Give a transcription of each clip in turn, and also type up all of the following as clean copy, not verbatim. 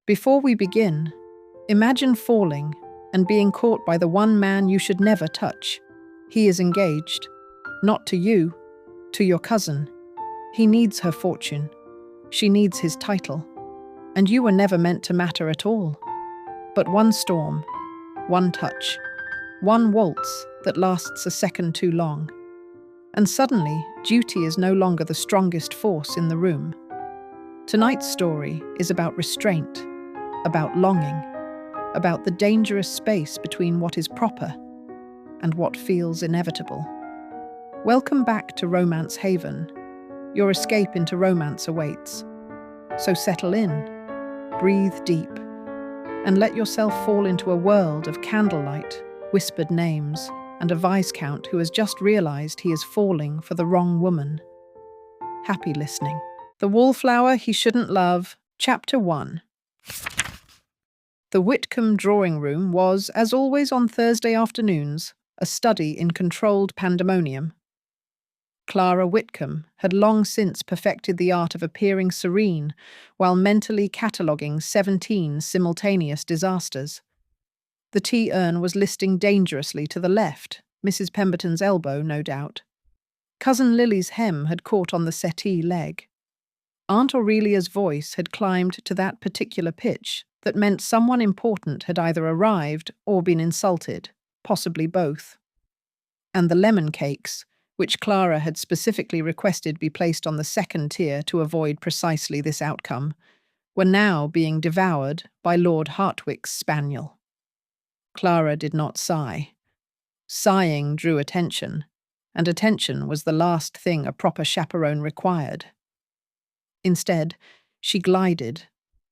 Before we begin, imagine falling and being caught by the one man you should never touch. He is engaged, not to you, to your cousin. He needs her fortune. She needs his title. And you were never meant to matter at all. But one storm, one touch, one waltz that lasts a second too long. And suddenly, duty is no longer the strongest force in the room. Tonight's story is about restraint, about longing, about the dangerous space between what is proper and what feels inevitable. Welcome back to Romance Haven. Your escape into romance awaits. So settle in, breathe deep, and let yourself fall into a world of candlelight, whispered names, and a Viscount who has just realized he is falling for the wrong woman. Happy listening. The Wallflower He Shouldn't Love, Chapter 1. The Whitcombe drawing room was, as always on Thursday afternoons, a study in controlled pandemonium. Clara Whitcombe had long since perfected the art of appearing serene while mentally cataloguing 17 simultaneous disasters. The tea urn was listing dangerously to the left, Mrs. Pemberton's elbow, no doubt. Cousin Lily's hem had caught on the settee leg. Aunt Aurelia's voice had climbed to that particular pitch that meant someone important had either arrived or been insulted, possibly both. And the lemon cakes, which Clara had specifically requested be placed on the second tier to avoid precisely this outcome, were now being devoured by Lord Hartwick's spaniel. Clara did not sigh. Sighing drew attention, and attention was the last thing a proper chaperone required. Instead, she glided.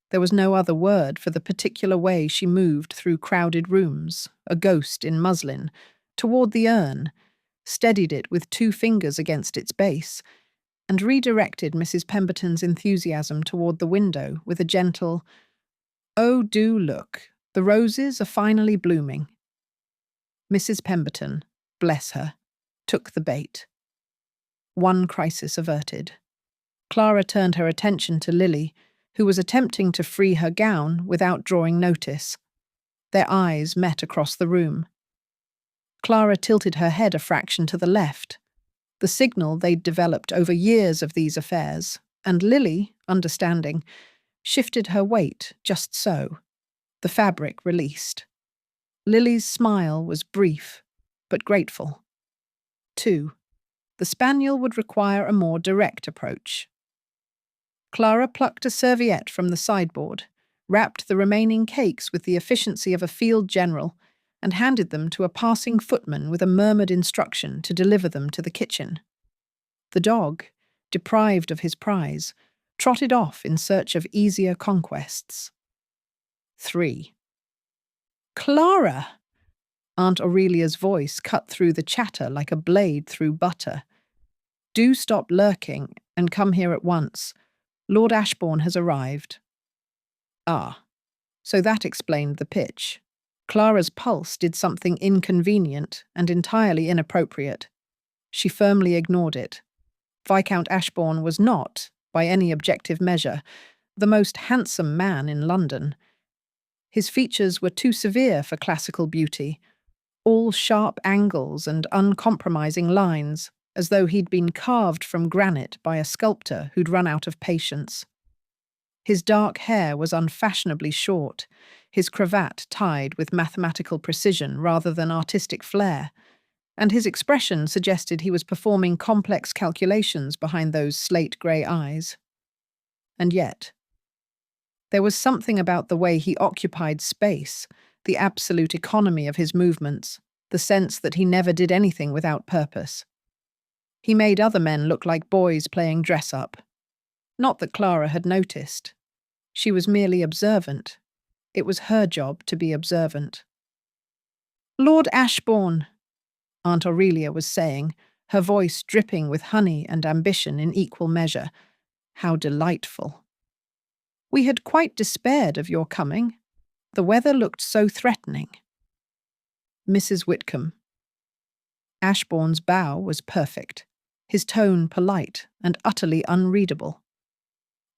There was no other word for the particular way she moved through crowded rooms, a ghost in muslin, toward the urn, steadied it with 2 fingers against its base, and redirected Mrs. Pemberton's enthusiasm toward the window with a gentle, "Oh, do look, the roses are finally blooming." Mrs. Pemberton, bless her, took the bait. One crisis averted. Clara turned her attention to Lily, who was attempting to free her gown without drawing notice. Their eyes met across the room. Clara tilted her head a fraction to the left, the signal they'd developed over years of these affairs, and Lily, understanding, shifted her weight just so. The fabric released. Lily's smile was brief, but grateful. 2. The spaniel would require a more direct approach. Clara plucked a serviette from the sideboard, wrapped the remaining cakes with the efficiency of a field general, and handed them to a passing footman with a murmured instruction to deliver them to the kitchen. The dog, deprived of his prize, trotted off in search of easier conquests. 3. "Clara!" Aunt Aurelia's voice cut through the chatter like a blade through butter. "Do stop lurking and come here at once. Lord Ashbourne has arrived." Ah, so that explained the pitch. Clara's pulse did something inconvenient and entirely inappropriate. She firmly ignored it. Viscount Ashbourne was not, by any objective measure, the most handsome man in London. His features were too severe for classical beauty, all sharp angles and uncompromising lines, as though he'd been carved from granite by a sculptor who'd run out of patience. His dark hair was unfashionably short, his cravat tied with mathematical precision rather than artistic flair, and his expression suggested he was performing complex calculations behind those slate-grey eyes. And yet, there was something about the way he occupied space, the absolute economy of his movements, the sense that he never did anything without purpose. He made other men look like boys playing dress-up. Not that Clara had noticed. She was merely observant. It was her job to be observant. "Lord Ashbourne," Aunt Aurelia was saying, her voice dripping with honey and ambition in equal measure. How delightful. "We had quite despaired of your coming. The weather looked so threatening." Mrs. Whitcombe. Ashbourne's bow was perfect, his tone polite and utterly unreadable.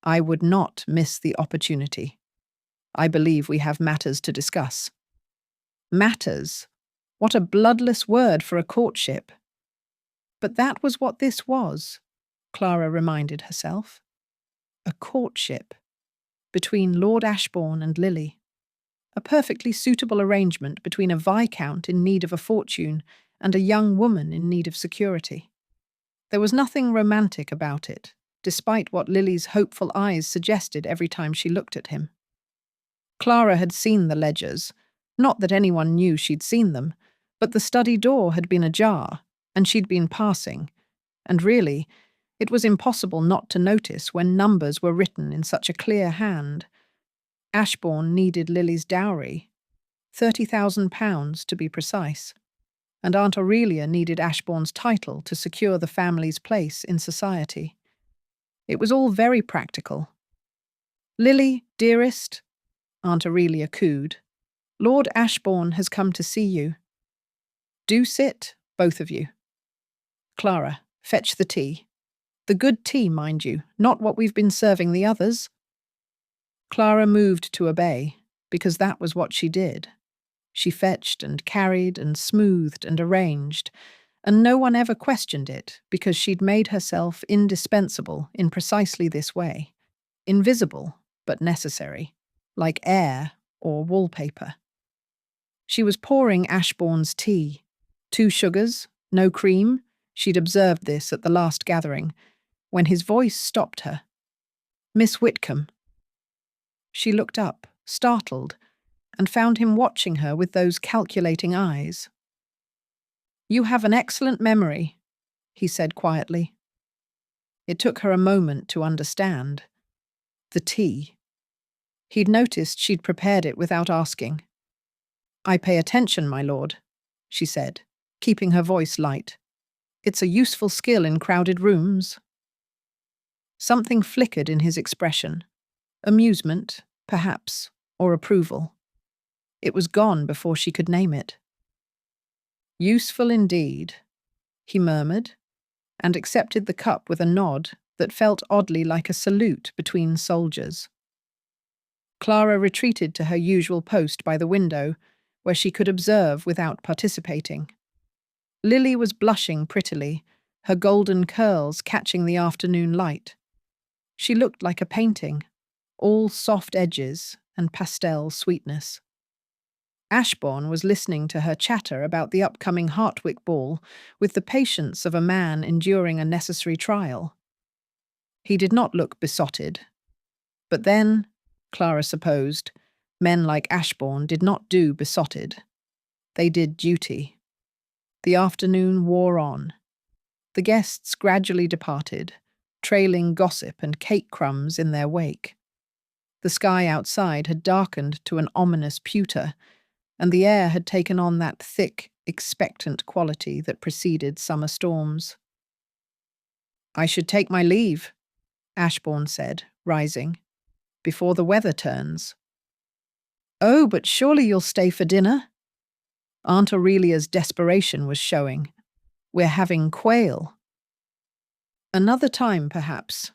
"I would not miss the opportunity." I believe we have matters to discuss." Matters? What a bloodless word for a courtship. But that was what this was, Clara reminded herself. A courtship between Lord Ashbourne and Lily. A perfectly suitable arrangement between a viscount in need of a fortune and a young woman in need of security. There was nothing romantic about it, despite what Lily's hopeful eyes suggested every time she looked at him. Clara had seen the ledgers, not that anyone knew she'd seen them, but the study door had been ajar, and she'd been passing, and really, it was impossible not to notice when numbers were written in such a clear hand. Ashbourne needed Lily's dowry, £30,000 to be precise, and Aunt Aurelia needed Ashbourne's title to secure the family's place in society. It was all very practical. "Lily, dearest," Aunt Aurelia cooed, "Lord Ashbourne has come to see you. Do sit, both of you. Clara, fetch the tea. The good tea, mind you, not what we've been serving the others." Clara moved to obey, because that was what she did. She fetched and carried and smoothed and arranged, and no one ever questioned it because she'd made herself indispensable in precisely this way. Invisible, but necessary, like air or wallpaper. She was pouring Ashbourne's tea. 2 sugars, no cream. She'd observed this at the last gathering, when his voice stopped her. "Miss Whitcombe." She looked up, startled, and found him watching her with those calculating eyes. "You have an excellent memory," he said quietly. It took her a moment to understand. The tea. He'd noticed she'd prepared it without asking. "I pay attention, my lord," she said, keeping her voice light. "It's a useful skill in crowded rooms." Something flickered in his expression. Amusement, perhaps, or approval. It was gone before she could name it. "Useful indeed," he murmured, and accepted the cup with a nod that felt oddly like a salute between soldiers. Clara retreated to her usual post by the window, where she could observe without participating. Lily was blushing prettily, her golden curls catching the afternoon light. She looked like a painting, all soft edges and pastel sweetness. Ashbourne was listening to her chatter about the upcoming Hartwick ball with the patience of a man enduring a necessary trial. He did not look besotted. But then, Clara supposed, men like Ashbourne did not do besotted. They did duty. The afternoon wore on. The guests gradually departed, trailing gossip and cake crumbs in their wake. The sky outside had darkened to an ominous pewter, and the air had taken on that thick, expectant quality that preceded summer storms. "I should take my leave," Ashbourne said, rising, "before the weather turns." "Oh, but surely you'll stay for dinner?" Aunt Aurelia's desperation was showing. "We're having quail." "Another time, perhaps.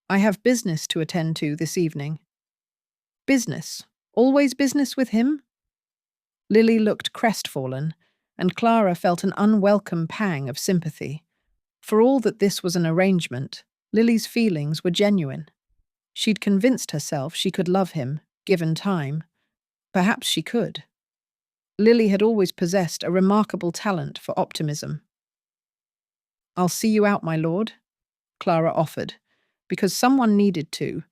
I have business to attend to this evening." "Business? Always business with him?" Lily looked crestfallen, and Clara felt an unwelcome pang of sympathy. For all that this was an arrangement, Lily's feelings were genuine. She'd convinced herself she could love him, given time. Perhaps she could. Lily had always possessed a remarkable talent for optimism. "I'll see you out, my lord," Clara offered, because someone needed to,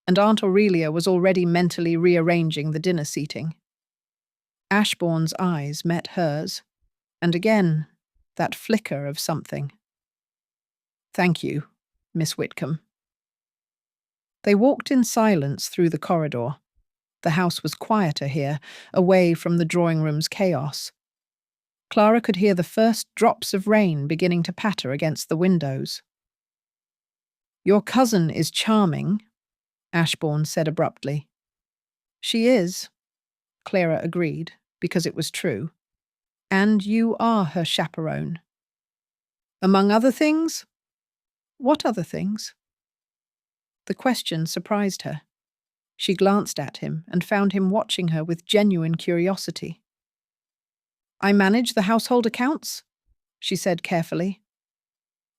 and Aunt Aurelia was already mentally rearranging the dinner seating. Ashbourne's eyes met hers, and again, that flicker of something. "Thank you, Miss Whitcombe." They walked in silence through the corridor. The house was quieter here, away from the drawing-room's chaos. Clara could hear the first drops of rain beginning to patter against the windows. "Your cousin is charming," Ashbourne said abruptly. "She is," Clara agreed, because it was true. "And you are her chaperone." "Among other things?" "What other things?" The question surprised her. She glanced at him and found him watching her with genuine curiosity. "I manage the household accounts," she said carefully.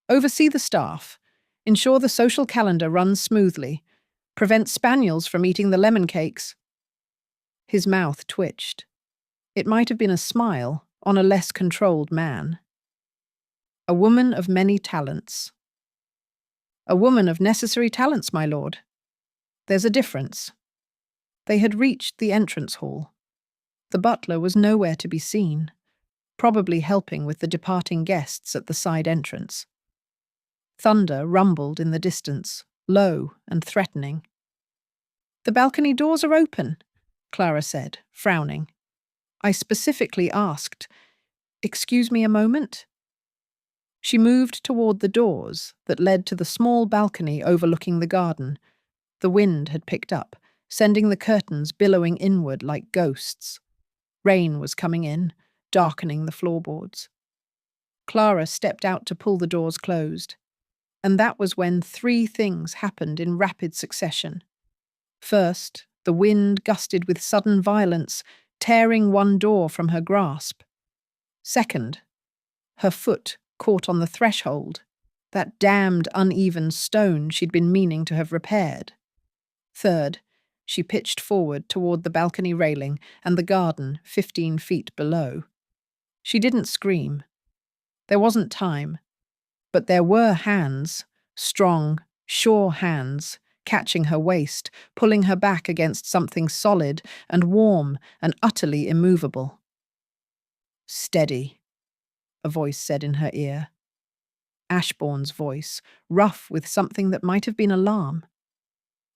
"Oversee the staff, ensure the social calendar runs smoothly, prevent spaniels from eating the lemon cakes." His mouth twitched. It might have been a smile on a less controlled man. "A woman of many talents." "A woman of necessary talents, my lord. There's a difference." They had reached the entrance hall. The butler was nowhere to be seen, probably helping with the departing guests at the side entrance. Thunder rumbled in the distance, low and threatening. "The balcony doors are open," Clara said, frowning. "I specifically asked. Excuse me a moment?" She moved toward the doors that led to the small balcony overlooking the garden. The wind had picked up, sending the curtains billowing inward like ghosts. Rain was coming in, darkening the floorboards. Clara stepped out to pull the doors closed. And that was when 3 things happened in rapid succession. First, the wind gusted with sudden violence, tearing one door from her grasp. Second, her foot caught on the threshold, that damned uneven stone she'd been meaning to have repaired. Third, she pitched forward toward the balcony railing and the garden 15 feet below. She didn't scream. There wasn't time. But there were hands, strong, sure hands, catching her waist, pulling her back against something solid and warm and utterly immovable. "Steady," a voice said in her ear. Ashbourne's voice, rough with something that might have been alarm.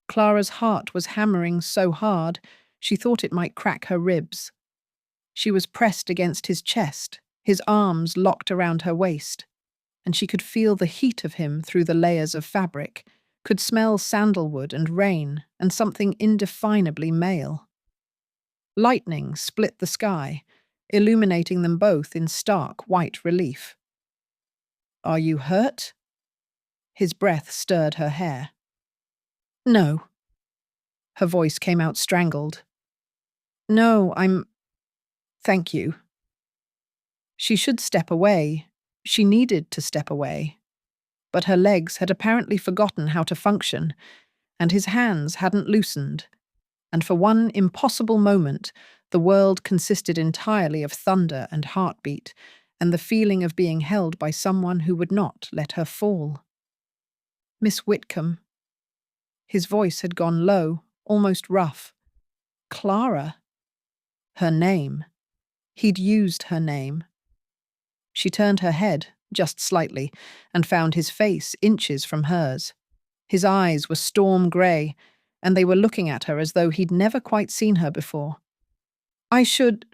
Clara's heart was hammering so hard she thought it might crack her ribs. She was pressed against his chest, his arms locked around her waist, and she could feel the heat of him through the layers of fabric, could smell sandalwood and rain and something indefinably male. Lightning split the sky, illuminating them both in stark white relief. "Are you hurt?" His breath stirred her hair. "No." Her voice came out strangled. "No, thank you." She should step away. She needed to step away. But her legs had apparently forgotten how to function, and his hands hadn't loosened. And for one impossible moment, the world consisted entirely of thunder and heartbeat, and the feeling of being held by someone who would not let her fall. "Miss Whitcombe." His voice had gone low, almost rough. Clara. Her name. He'd used her name. She turned her head, just slightly, and found his face inches from hers. His eyes were storm grey, and they were looking at her as though he'd never quite seen her before. "I should—"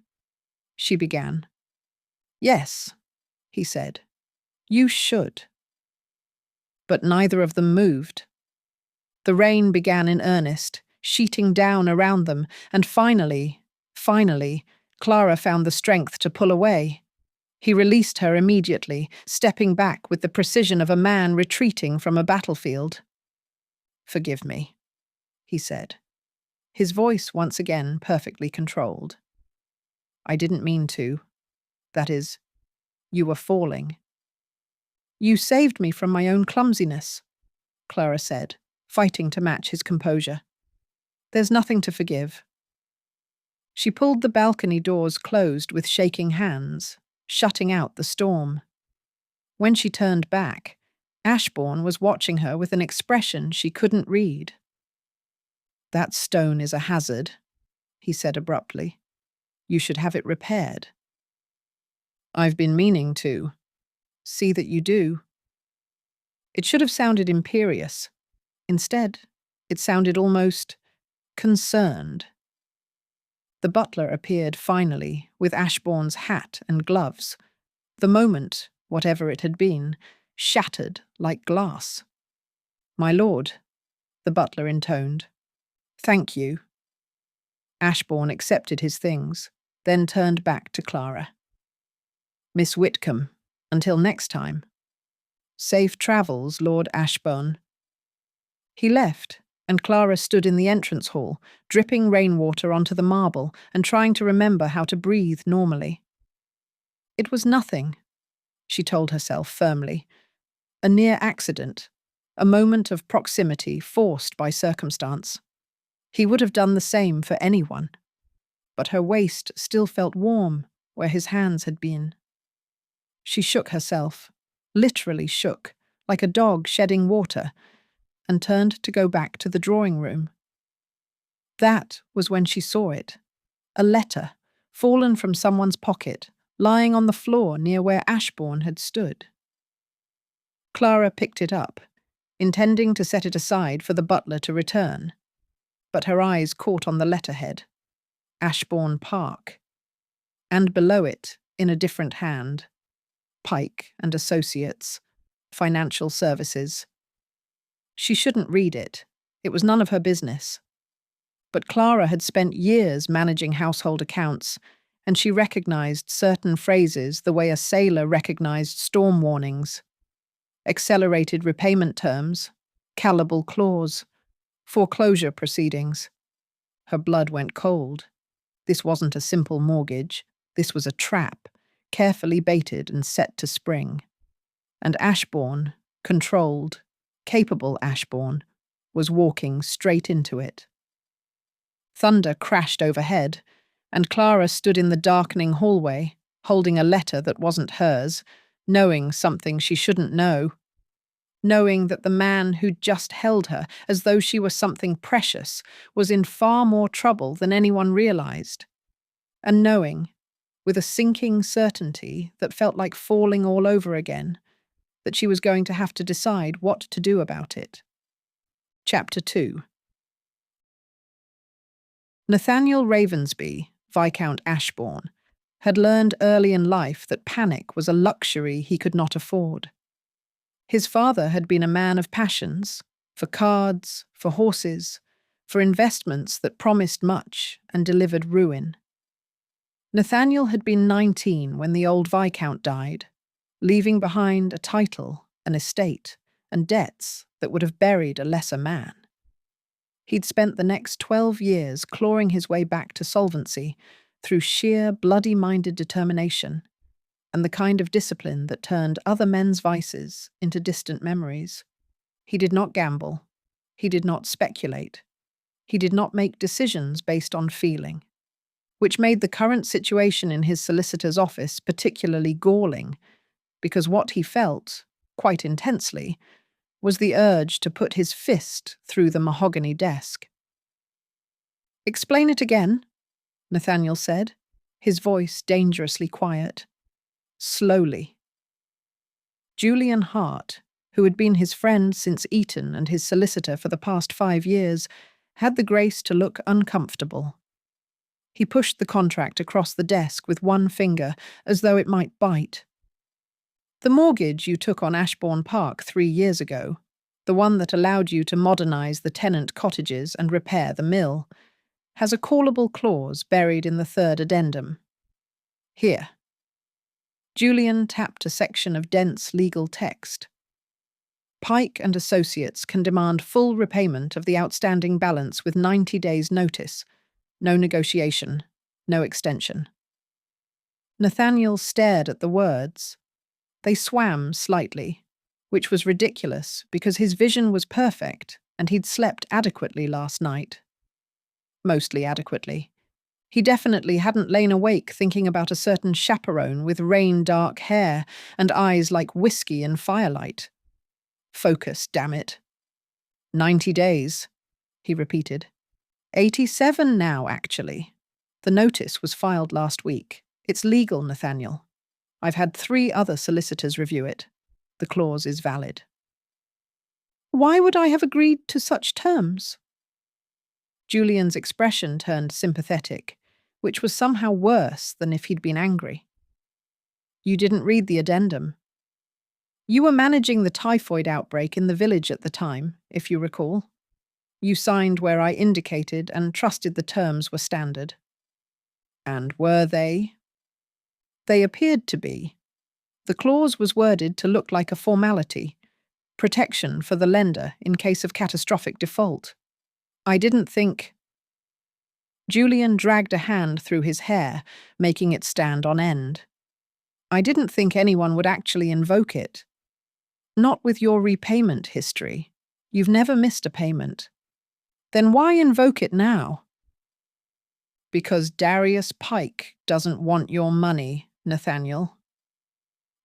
she began. "Yes," he said. "You should." But neither of them moved. The rain began in earnest, sheeting down around them, and finally, Clara found the strength to pull away. He released her immediately, stepping back with the precision of a man retreating from a battlefield. "Forgive me," he said, his voice once again perfectly controlled. "I didn't mean to. That is, you were falling." "You saved me from my own clumsiness," Clara said, fighting to match his composure. "There's nothing to forgive." She pulled the balcony doors closed with shaking hands, shutting out the storm. When she turned back, Ashbourne was watching her with an expression she couldn't read. "That stone is a hazard," he said abruptly. "You should have it repaired." "I've been meaning to. See that you do." It should have sounded imperious. Instead, it sounded almost concerned. The butler appeared finally, with Ashbourne's hat and gloves. The moment, whatever it had been, shattered like glass. "My lord," the butler intoned. "Thank you." Ashbourne accepted his things, then turned back to Clara. "Miss Whitcombe, until next time. Safe travels, Lord Ashbourne." He left, and Clara stood in the entrance hall, dripping rainwater onto the marble and trying to remember how to breathe normally. It was nothing, she told herself firmly. A near accident, a moment of proximity forced by circumstance. He would have done the same for anyone. But her waist still felt warm where his hands had been. She shook herself, literally shook, like a dog shedding water, and turned to go back to the drawing room. That was when she saw it. A letter, fallen from someone's pocket, lying on the floor near where Ashbourne had stood. Clara picked it up, intending to set it aside for the butler to return, but her eyes caught on the letterhead, Ashbourne Park, and below it, in a different hand, Pike and Associates, Financial Services. She shouldn't read it. It was none of her business. But Clara had spent years managing household accounts, and she recognized certain phrases the way a sailor recognized storm warnings. Accelerated repayment terms, callable clause, foreclosure proceedings. Her blood went cold. This wasn't a simple mortgage. This was a trap, carefully baited and set to spring. And Ashbourne, controlled, capable Ashbourne, was walking straight into it. Thunder crashed overhead, and Clara stood in the darkening hallway, holding a letter that wasn't hers, knowing something she shouldn't know. Knowing that the man who'd just held her as though she were something precious was in far more trouble than anyone realized. And knowing, with a sinking certainty that felt like falling all over again, that she was going to have to decide what to do about it. Chapter 2. Nathaniel Ravensby, Viscount Ashbourne, had learned early in life that panic was a luxury he could not afford. His father had been a man of passions, for cards, for horses, for investments that promised much and delivered ruin. Nathaniel had been 19 when the old Viscount died, leaving behind a title, an estate, and debts that would have buried a lesser man. He'd spent the next 12 years clawing his way back to solvency through sheer bloody-minded determination and the kind of discipline that turned other men's vices into distant memories. He did not gamble. He did not speculate. He did not make decisions based on feeling, which made the current situation in his solicitor's office particularly galling, because what he felt, quite intensely, was the urge to put his fist through the mahogany desk. "Explain it again," Nathaniel said, his voice dangerously quiet. Slowly. Julian Hart, who had been his friend since Eton and his solicitor for the past 5 years, had the grace to look uncomfortable. He pushed the contract across the desk with one finger, as though it might bite. "The mortgage you took on Ashbourne Park 3 years ago, the one that allowed you to modernise the tenant cottages and repair the mill, has a callable clause buried in the 3rd addendum. Here." Julian tapped a section of dense legal text. "Pike and Associates can demand full repayment of the outstanding balance with 90 days' notice. No negotiation, no extension." Nathaniel stared at the words. They swam slightly, which was ridiculous because his vision was perfect and he'd slept adequately last night. Mostly adequately. He definitely hadn't lain awake thinking about a certain chaperone with rain-dark hair and eyes like whiskey in firelight. Focus, damn it. 90 days, he repeated. 87 now, actually. The notice was filed last week. It's legal, Nathaniel. I've had 3 other solicitors review it. The clause is valid. Why would I have agreed to such terms? Julian's expression turned sympathetic, which was somehow worse than if he'd been angry. You didn't read the addendum. You were managing the typhoid outbreak in the village at the time, if you recall. You signed where I indicated and trusted the terms were standard. And were they? They appeared to be. The clause was worded to look like a formality, protection for the lender in case of catastrophic default. I didn't think. Julian dragged a hand through his hair, making it stand on end. I didn't think anyone would actually invoke it. Not with your repayment history. You've never missed a payment. Then why invoke it now? Because Darius Pike doesn't want your money, Nathaniel.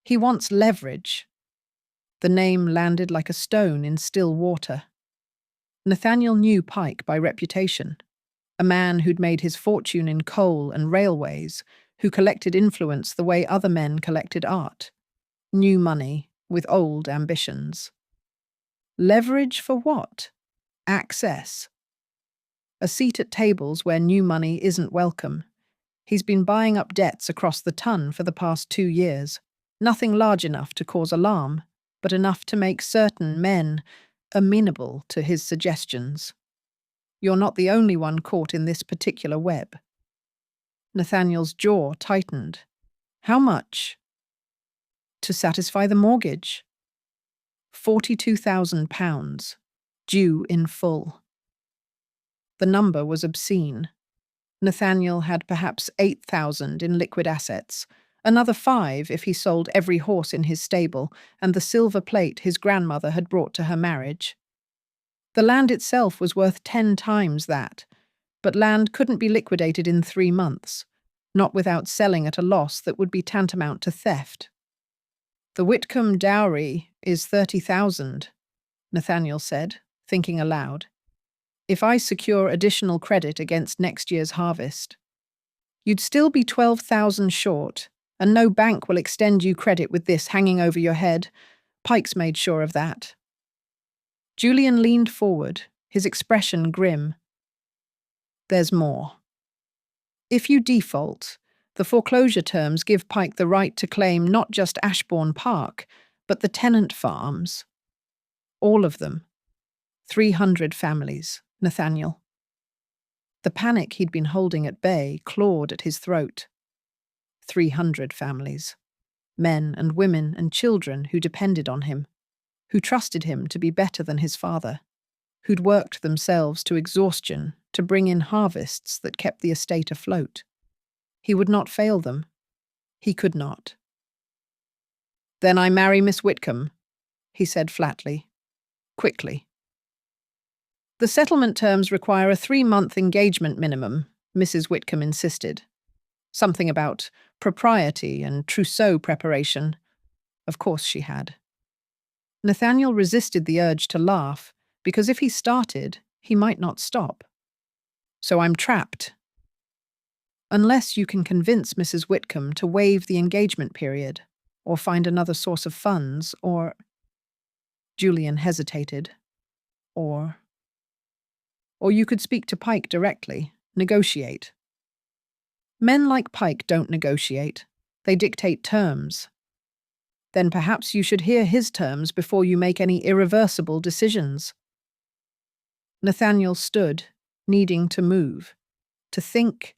He wants leverage. The name landed like a stone in still water. Nathaniel knew Pike by reputation, a man who'd made his fortune in coal and railways, who collected influence the way other men collected art. New money with old ambitions. Leverage for what? Access. A seat at tables where new money isn't welcome. He's been buying up debts across the ton for the past 2 years. Nothing large enough to cause alarm, but enough to make certain men amenable to his suggestions. You're not the only one caught in this particular web. Nathaniel's jaw tightened. How much? To satisfy the mortgage. £42,000, due in full. The number was obscene. Nathaniel had perhaps 8,000 in liquid assets, another 5 if he sold every horse in his stable and the silver plate his grandmother had brought to her marriage. The land itself was worth 10 times that, but land couldn't be liquidated in 3 months, not without selling at a loss that would be tantamount to theft. The Whitcombe dowry is 30,000, Nathaniel said, thinking aloud. If I secure additional credit against next year's harvest, you'd still be 12,000 short, and no bank will extend you credit with this hanging over your head. Pike's made sure of that. Julian leaned forward, his expression grim. There's more. If you default, the foreclosure terms give Pike the right to claim not just Ashborne Park, but the tenant farms. All of them. 300 families, Nathaniel. The panic he'd been holding at bay clawed at his throat. 300 families. Men and women and children who depended on him, who trusted him to be better than his father, who'd worked themselves to exhaustion to bring in harvests that kept the estate afloat. He would not fail them. He could not. Then I marry Miss Whitcombe, he said flatly, quickly. The settlement terms require a 3-month engagement minimum, Mrs. Whitcombe insisted. Something about propriety and trousseau preparation. Of course she had. Nathaniel resisted the urge to laugh, because if he started, he might not stop. So I'm trapped. Unless you can convince Mrs. Whitcombe to waive the engagement period, or find another source of funds, or... Julian hesitated. Or you could speak to Pike directly, negotiate. Men like Pike don't negotiate. They dictate terms. Then perhaps you should hear his terms before you make any irreversible decisions. Nathaniel stood, needing to move, to think,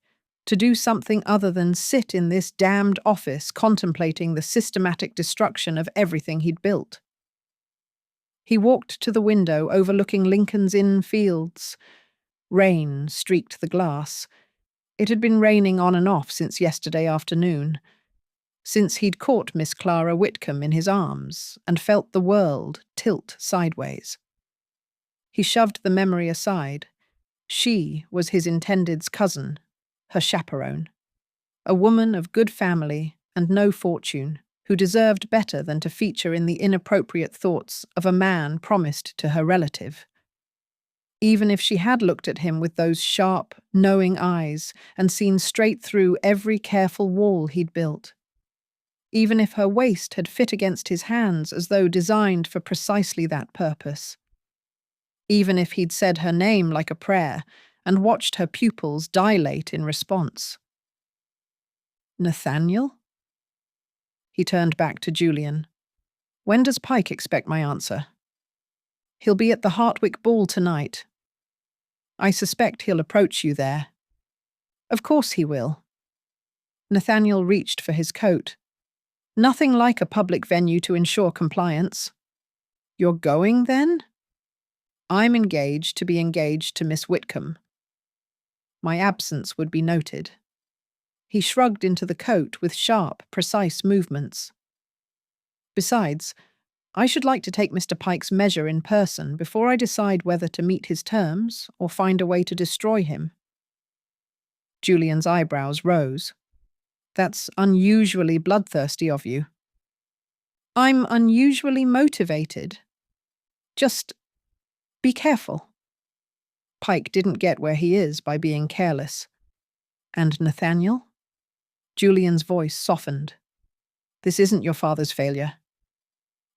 to do something other than sit in this damned office contemplating the systematic destruction of everything he'd built. He walked to the window overlooking Lincoln's Inn Fields. Rain streaked the glass. It had been raining on and off since yesterday afternoon, since he'd caught Miss Clara Whitcombe in his arms and felt the world tilt sideways. He shoved the memory aside. She was his intended's cousin, her chaperone, a woman of good family and no fortune, who deserved better than to feature in the inappropriate thoughts of a man promised to her relative. Even if she had looked at him with those sharp, knowing eyes and seen straight through every careful wall he'd built. Even if her waist had fit against his hands as though designed for precisely that purpose. Even if he'd said her name like a prayer and watched her pupils dilate in response. Nathaniel? He turned back to Julian. When does Pike expect my answer? He'll be at the Hartwick ball tonight. I suspect he'll approach you there. Of course he will. Nathaniel reached for his coat. Nothing like a public venue to ensure compliance. You're going, then? I'm engaged to be engaged to Miss Whitcombe. My absence would be noted. He shrugged into the coat with sharp, precise movements. Besides, I should like to take Mr. Pike's measure in person before I decide whether to meet his terms or find a way to destroy him. Julian's eyebrows rose. That's unusually bloodthirsty of you. I'm unusually motivated. Just be careful. Pike didn't get where he is by being careless. And Nathaniel? Julian's voice softened. This isn't your father's failure.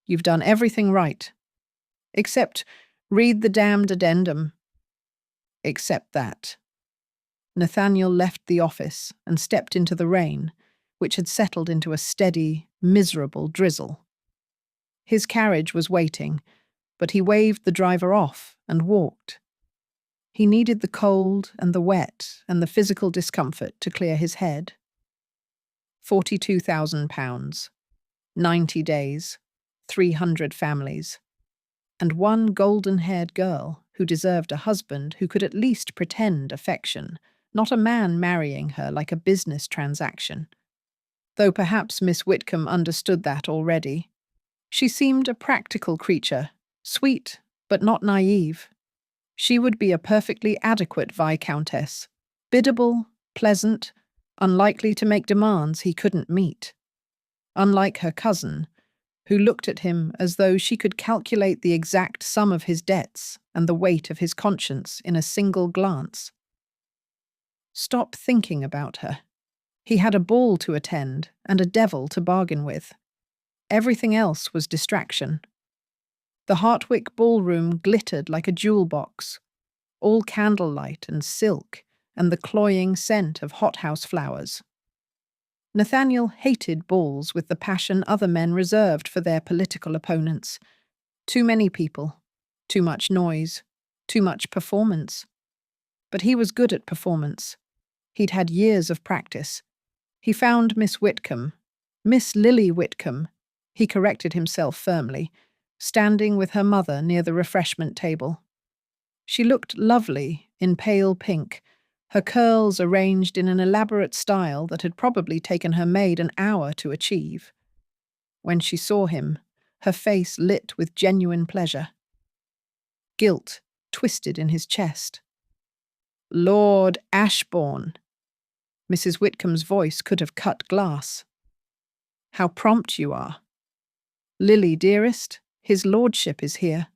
You've done everything right. Except read the damned addendum. Except that. Nathaniel left the office and stepped into the rain, which had settled into a steady, miserable drizzle. His carriage was waiting, but he waved the driver off and walked. He needed the cold and the wet and the physical discomfort to clear his head. £42,000, 90 days, 300 families, and one golden-haired girl who deserved a husband who could at least pretend affection, not a man marrying her like a business transaction. Though perhaps Miss Whitcombe understood that already. She seemed a practical creature, sweet but not naive. She would be a perfectly adequate viscountess, biddable, pleasant, unlikely to make demands he couldn't meet. Unlike her cousin, who looked at him as though she could calculate the exact sum of his debts and the weight of his conscience in a single glance. Stop thinking about her. He had a ball to attend and a devil to bargain with. Everything else was distraction. The Hartwick ballroom glittered like a jewel box, all candlelight and silk and the cloying scent of hothouse flowers. Nathaniel hated balls with the passion other men reserved for their political opponents. Too many people, too much noise, too much performance. But he was good at performance. He'd had years of practice. He found Miss Whitcombe, Miss Lily Whitcombe, he corrected himself firmly, standing with her mother near the refreshment table. She looked lovely in pale pink, her curls arranged in an elaborate style that had probably taken her maid an hour to achieve. When she saw him, her face lit with genuine pleasure. Guilt twisted in his chest. Lord Ashbourne. Mrs. Whitcombe's voice could have cut glass. How prompt you are. Lily, dearest, his lordship is here.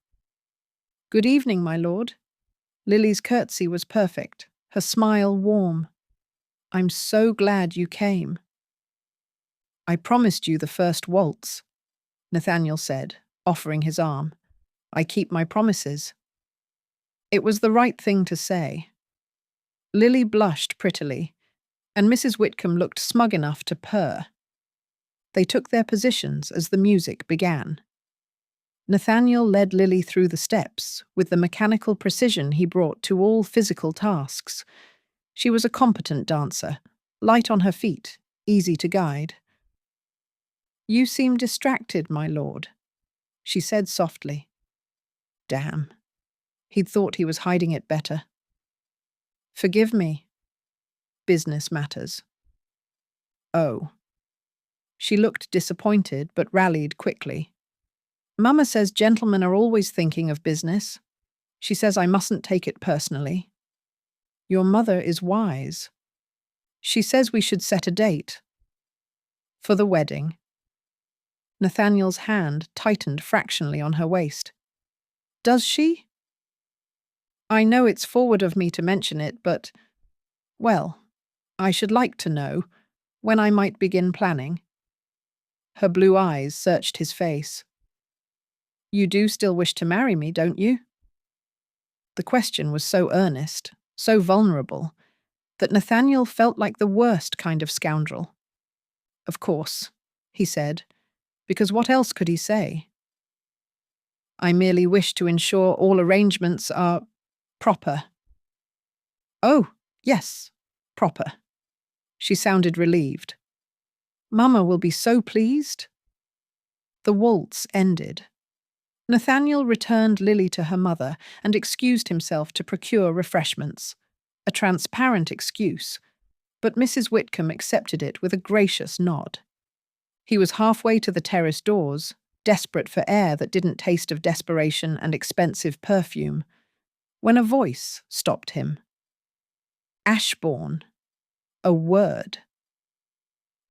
Good evening, my lord. Lily's curtsy was perfect, her smile warm. I'm so glad you came. I promised you the first waltz, Nathaniel said, offering his arm. I keep my promises. It was the right thing to say. Lily blushed prettily, and Mrs. Whitcombe looked smug enough to purr. They took their positions as the music began. Nathaniel led Lily through the steps with the mechanical precision he brought to all physical tasks. She was a competent dancer, light on her feet, easy to guide. You seem distracted, my lord, she said softly. Damn. He'd thought he was hiding it better. Forgive me. Business matters. Oh. She looked disappointed but rallied quickly. Mama says gentlemen are always thinking of business. She says I mustn't take it personally. Your mother is wise. She says we should set a date. For the wedding. Nathaniel's hand tightened fractionally on her waist. Does she? I know it's forward of me to mention it, but, well, I should like to know when I might begin planning. Her blue eyes searched his face. You do still wish to marry me, don't you? The question was so earnest, so vulnerable, that Nathaniel felt like the worst kind of scoundrel. Of course, he said, because what else could he say? I merely wish to ensure all arrangements are proper. Oh, yes, proper. She sounded relieved. Mama will be so pleased. The waltz ended. Nathaniel returned Lily to her mother and excused himself to procure refreshments. A transparent excuse, but Mrs. Whitcombe accepted it with a gracious nod. He was halfway to the terrace doors, desperate for air that didn't taste of desperation and expensive perfume, when a voice stopped him. Ashborne. A word.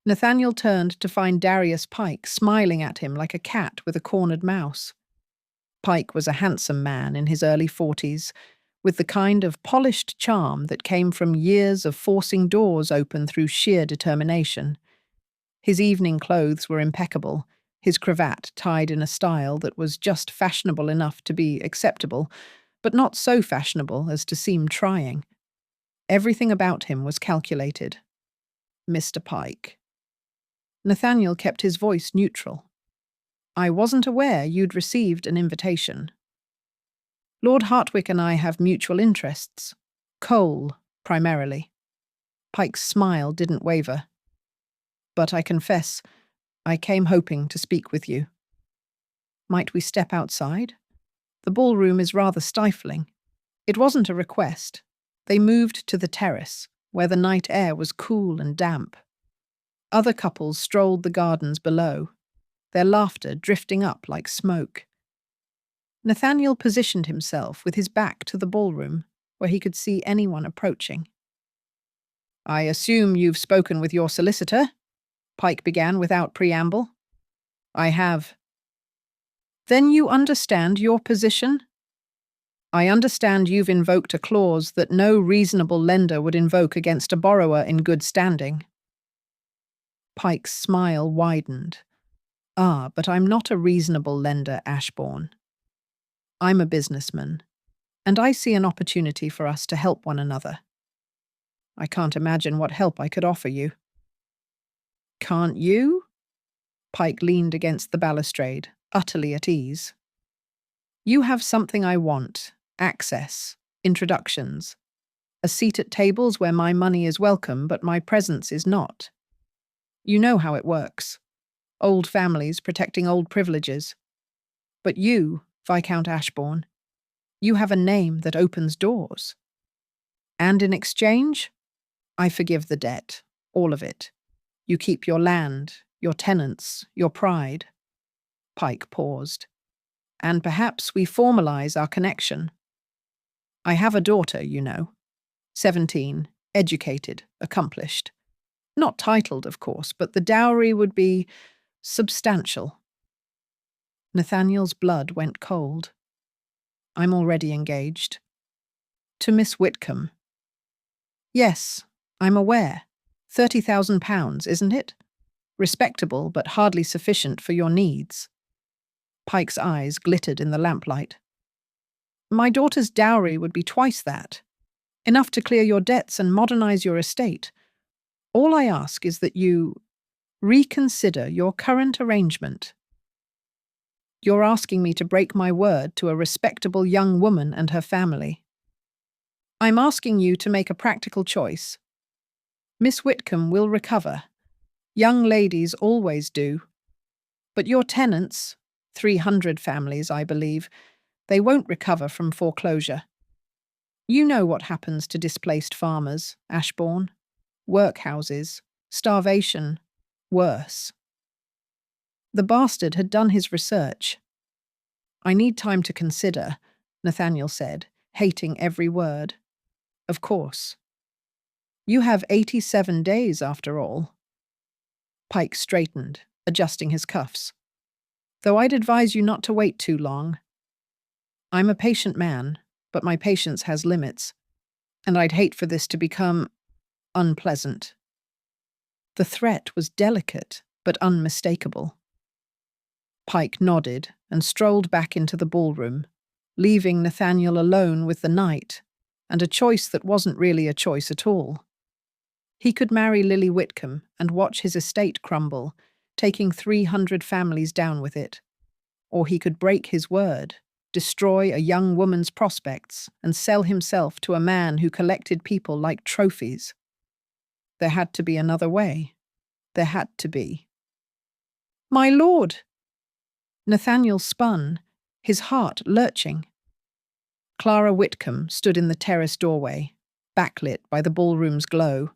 Nathaniel turned to find Darius Pike smiling at him like a cat with a cornered mouse. Pike was a handsome man in his early 40s, with the kind of polished charm that came from years of forcing doors open through sheer determination. His evening clothes were impeccable, his cravat tied in a style that was just fashionable enough to be acceptable, but not so fashionable as to seem trying. Everything about him was calculated. Mr. Pike. Nathaniel kept his voice neutral. I wasn't aware you'd received an invitation. Lord Hartwick and I have mutual interests. Coal, primarily. Pike's smile didn't waver. But I confess, I came hoping to speak with you. Might we step outside? The ballroom is rather stifling. It wasn't a request. They moved to the terrace, where the night air was cool and damp. Other couples strolled the gardens below, their laughter drifting up like smoke. Nathaniel positioned himself with his back to the ballroom, where he could see anyone approaching. I assume you've spoken with your solicitor? Pike began without preamble. I have. Then you understand your position? I understand you've invoked a clause that no reasonable lender would invoke against a borrower in good standing. Pike's smile widened. Ah, but I'm not a reasonable lender, Ashbourne. I'm a businessman, and I see an opportunity for us to help one another. I can't imagine what help I could offer you. Can't you? Pike leaned against the balustrade, utterly at ease. You have something I want, access, introductions, a seat at tables where my money is welcome but my presence is not. You know how it works. Old families protecting old privileges. But you, Viscount Ashbourne, you have a name that opens doors. And in exchange, I forgive the debt, all of it. You keep your land, your tenants, your pride. Pike paused. And perhaps we formalize our connection. I have a daughter, you know. 17, educated, accomplished. Not titled, of course, but the dowry would be substantial. Nathaniel's blood went cold. I'm already engaged. To Miss Whitcombe. Yes, I'm aware. £30,000, isn't it? Respectable, but hardly sufficient for your needs. Pike's eyes glittered in the lamplight. My daughter's dowry would be twice that. Enough to clear your debts and modernize your estate. All I ask is that you reconsider your current arrangement. You're asking me to break my word to a respectable young woman and her family. I'm asking you to make a practical choice. Miss Whitcombe will recover. Young ladies always do. But your tenants, 300 families, I believe, they won't recover from foreclosure. You know what happens to displaced farmers, Ashbourne. Workhouses, starvation, worse. The bastard had done his research. I need time to consider, Nathaniel said, hating every word. Of course. You have 87 days, after all. Pike straightened, adjusting his cuffs. Though I'd advise you not to wait too long. I'm a patient man, but my patience has limits, and I'd hate for this to become unpleasant. The threat was delicate, but unmistakable. Pike nodded and strolled back into the ballroom, leaving Nathaniel alone with the night, and a choice that wasn't really a choice at all. He could marry Lily Whitcombe and watch his estate crumble, taking 300 families down with it. Or he could break his word, destroy a young woman's prospects, and sell himself to a man who collected people like trophies. There had to be another way. There had to be. My lord! Nathaniel spun, his heart lurching. Clara Whitcombe stood in the terrace doorway, backlit by the ballroom's glow.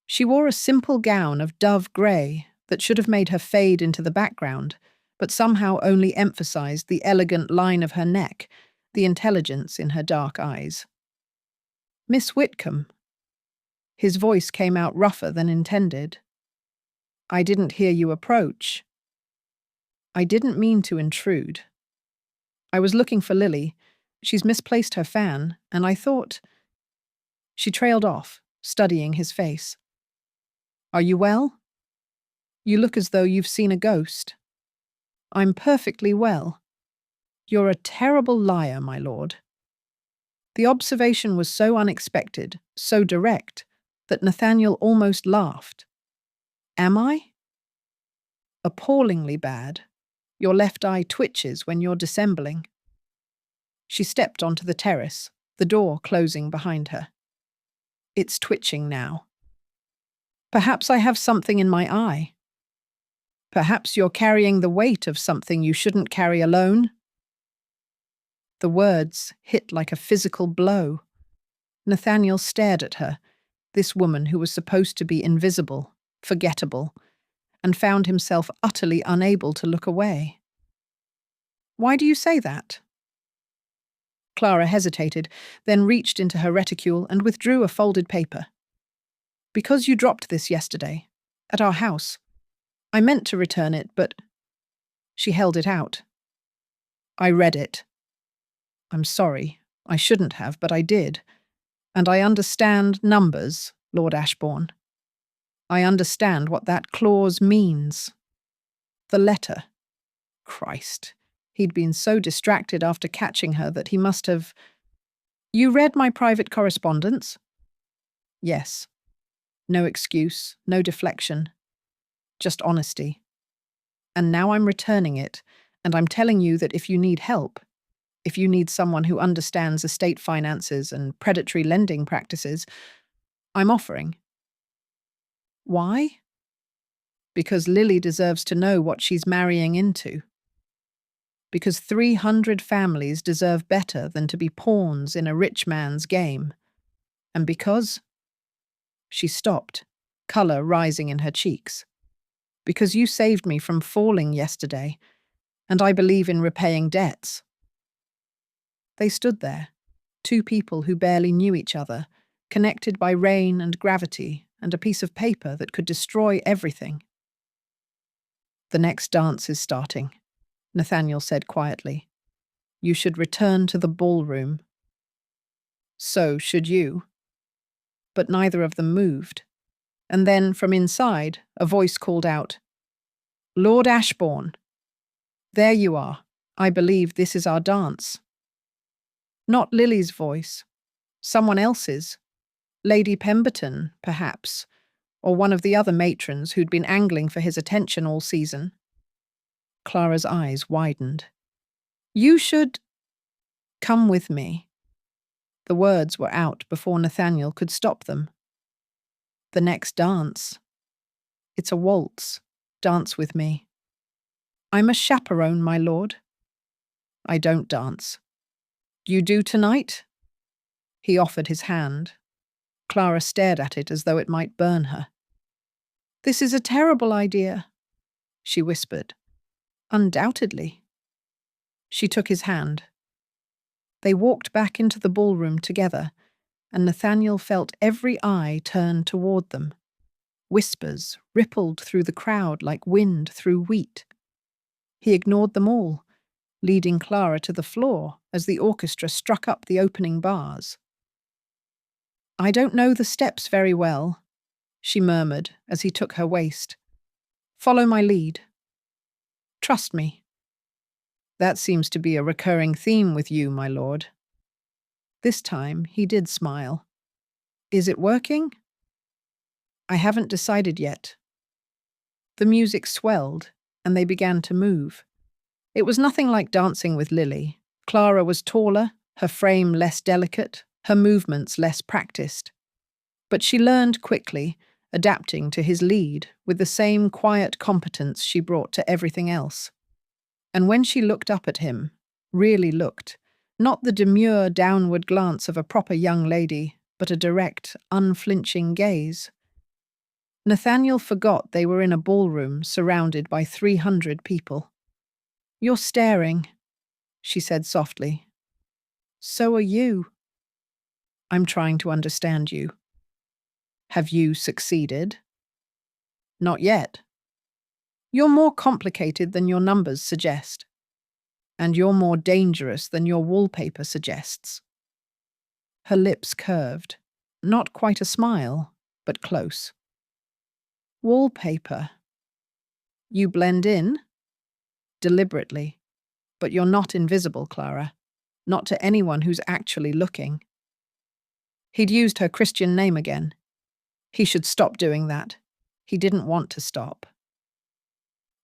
She wore a simple gown of dove grey that should have made her fade into the background, but somehow only emphasized the elegant line of her neck, the intelligence in her dark eyes. "Miss Whitcombe." His voice came out rougher than intended. "I didn't hear you approach." "I didn't mean to intrude. I was looking for Lily. She's misplaced her fan, and I thought—" She trailed off, studying his face. "Are you well? You look as though you've seen a ghost." "I'm perfectly well." "You're a terrible liar, my lord." The observation was so unexpected, so direct, that Nathaniel almost laughed. "Am I?" "Appallingly bad. Your left eye twitches when you're dissembling." She stepped onto the terrace, the door closing behind her. "It's twitching now." "Perhaps I have something in my eye." "Perhaps you're carrying the weight of something you shouldn't carry alone." The words hit like a physical blow. Nathaniel stared at her, this woman who was supposed to be invisible, forgettable, and found himself utterly unable to look away. "Why do you say that?" Clara hesitated, then reached into her reticule and withdrew a folded paper. "Because you dropped this yesterday, at our house. I meant to return it, but—" She held it out. "I read it. I'm sorry. I shouldn't have, but I did. And I understand numbers, Lord Ashbourne. I understand what that clause means. The letter. Christ. He'd been so distracted after catching her that he must have— You read my private correspondence?" "Yes." No excuse, no deflection. Just honesty. "And now I'm returning it, and I'm telling you that if you need help, if you need someone who understands estate finances and predatory lending practices, I'm offering." "Why?" "Because Lily deserves to know what she's marrying into. Because 300 families deserve better than to be pawns in a rich man's game. And because—" She stopped, colour rising in her cheeks. "Because you saved me from falling yesterday, and I believe in repaying debts." They stood there, two people who barely knew each other, connected by rain and gravity and a piece of paper that could destroy everything. "The next dance is starting," Nathaniel said quietly. "You should return to the ballroom." "So should you." But neither of them moved. And then, from inside, a voice called out, "Lord Ashbourne." "There you are. I believe this is our dance." Not Lily's voice. Someone else's. Lady Pemberton, perhaps, or one of the other matrons who'd been angling for his attention all season. Clara's eyes widened. "You should— Come with me." The words were out before Nathaniel could stop them. "The next dance. It's a waltz. Dance with me." "I'm a chaperone, my lord." "I don't dance." "You do tonight?" He offered his hand. Clara stared at it as though it might burn her. "This is a terrible idea," she whispered. "Undoubtedly." She took his hand. They walked back into the ballroom together, and Nathaniel felt every eye turn toward them. Whispers rippled through the crowd like wind through wheat. He ignored them all, leading Clara to the floor as the orchestra struck up the opening bars. "I don't know the steps very well," she murmured as he took her waist. "Follow my lead. Trust me." "That seems to be a recurring theme with you, my lord." This time he did smile. "Is it working?" "I haven't decided yet." The music swelled, and they began to move. It was nothing like dancing with Lily. Clara was taller, her frame less delicate, her movements less practiced. But she learned quickly, adapting to his lead with the same quiet competence she brought to everything else. And when she looked up at him, really looked, not the demure downward glance of a proper young lady, but a direct, unflinching gaze. Nathaniel forgot they were in a ballroom surrounded by 300 people. "You're staring," she said softly. "So are you." "I'm trying to understand you." "Have you succeeded?" "Not yet." "You're more complicated than your numbers suggest. And you're more dangerous than your wallpaper suggests." Her lips curved. Not quite a smile, but close. "Wallpaper. You blend in?" "Deliberately. But you're not invisible, Clara. Not to anyone who's actually looking." He'd used her Christian name again. He should stop doing that. He didn't want to stop.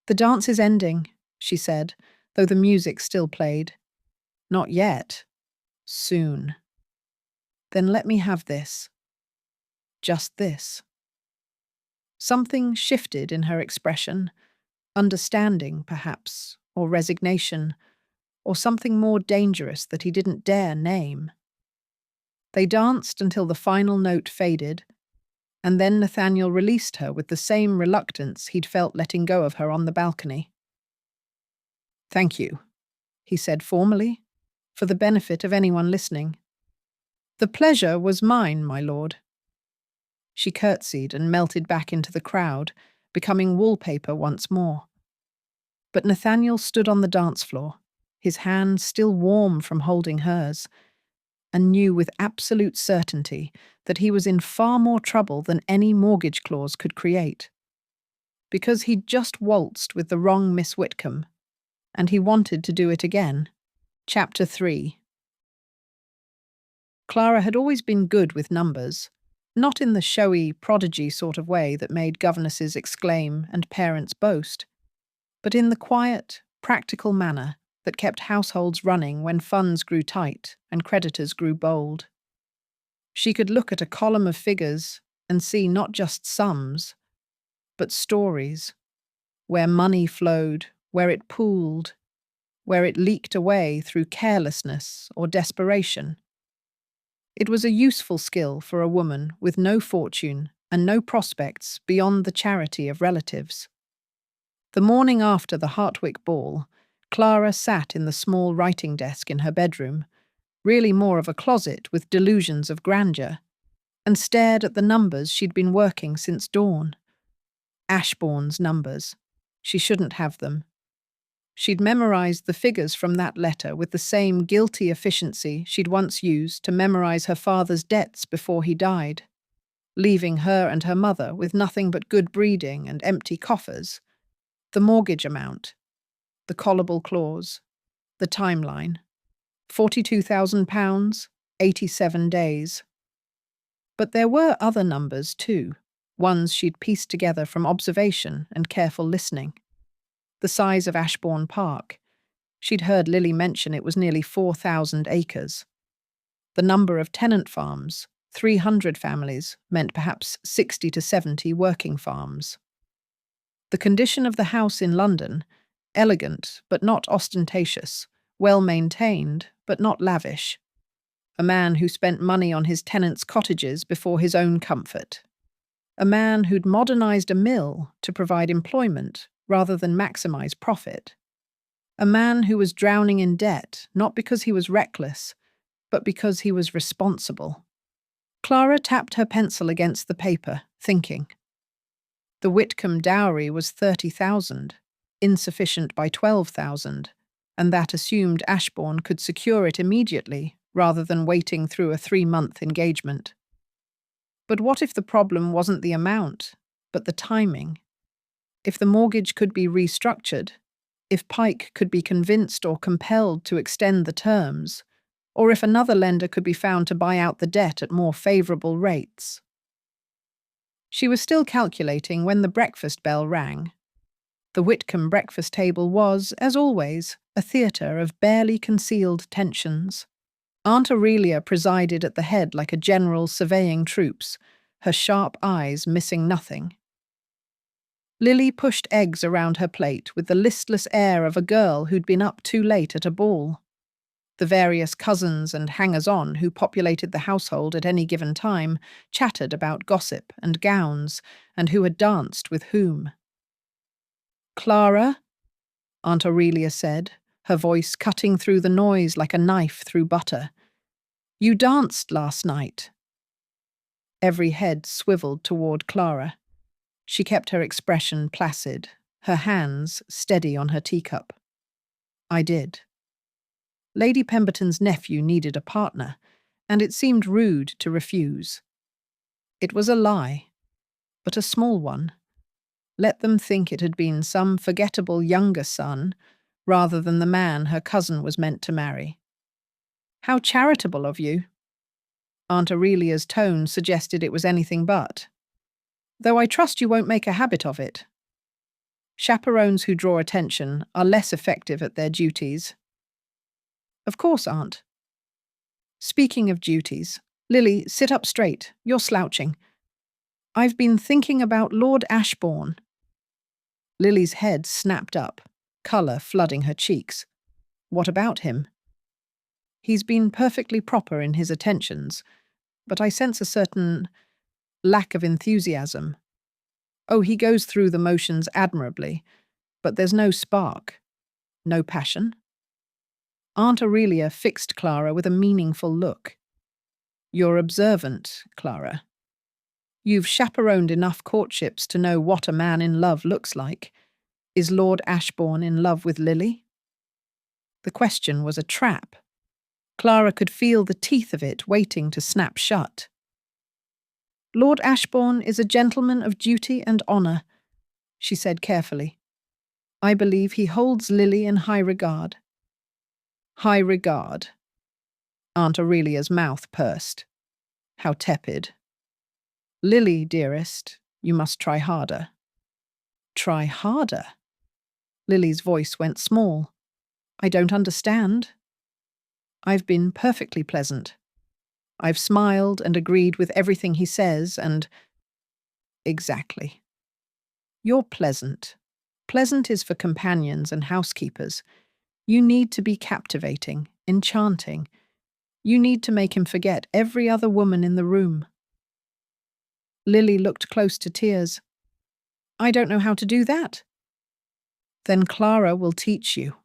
"The dance is ending," she said, though the music still played. "Not yet. Soon." "Then let me have this." Just this. Something shifted in her expression, understanding, perhaps, or resignation, or something more dangerous that he didn't dare name. They danced until the final note faded, and then Nathaniel released her with the same reluctance he'd felt letting go of her on the balcony. "Thank you," he said formally, for the benefit of anyone listening. "The pleasure was mine, my lord." She curtsied and melted back into the crowd, becoming wallpaper once more. But Nathaniel stood on the dance floor, his hand still warm from holding hers, and knew with absolute certainty that he was in far more trouble than any mortgage clause could create. Because he'd just waltzed with the wrong Miss Whitcombe, and he wanted to do it again. Chapter 3. Clara had always been good with numbers, not in the showy, prodigy sort of way that made governesses exclaim and parents boast, but in the quiet, practical manner that kept households running when funds grew tight and creditors grew bold. She could look at a column of figures and see not just sums, but stories, where money flowed, where it pooled, where it leaked away through carelessness or desperation. It was a useful skill for a woman with no fortune and no prospects beyond the charity of relatives. The morning after the Hartwick ball, Clara sat in the small writing desk in her bedroom, really more of a closet with delusions of grandeur, and stared at the numbers she'd been working since dawn. Ashbourne's numbers. She shouldn't have them. She'd memorized the figures from that letter with the same guilty efficiency she'd once used to memorize her father's debts before he died, leaving her and her mother with nothing but good breeding and empty coffers. The mortgage amount, the callable clause, the timeline. £42,000, 87 days. But there were other numbers too, ones she'd pieced together from observation and careful listening. The size of Ashbourne Park. She'd heard Lily mention it was nearly 4,000 acres. The number of tenant farms, 300 families, meant perhaps 60 to 70 working farms. The condition of the house in London, elegant but not ostentatious, well-maintained but not lavish. A man who spent money on his tenants' cottages before his own comfort. A man who'd modernized a mill to provide employment rather than maximize profit. A man who was drowning in debt, not because he was reckless, but because he was responsible. Clara tapped her pencil against the paper, thinking. The Whitcombe dowry was 30,000, insufficient by 12,000, and that assumed Ashbourne could secure it immediately rather than waiting through a 3-month engagement. But what if the problem wasn't the amount, but the timing? If the mortgage could be restructured, if Pike could be convinced or compelled to extend the terms, or if another lender could be found to buy out the debt at more favourable rates. She was still calculating when the breakfast bell rang. The Whitcombe breakfast table was, as always, a theatre of barely concealed tensions. Aunt Aurelia presided at the head like a general surveying troops, her sharp eyes missing nothing. Lily pushed eggs around her plate with the listless air of a girl who'd been up too late at a ball. The various cousins and hangers-on who populated the household at any given time chattered about gossip and gowns and who had danced with whom. "Clara," Aunt Aurelia said, her voice cutting through the noise like a knife through butter. "You danced last night." Every head swiveled toward Clara. She kept her expression placid, her hands steady on her teacup. "I did." Lady Pemberton's nephew needed a partner, and it seemed rude to refuse. It was a lie, but a small one. Let them think it had been some forgettable younger son, rather than the man her cousin was meant to marry. "How charitable of you." Aunt Aurelia's tone suggested it was anything but. "Though I trust you won't make a habit of it. Chaperones who draw attention are less effective at their duties." "Of course, Aunt." "Speaking of duties, Lily, sit up straight. You're slouching." "I've been thinking about Lord Ashbourne." Lily's head snapped up, colour flooding her cheeks. "What about him?" "He's been perfectly proper in his attentions, but I sense a certain lack of enthusiasm. Oh, he goes through the motions admirably, but there's no spark, no passion." Aunt Aurelia fixed Clara with a meaningful look. "You're observant, Clara. You've chaperoned enough courtships to know what a man in love looks like. Is Lord Ashbourne in love with Lily?" The question was a trap. Clara could feel the teeth of it waiting to snap shut. "Lord Ashbourne is a gentleman of duty and honour," she said carefully. "I believe he holds Lily in high regard." "High regard." Aunt Aurelia's mouth pursed. How tepid. "Lily, dearest, you must try harder." "Try harder?" Lily's voice went small. "I don't understand." "I've been perfectly pleasant. I've smiled and agreed with everything he says, and—" "Exactly. You're pleasant. Pleasant is for companions and housekeepers. You need to be captivating, enchanting. You need to make him forget every other woman in the room." Lily looked close to tears. "I don't know how to do that." "Then Clara will teach you."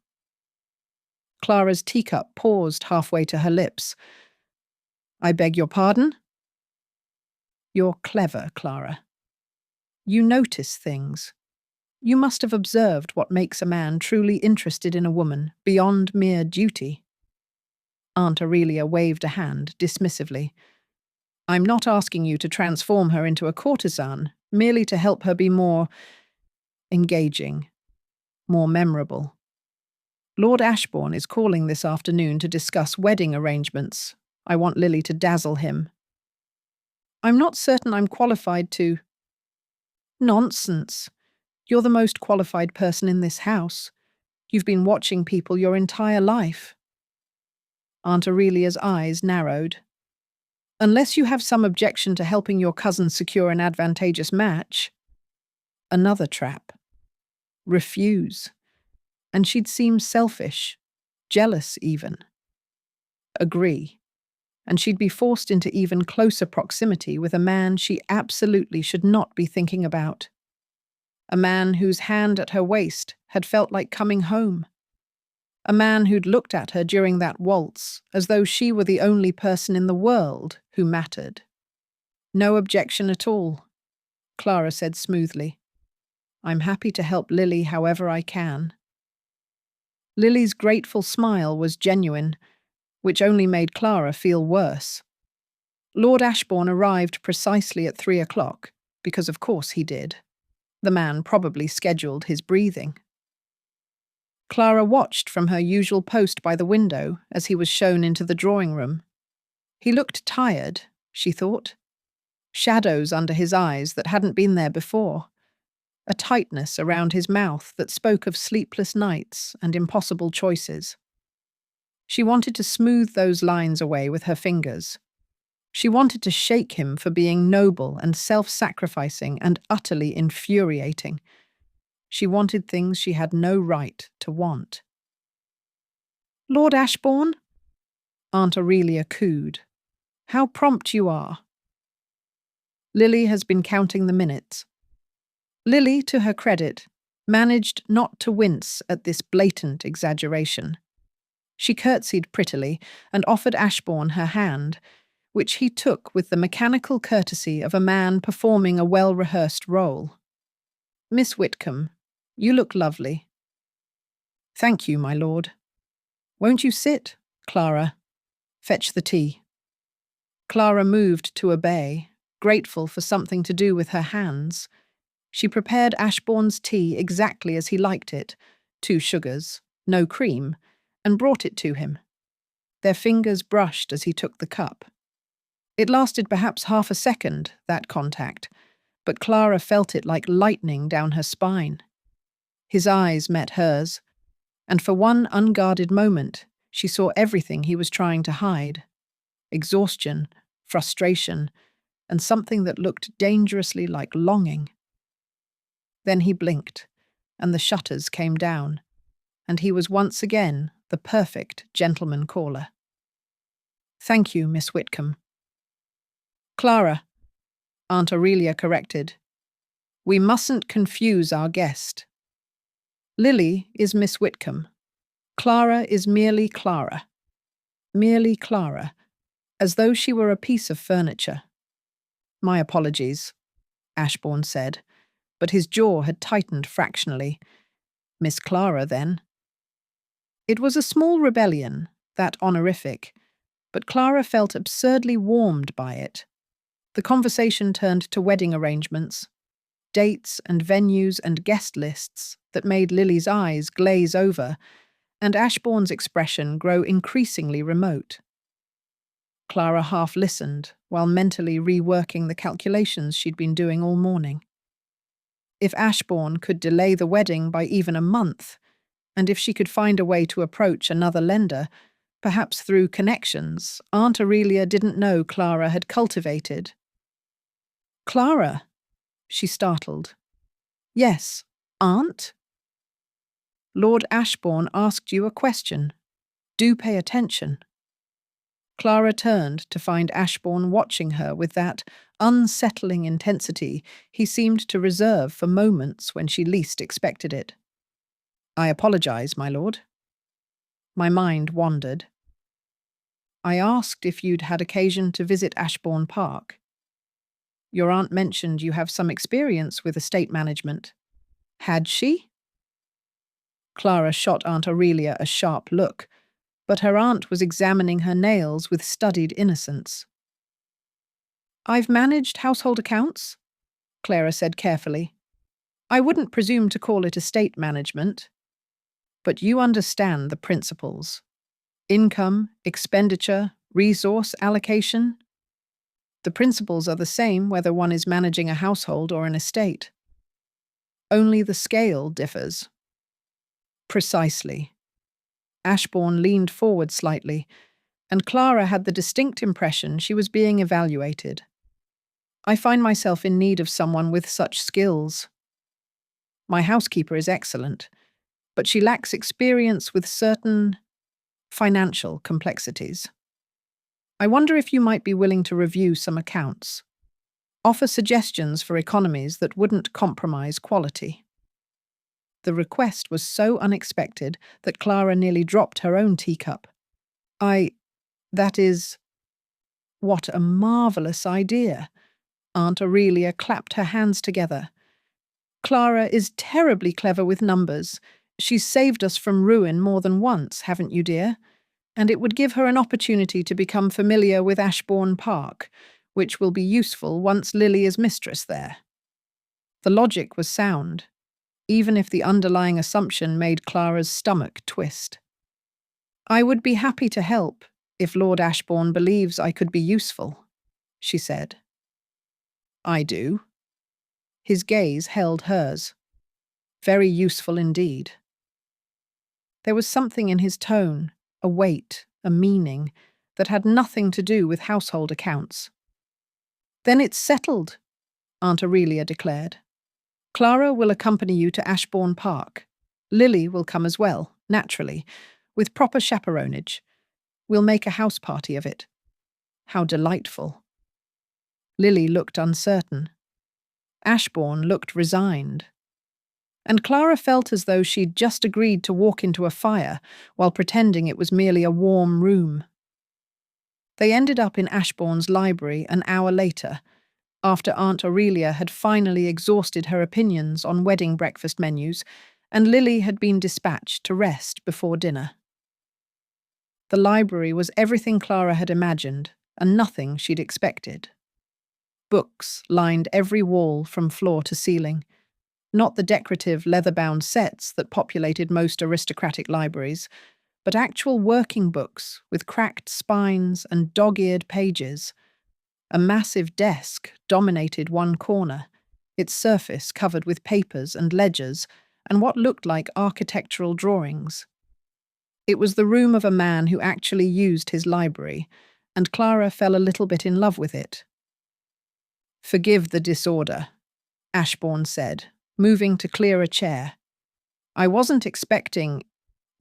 Clara's teacup paused halfway to her lips. "I beg your pardon?" "You're clever, Clara. You notice things. You must have observed what makes a man truly interested in a woman, beyond mere duty." Aunt Aurelia waved a hand dismissively. "I'm not asking you to transform her into a courtesan, merely to help her be more engaging, more memorable. Lord Ashbourne is calling this afternoon to discuss wedding arrangements. I want Lily to dazzle him." "I'm not certain I'm qualified to—" "Nonsense. You're the most qualified person in this house. You've been watching people your entire life." Aunt Aurelia's eyes narrowed. "Unless you have some objection to helping your cousin secure an advantageous match." Another trap. Refuse. And she'd seem selfish, jealous even. Agree. And she'd be forced into even closer proximity with a man she absolutely should not be thinking about. A man whose hand at her waist had felt like coming home. A man who'd looked at her during that waltz as though she were the only person in the world who mattered. "No objection at all," Clara said smoothly. "I'm happy to help Lily however I can." Lily's grateful smile was genuine, which only made Clara feel worse. Lord Ashbourne arrived precisely at 3 o'clock, because of course he did. The man probably scheduled his breathing. Clara watched from her usual post by the window as he was shown into the drawing room. He looked tired, she thought. Shadows under his eyes that hadn't been there before. A tightness around his mouth that spoke of sleepless nights and impossible choices. She wanted to smooth those lines away with her fingers. She wanted to shake him for being noble and self-sacrificing and utterly infuriating. She wanted things she had no right to want. "Lord Ashbourne?" Aunt Aurelia cooed. "How prompt you are." Lily has been counting the minutes. Lily, to her credit, managed not to wince at this blatant exaggeration. She curtsied prettily and offered Ashbourne her hand, which he took with the mechanical courtesy of a man performing a well-rehearsed role. "Miss Whitcombe, you look lovely." "Thank you, my lord." "Won't you sit, Clara? Fetch the tea." Clara moved to obey, grateful for something to do with her hands. She prepared Ashbourne's tea exactly as he liked it, 2 sugars, no cream, and brought it to him. Their fingers brushed as he took the cup. It lasted perhaps half a second, that contact, but Clara felt it like lightning down her spine. His eyes met hers, and for one unguarded moment, she saw everything he was trying to hide: exhaustion, frustration, and something that looked dangerously like longing. Then he blinked, and the shutters came down, and he was once again the perfect gentleman caller. "Thank you, Miss Whitcombe." "Clara," Aunt Aurelia corrected. "We mustn't confuse our guest. Lily is Miss Whitcombe. Clara is merely Clara. Merely Clara, as though she were a piece of furniture." "My apologies," Ashbourne said, but his jaw had tightened fractionally. "Miss Clara, then." It was a small rebellion, that honorific, but Clara felt absurdly warmed by it. The conversation turned to wedding arrangements, dates and venues and guest lists that made Lily's eyes glaze over, and Ashbourne's expression grow increasingly remote. Clara half listened, while mentally reworking the calculations she'd been doing all morning. If Ashbourne could delay the wedding by even a month, and if she could find a way to approach another lender, perhaps through connections Aunt Aurelia didn't know Clara had cultivated. "Clara?" she startled. "Yes, Aunt?" "Lord Ashbourne asked you a question. Do pay attention." Clara turned to find Ashbourne watching her with that unsettling intensity he seemed to reserve for moments when she least expected it. "I apologize, my lord." My mind wandered. "I asked if you'd had occasion to visit Ashbourne Park. Your aunt mentioned you have some experience with estate management. Had she?" Clara shot Aunt Aurelia a sharp look, but her aunt was examining her nails with studied innocence. "I've managed household accounts," Clara said carefully. "I wouldn't presume to call it estate management. But you understand the principles. Income, expenditure, resource allocation. The principles are the same whether one is managing a household or an estate. Only the scale differs." "Precisely." Ashbourne leaned forward slightly, and Clara had the distinct impression she was being evaluated. "I find myself in need of someone with such skills. My housekeeper is excellent, but she lacks experience with certain financial complexities. I wonder if you might be willing to review some accounts. Offer suggestions for economies that wouldn't compromise quality." The request was so unexpected that Clara nearly dropped her own teacup. That is... What a marvellous idea." Aunt Aurelia clapped her hands together. "Clara is terribly clever with numbers. She's saved us from ruin more than once, haven't you, dear? And it would give her an opportunity to become familiar with Ashbourne Park, which will be useful once Lily is mistress there." The logic was sound, even if the underlying assumption made Clara's stomach twist. "I would be happy to help if Lord Ashbourne believes I could be useful," she said. "I do." His gaze held hers. "Very useful indeed." There was something in his tone, a weight, a meaning, that had nothing to do with household accounts. "Then it's settled," Aunt Aurelia declared. "Clara will accompany you to Ashbourne Park. Lily will come as well, naturally, with proper chaperonage. We'll make a house party of it. How delightful. Lily looked uncertain. Ashbourne looked resigned. And Clara felt as though she'd just agreed to walk into a fire while pretending it was merely a warm room. They ended up in Ashbourne's library an hour later, after Aunt Aurelia had finally exhausted her opinions on wedding breakfast menus, and Lily had been dispatched to rest before dinner. The library was everything Clara had imagined, and nothing she'd expected. Books lined every wall from floor to ceiling, not the decorative leather-bound sets that populated most aristocratic libraries, but actual working books with cracked spines and dog-eared pages. A massive desk dominated one corner, its surface covered with papers and ledgers and what looked like architectural drawings. It was the room of a man who actually used his library, and Clara fell a little bit in love with it. "Forgive the disorder," Ashbourne said, moving to clear a chair. "I wasn't expecting—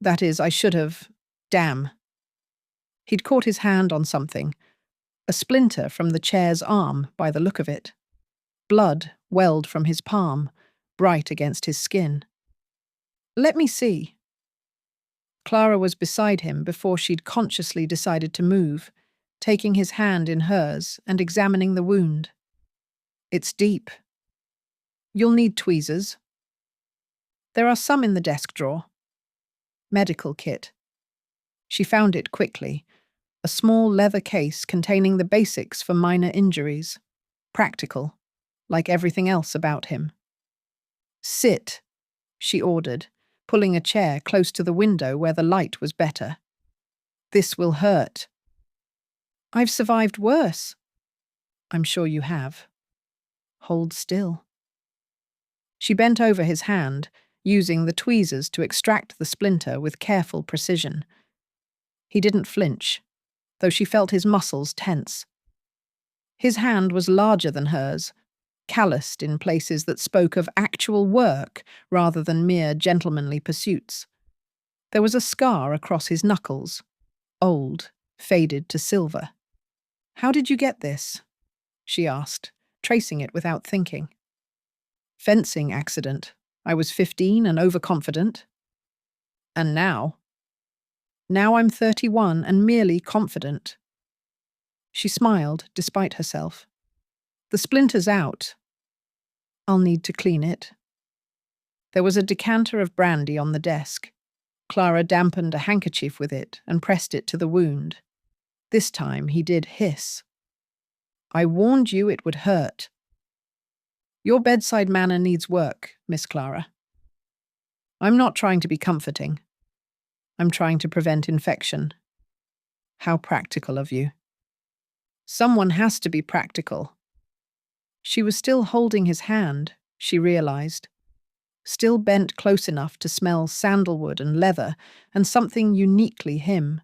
that is, I should have— damn." He'd caught his hand on something, a splinter from the chair's arm by the look of it. Blood welled from his palm, bright against his skin. "Let me see." Clara was beside him before she'd consciously decided to move, taking his hand in hers and examining the wound. "It's deep. You'll need tweezers. There are some in the desk drawer." Medical kit. She found it quickly, a small leather case containing the basics for minor injuries. Practical, like everything else about him. "Sit," she ordered, pulling a chair close to the window where the light was better. "This will hurt." "I've survived worse." "I'm sure you have. Hold still." She bent over his hand, using the tweezers to extract the splinter with careful precision. He didn't flinch, though she felt his muscles tense. His hand was larger than hers, calloused in places that spoke of actual work rather than mere gentlemanly pursuits. There was a scar across his knuckles, old, faded to silver. "How did you get this?" she asked, tracing it without thinking. "Fencing accident. I was 15 and overconfident. And now? Now I'm 31 and merely confident." She smiled, despite herself. "The splinter's out. I'll need to clean it." There was a decanter of brandy on the desk. Clara dampened a handkerchief with it and pressed it to the wound. This time he did hiss. "I warned you it would hurt. Your bedside manner needs work, Miss Clara." "I'm not trying to be comforting. I'm trying to prevent infection." "How practical of you." "Someone has to be practical." She was still holding his hand, she realized, still bent close enough to smell sandalwood and leather and something uniquely him.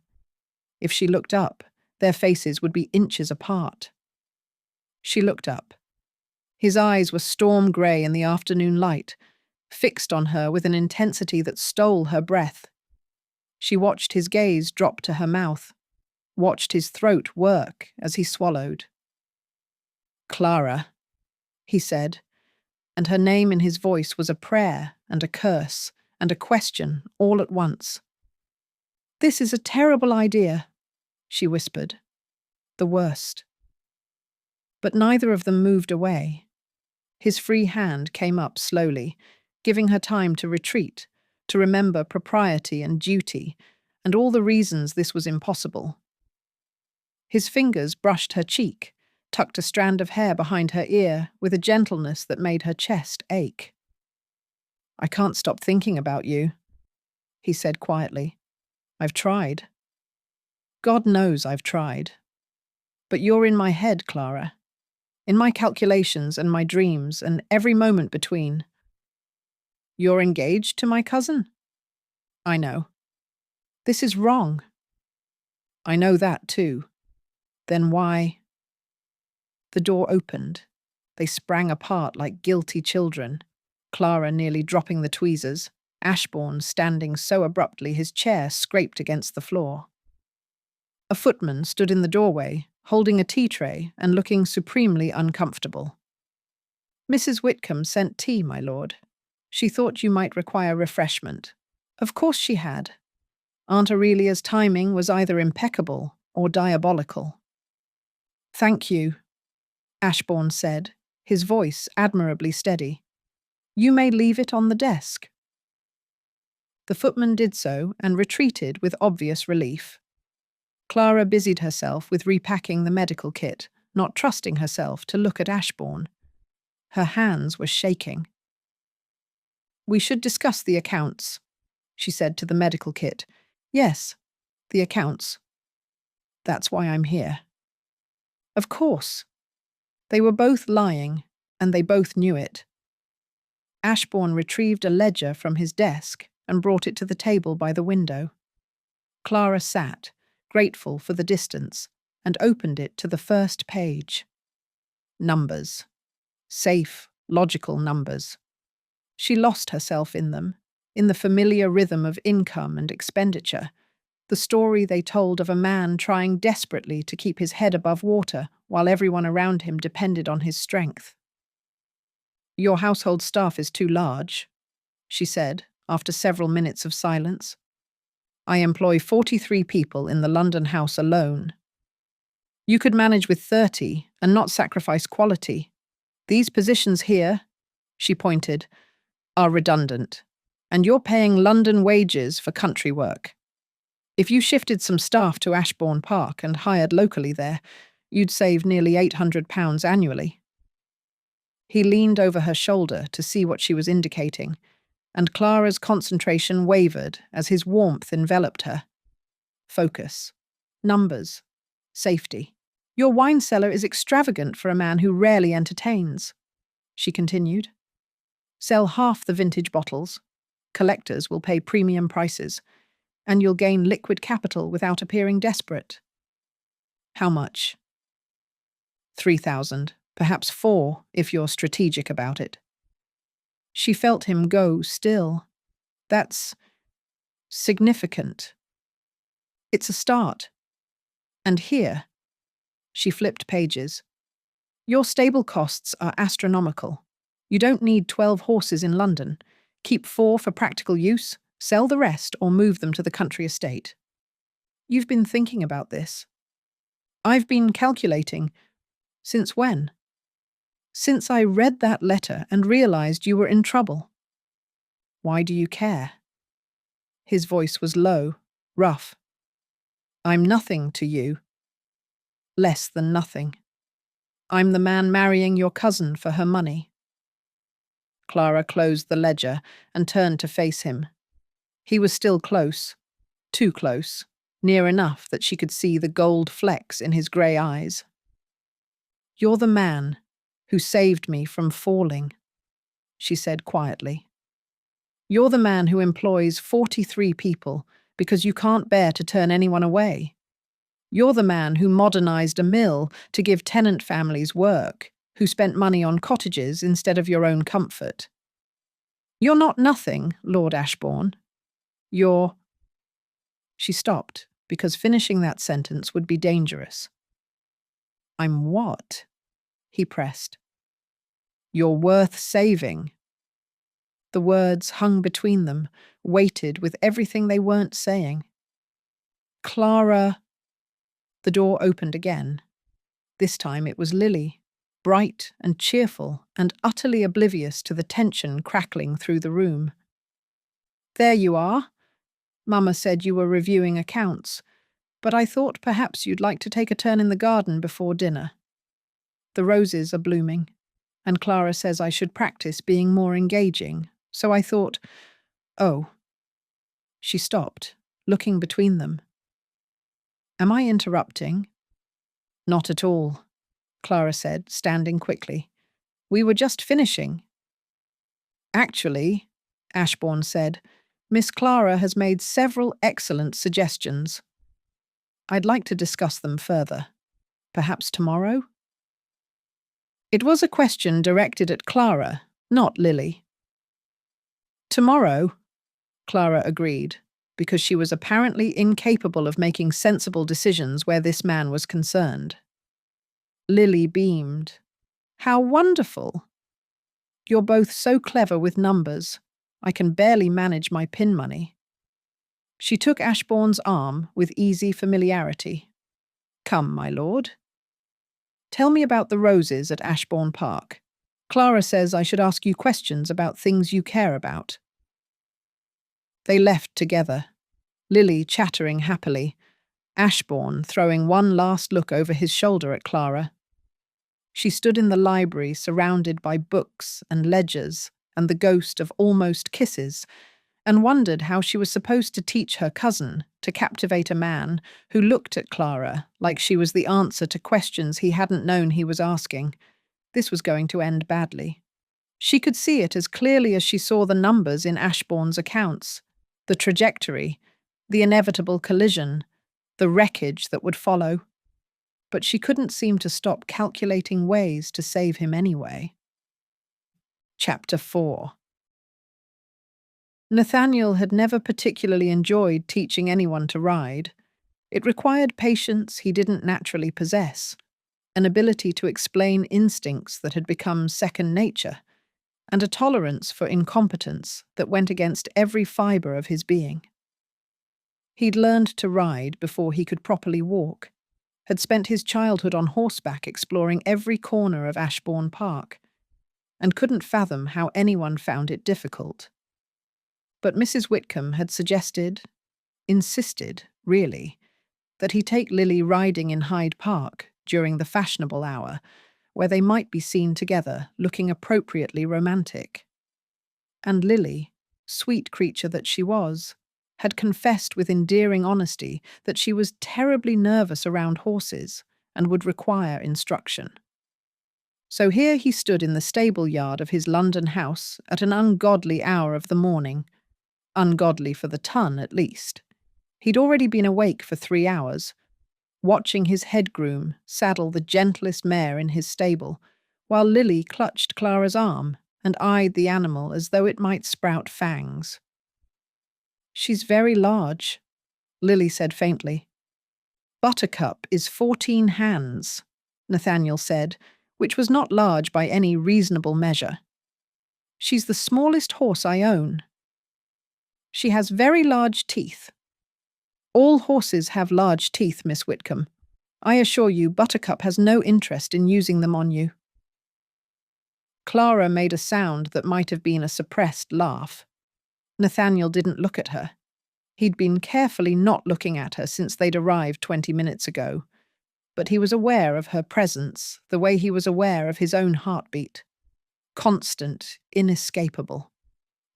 If she looked up, their faces would be inches apart. She looked up. His eyes were storm grey in the afternoon light, fixed on her with an intensity that stole her breath. She watched his gaze drop to her mouth, watched his throat work as he swallowed. "Clara," he said, and her name in his voice was a prayer and a curse and a question all at once. "This is a terrible idea," she whispered. "The worst." But neither of them moved away. His free hand came up slowly, giving her time to retreat, to remember propriety and duty, and all the reasons this was impossible. His fingers brushed her cheek, tucked a strand of hair behind her ear with a gentleness that made her chest ache. "I can't stop thinking about you," he said quietly. "I've tried. God knows I've tried. But you're in my head, Clara. In my calculations and my dreams and every moment between." "You're engaged to my cousin?" "I know." "This is wrong." "I know that too. Then why—" The door opened. They sprang apart like guilty children, Clara nearly dropping the tweezers, Ashbourne standing so abruptly his chair scraped against the floor. A footman stood in the doorway, holding a tea tray and looking supremely uncomfortable. "Mrs. Whitcombe sent tea, my lord. She thought you might require refreshment." Of course she had. Aunt Aurelia's timing was either impeccable or diabolical. "Thank you," Ashbourne said, his voice admirably steady. "You may leave it on the desk." The footman did so and retreated with obvious relief. Clara busied herself with repacking the medical kit, not trusting herself to look at Ashbourne. Her hands were shaking. "We should discuss the accounts," she said to the medical kit. "Yes, the accounts. That's why I'm here." Of course. They were both lying, and they both knew it. Ashbourne retrieved a ledger from his desk and brought it to the table by the window. Clara sat, grateful for the distance, and opened it to the first page. Numbers. Safe, logical numbers. She lost herself in them, in the familiar rhythm of income and expenditure, the story they told of a man trying desperately to keep his head above water while everyone around him depended on his strength. "Your household staff is too large," she said, after several minutes of silence. "I employ 43 people in the London house alone. You could manage with 30 and not sacrifice quality. These positions here," she pointed, "are redundant, and you're paying London wages for country work. If you shifted some staff to Ashbourne Park and hired locally there, you'd save nearly £800 annually." He leaned over her shoulder to see what she was indicating, and Clara's concentration wavered as his warmth enveloped her. Focus. Numbers. Safety. "Your wine cellar is extravagant for a man who rarely entertains," she continued. "Sell half the vintage bottles. Collectors will pay premium prices, and you'll gain liquid capital without appearing desperate." "How much?" 3,000, perhaps 4 if you're strategic about it. She felt him go still. "That's significant. It's a start. And here," she flipped pages, "your stable costs are astronomical. You don't need 12 horses in London. Keep 4 for practical use, sell the rest or move them to the country estate." "You've been thinking about this." "I've been calculating." "Since when?" "Since I read that letter and realized you were in trouble." "Why do you care?" His voice was low, rough. "I'm nothing to you." "Less than nothing. I'm the man marrying your cousin for her money." Clara closed the ledger and turned to face him. He was still close, too close, near enough that she could see the gold flecks in his grey eyes. "You're the man who saved me from falling," she said quietly. "You're the man who employs 43 people because you can't bear to turn anyone away. You're the man who modernized a mill to give tenant families work, who spent money on cottages instead of your own comfort. You're not nothing, Lord Ashbourne. You're—" She stopped, because finishing that sentence would be dangerous. "I'm what?" he pressed. "You're worth saving." The words hung between them, weighted with everything they weren't saying. "Clara—" The door opened again. This time it was Lily, bright and cheerful and utterly oblivious to the tension crackling through the room. "There you are. Mamma said you were reviewing accounts, but I thought perhaps you'd like to take a turn in the garden before dinner. The roses are blooming, and Clara says I should practice being more engaging, so I thought, oh." She stopped, looking between them. "Am I interrupting?" "Not at all," Clara said, standing quickly. "We were just finishing." "Actually," Ashbourne said, "Miss Clara has made several excellent suggestions. I'd like to discuss them further. Perhaps tomorrow?" It was a question directed at Clara, not Lily. "Tomorrow," Clara agreed, because she was apparently incapable of making sensible decisions where this man was concerned. Lily beamed. "How wonderful! You're both so clever with numbers. I can barely manage my pin money." She took Ashbourne's arm with easy familiarity. "Come, my lord. Tell me about the roses at Ashbourne Park. Clara says I should ask you questions about things you care about." They left together, Lily chattering happily, Ashbourne throwing one last look over his shoulder at Clara. She stood in the library surrounded by books and ledgers and the ghost of almost kisses, and wondered how she was supposed to teach her cousin to captivate a man who looked at Clara like she was the answer to questions he hadn't known he was asking. This was going to end badly. She could see it as clearly as she saw the numbers in Ashbourne's accounts, the trajectory, the inevitable collision, the wreckage that would follow. But she couldn't seem to stop calculating ways to save him anyway. Chapter 4. Nathaniel had never particularly enjoyed teaching anyone to ride. It required patience he didn't naturally possess, an ability to explain instincts that had become second nature, and a tolerance for incompetence that went against every fibre of his being. He'd learned to ride before he could properly walk, had spent his childhood on horseback exploring every corner of Ashbourne Park, and couldn't fathom how anyone found it difficult. But Mrs. Whitcombe had insisted, really, that he take Lily riding in Hyde Park during the fashionable hour, where they might be seen together looking appropriately romantic. And Lily, sweet creature that she was, had confessed with endearing honesty that she was terribly nervous around horses and would require instruction. So here he stood in the stable yard of his London house at an ungodly hour of the morning. Ungodly for the ton, at least. He'd already been awake for 3 hours, watching his head groom saddle the gentlest mare in his stable, while Lily clutched Clara's arm and eyed the animal as though it might sprout fangs. "She's very large," Lily said faintly. "Buttercup is 14 hands," Nathaniel said, which was not large by any reasonable measure. "She's the smallest horse I own. She has very large teeth." "All horses have large teeth, Miss Whitcombe. I assure you Buttercup has no interest in using them on you." Clara made a sound that might have been a suppressed laugh. Nathaniel didn't look at her. He'd been carefully not looking at her since they'd arrived 20 minutes ago, but he was aware of her presence the way he was aware of his own heartbeat. Constant, inescapable,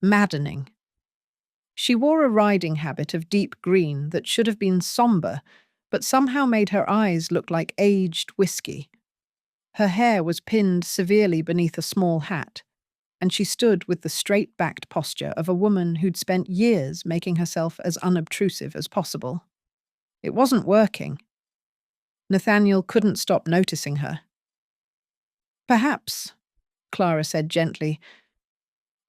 maddening. She wore a riding habit of deep green that should have been sombre, but somehow made her eyes look like aged whiskey. Her hair was pinned severely beneath a small hat, and she stood with the straight-backed posture of a woman who'd spent years making herself as unobtrusive as possible. It wasn't working. Nathaniel couldn't stop noticing her. "Perhaps," Clara said gently,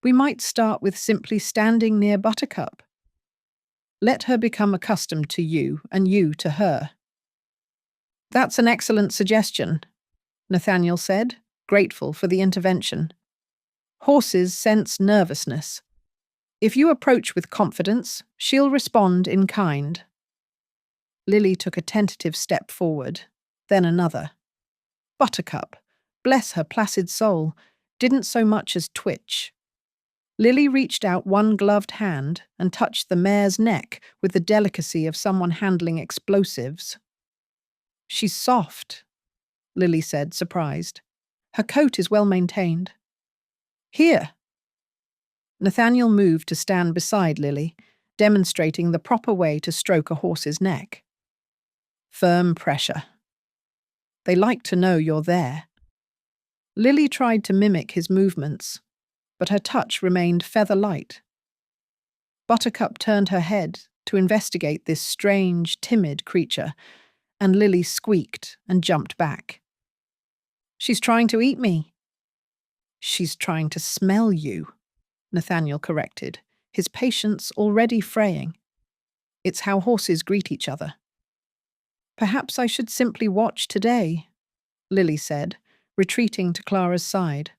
"we might start with simply standing near Buttercup. Let her become accustomed to you and you to her." "That's an excellent suggestion," Nathaniel said, grateful for the intervention. "Horses sense nervousness. If you approach with confidence, she'll respond in kind." Lily took a tentative step forward, then another. Buttercup, bless her placid soul, didn't so much as twitch. Lily reached out one gloved hand and touched the mare's neck with the delicacy of someone handling explosives. "She's soft," Lily said, surprised. "Her coat is well maintained." "Here." Nathaniel moved to stand beside Lily, demonstrating the proper way to stroke a horse's neck. Firm pressure. "They like to know you're there." Lily tried to mimic his movements, but her touch remained feather-light. Buttercup turned her head to investigate this strange, timid creature, and Lily squeaked and jumped back. "She's trying to eat me." "She's trying to smell you," Nathaniel corrected, his patience already fraying. It's how horses greet each other. Perhaps I should simply watch today, Lily said, retreating to Clara's side.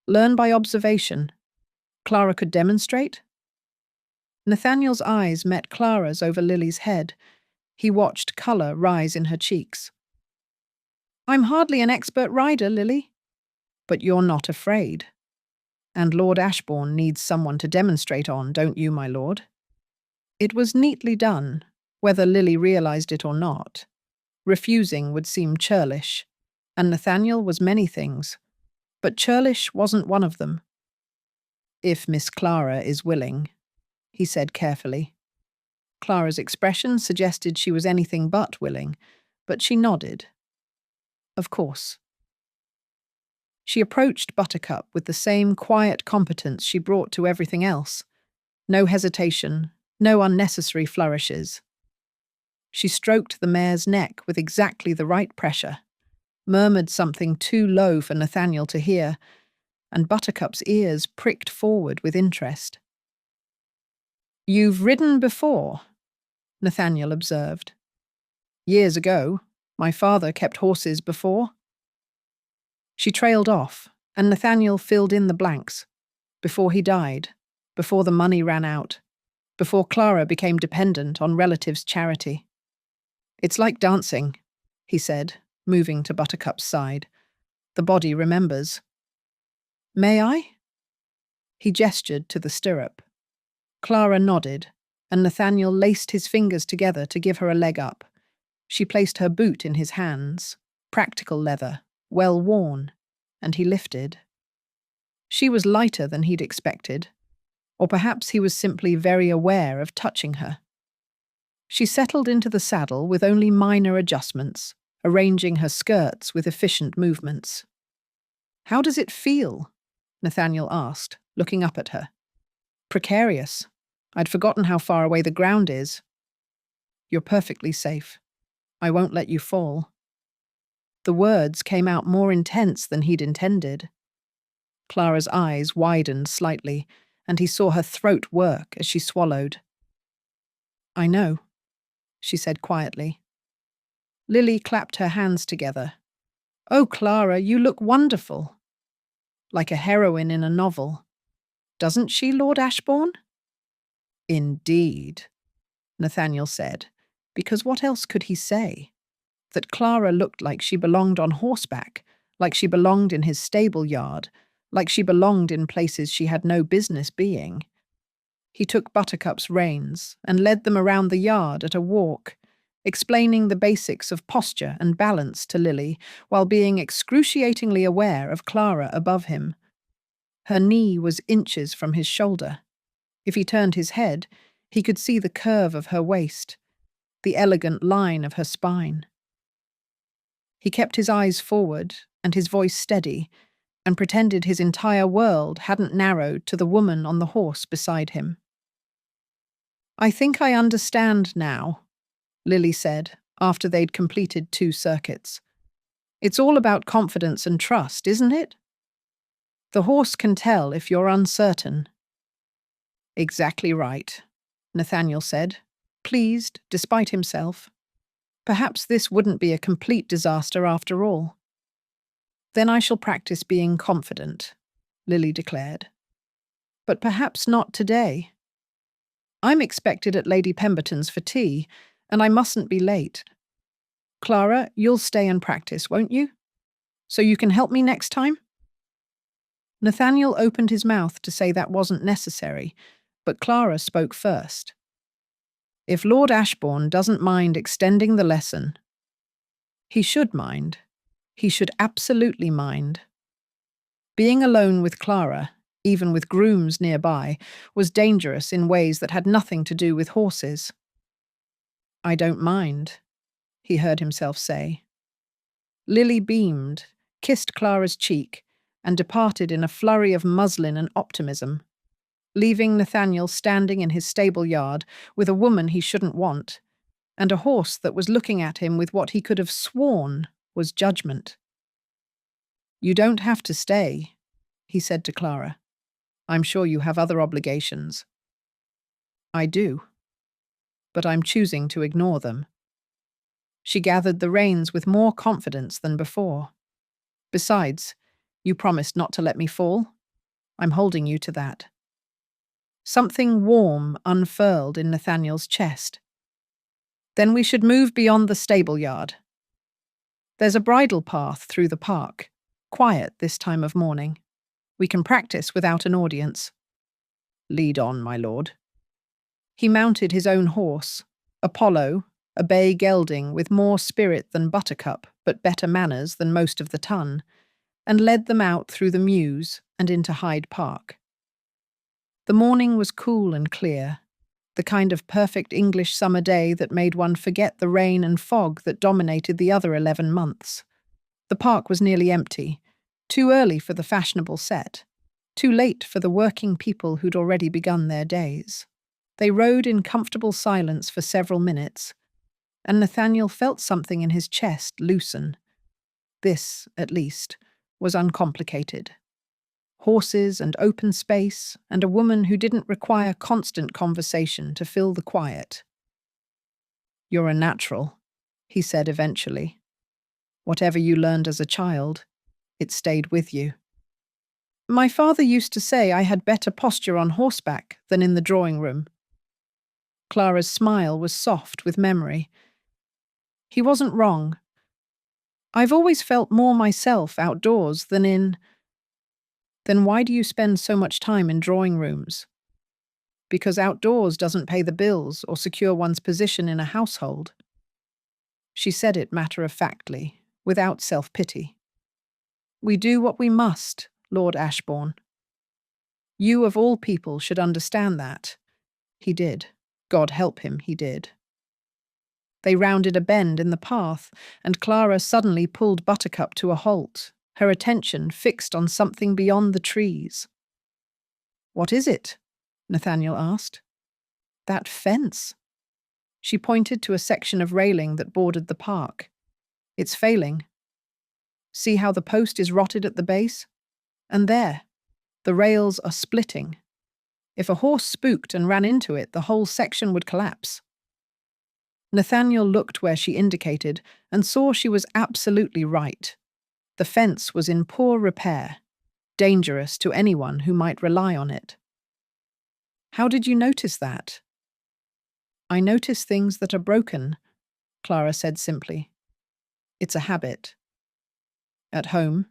Learn by observation. Clara could demonstrate? Nathaniel's eyes met Clara's over Lily's head. He watched colour rise in her cheeks. I'm hardly an expert rider, Lily. But you're not afraid. And Lord Ashbourne needs someone to demonstrate on, don't you, my lord? It was neatly done, whether Lily realised it or not. Refusing would seem churlish, and Nathaniel was many things, but churlish wasn't one of them. If Miss Clara is willing, he said carefully. Clara's expression suggested she was anything but willing, but she nodded. Of course. She approached Buttercup with the same quiet competence she brought to everything else. No hesitation, no unnecessary flourishes. She stroked the mare's neck with exactly the right pressure, murmured something too low for Nathaniel to hear, and Buttercup's ears pricked forward with interest. You've ridden before, Nathaniel observed. Years ago, my father kept horses before. She trailed off, and Nathaniel filled in the blanks. Before he died, before the money ran out, before Clara became dependent on relatives' charity. It's like dancing, he said, moving to Buttercup's side. The body remembers. May I? He gestured to the stirrup. Clara nodded, and Nathaniel laced his fingers together to give her a leg up. She placed her boot in his hands, practical leather, well worn, and he lifted. She was lighter than he'd expected, or perhaps he was simply very aware of touching her. She settled into the saddle with only minor adjustments, arranging her skirts with efficient movements. How does it feel? Nathaniel asked, looking up at her. Precarious. I'd forgotten how far away the ground is. You're perfectly safe. I won't let you fall. The words came out more intense than he'd intended. Clara's eyes widened slightly, and he saw her throat work as she swallowed. I know, she said quietly. Lily clapped her hands together. Oh, Clara, you look wonderful. Like a heroine in a novel. Doesn't she, Lord Ashbourne? Indeed, Nathaniel said, because what else could he say? That Clara looked like she belonged on horseback, like she belonged in his stable yard, like she belonged in places she had no business being. He took Buttercup's reins and led them around the yard at a walk, explaining the basics of posture and balance to Lily while being excruciatingly aware of Clara above him. Her knee was inches from his shoulder. If he turned his head, he could see the curve of her waist, the elegant line of her spine. He kept his eyes forward and his voice steady, and pretended his entire world hadn't narrowed to the woman on the horse beside him. I think I understand now, Lily said, after they'd completed 2 circuits. It's all about confidence and trust, isn't it? The horse can tell if you're uncertain. Exactly right, Nathaniel said, pleased despite himself. Perhaps this wouldn't be a complete disaster after all. Then I shall practice being confident, Lily declared. But perhaps not today. I'm expected at Lady Pemberton's for tea, and I mustn't be late. Clara, you'll stay and practice, won't you? So you can help me next time? Nathaniel opened his mouth to say that wasn't necessary, but Clara spoke first. If Lord Ashbourne doesn't mind extending the lesson, he should mind. He should absolutely mind. Being alone with Clara, even with grooms nearby, was dangerous in ways that had nothing to do with horses. I don't mind, he heard himself say. Lily beamed, kissed Clara's cheek, and departed in a flurry of muslin and optimism, leaving Nathaniel standing in his stable yard with a woman he shouldn't want, and a horse that was looking at him with what he could have sworn was judgment. You don't have to stay, he said to Clara. I'm sure you have other obligations. I do. but I'm choosing to ignore them." She gathered the reins with more confidence than before. "Besides, you promised not to let me fall. I'm holding you to that." Something warm unfurled in Nathaniel's chest. "Then we should move beyond the stable yard. There's a bridle path through the park, quiet this time of morning. We can practice without an audience." "Lead on, my lord." He mounted his own horse, Apollo, a bay gelding with more spirit than Buttercup, but better manners than most of the ton, and led them out through the mews and into Hyde Park. The morning was cool and clear, the kind of perfect English summer day that made one forget the rain and fog that dominated the other 11 months. The park was nearly empty, too early for the fashionable set, too late for the working people who'd already begun their days. They rode in comfortable silence for several minutes, and Nathaniel felt something in his chest loosen. This, at least, was uncomplicated. Horses and open space, and a woman who didn't require constant conversation to fill the quiet. "You're a natural," he said eventually. "Whatever you learned as a child, it stayed with you." "My father used to say I had better posture on horseback than in the drawing room." Clara's smile was soft with memory. He wasn't wrong. "I've always felt more myself outdoors than in—" "Then why do you spend so much time in drawing rooms?" "Because outdoors doesn't pay the bills or secure one's position in a household." She said it matter-of-factly, without self-pity. "We do what we must, Lord Ashbourne. You of all people should understand that." He did. God help him, he did. They rounded a bend in the path, and Clara suddenly pulled Buttercup to a halt, her attention fixed on something beyond the trees. "What is it?" Nathaniel asked. "That fence." She pointed to a section of railing that bordered the park. "It's failing. See how the post is rotted at the base? And there, the rails are splitting. If a horse spooked and ran into it, the whole section would collapse." Nathaniel looked where she indicated and saw she was absolutely right. The fence was in poor repair, dangerous to anyone who might rely on it. "How did you notice that?" "I notice things that are broken," Clara said simply. "It's a habit. At home,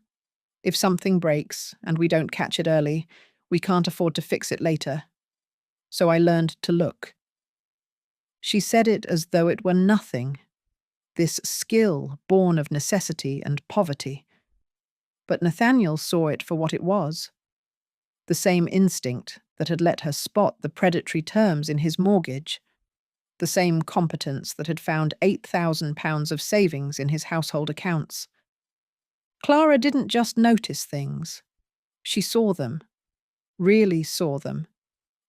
if something breaks and we don't catch it early, we can't afford to fix it later. So I learned to look." She said it as though it were nothing, this skill born of necessity and poverty. But Nathaniel saw it for what it was, the same instinct that had let her spot the predatory terms in his mortgage, the same competence that had found £8,000 of savings in his household accounts. Clara didn't just notice things. She saw them, really saw them,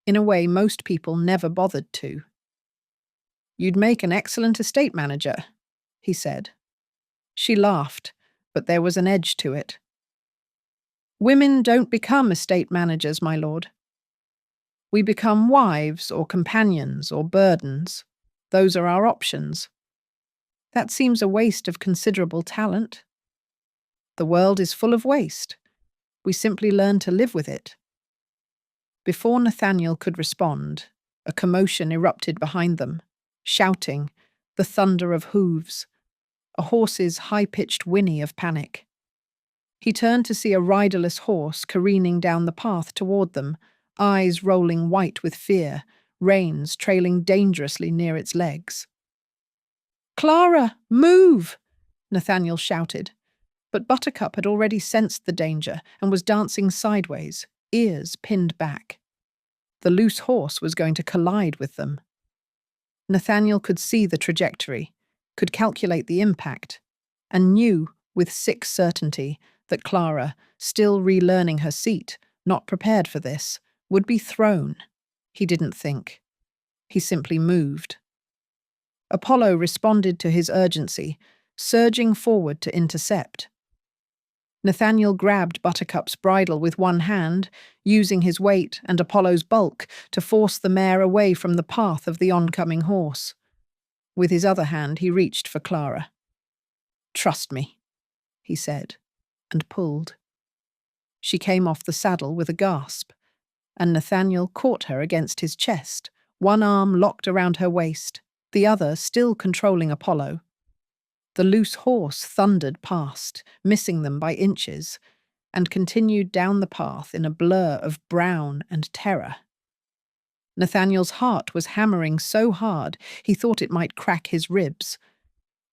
in a way most people never bothered to. "You'd make an excellent estate manager," he said. She laughed, but there was an edge to it. "Women don't become estate managers, my lord. We become wives or companions or burdens. Those are our options. That seems a waste of considerable talent." "The world is full of waste. We simply learn to live with it." Before Nathaniel could respond, a commotion erupted behind them. Shouting, the thunder of hooves, a horse's high-pitched whinny of panic. He turned to see a riderless horse careening down the path toward them, eyes rolling white with fear, reins trailing dangerously near its legs. "Clara, move!" Nathaniel shouted, but Buttercup had already sensed the danger and was dancing sideways, ears pinned back. The loose horse was going to collide with them. Nathaniel could see the trajectory, could calculate the impact, and knew with sick certainty that Clara, still relearning her seat, not prepared for this, would be thrown. He didn't think. He simply moved. Apollo responded to his urgency, surging forward to intercept. Nathaniel grabbed Buttercup's bridle with one hand, using his weight and Apollo's bulk to force the mare away from the path of the oncoming horse. With his other hand, he reached for Clara. "Trust me," he said, and pulled. She came off the saddle with a gasp, and Nathaniel caught her against his chest, one arm locked around her waist, the other still controlling Apollo. The loose horse thundered past, missing them by inches, and continued down the path in a blur of brown and terror. Nathaniel's heart was hammering so hard he thought it might crack his ribs.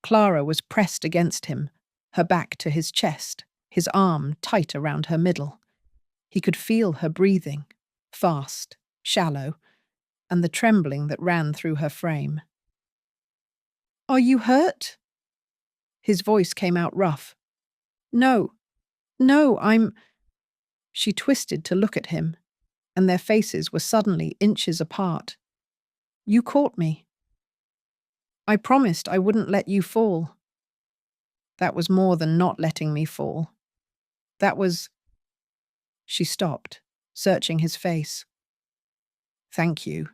Clara was pressed against him, her back to his chest, his arm tight around her middle. He could feel her breathing, fast, shallow, and the trembling that ran through her frame. "Are you hurt?" His voice came out rough. No, I'm—" She twisted to look at him, and their faces were suddenly inches apart. "You caught me. I promised I wouldn't let you fall." "That was more than not letting me fall. That was—" She stopped, searching his face. "Thank you."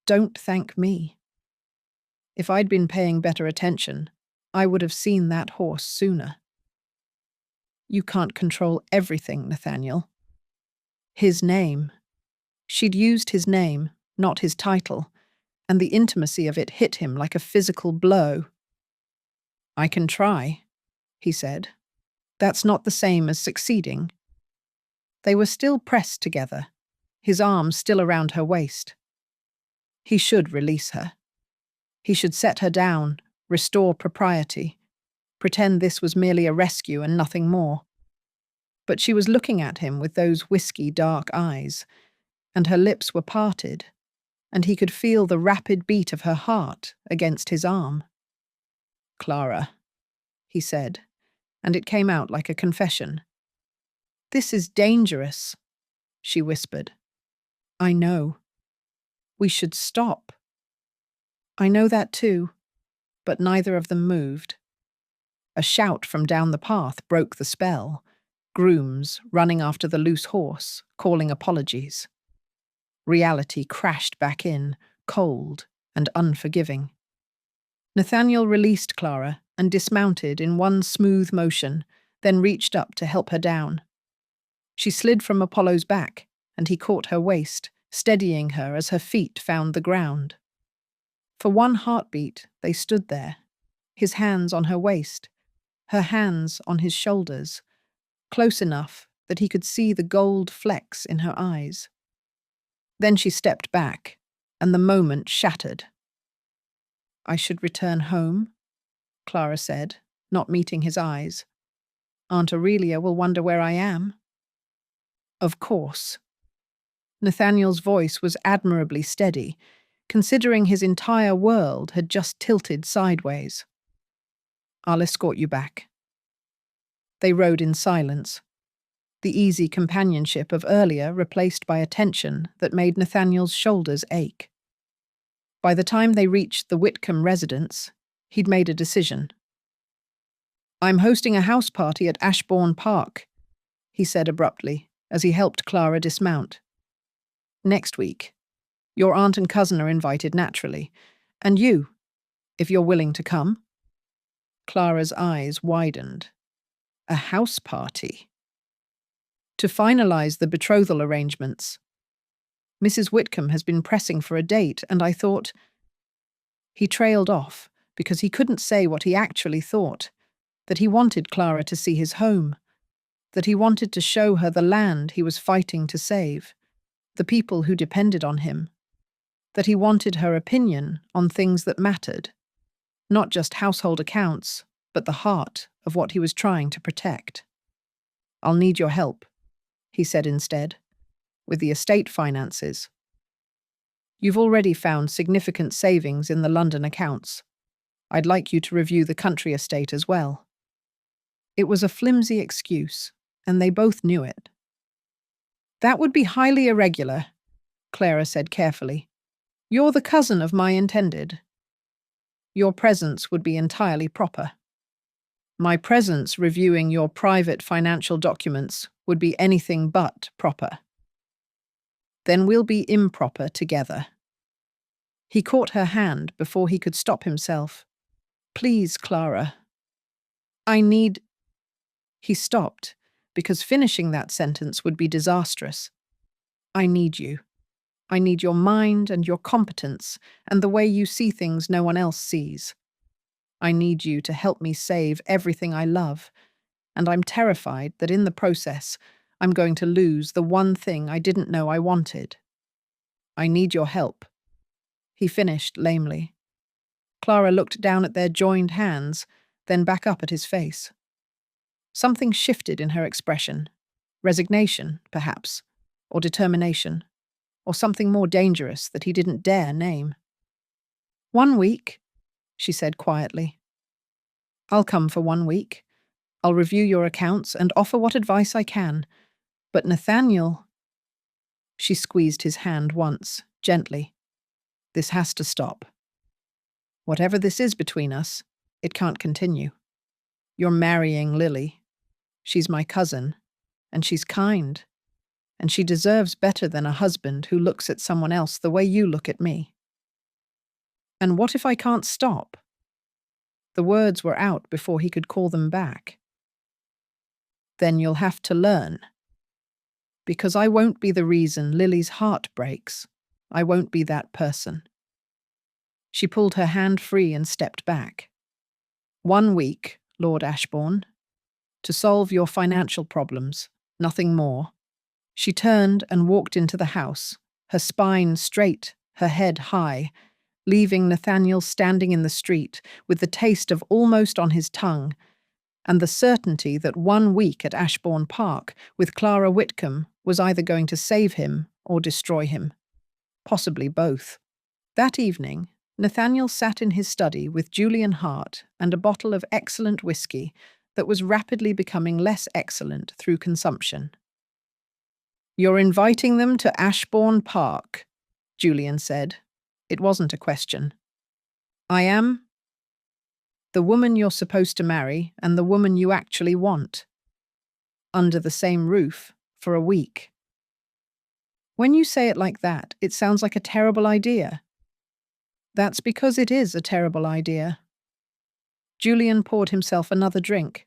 "Don't thank me. If I'd been paying better attention, I would have seen that horse sooner." "You can't control everything, Nathaniel." His name. She'd used his name, not his title, and the intimacy of it hit him like a physical blow. "I can try," he said. "That's not the same as succeeding." They were still pressed together, his arm still around her waist. He should release her. He should set her down, restore propriety, pretend this was merely a rescue and nothing more. But she was looking at him with those whiskey dark eyes, and her lips were parted, and he could feel the rapid beat of her heart against his arm. "Clara," he said, and it came out like a confession. "This is dangerous," she whispered. "I know. We should stop." "I know that too," but neither of them moved. A shout from down the path broke the spell, grooms running after the loose horse, calling apologies. Reality crashed back in, cold and unforgiving. Nathaniel released Clara and dismounted in one smooth motion, then reached up to help her down. She slid from Apollo's back, and he caught her waist, steadying her as her feet found the ground. For one heartbeat, they stood there, his hands on her waist, her hands on his shoulders, close enough that he could see the gold flecks in her eyes. Then she stepped back, and the moment shattered. "I should return home," Clara said, not meeting his eyes. "Aunt Aurelia will wonder where I am." "Of course." Nathaniel's voice was admirably steady, considering his entire world had just tilted sideways. "I'll escort you back." They rode in silence, the easy companionship of earlier replaced by a tension that made Nathaniel's shoulders ache. By the time they reached the Whitcombe residence, he'd made a decision. "I'm hosting a house party at Ashborne Park," he said abruptly, as he helped Clara dismount. "Next week. Your aunt and cousin are invited naturally, and you, if you're willing to come." Clara's eyes widened. "A house party?" "To finalize the betrothal arrangements. Mrs. Whitcombe has been pressing for a date, and I thought—" He trailed off because he couldn't say what he actually thought, that he wanted Clara to see his home, that he wanted to show her the land he was fighting to save, the people who depended on him, that he wanted her opinion on things that mattered, not just household accounts, but the heart of what he was trying to protect. "I'll need your help," he said instead, "with the estate finances. You've already found significant savings in the London accounts. I'd like you to review the country estate as well." It was a flimsy excuse, and they both knew it. "That would be highly irregular," Clara said carefully. "You're the cousin of my intended. Your presence would be entirely proper." My presence reviewing your private financial documents would be anything but proper. Then we'll be improper together. He caught her hand before he could stop himself. Please, Clara. I need... He stopped, because finishing that sentence would be disastrous. I need you. I need your mind and your competence and the way you see things no one else sees. I need you to help me save everything I love, and I'm terrified that in the process I'm going to lose the one thing I didn't know I wanted. I need your help. He finished lamely. Clara looked down at their joined hands, then back up at his face. Something shifted in her expression. Resignation, perhaps, or determination, or something more dangerous that he didn't dare name. 1 week, she said quietly. I'll come for 1 week. I'll review your accounts and offer what advice I can. But Nathaniel... She squeezed his hand once, gently. This has to stop. Whatever this is between us, it can't continue. You're marrying Lily. She's my cousin, and she's kind, and she deserves better than a husband who looks at someone else the way you look at me. And what if I can't stop? The words were out before he could call them back. Then you'll have to learn. Because I won't be the reason Lily's heart breaks. I won't be that person. She pulled her hand free and stepped back. 1 week, Lord Ashbourne, to solve your financial problems, nothing more. She turned and walked into the house, her spine straight, her head high, leaving Nathaniel standing in the street with the taste of almost on his tongue, and the certainty that 1 week at Ashbourne Park with Clara Whitcombe was either going to save him or destroy him. Possibly both. That evening, Nathaniel sat in his study with Julian Hart and a bottle of excellent whiskey that was rapidly becoming less excellent through consumption. You're inviting them to Ashbourne Park, Julian said. It wasn't a question. I am the woman you're supposed to marry and the woman you actually want. Under the same roof for a week. When you say it like that, it sounds like a terrible idea. That's because it is a terrible idea. Julian poured himself another drink.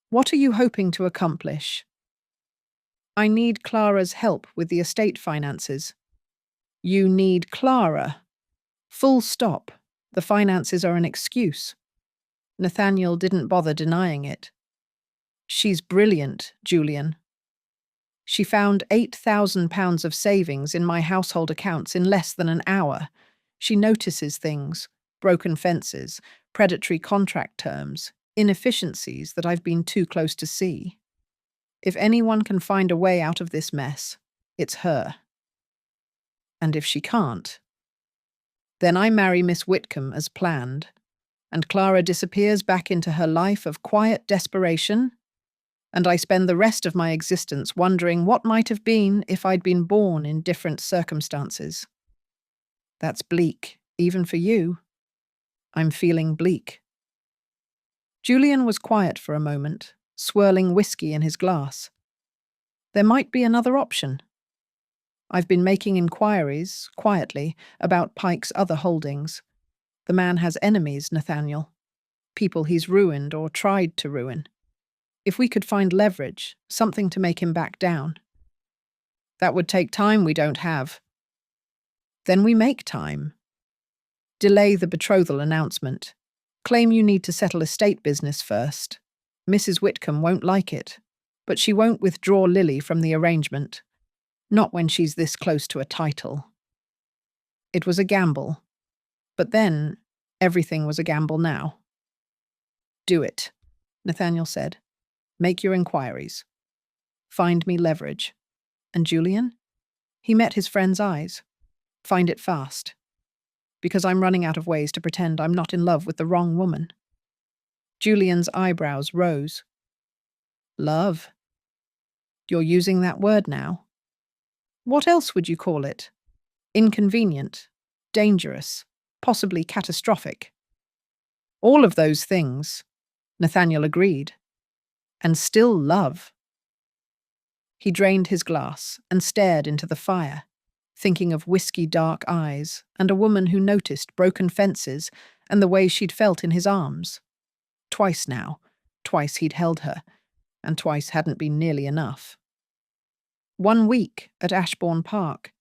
What are you hoping to accomplish? I need Clara's help with the estate finances. You need Clara. Full stop. The finances are an excuse. Nathaniel didn't bother denying it. She's brilliant, Julian. She found £8,000 of savings in my household accounts in less than an hour. She notices things, broken fences, predatory contract terms, inefficiencies that I've been too close to see. If anyone can find a way out of this mess, it's her. And if she can't, then I marry Miss Whitcombe as planned, and Clara disappears back into her life of quiet desperation, and I spend the rest of my existence wondering what might have been if I'd been born in different circumstances. That's bleak, even for you. I'm feeling bleak. Julian was quiet for a moment, swirling whiskey in his glass. There might be another option. I've been making inquiries, quietly, about Pike's other holdings. The man has enemies, Nathaniel. People he's ruined or tried to ruin. If we could find leverage, something to make him back down. That would take time we don't have. Then we make time. Delay the betrothal announcement. Claim you need to settle estate business first. Mrs. Whitcombe won't like it, but she won't withdraw Lily from the arrangement. Not when she's this close to a title. It was a gamble. But then, everything was a gamble now. Do it, Nathaniel said. Make your inquiries. Find me leverage. And Julian? He met his friend's eyes. Find it fast. Because I'm running out of ways to pretend I'm not in love with the wrong woman. Julian's eyebrows rose. Love? You're using that word now. What else would you call it? Inconvenient, dangerous, possibly catastrophic. All of those things, Nathaniel agreed. And still love. He drained his glass and stared into the fire, thinking of whiskey-dark eyes and a woman who noticed broken fences and the way she'd felt in his arms. Twice now, twice he'd held her, and twice hadn't been nearly enough. 1 week at Ashbourne Park.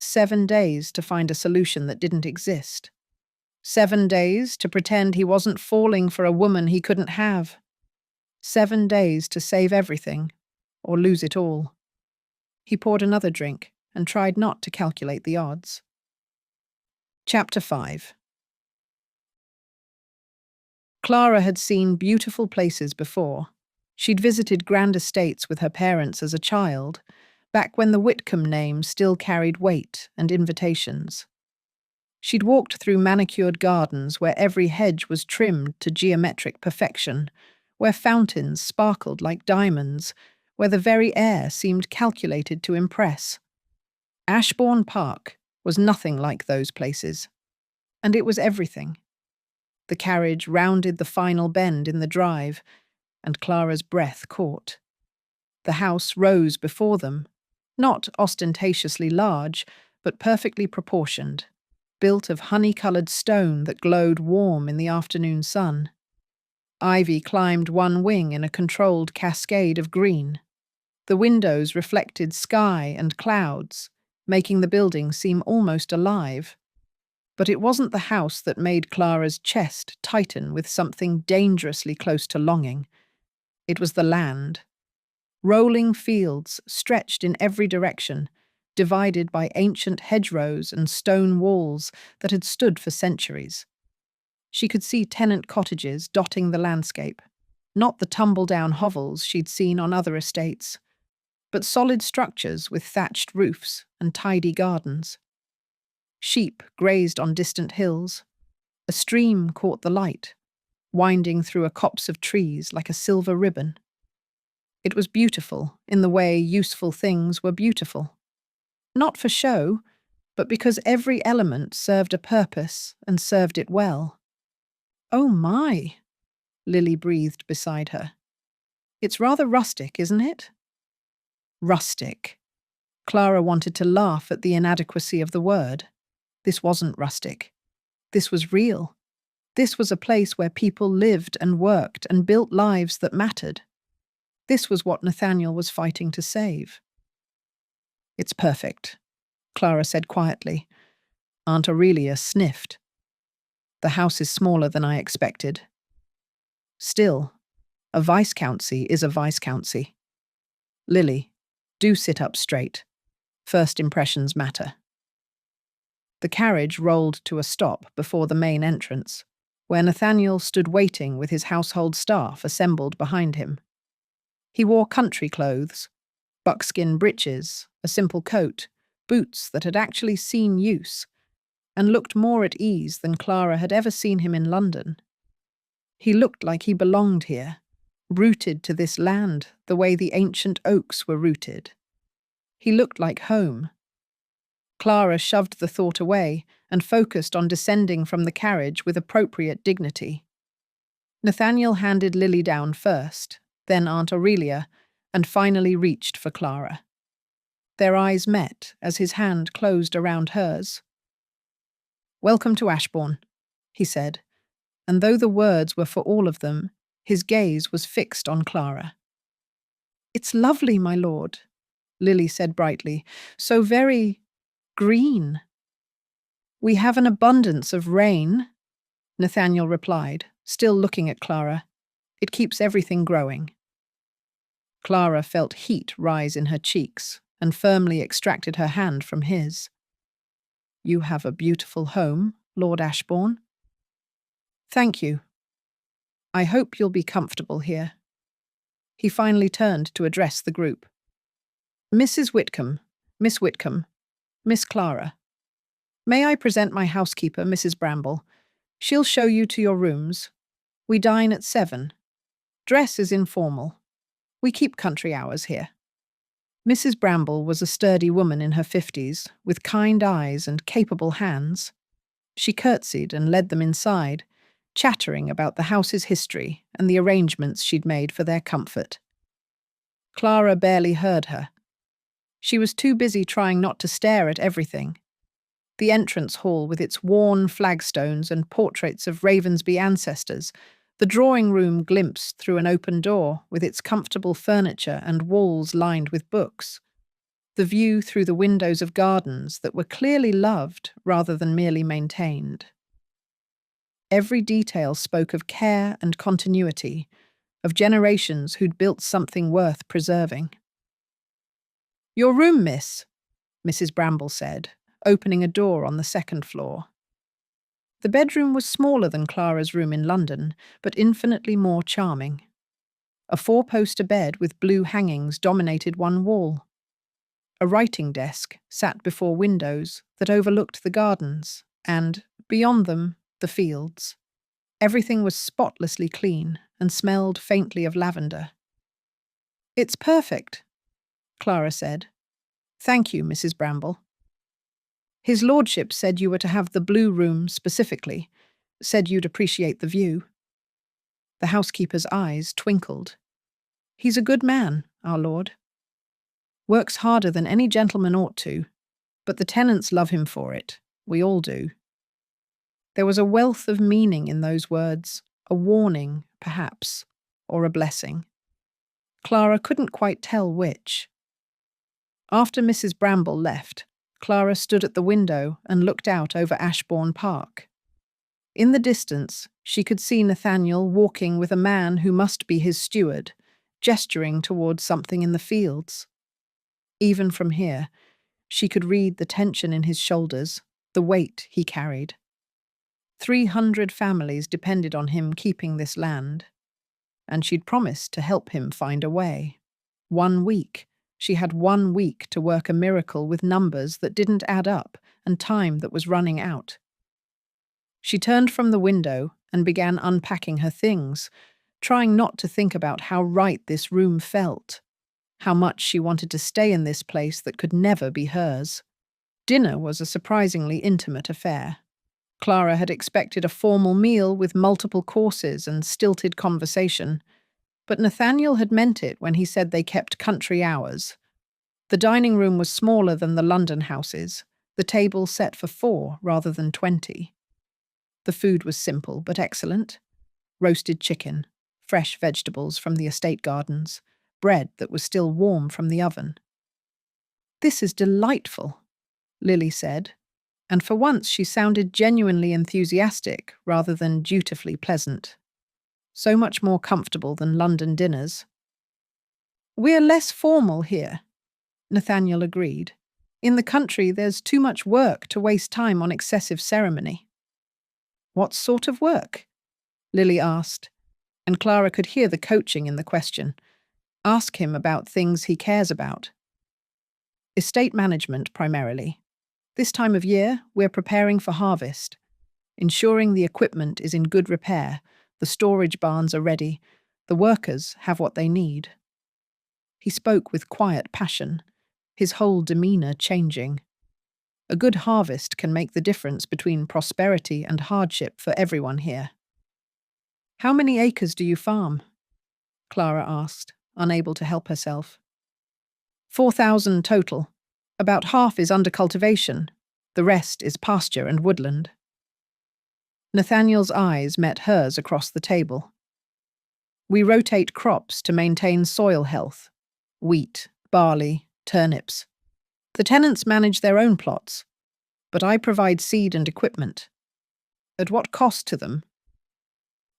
7 days to find a solution that didn't exist. 7 days to pretend he wasn't falling for a woman he couldn't have. 7 days to save everything, or lose it all. He poured another drink and tried not to calculate the odds. Chapter 5. Clara had seen beautiful places before. She'd visited grand estates with her parents as a child, back when the Whitcombe name still carried weight and invitations. She'd walked through manicured gardens where every hedge was trimmed to geometric perfection, where fountains sparkled like diamonds, where the very air seemed calculated to impress. Ashbourne Park was nothing like those places, and it was everything. The carriage rounded the final bend in the drive, and Clara's breath caught. The house rose before them, not ostentatiously large, but perfectly proportioned, built of honey-coloured stone that glowed warm in the afternoon sun. Ivy climbed one wing in a controlled cascade of green. The windows reflected sky and clouds, making the building seem almost alive. But it wasn't the house that made Clara's chest tighten with something dangerously close to longing. It was the land. Rolling fields stretched in every direction, divided by ancient hedgerows and stone walls that had stood for centuries. She could see tenant cottages dotting the landscape, not the tumble-down hovels she'd seen on other estates, but solid structures with thatched roofs and tidy gardens. Sheep grazed on distant hills. A stream caught the light, winding through a copse of trees like a silver ribbon. It was beautiful in the way useful things were beautiful. Not for show, but because every element served a purpose and served it well. "Oh my," Lily breathed beside her. "It's rather rustic, isn't it?" Rustic. Clara wanted to laugh at the inadequacy of the word. This wasn't rustic. This was real. This was a place where people lived and worked and built lives that mattered. This was what Nathaniel was fighting to save. "It's perfect," Clara said quietly. Aunt Aurelia sniffed. "The house is smaller than I expected." Still, a viscountcy is a viscountcy. "Lily, do sit up straight. First impressions matter." The carriage rolled to a stop before the main entrance, where Nathaniel stood waiting with his household staff assembled behind him. He wore country clothes, buckskin breeches, a simple coat, boots that had actually seen use, and looked more at ease than Clara had ever seen him in London. He looked like he belonged here, rooted to this land the way the ancient oaks were rooted. He looked like home. Clara shoved the thought away and focused on descending from the carriage with appropriate dignity. Nathaniel handed Lily down first, then Aunt Aurelia, and finally reached for Clara. Their eyes met as his hand closed around hers. "Welcome to Ashbourne," he said, and though the words were for all of them, his gaze was fixed on Clara. "It's lovely, my lord," Lily said brightly. "So very green." "We have an abundance of rain," Nathaniel replied, still looking at Clara. "It keeps everything growing." Clara felt heat rise in her cheeks and firmly extracted her hand from his. "You have a beautiful home, Lord Ashbourne." "Thank you. I hope you'll be comfortable here." He finally turned to address the group. "Mrs. Whitcombe, Miss Whitcombe, Miss Clara. May I present my housekeeper, Mrs. Bramble? She'll show you to your rooms. We dine at 7. Dress is informal. We keep country hours here." Mrs. Bramble was a sturdy woman in her 50s, with kind eyes and capable hands. She curtsied and led them inside, chattering about the house's history and the arrangements she'd made for their comfort. Clara barely heard her. She was too busy trying not to stare at everything. The entrance hall with its worn flagstones and portraits of Ravensby ancestors, the drawing room glimpsed through an open door with its comfortable furniture and walls lined with books, the view through the windows of gardens that were clearly loved rather than merely maintained. Every detail spoke of care and continuity, of generations who'd built something worth preserving. "Your room, miss," Mrs. Bramble said, opening a door on the second floor. The bedroom was smaller than Clara's room in London, but infinitely more charming. A four-poster bed with blue hangings dominated one wall. A writing desk sat before windows that overlooked the gardens and, beyond them, the fields. Everything was spotlessly clean and smelled faintly of lavender. "It's perfect," Clara said. "Thank you, Mrs. Bramble. His lordship said you were to have the blue room specifically, said you'd appreciate the view." The housekeeper's eyes twinkled. "He's a good man, our lord. Works harder than any gentleman ought to, but the tenants love him for it. We all do." There was a wealth of meaning in those words, a warning, perhaps, or a blessing. Clara couldn't quite tell which. After Mrs. Bramble left, Clara stood at the window and looked out over Ashbourne Park. In the distance, she could see Nathaniel walking with a man who must be his steward, gesturing towards something in the fields. Even from here, she could read the tension in his shoulders, the weight he carried. 300 families depended on him keeping this land, and she'd promised to help him find a way. 1 week. She had 1 week to work a miracle with numbers that didn't add up and time that was running out. She turned from the window and began unpacking her things, trying not to think about how right this room felt, how much she wanted to stay in this place that could never be hers. Dinner was a surprisingly intimate affair. Clara had expected a formal meal with multiple courses and stilted conversation, but Nathaniel had meant it when he said they kept country hours. The dining room was smaller than the London houses, the table set for 4 rather than 20. The food was simple but excellent. Roasted chicken, fresh vegetables from the estate gardens, bread that was still warm from the oven. "This is delightful," Lily said, and for once she sounded genuinely enthusiastic rather than dutifully pleasant. So much more comfortable than London dinners. "We're less formal here," Nathaniel agreed. "In the country there's too much work to waste time on excessive ceremony." "What sort of work?" Lily asked, and Clara could hear the coaching in the question. Ask him about things he cares about. "Estate management, primarily. This time of year, we're preparing for harvest, ensuring the equipment is in good repair, the storage barns are ready, the workers have what they need." He spoke with quiet passion, his whole demeanour changing. A good harvest can make the difference between prosperity and hardship for everyone here. "How many acres do you farm?" Clara asked, unable to help herself. 4,000 total. About half is under cultivation. The rest is pasture and woodland. Nathaniel's eyes met hers across the table. "We rotate crops to maintain soil health. Wheat, barley, turnips. The tenants manage their own plots, but I provide seed and equipment." "At what cost to them?"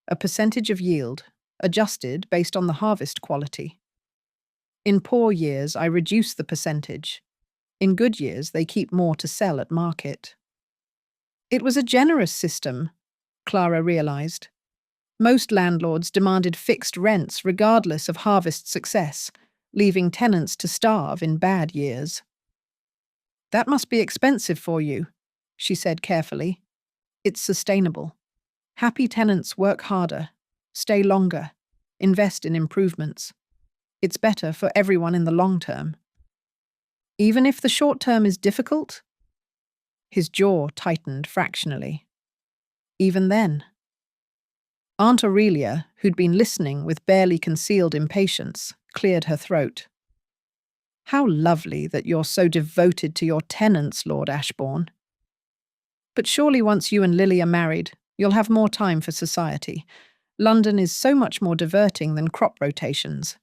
"A percentage of yield, adjusted based on the harvest quality. In poor years, I reduce the percentage. In good years, they keep more to sell at market." It was a generous system, Clara realised. Most landlords demanded fixed rents regardless of harvest success, leaving tenants to starve in bad years. "That must be expensive for you," she said carefully. "It's sustainable. Happy tenants work harder, stay longer, invest in improvements. It's better for everyone in the long term." "Even if the short term is difficult?" His jaw tightened fractionally. "Even then." Aunt Aurelia, who'd been listening with barely concealed impatience, cleared her throat. How lovely that you're so devoted to your tenants, Lord Ashbourne. But surely once you and Lily are married, you'll have more time for society. London is so much more diverting than crop rotations.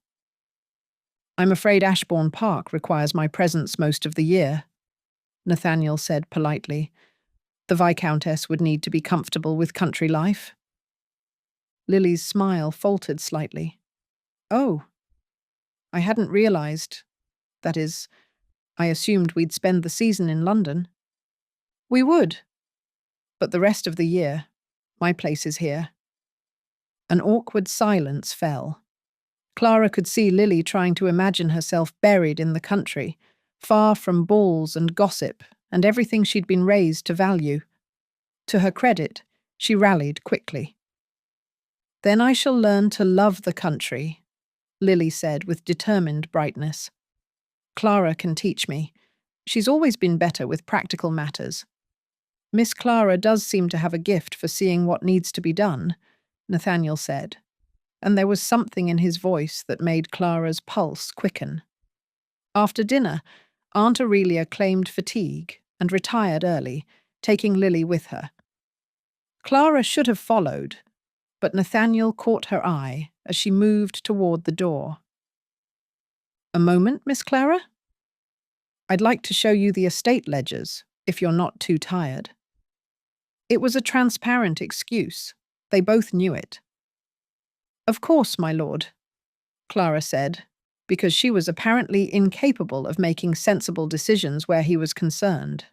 I'm afraid Ashbourne Park requires my presence most of the year, Nathaniel said politely. The Viscountess would need to be comfortable with country life. Lily's smile faltered slightly. Oh, I hadn't realised. That is, I assumed we'd spend the season in London. We would. But the rest of the year, my place is here. An awkward silence fell. Clara could see Lily trying to imagine herself buried in the country, far from balls and gossip and everything she'd been raised to value. To her credit, she rallied quickly. Then I shall learn to love the country, Lily said with determined brightness. Clara can teach me. She's always been better with practical matters. Miss Clara does seem to have a gift for seeing what needs to be done, Nathaniel said, and there was something in his voice that made Clara's pulse quicken. After dinner, Aunt Aurelia claimed fatigue and retired early, taking Lily with her. Clara should have followed, but Nathaniel caught her eye as she moved toward the door. A moment, Miss Clara? I'd like to show you the estate ledgers, if you're not too tired. It was a transparent excuse. They both knew it. Of course, my lord, Clara said, because she was apparently incapable of making sensible decisions where he was concerned.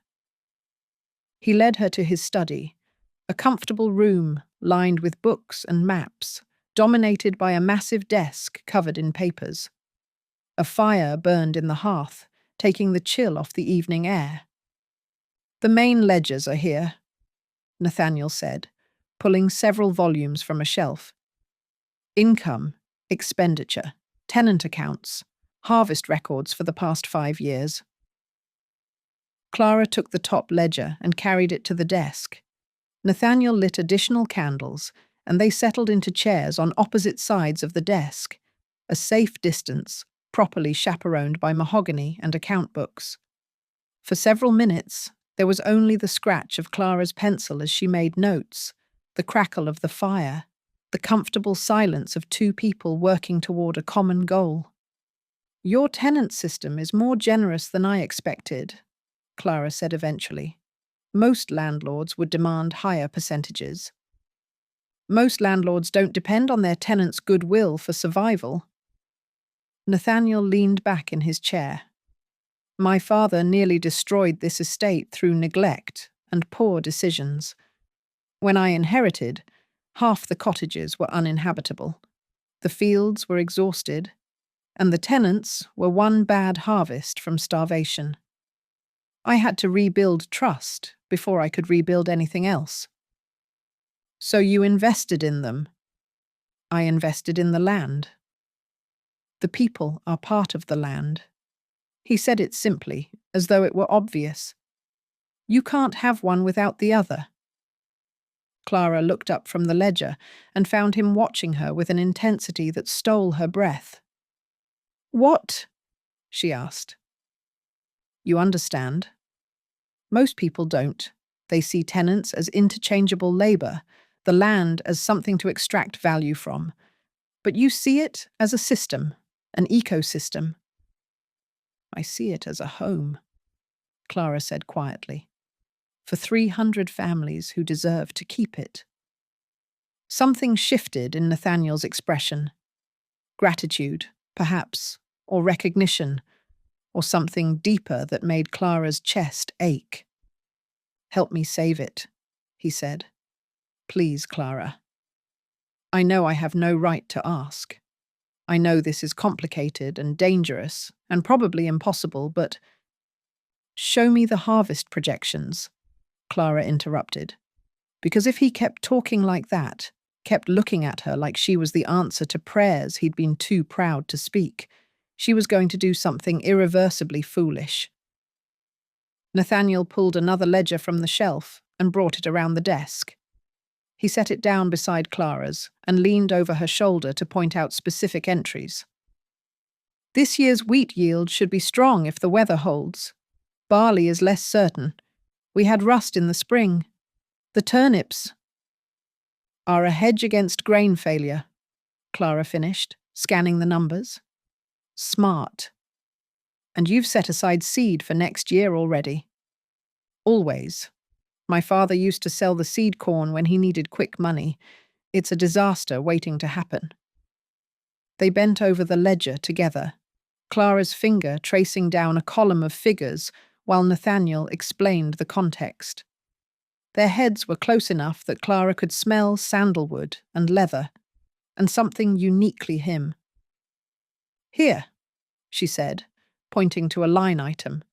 He led her to his study, a comfortable room lined with books and maps, dominated by a massive desk covered in papers. A fire burned in the hearth, taking the chill off the evening air. The main ledgers are here, Nathaniel said, pulling several volumes from a shelf. Income, expenditure, tenant accounts, harvest records for the past 5 years. Clara took the top ledger and carried it to the desk. Nathaniel lit additional candles, and they settled into chairs on opposite sides of the desk, a safe distance, properly chaperoned by mahogany and account books. For several minutes, there was only the scratch of Clara's pencil as she made notes, the crackle of the fire, the comfortable silence of two people working toward a common goal. Your tenant system is more generous than I expected, Clara said eventually. Most landlords would demand higher percentages. Most landlords don't depend on their tenants' goodwill for survival. Nathaniel leaned back in his chair. My father nearly destroyed this estate through neglect and poor decisions. When I inherited, half the cottages were uninhabitable. The fields were exhausted, and the tenants were one bad harvest from starvation. I had to rebuild trust before I could rebuild anything else. So you invested in them. I invested in the land. The people are part of the land. He said it simply, as though it were obvious. You can't have one without the other. Clara looked up from the ledger and found him watching her with an intensity that stole her breath. What? She asked. You understand? Most people don't. They see tenants as interchangeable labour, the land as something to extract value from. But you see it as a system, an ecosystem. I see it as a home, Clara said quietly, for 300 families who deserve to keep it. Something shifted in Nathaniel's expression. Gratitude, perhaps, or recognition, or something deeper that made Clara's chest ache. Help me save it, he said. Please, Clara. I know I have no right to ask. I know this is complicated and dangerous, and probably impossible, but— Show me the harvest projections, Clara interrupted. Because if he kept talking like that, kept looking at her like she was the answer to prayers he'd been too proud to speak, she was going to do something irreversibly foolish. Nathaniel pulled another ledger from the shelf and brought it around the desk. He set it down beside Clara's and leaned over her shoulder to point out specific entries. This year's wheat yield should be strong if the weather holds. Barley is less certain. We had rust in the spring. The turnips are a hedge against grain failure, Clara finished, scanning the numbers. Smart. And you've set aside seed for next year already. Always. My father used to sell the seed corn when he needed quick money. It's a disaster waiting to happen. They bent over the ledger together, Clara's finger tracing down a column of figures while Nathaniel explained the context. Their heads were close enough that Clara could smell sandalwood and leather, and something uniquely him. Here, she said, pointing to a line item.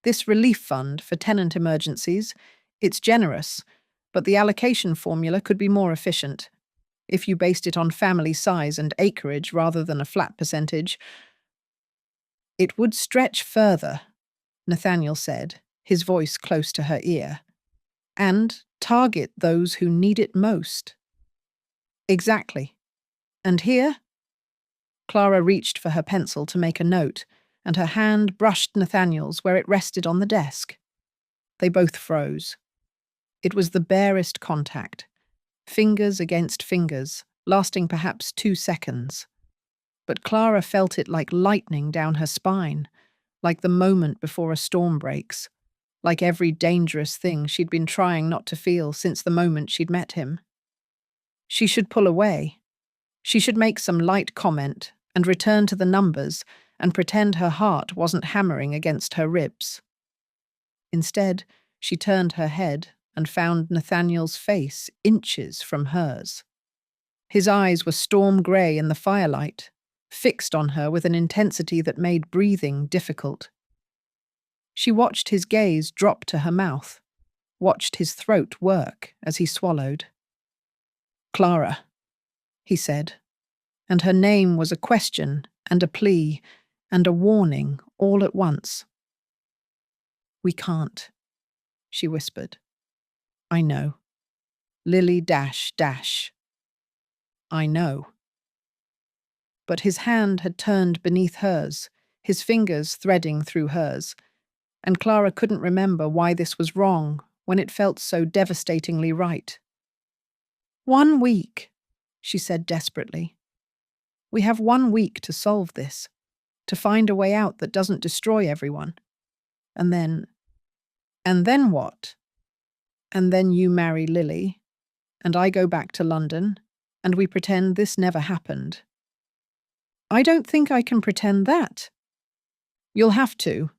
This relief fund for tenant emergencies, it's generous, but the allocation formula could be more efficient. If you based it on family size and acreage rather than a flat percentage, it would stretch further, Nathaniel said, his voice close to her ear, and target those who need it most. Exactly. And here? Clara reached for her pencil to make a note, and her hand brushed Nathaniel's where it rested on the desk. They both froze. It was the barest contact, fingers against fingers, lasting perhaps 2 seconds. But Clara felt it like lightning down her spine, like the moment before a storm breaks, like every dangerous thing she'd been trying not to feel since the moment she'd met him. She should pull away. She should make some light comment and return to the numbers and pretend her heart wasn't hammering against her ribs. Instead, she turned her head and found Nathaniel's face inches from hers. His eyes were storm grey in the firelight, fixed on her with an intensity that made breathing difficult. She watched his gaze drop to her mouth, watched his throat work as he swallowed. Clara, he said, and her name was a question and a plea and a warning all at once. We can't, she whispered. I know. Lily dash dash. I know. But his hand had turned beneath hers, his fingers threading through hers, and Clara couldn't remember why this was wrong when it felt so devastatingly right. 1 week, she said desperately. We have 1 week to solve this, to find a way out that doesn't destroy everyone. And then what? And then you marry Lily, and I go back to London, and we pretend this never happened. I don't think I can pretend that. You'll have to.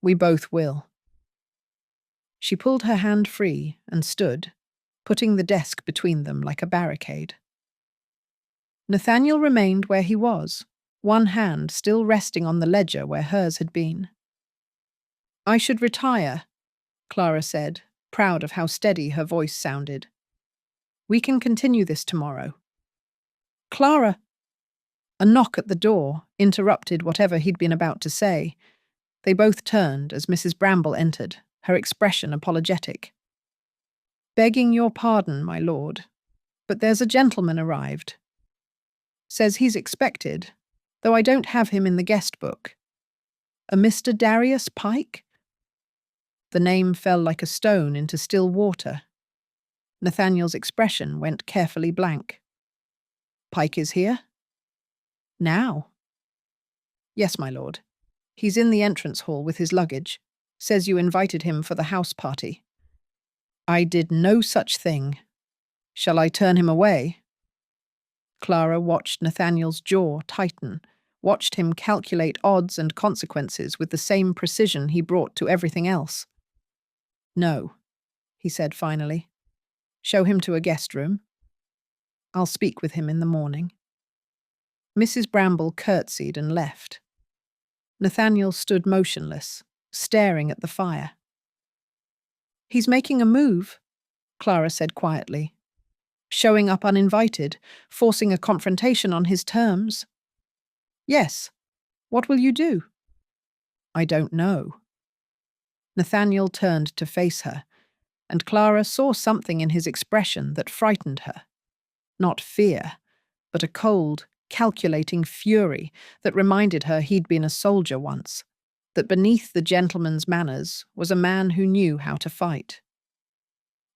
We both will. She pulled her hand free and stood, putting the desk between them like a barricade. Nathaniel remained where he was, one hand still resting on the ledger where hers had been. I should retire, Clara said, proud of how steady her voice sounded. We can continue this tomorrow. Clara! A knock at the door interrupted whatever he'd been about to say. They both turned as Mrs. Bramble entered, her expression apologetic. Begging your pardon, my lord, but there's a gentleman arrived. Says he's expected, though I don't have him in the guest book. A Mr. Darius Pike? The name fell like a stone into still water. Nathaniel's expression went carefully blank. Pike is here? Now? Yes, my lord. He's in the entrance hall with his luggage. Says you invited him for the house party. I did no such thing. Shall I turn him away? Clara watched Nathaniel's jaw tighten, watched him calculate odds and consequences with the same precision he brought to everything else. No, he said finally. Show him to a guest room. I'll speak with him in the morning. Mrs. Bramble curtsied and left. Nathaniel stood motionless, staring at the fire. He's making a move, Clara said quietly. Showing up uninvited, forcing a confrontation on his terms. Yes. What will you do? I don't know. Nathaniel turned to face her, and Clara saw something in his expression that frightened her. Not fear, but a cold, calculating fury that reminded her he'd been a soldier once, that beneath the gentleman's manners was a man who knew how to fight.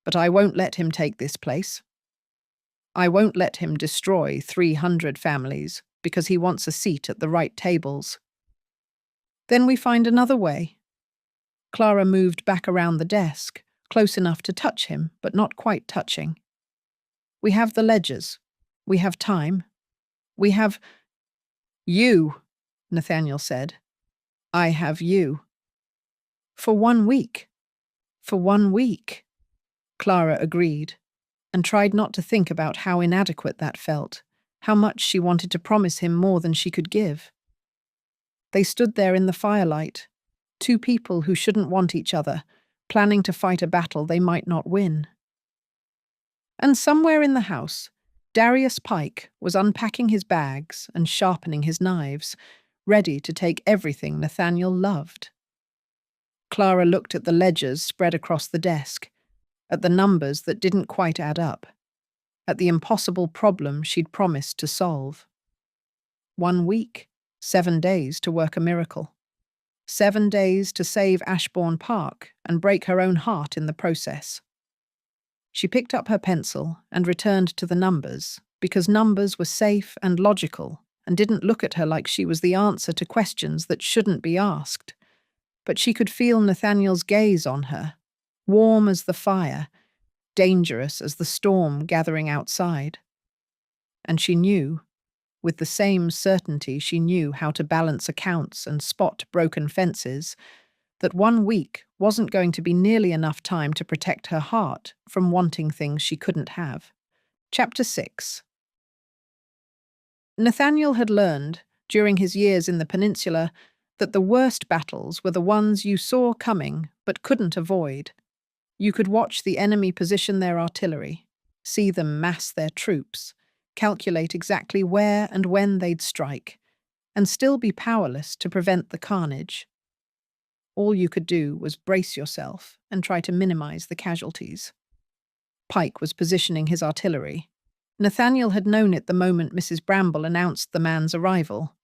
"But I won't let him take this place. I won't let him destroy 300 families because he wants a seat at the right tables." "Then we find another way." Clara moved back around the desk, close enough to touch him, but not quite touching. "We have the ledgers. We have time. We have—" "You," Nathaniel said. "I have you." "For 1 week. For 1 week." Clara agreed, and tried not to think about how inadequate that felt, how much she wanted to promise him more than she could give. They stood there in the firelight, two people who shouldn't want each other, planning to fight a battle they might not win. And somewhere in the house, Darius Pike was unpacking his bags and sharpening his knives, ready to take everything Nathaniel loved. Clara looked at the ledgers spread across the desk, at the numbers that didn't quite add up, at the impossible problem she'd promised to solve. 1 week, 7 days to work a miracle. 7 days to save Ashbourne Park and break her own heart in the process. She picked up her pencil and returned to the numbers, because numbers were safe and logical and didn't look at her like she was the answer to questions that shouldn't be asked. But she could feel Nathaniel's gaze on her, warm as the fire, dangerous as the storm gathering outside. And she knew, with the same certainty she knew how to balance accounts and spot broken fences, that 1 week wasn't going to be nearly enough time to protect her heart from wanting things she couldn't have. Chapter 6. Nathaniel had learned, during his years in the peninsula, that the worst battles were the ones you saw coming but couldn't avoid. You could watch the enemy position their artillery, see them mass their troops, calculate exactly where and when they'd strike, and still be powerless to prevent the carnage. All you could do was brace yourself and try to minimize the casualties. Pike was positioning his artillery. Nathaniel had known it the moment Mrs. Bramble announced the man's arrival.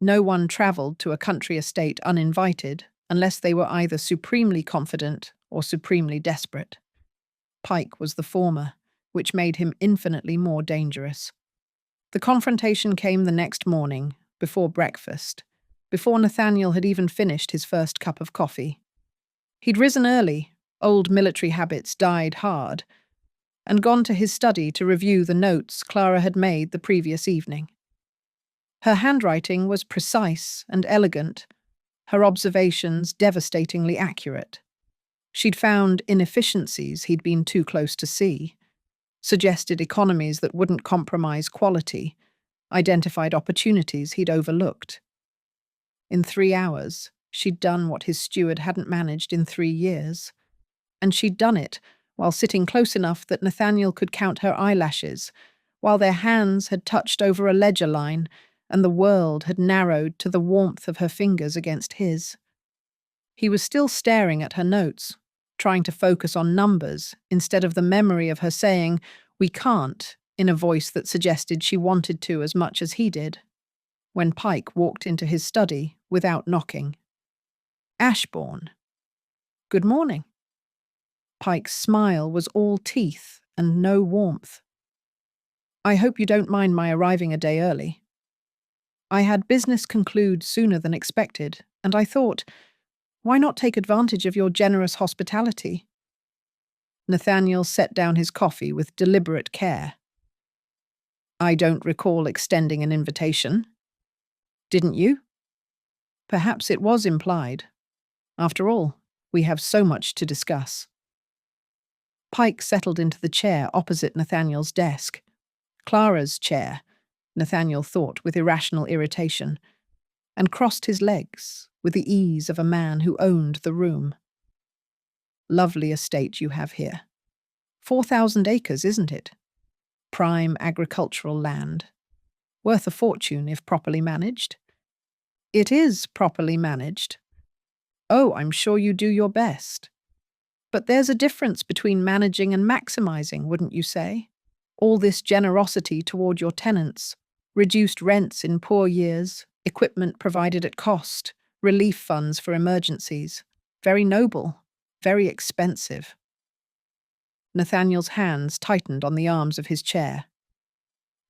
No one travelled to a country estate uninvited unless they were either supremely confident or supremely desperate. Pike was the former, which made him infinitely more dangerous. The confrontation came the next morning, before breakfast, before Nathaniel had even finished his first cup of coffee. He'd risen early, old military habits died hard, and gone to his study to review the notes Clara had made the previous evening. Her handwriting was precise and elegant, her observations devastatingly accurate. She'd found inefficiencies he'd been too close to see, suggested economies that wouldn't compromise quality, identified opportunities he'd overlooked. In 3 hours, she'd done what his steward hadn't managed in 3 years, and she'd done it while sitting close enough that Nathaniel could count her eyelashes, while their hands had touched over a ledger line and the world had narrowed to the warmth of her fingers against his. He was still staring at her notes, trying to focus on numbers instead of the memory of her saying, "We can't," in a voice that suggested she wanted to as much as he did, when Pike walked into his study without knocking. "Ashbourne. Good morning." Pike's smile was all teeth and no warmth. "I hope you don't mind my arriving a day early. I had business conclude sooner than expected, and I thought, why not take advantage of your generous hospitality?" Nathaniel set down his coffee with deliberate care. "I don't recall extending an invitation. Didn't you?" Perhaps it was implied. After all, we have so much to discuss. Pike settled into the chair opposite Nathaniel's desk. Clara's chair, Nathaniel thought with irrational irritation, and crossed his legs with the ease of a man who owned the room. "Lovely estate you have here. 4,000 acres, isn't it? Prime agricultural land. Worth a fortune if properly managed." "It is properly managed." "Oh, I'm sure you do your best." But there's a difference between managing and maximizing, wouldn't you say? All this generosity toward your tenants, reduced rents in poor years, equipment provided at cost, relief funds for emergencies. Very noble, very expensive. Nathaniel's hands tightened on the arms of his chair.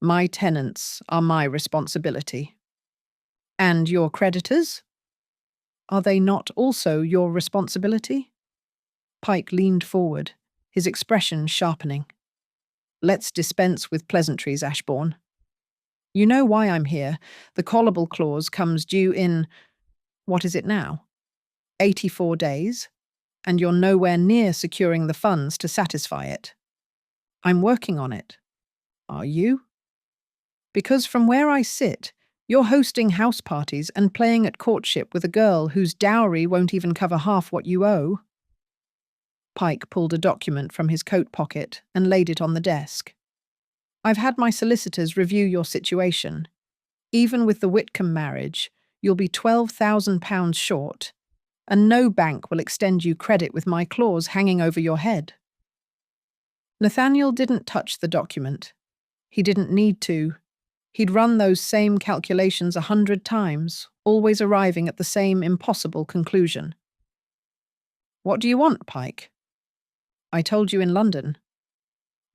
My tenants are my responsibility. And your creditors? Are they not also your responsibility? Pike leaned forward, his expression sharpening. Let's dispense with pleasantries, Ashbourne. You know why I'm here. The callable clause comes due in, what is it now? 84 days, and you're nowhere near securing the funds to satisfy it. I'm working on it. Are you? Because from where I sit, you're hosting house parties and playing at courtship with a girl whose dowry won't even cover half what you owe. Pike pulled a document from his coat pocket and laid it on the desk. I've had my solicitors review your situation. Even with the Whitcombe marriage, you'll be £12,000 short, and no bank will extend you credit with my clause hanging over your head. Nathaniel didn't touch the document. He didn't need to. He'd run those same calculations 100 times, always arriving at the same impossible conclusion. What do you want, Pike? I told you in London.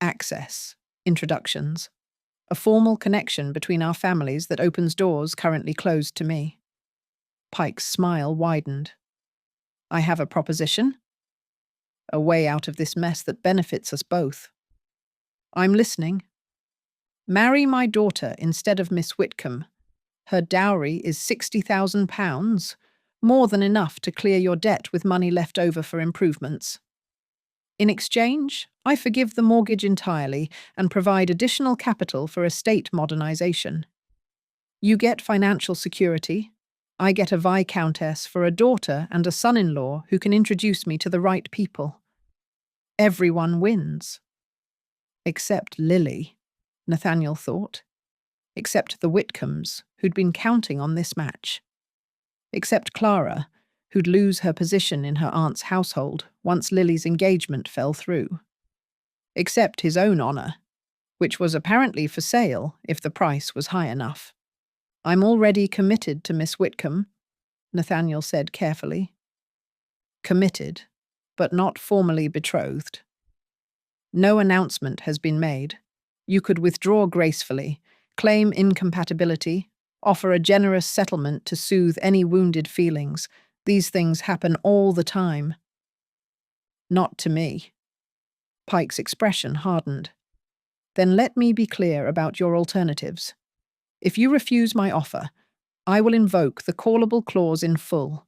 Access. Introductions. A formal connection between our families that opens doors currently closed to me. Pike's smile widened. I have a proposition. A way out of this mess that benefits us both. I'm listening. Marry my daughter instead of Miss Whitcombe. Her dowry is £60,000, more than enough to clear your debt with money left over for improvements. In exchange, I forgive the mortgage entirely and provide additional capital for estate modernization. You get financial security. I get a viscountess for a daughter and a son-in-law who can introduce me to the right people. Everyone wins. Except Lily, Nathaniel thought. Except the Whitcombes, who'd been counting on this match. Except Clara, who'd lose her position in her aunt's household once Lily's engagement fell through. Except his own honour, which was apparently for sale if the price was high enough. I'm already committed to Miss Whitcombe, Nathaniel said carefully. Committed, but not formally betrothed. No announcement has been made. You could withdraw gracefully, claim incompatibility, offer a generous settlement to soothe any wounded feelings. These things happen all the time. Not to me. Pike's expression hardened. Then let me be clear about your alternatives. If you refuse my offer, I will invoke the callable clause in full.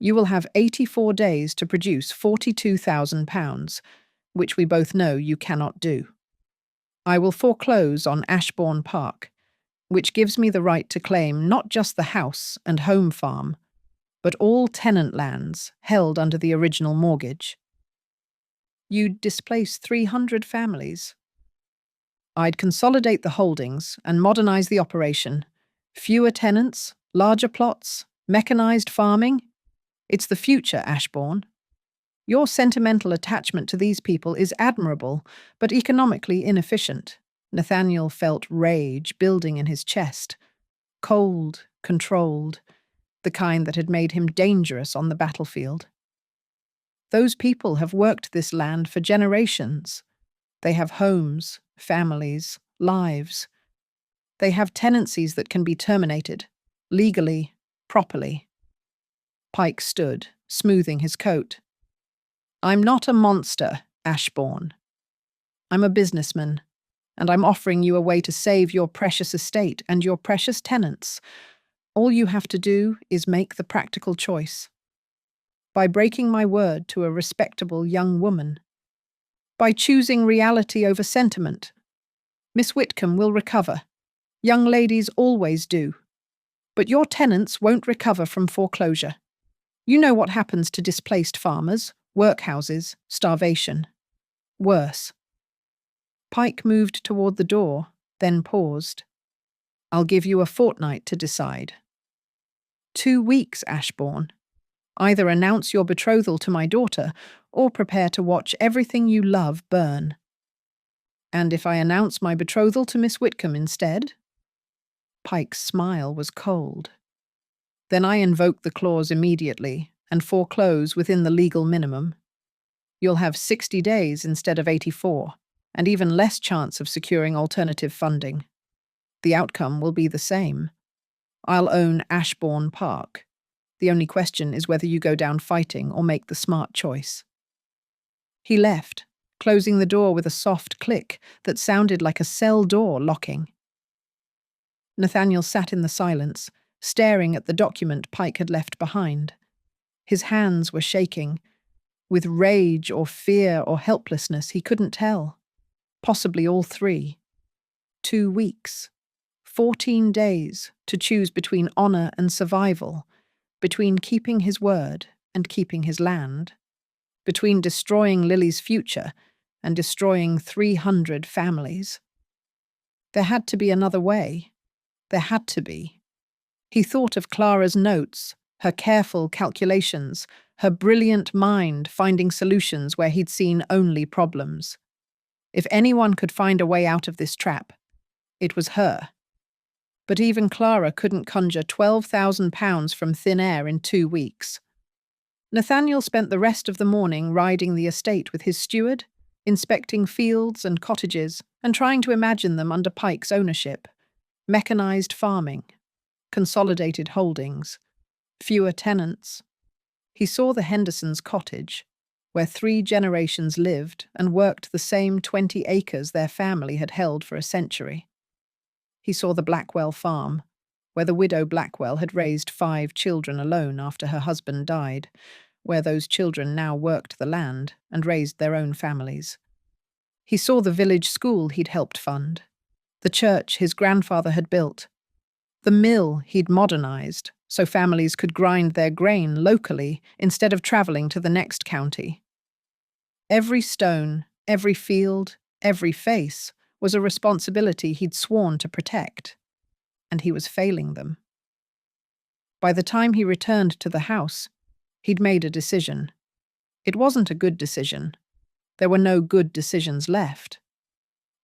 You will have 84 days to produce £42,000, which we both know you cannot do. I will foreclose on Ashborne Park, which gives me the right to claim not just the house and home farm, but all tenant lands held under the original mortgage. You'd displace 300 families. I'd consolidate the holdings and modernize the operation. Fewer tenants, larger plots, mechanized farming. It's the future, Ashbourne. Your sentimental attachment to these people is admirable, but economically inefficient. Nathaniel felt rage building in his chest. Cold, controlled, the kind that had made him dangerous on the battlefield. Those people have worked this land for generations. They have homes, families, lives. They have tenancies that can be terminated, legally, properly. Pike stood, smoothing his coat. I'm not a monster, Ashbourne. I'm a businessman, and I'm offering you a way to save your precious estate and your precious tenants. All you have to do is make the practical choice. By breaking my word to a respectable young woman. By choosing reality over sentiment. Miss Whitcombe will recover. Young ladies always do. But your tenants won't recover from foreclosure. You know what happens to displaced farmers, workhouses, starvation. Worse. Pike moved toward the door, then paused. I'll give you a fortnight to decide. 2 weeks, Ashbourne. Either announce your betrothal to my daughter, or prepare to watch everything you love burn. And if I announce my betrothal to Miss Whitcombe instead? Pike's smile was cold. Then I invoke the clause immediately and foreclose within the legal minimum. You'll have 60 days instead of 84, and even less chance of securing alternative funding. The outcome will be the same. I'll own Ashborne Park. The only question is whether you go down fighting or make the smart choice. He left, closing the door with a soft click that sounded like a cell door locking. Nathaniel sat in the silence, staring at the document Pike had left behind. His hands were shaking. With rage or fear or helplessness, he couldn't tell. Possibly all three. 2 weeks. 14 days to choose between honor and survival, between keeping his word and keeping his land, between destroying Lily's future and destroying 300 families. There had to be another way. There had to be. He thought of Clara's notes, her careful calculations, her brilliant mind finding solutions where he'd seen only problems. If anyone could find a way out of this trap, it was her. But even Clara couldn't conjure £12,000 from thin air in 2 weeks. Nathaniel spent the rest of the morning riding the estate with his steward, inspecting fields and cottages and trying to imagine them under Pike's ownership. Mechanized farming, consolidated holdings, fewer tenants. He saw the Hendersons' cottage, where 3 generations lived and worked the same 20 acres their family had held for a century. He saw the Blackwell farm, where the widow Blackwell had raised 5 children alone after her husband died, where those children now worked the land and raised their own families. He saw the village school he'd helped fund, the church his grandfather had built, the mill he'd modernized so families could grind their grain locally instead of traveling to the next county. Every stone, every field, every face was a responsibility he'd sworn to protect, and he was failing them. By the time he returned to the house, he'd made a decision. It wasn't a good decision. There were no good decisions left,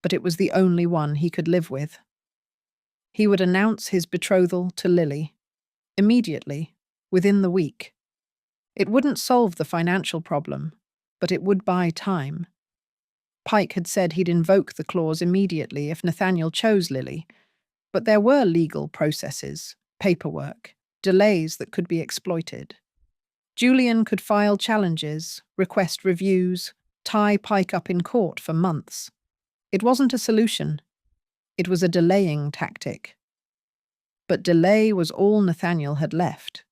but it was the only one he could live with. He would announce his betrothal to Lily, immediately, within the week. It wouldn't solve the financial problem, but it would buy time. Pike had said he'd invoke the clause immediately if Nathaniel chose Lily, but there were legal processes, paperwork, delays that could be exploited. Julian could file challenges, request reviews, tie Pike up in court for months. It wasn't a solution. It was a delaying tactic. But delay was all Nathaniel had left,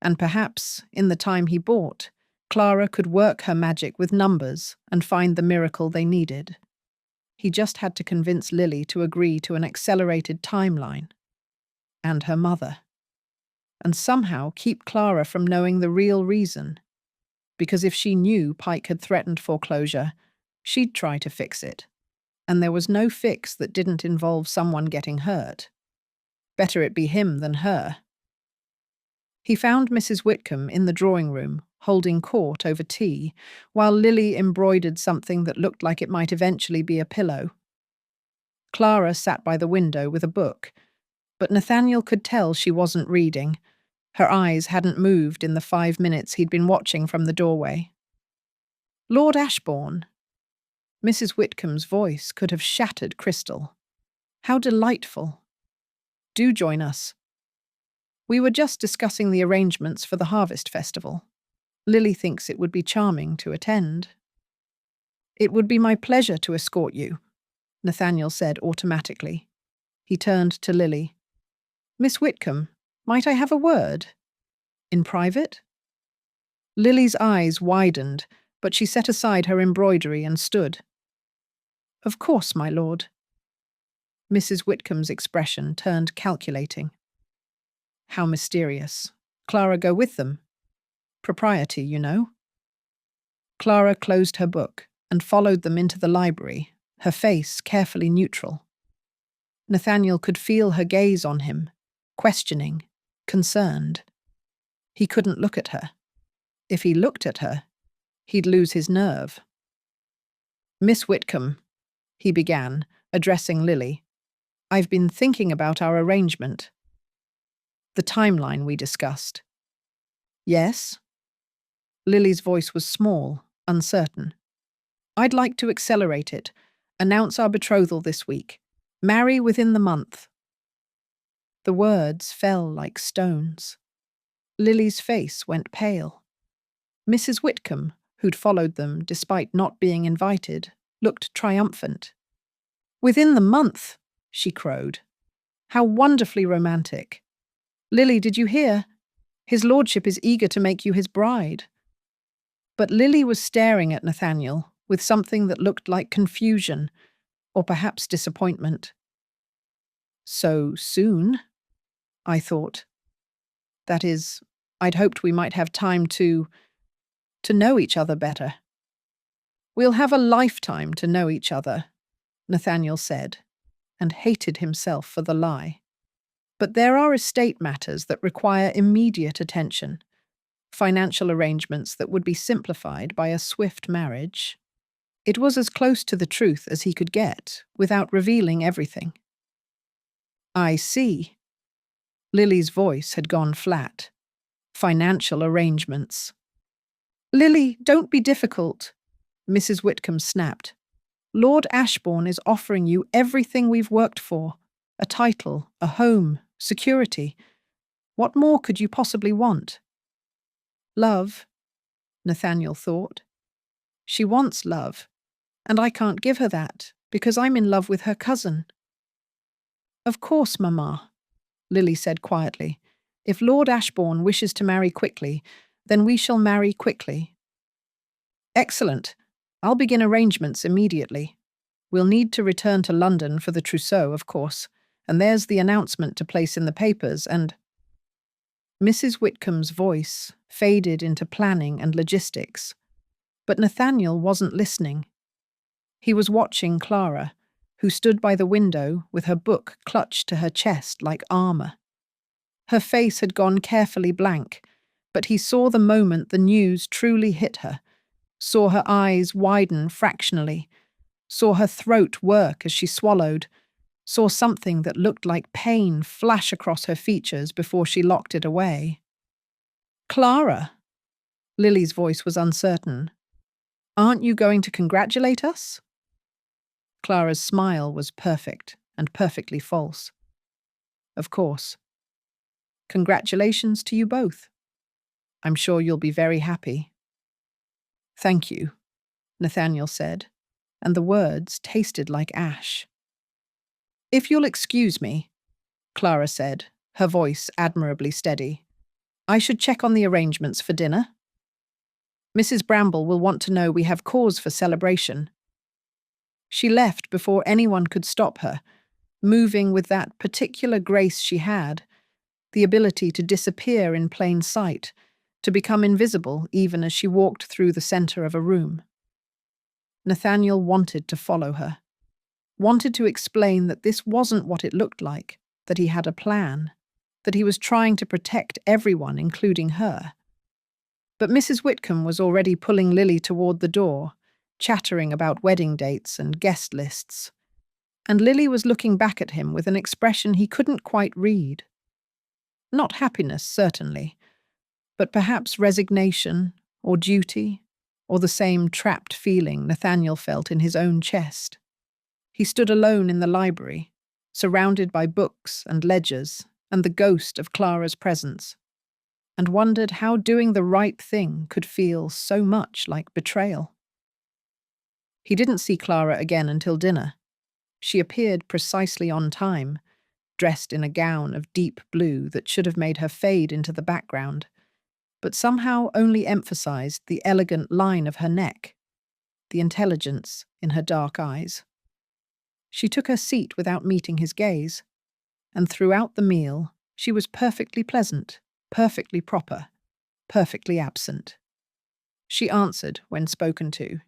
and perhaps, in the time he bought, Clara could work her magic with numbers and find the miracle they needed. He just had to convince Lily to agree to an accelerated timeline. And her mother. And somehow keep Clara from knowing the real reason. Because if she knew Pike had threatened foreclosure, she'd try to fix it. And there was no fix that didn't involve someone getting hurt. Better it be him than her. He found Mrs. Whitcombe in the drawing room, holding court over tea, while Lily embroidered something that looked like it might eventually be a pillow. Clara sat by the window with a book, but Nathaniel could tell she wasn't reading. Her eyes hadn't moved in the 5 minutes he'd been watching from the doorway. Lord Ashbourne. Mrs. Whitcombe's voice could have shattered crystal. How delightful. Do join us. We were just discussing the arrangements for the Harvest Festival. Lily thinks it would be charming to attend. It would be my pleasure to escort you, Nathaniel said automatically. He turned to Lily. Miss Whitcombe, might I have a word? In private? Lily's eyes widened, but she set aside her embroidery and stood. Of course, my lord. Mrs. Whitcombe's expression turned calculating. How mysterious. Clara go with them. Propriety, you know. Clara closed her book and followed them into the library, her face carefully neutral. Nathaniel could feel her gaze on him, questioning, concerned. He couldn't look at her. If he looked at her, he'd lose his nerve. "Miss Whitcombe," he began, addressing Lily, "I've been thinking about our arrangement. The timeline we discussed." "Yes?" Lily's voice was small, uncertain. "I'd like to accelerate it, announce our betrothal this week, marry within the month." The words fell like stones. Lily's face went pale. Mrs. Whitcombe, who'd followed them despite not being invited, looked triumphant. "Within the month," she crowed. "How wonderfully romantic. Lily, did you hear? His lordship is eager to make you his bride." But Lily was staring at Nathaniel with something that looked like confusion, or perhaps disappointment. "So soon?" I thought. "That is, I'd hoped we might have time to know each other better." "We'll have a lifetime to know each other," Nathaniel said, and hated himself for the lie. "But there are estate matters that require immediate attention, financial arrangements that would be simplified by a swift marriage." It was as close to the truth as he could get, without revealing everything. "I see." Lily's voice had gone flat. "Financial arrangements." "Lily, don't be difficult," Mrs. Whitcombe snapped. "Lord Ashbourne is offering you everything we've worked for. A title, a home, security. What more could you possibly want?" "Love," Nathaniel thought. "She wants love, and I can't give her that because I'm in love with her cousin." "Of course, Mamma," Lily said quietly. "If Lord Ashbourne wishes to marry quickly, then we shall marry quickly." "Excellent. I'll begin arrangements immediately. We'll need to return to London for the trousseau, of course, and there's the announcement to place in the papers and—" Mrs. Whitcombe's voice faded into planning and logistics, but Nathaniel wasn't listening. He was watching Clara, who stood by the window with her book clutched to her chest like armor. Her face had gone carefully blank, but he saw the moment the news truly hit her, saw her eyes widen fractionally, saw her throat work as she swallowed, saw something that looked like pain flash across her features before she locked it away. "Clara," Lily's voice was uncertain, "aren't you going to congratulate us?" Clara's smile was perfect and perfectly false. "Of course. Congratulations to you both. I'm sure you'll be very happy." "Thank you," Nathaniel said, and the words tasted like ash. "If you'll excuse me," Clara said, her voice admirably steady, "I should check on the arrangements for dinner. Mrs. Bramble will want to know we have cause for celebration." She left before anyone could stop her, moving with that particular grace she had, the ability to disappear in plain sight, to become invisible even as she walked through the center of a room. Nathaniel wanted to follow her, wanted to explain that this wasn't what it looked like, that he had a plan, that he was trying to protect everyone, including her. But Mrs. Whitcombe was already pulling Lily toward the door, chattering about wedding dates and guest lists. And Lily was looking back at him with an expression he couldn't quite read. Not happiness, certainly, but perhaps resignation or duty, or the same trapped feeling Nathaniel felt in his own chest. He stood alone in the library, surrounded by books and ledgers and the ghost of Clara's presence, and wondered how doing the right thing could feel so much like betrayal. He didn't see Clara again until dinner. She appeared precisely on time, dressed in a gown of deep blue that should have made her fade into the background, but somehow only emphasized the elegant line of her neck, the intelligence in her dark eyes. She took her seat without meeting his gaze, and throughout the meal she was perfectly pleasant, perfectly proper, perfectly absent. She answered when spoken to.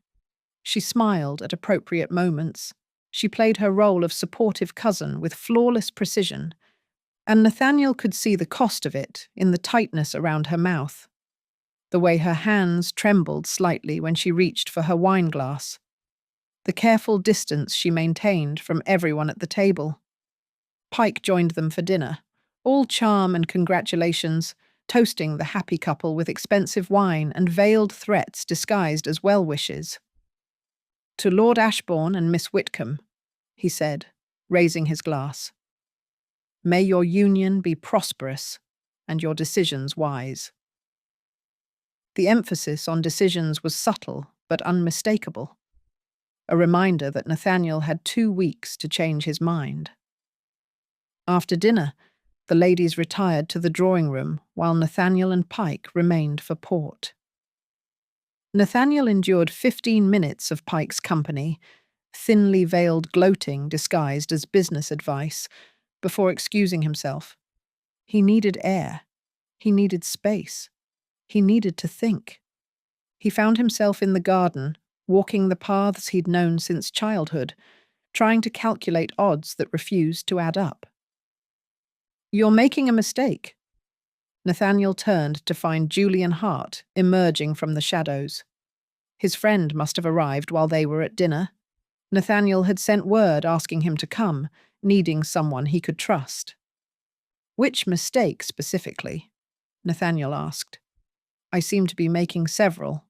She smiled at appropriate moments. She played her role of supportive cousin with flawless precision, and Nathaniel could see the cost of it in the tightness around her mouth. the way her hands trembled slightly when she reached for her wine glass, the careful distance she maintained from everyone at the table. Pike joined them for dinner, all charm and congratulations, toasting the happy couple with expensive wine and veiled threats disguised as well-wishes. "To Lord Ashbourne and Miss Whitcombe," he said, raising his glass. "May your union be prosperous and your decisions wise." The emphasis on decisions was subtle but unmistakable, a reminder that Nathaniel had 2 weeks to change his mind. After dinner, the ladies retired to the drawing room while Nathaniel and Pike remained for port. Nathaniel endured 15 minutes of Pike's company, thinly veiled gloating disguised as business advice, before excusing himself. He needed air. He needed space. He needed to think. He found himself in the garden, walking the paths he'd known since childhood, trying to calculate odds that refused to add up. "You're making a mistake." Nathaniel turned to find Julian Hart emerging from the shadows. His friend must have arrived while they were at dinner. Nathaniel had sent word asking him to come, needing someone he could trust. "Which mistake specifically?" Nathaniel asked. "I seem to be making several."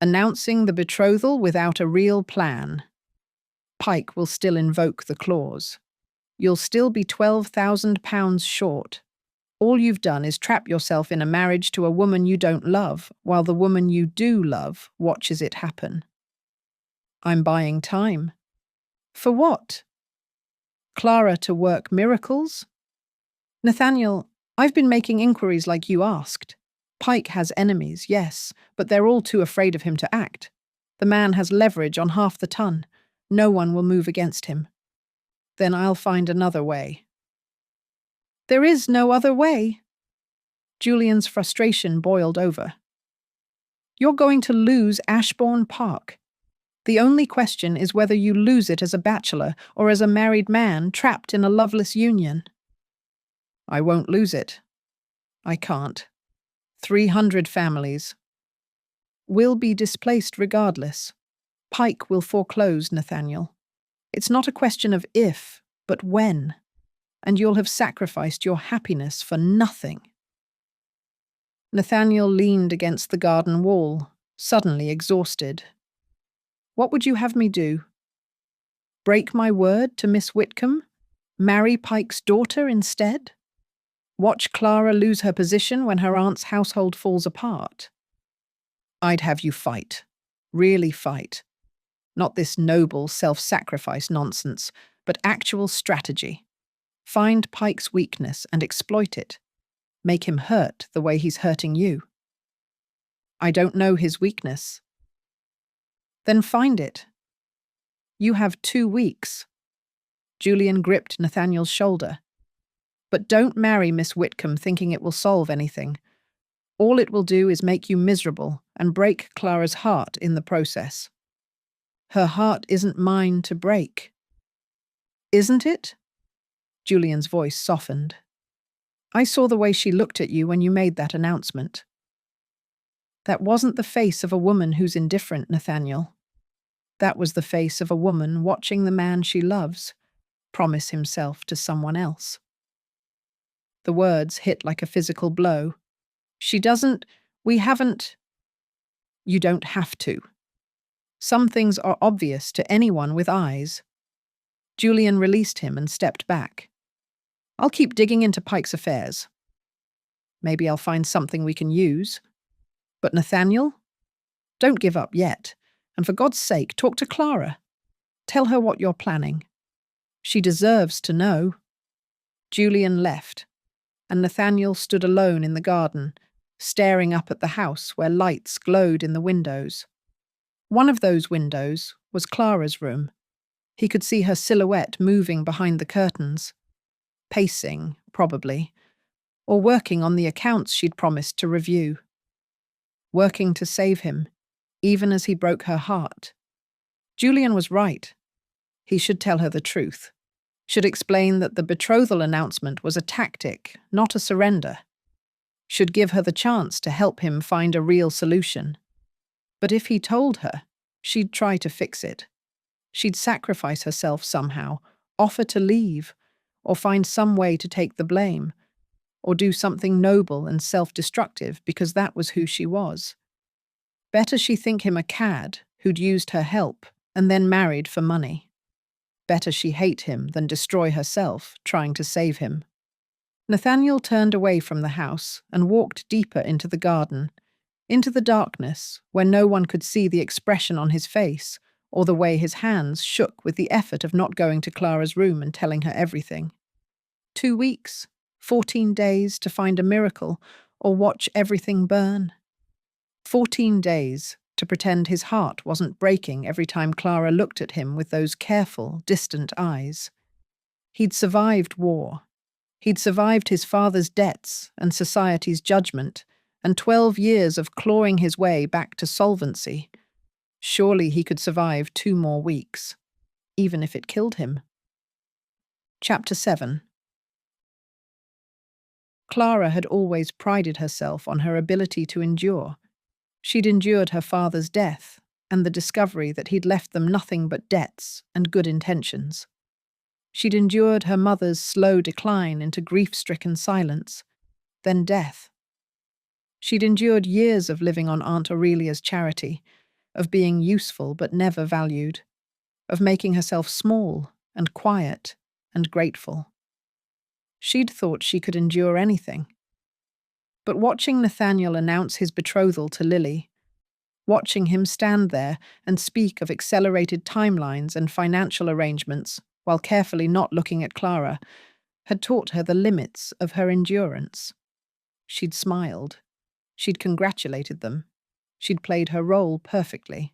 "Announcing the betrothal without a real plan. Pike will still invoke the clause. You'll still be £12,000 short. All you've done is trap yourself in a marriage to a woman you don't love, while the woman you do love watches it happen." "I'm buying time." "For what?" "Clara to work miracles?" "Nathaniel, I've been making inquiries like you asked. Pike has enemies, yes, but they're all too afraid of him to act. The man has leverage on half the ton. No one will move against him." "Then I'll find another way." "There is no other way." Julian's frustration boiled over. "You're going to lose Ashbourne Park. The only question is whether you lose it as a bachelor or as a married man trapped in a loveless union." "I won't lose it. I can't. 300 families will be displaced regardless. Pike will foreclose, Nathaniel. It's not a question of if, but when. And you'll have sacrificed your happiness for nothing." Nathaniel leaned against the garden wall, suddenly exhausted. "What would you have me do? Break my word to Miss Whitcombe? Marry Pike's daughter instead? Watch Clara lose her position when her aunt's household falls apart? I'd have you fight. Really fight. Not this noble self-sacrifice nonsense, but actual strategy. Find Pike's weakness and exploit it. Make him hurt the way he's hurting you." "I don't know his weakness." "Then find it. You have 2 weeks. Julian gripped Nathaniel's shoulder. "But don't marry Miss Whitcombe thinking it will solve anything. All it will do is make you miserable and break Clara's heart in the process." "Her heart isn't mine to break." "Isn't it?" Julian's voice softened. "I saw the way she looked at you when you made that announcement." "That wasn't the face of a woman who's indifferent, Nathaniel. That was the face of a woman watching the man she loves promise himself to someone else." The words hit like a physical blow. We haven't." "You don't have to. Some things are obvious to anyone with eyes." Julian released him and stepped back. "I'll keep digging into Pike's affairs. Maybe I'll find something we can use. But Nathaniel, don't give up yet. And for God's sake, talk to Clara. Tell her what you're planning. She deserves to know." Julian left, and Nathaniel stood alone in the garden, staring up at the house where lights glowed in the windows. One of those windows was Clara's room. He could see her silhouette moving behind the curtains. Pacing, probably, or working on the accounts she'd promised to review. Working to save him, even as he broke her heart. Julian was right. He should tell her the truth. Should explain that the betrothal announcement was a tactic, not a surrender. should give her the chance to help him find a real solution. But if he told her, she'd try to fix it. She'd sacrifice herself somehow, offer to leave, or find some way to take the blame, or do something noble and self-destructive because that was who she was. Better she think him a cad who'd used her help and then married for money. Better she hate him than destroy herself trying to save him. Nathaniel turned away from the house and walked deeper into the garden, into the darkness where no one could see the expression on his face or the way his hands shook with the effort of not going to Clara's room and telling her everything. 2 weeks, 14 days to find a miracle or watch everything burn. 14 days to pretend his heart wasn't breaking every time Clara looked at him with those careful, distant eyes. He'd survived war. He'd survived his father's debts and society's judgment, and 12 years of clawing his way back to solvency. Surely he could survive 2 more weeks, even if it killed him. Chapter 7. Clara had always prided herself on her ability to endure. She'd endured her father's death and the discovery that he'd left them nothing but debts and good intentions. She'd endured her mother's slow decline into grief-stricken silence, then death. She'd endured years of living on Aunt Aurelia's charity, of being useful but never valued, of making herself small and quiet and grateful. She'd thought she could endure anything. But watching Nathaniel announce his betrothal to Lily, watching him stand there and speak of accelerated timelines and financial arrangements while carefully not looking at Clara, had taught her the limits of her endurance. She'd smiled. She'd congratulated them. She'd played her role perfectly.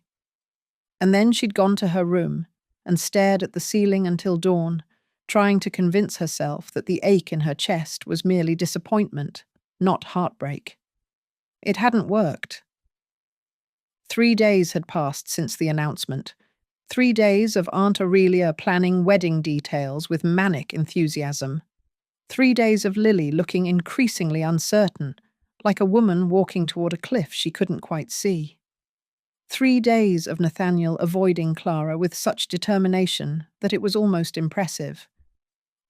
And then she'd gone to her room and stared at the ceiling until dawn, trying to convince herself that the ache in her chest was merely disappointment, not heartbreak. It hadn't worked. 3 days had passed since the announcement. 3 days of Aunt Aurelia planning wedding details with manic enthusiasm. 3 days of Lily looking increasingly uncertain, like a woman walking toward a cliff she couldn't quite see. 3 days of Nathaniel avoiding Clara with such determination that it was almost impressive.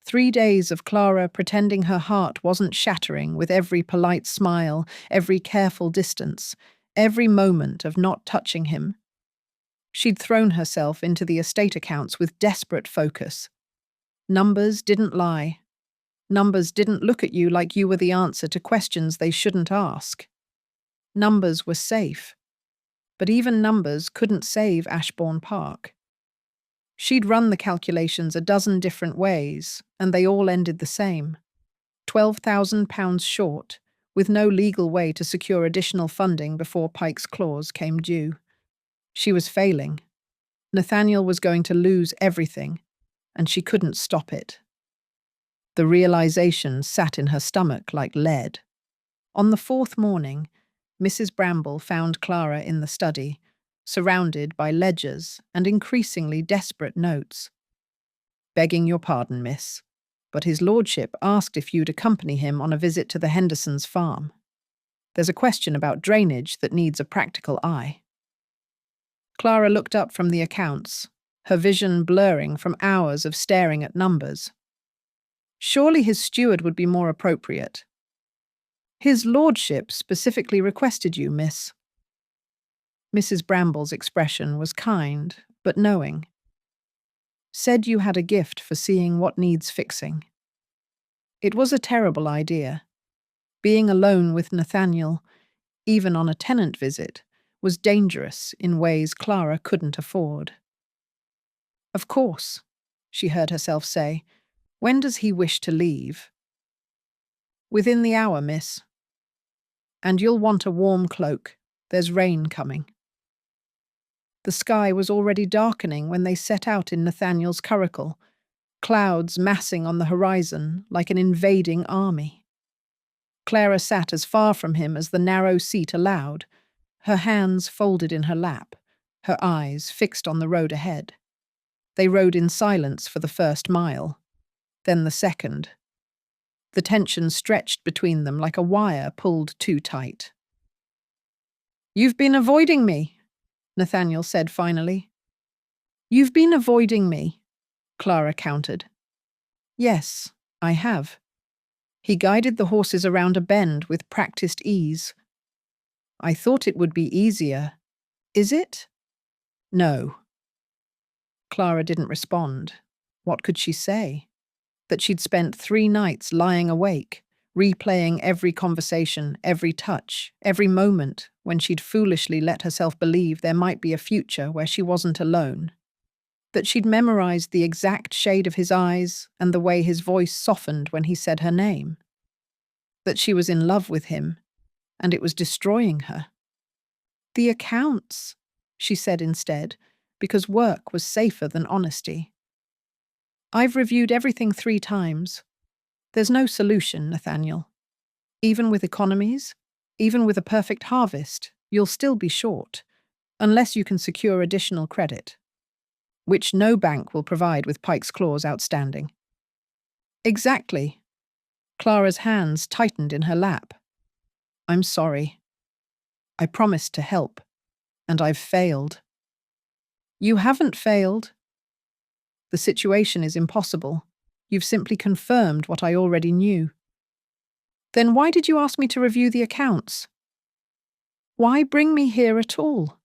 3 days of Clara pretending her heart wasn't shattering with every polite smile, every careful distance, every moment of not touching him. She'd thrown herself into the estate accounts with desperate focus. Numbers didn't lie. Numbers didn't look at you like you were the answer to questions they shouldn't ask. Numbers were safe. But even numbers couldn't save Ashbourne Park. She'd run the calculations a dozen different ways, and they all ended the same. £12,000 short, with no legal way to secure additional funding before Pike's clause came due. She was failing. Nathaniel was going to lose everything, and she couldn't stop it. The realization sat in her stomach like lead. On the 4th morning, Mrs. Bramble found Clara in the study, surrounded by ledgers and increasingly desperate notes. "Begging your pardon, miss, but his lordship asked if you'd accompany him on a visit to the Hendersons' farm. There's a question about drainage that needs a practical eye." Clara looked up from the accounts, her vision blurring from hours of staring at numbers. Surely his steward would be more appropriate. "His lordship specifically requested you, miss." Mrs. Bramble's expression was kind, but knowing. "Said you had a gift for seeing what needs fixing." It was a terrible idea. Being alone with Nathaniel, even on a tenant visit, was dangerous in ways Clara couldn't afford. "Of course," she heard herself say. "When does he wish to leave?" "Within the hour, miss. And you'll want a warm cloak. There's rain coming." The sky was already darkening when they set out in Nathaniel's curricle, clouds massing on the horizon like an invading army. Clara sat as far from him as the narrow seat allowed, her hands folded in her lap, her eyes fixed on the road ahead. They rode in silence for the 1st mile, then the 2nd. The tension stretched between them like a wire pulled too tight. "You've been avoiding me," Nathaniel said finally. "You've been avoiding me," Clara countered. "Yes, I have." He guided the horses around a bend with practiced ease. "I thought it would be easier. Is it?" "No." Clara didn't respond. What could she say? That she'd spent 3 nights lying awake, replaying every conversation, every touch, every moment when she'd foolishly let herself believe there might be a future where she wasn't alone. That she'd memorized the exact shade of his eyes and the way his voice softened when he said her name. That she was in love with him, and it was destroying her. "The accounts," she said instead, because work was safer than honesty. "I've reviewed everything 3 times. There's no solution, Nathaniel. Even with economies, even with a perfect harvest, you'll still be short, unless you can secure additional credit, which no bank will provide with Pike's clause outstanding." "Exactly." Clara's hands tightened in her lap. "I'm sorry. I promised to help, and I've failed." "You haven't failed. The situation is impossible. You've simply confirmed what I already knew." "Then why did you ask me to review the accounts? Why bring me here at all?"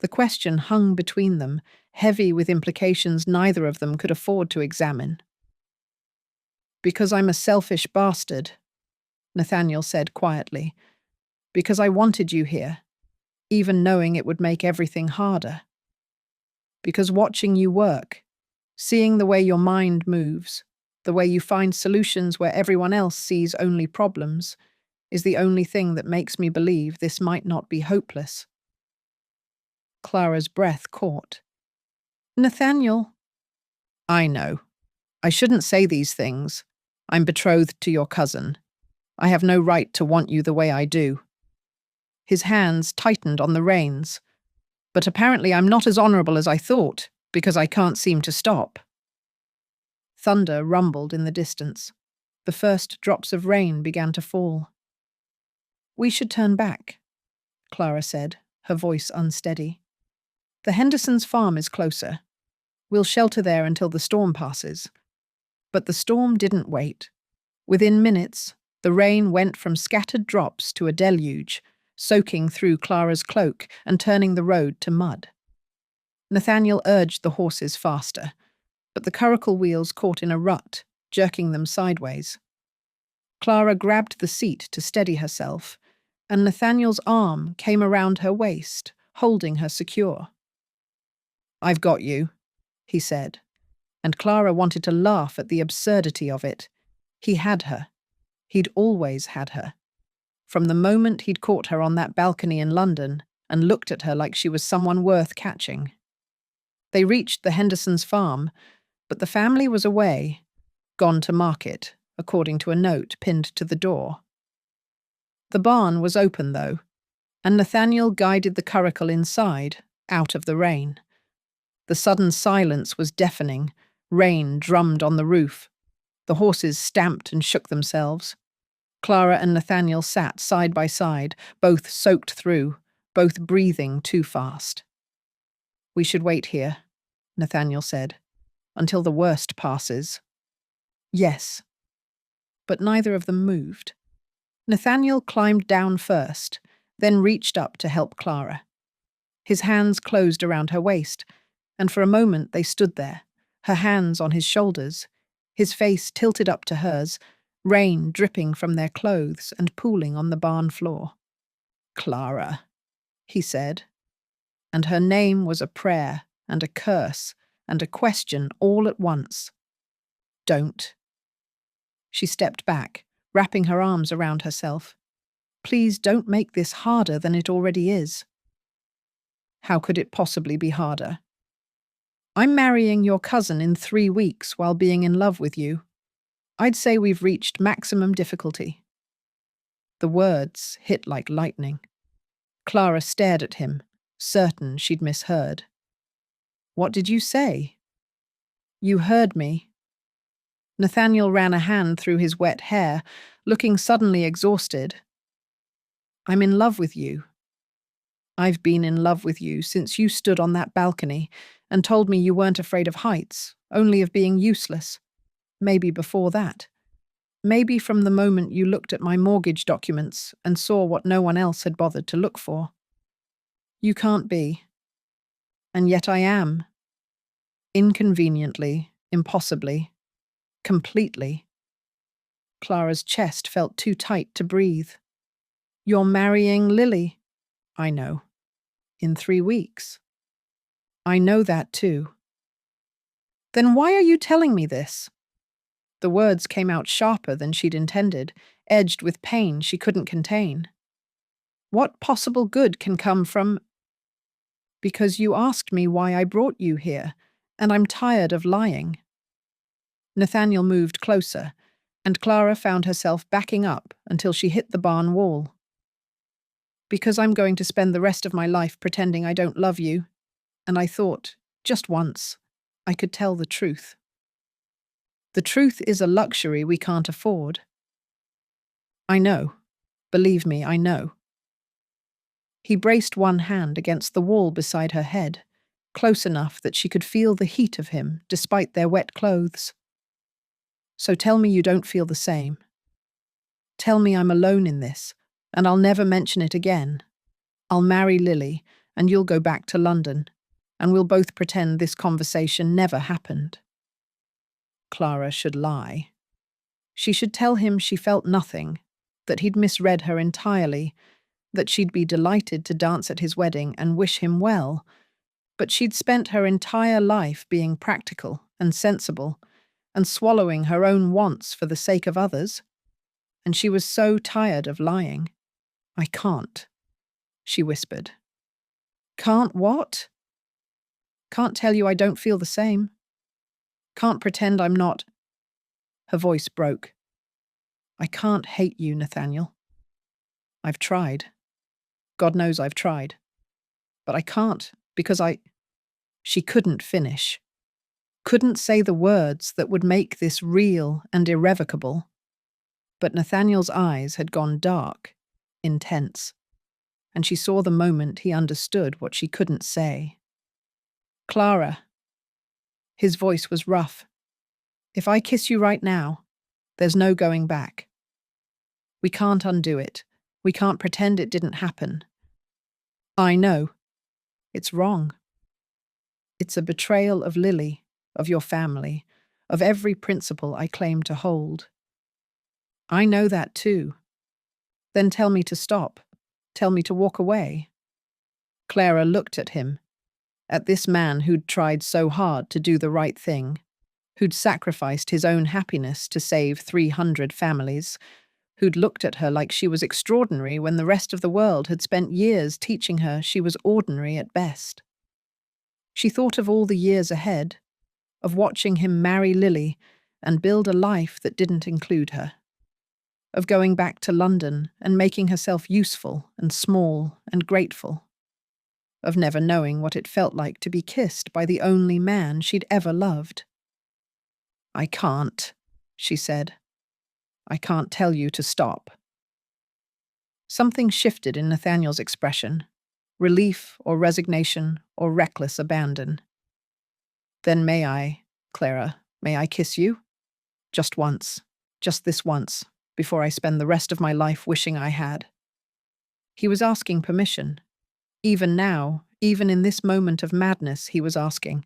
The question hung between them, heavy with implications neither of them could afford to examine. "Because I'm a selfish bastard," Nathaniel said quietly. "Because I wanted you here, even knowing it would make everything harder. Because watching you work, seeing the way your mind moves, the way you find solutions where everyone else sees only problems, is the only thing that makes me believe this might not be hopeless." Clara's breath caught. "Nathaniel." "I know. I shouldn't say these things. I'm betrothed to your cousin. I have no right to want you the way I do." His hands tightened on the reins. "But apparently I'm not as honourable as I thought, because I can't seem to stop." Thunder rumbled in the distance. The first drops of rain began to fall. "We should turn back," Clara said, her voice unsteady. "The Hendersons' farm is closer. We'll shelter there until the storm passes." But the storm didn't wait. Within minutes, the rain went from scattered drops to a deluge, soaking through Clara's cloak and turning the road to mud. Nathaniel urged the horses faster, but the curricle wheels caught in a rut, jerking them sideways. Clara grabbed the seat to steady herself, and Nathaniel's arm came around her waist, holding her secure. "I've got you," he said, and Clara wanted to laugh at the absurdity of it. He had her. He'd always had her. From the moment he'd caught her on that balcony in London and looked at her like she was someone worth catching. They reached the Hendersons' farm, but the family was away, gone to market, according to a note pinned to the door. The barn was open, though, and Nathaniel guided the curricle inside, out of the rain. The sudden silence was deafening. Rain drummed on the roof. The horses stamped and shook themselves. Clara and Nathaniel sat side by side, both soaked through, both breathing too fast. "We should wait here," Nathaniel said, "until the worst passes." "Yes." But neither of them moved. Nathaniel climbed down first, then reached up to help Clara. His hands closed around her waist, and for a moment they stood there, her hands on his shoulders, his face tilted up to hers, rain dripping from their clothes and pooling on the barn floor. "Clara," he said, and her name was a prayer and a curse and a question all at once. "Don't." She stepped back, wrapping her arms around herself. "Please don't make this harder than it already is." "How could it possibly be harder?" "I'm marrying your cousin in 3 weeks while being in love with you. I'd say we've reached maximum difficulty." The words hit like lightning. Clara stared at him, certain she'd misheard. "What did you say?" "You heard me." Nathaniel ran a hand through his wet hair, looking suddenly exhausted. I'm in love with you. I've been in love with you since you stood on that balcony and told me you weren't afraid of heights, only of being useless. Maybe before that. Maybe from the moment you looked at my mortgage documents and saw what no one else had bothered to look for. You can't be. And yet I am. Inconveniently, impossibly, completely. Clara's chest felt too tight to breathe. You're marrying Lily. I know. In 3 weeks. I know that too. Then why are you telling me this? The words came out sharper than she'd intended, edged with pain she couldn't contain. What possible good can come from… Because you asked me why I brought you here, and I'm tired of lying. Nathaniel moved closer, and Clara found herself backing up until she hit the barn wall. Because I'm going to spend the rest of my life pretending I don't love you, and I thought, just once, I could tell the truth. The truth is a luxury we can't afford. I know. Believe me, I know. He braced one hand against the wall beside her head, close enough that she could feel the heat of him despite their wet clothes. So tell me you don't feel the same. Tell me I'm alone in this, and I'll never mention it again. I'll marry Lily, and you'll go back to London, and we'll both pretend this conversation never happened. Clara should lie. She should tell him she felt nothing, that he'd misread her entirely, that she'd be delighted to dance at his wedding and wish him well, but she'd spent her entire life being practical and sensible and swallowing her own wants for the sake of others, and she was so tired of lying. I can't, she whispered. Can't what? Can't tell you I don't feel the same. Can't pretend I'm not… Her voice broke. I can't hate you, Nathaniel. I've tried. God knows I've tried. But I can't, because She couldn't finish. Couldn't say the words that would make this real and irrevocable. But Nathaniel's eyes had gone dark, intense, and she saw the moment he understood what she couldn't say. Clara. His voice was rough. If I kiss you right now, there's no going back. We can't undo it. We can't pretend it didn't happen. I know. It's wrong. It's a betrayal of Lily, of your family, of every principle I claim to hold. I know that too. Then tell me to stop. Tell me to walk away. Clara looked at him, at this man who'd tried so hard to do the right thing, who'd sacrificed his own happiness to save 300 families, who'd looked at her like she was extraordinary when the rest of the world had spent years teaching her she was ordinary at best. She thought of all the years ahead, of watching him marry Lily and build a life that didn't include her, of going back to London and making herself useful and small and grateful, of never knowing what it felt like to be kissed by the only man she'd ever loved. I can't, she said. I can't tell you to stop. Something shifted in Nathaniel's expression, relief or resignation or reckless abandon. Then may I, Clara, may I kiss you? Just once, just this once, before I spend the rest of my life wishing I had. He was asking permission. Even now, even in this moment of madness, he was asking.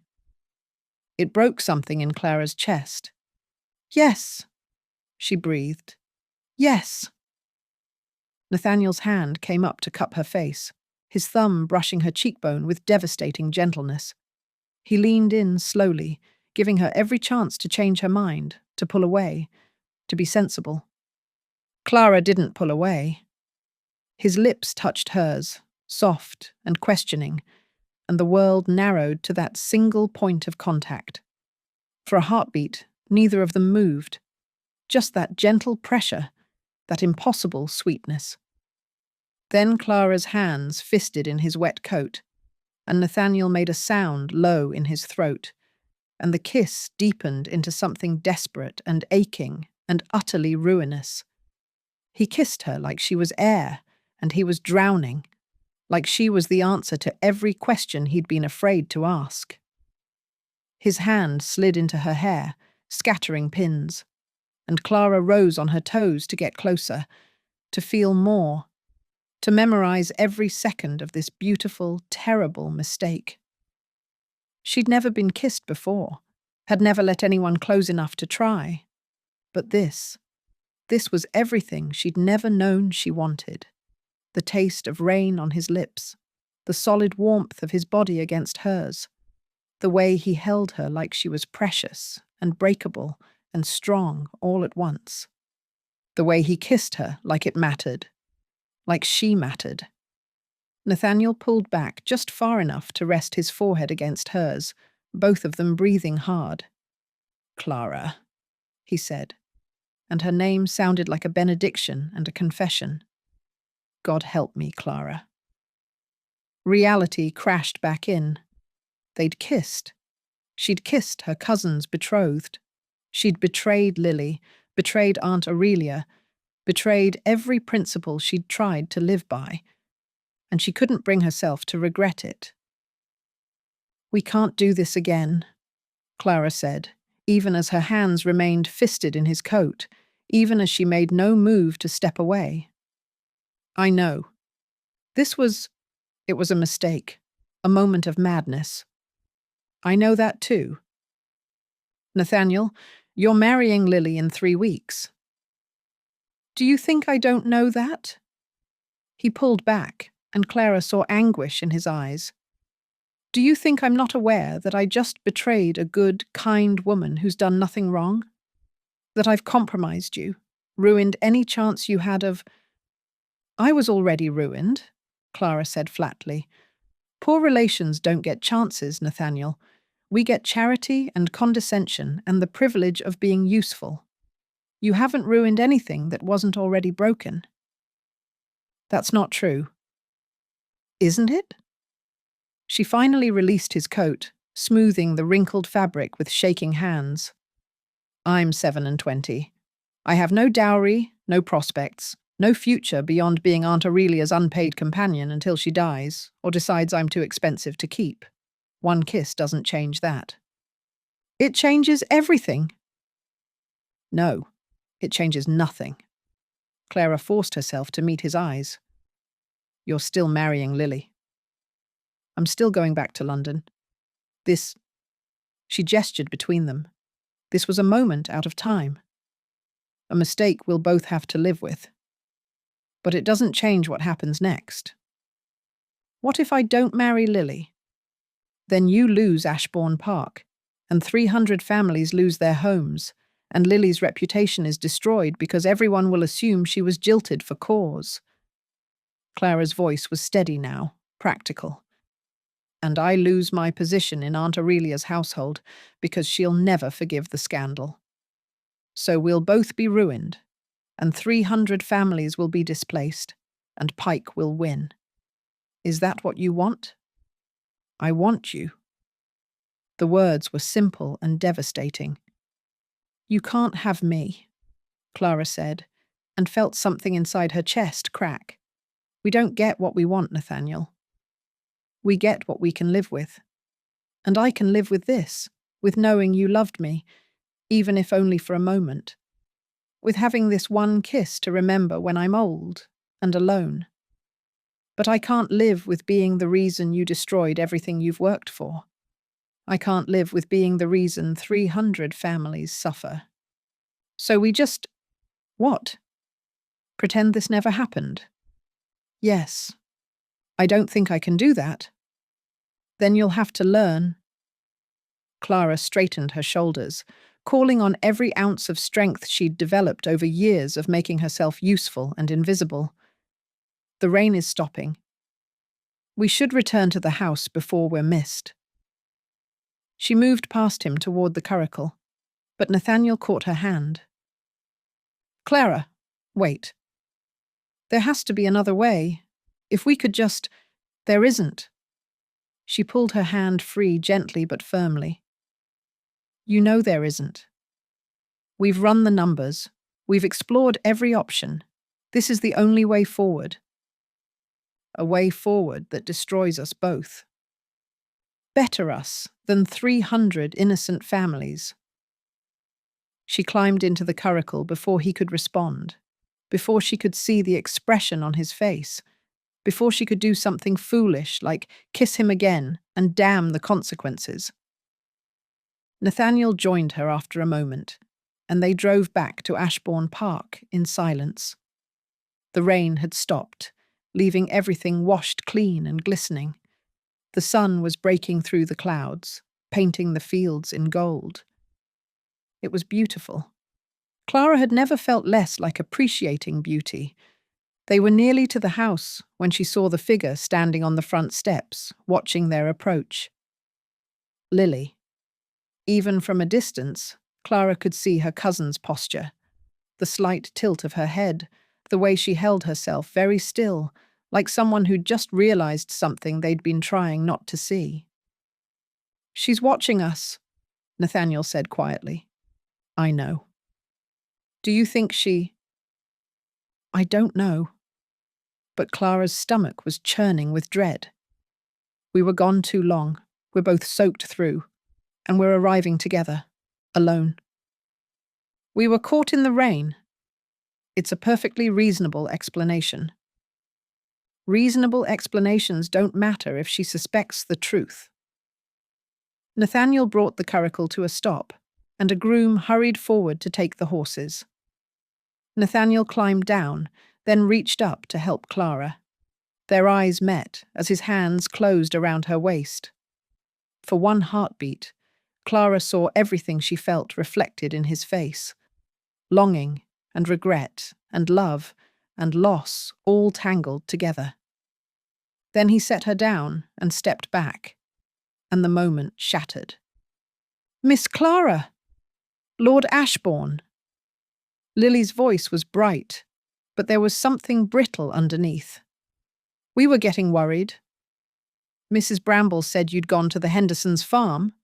It broke something in Clara's chest. Yes, she breathed. Yes. Nathaniel's hand came up to cup her face, his thumb brushing her cheekbone with devastating gentleness. He leaned in slowly, giving her every chance to change her mind, to pull away, to be sensible. Clara didn't pull away. His lips touched hers, soft and questioning, and the world narrowed to that single point of contact. For a heartbeat, neither of them moved. Just that gentle pressure, that impossible sweetness. Then Clara's hands fisted in his wet coat, and Nathaniel made a sound low in his throat, and the kiss deepened into something desperate and aching and utterly ruinous. He kissed her like she was air, and he was drowning, like she was the answer to every question he'd been afraid to ask. His hand slid into her hair, scattering pins, and Clara rose on her toes to get closer, to feel more, to memorize every second of this beautiful, terrible mistake. She'd never been kissed before, had never let anyone close enough to try. But this was everything she'd never known she wanted. The taste of rain on his lips, the solid warmth of his body against hers, the way he held her like she was precious and breakable and strong all at once. The way he kissed her like it mattered, like she mattered. Nathaniel pulled back just far enough to rest his forehead against hers, both of them breathing hard. "Clara," he said, and her name sounded like a benediction and a confession. "God help me, Clara." Reality crashed back in. They'd kissed. She'd kissed her cousin's betrothed. She'd betrayed Lily, betrayed Aunt Aurelia, betrayed every principle she'd tried to live by, and she couldn't bring herself to regret it. "We can't do this again," Clara said, even as her hands remained fisted in his coat, even as she made no move to step away. "I know. It was a mistake, a moment of madness. I know that too. Nathaniel, you're marrying Lily in 3 weeks." "Do you think I don't know that?" He pulled back, and Clara saw anguish in his eyes. "Do you think I'm not aware that I just betrayed a good, kind woman who's done nothing wrong? That I've compromised you, ruined any chance you had of—" "I was already ruined," Clara said flatly. "Poor relations don't get chances, Nathaniel. We get charity and condescension and the privilege of being useful. You haven't ruined anything that wasn't already broken." "That's not true." "Isn't it?" She finally released his coat, smoothing the wrinkled fabric with shaking hands. "I'm 27. I have no dowry, no prospects, no future beyond being Aunt Aurelia's unpaid companion until she dies or decides I'm too expensive to keep. One kiss doesn't change that." "It changes everything." "No, it changes nothing." Clara forced herself to meet his eyes. "You're still marrying Lily. I'm still going back to London. This—" She gestured between them. "This was a moment out of time. A mistake we'll both have to live with. But it doesn't change what happens next. What if I don't marry Lily? Then you lose Ashbourne Park, and 300 families lose their homes, and Lily's reputation is destroyed because everyone will assume she was jilted for cause." Clara's voice was steady now, practical. "And I lose my position in Aunt Aurelia's household because she'll never forgive the scandal. So we'll both be ruined, and 300 families will be displaced, and Pike will win. Is that what you want?" "I want you." The words were simple and devastating. "You can't have me," Clara said, and felt something inside her chest crack. "We don't get what we want, Nathaniel. We get what we can live with. And I can live with this, with knowing you loved me, even if only for a moment. With having this one kiss to remember when I'm old and alone. But I can't live with being the reason you destroyed everything you've worked for. I can't live with being the reason 300 families suffer. So we just—" "What? Pretend this never happened?" "Yes. I don't think I can do that." "Then you'll have to learn." Clara straightened her shoulders, calling on every ounce of strength she'd developed over years of making herself useful and invisible. "The rain is stopping. We should return to the house before we're missed." She moved past him toward the curricle, but Nathaniel caught her hand. "Clara, wait. There has to be another way. If we could just—" "There isn't." She pulled her hand free gently but firmly. You know there isn't. We've run the numbers. We've explored every option. This is the only way forward. A way forward that destroys us both. Better us than 300 innocent families. She climbed into the curricle before he could respond, before she could see the expression on his face, before she could do something foolish like kiss him again and damn the consequences. Nathaniel joined her after a moment, and they drove back to Ashbourne Park in silence. The rain had stopped, leaving everything washed clean and glistening. The sun was breaking through the clouds, painting the fields in gold. It was beautiful. Clara had never felt less like appreciating beauty. They were nearly to the house when she saw the figure standing on the front steps, watching their approach. Lily. Even from a distance, Clara could see her cousin's posture, the slight tilt of her head, the way she held herself very still, like someone who'd just realized something they'd been trying not to see. "She's watching us," Nathaniel said quietly. "I know." "Do you think she—" "I don't know." But Clara's stomach was churning with dread. "We were gone too long. We're both soaked through. And we're arriving together, alone. We were caught in the rain. It's a perfectly reasonable explanation. Reasonable explanations don't matter if she suspects the truth." Nathaniel brought the curricle to a stop, and a groom hurried forward to take the horses. Nathaniel climbed down, then reached up to help Clara. Their eyes met as his hands closed around her waist. For one heartbeat, Clara saw everything she felt reflected in his face. Longing and regret and love and loss all tangled together. Then he set her down and stepped back, and the moment shattered. "Miss Clara! Lord Ashbourne!" Lily's voice was bright, but there was something brittle underneath. "We were getting worried. Mrs. Bramble said you'd gone to the Hendersons' farm,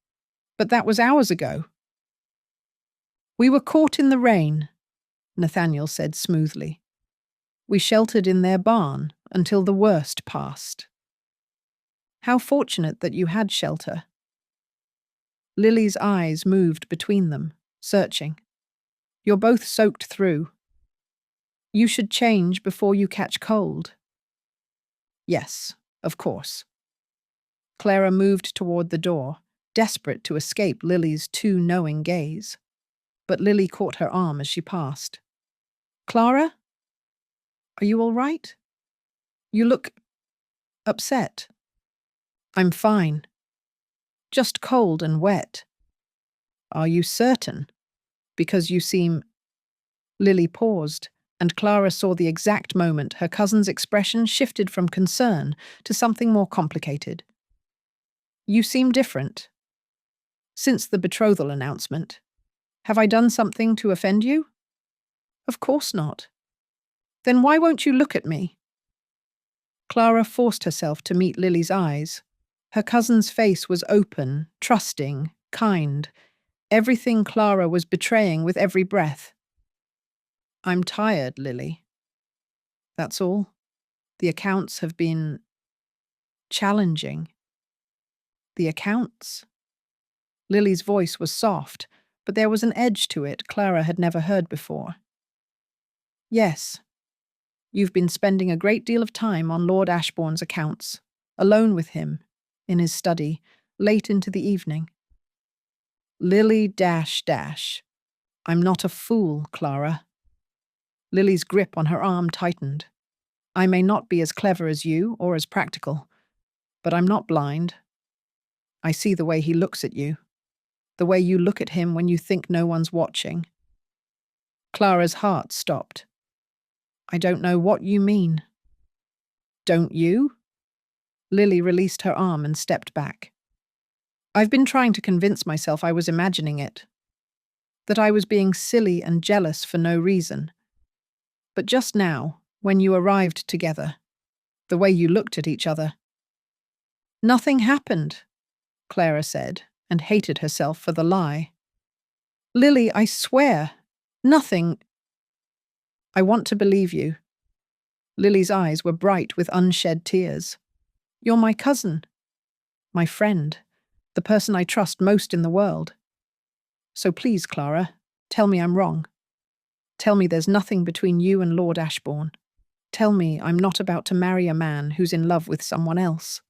but that was hours ago." "We were caught in the rain," Nathaniel said smoothly. "We sheltered in their barn until the worst passed." "How fortunate that you had shelter." Lily's eyes moved between them, searching. "You're both soaked through. You should change before you catch cold." "Yes, of course." Clara moved toward the door, desperate to escape Lily's too knowing gaze. But Lily caught her arm as she passed. "Clara? Are you all right? You look upset." "I'm fine. Just cold and wet." "Are you certain? Because you seem—" Lily paused, and Clara saw the exact moment her cousin's expression shifted from concern to something more complicated. "You seem different. Since the betrothal announcement. Have I done something to offend you?" "Of course not." "Then why won't you look at me?" Clara forced herself to meet Lily's eyes. Her cousin's face was open, trusting, kind. Everything Clara was betraying with every breath. "I'm tired, Lily. That's all. The accounts have been challenging." "The accounts?" Lily's voice was soft, but there was an edge to it Clara had never heard before. "Yes. You've been spending a great deal of time on Lord Ashbourne's accounts, alone with him, in his study, late into the evening." Lily --. "I'm not a fool, Clara." Lily's grip on her arm tightened. "I may not be as clever as you or as practical, but I'm not blind. I see the way he looks at you, the way you look at him when you think no one's watching." Clara's heart stopped. "I don't know what you mean." "Don't you?" Lily released her arm and stepped back. "I've been trying to convince myself I was imagining it, that I was being silly and jealous for no reason. But just now, when you arrived together, the way you looked at each other—" "Nothing happened," Clara said, and hated herself for the lie. Lily, I swear. Nothing. I want to believe you. Lily's eyes were bright with unshed tears. You're my cousin. My friend. The person I trust most in the world. So please, Clara, tell me I'm wrong. Tell me there's nothing between you and Lord Ashbourne. Tell me I'm not about to marry a man who's in love with someone else.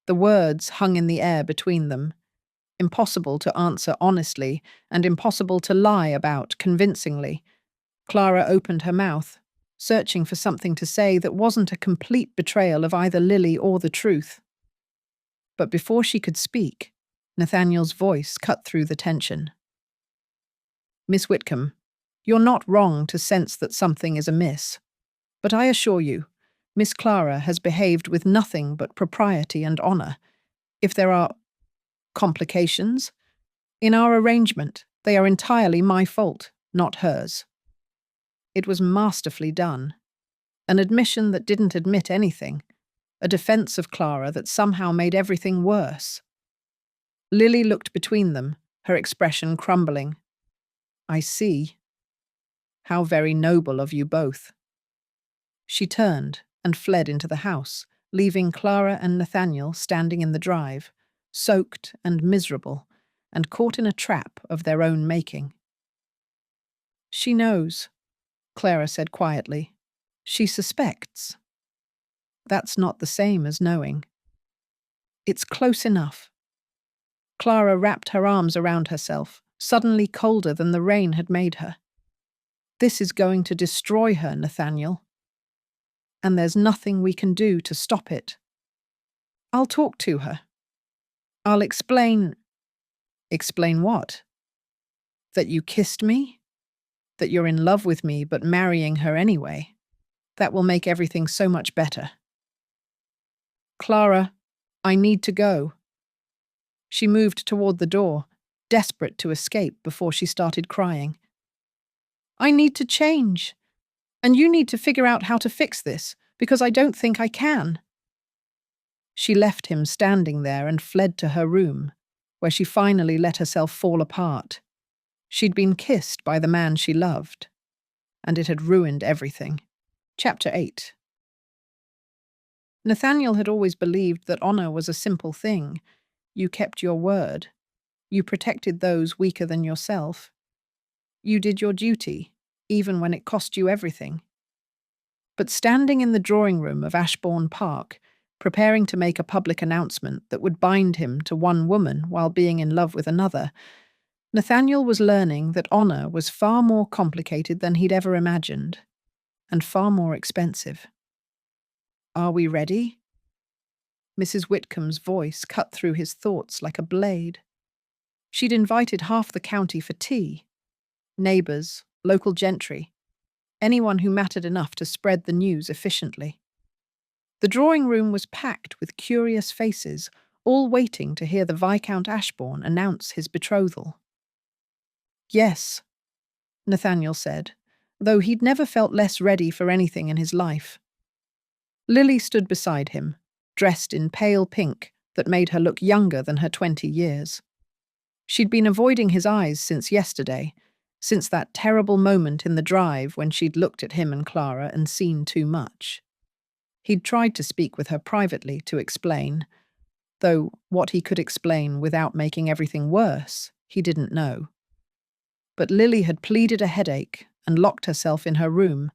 The words hung in the air between them, impossible to answer honestly and impossible to lie about convincingly. Clara opened her mouth, searching for something to say that wasn't a complete betrayal of either Lily or the truth. But before she could speak, Nathaniel's voice cut through the tension. Miss Whitcombe, you're not wrong to sense that something is amiss. But I assure you, Miss Clara has behaved with nothing but propriety and honour. If there are complications in our arrangement, they are entirely my fault, not hers. It was masterfully done. An admission that didn't admit anything. A defence of Clara that somehow made everything worse. Lily looked between them, her expression crumbling. I see. How very noble of you both. She turned and fled into the house, leaving Clara and Nathaniel standing in the drive, soaked and miserable, and caught in a trap of their own making. She knows, Clara said quietly. She suspects. That's not the same as knowing. It's close enough. Clara wrapped her arms around herself, suddenly colder than the rain had made her. This is going to destroy her, Nathaniel. And there's nothing we can do to stop it. I'll talk to her. I'll explain. Explain what? That you kissed me? That you're in love with me but marrying her anyway? That will make everything so much better. Clara, I need to go. She moved toward the door, desperate to escape before she started crying. I need to change. And you need to figure out how to fix this, because I don't think I can. She left him standing there and fled to her room, where she finally let herself fall apart. She'd been kissed by the man she loved, and it had ruined everything. Chapter 8. Nathaniel had always believed that honour was a simple thing. You kept your word. You protected those weaker than yourself. You did your duty, even when it cost you everything. But standing in the drawing room of Ashbourne Park, preparing to make a public announcement that would bind him to one woman while being in love with another, Nathaniel was learning that honour was far more complicated than he'd ever imagined, and far more expensive. Are we ready? Mrs. Whitcombe's voice cut through his thoughts like a blade. She'd invited half the county for tea. Neighbours, local gentry, anyone who mattered enough to spread the news efficiently. The drawing room was packed with curious faces, all waiting to hear the Viscount Ashbourne announce his betrothal. Yes, Nathaniel said, though he'd never felt less ready for anything in his life. Lily stood beside him, dressed in pale pink that made her look younger than her 20 years. She'd been avoiding his eyes since yesterday, since that terrible moment in the drive when she'd looked at him and Clara and seen too much. He'd tried to speak with her privately to explain, though what he could explain without making everything worse, he didn't know. But Lily had pleaded a headache and locked herself in her room,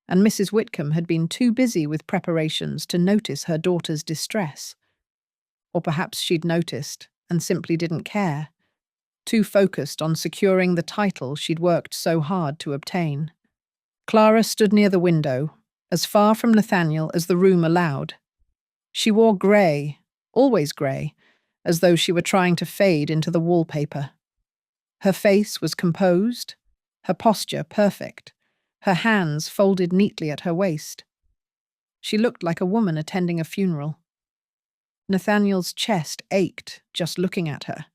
and Mrs. Whitcombe had been too busy with preparations to notice her daughter's distress. Or perhaps she'd noticed and simply didn't care, too focused on securing the title she'd worked so hard to obtain. Clara stood near the window, as far from Nathaniel as the room allowed. She wore grey, always grey, as though she were trying to fade into the wallpaper. Her face was composed, her posture perfect, her hands folded neatly at her waist. She looked like a woman attending a funeral. Nathaniel's chest ached just looking at her.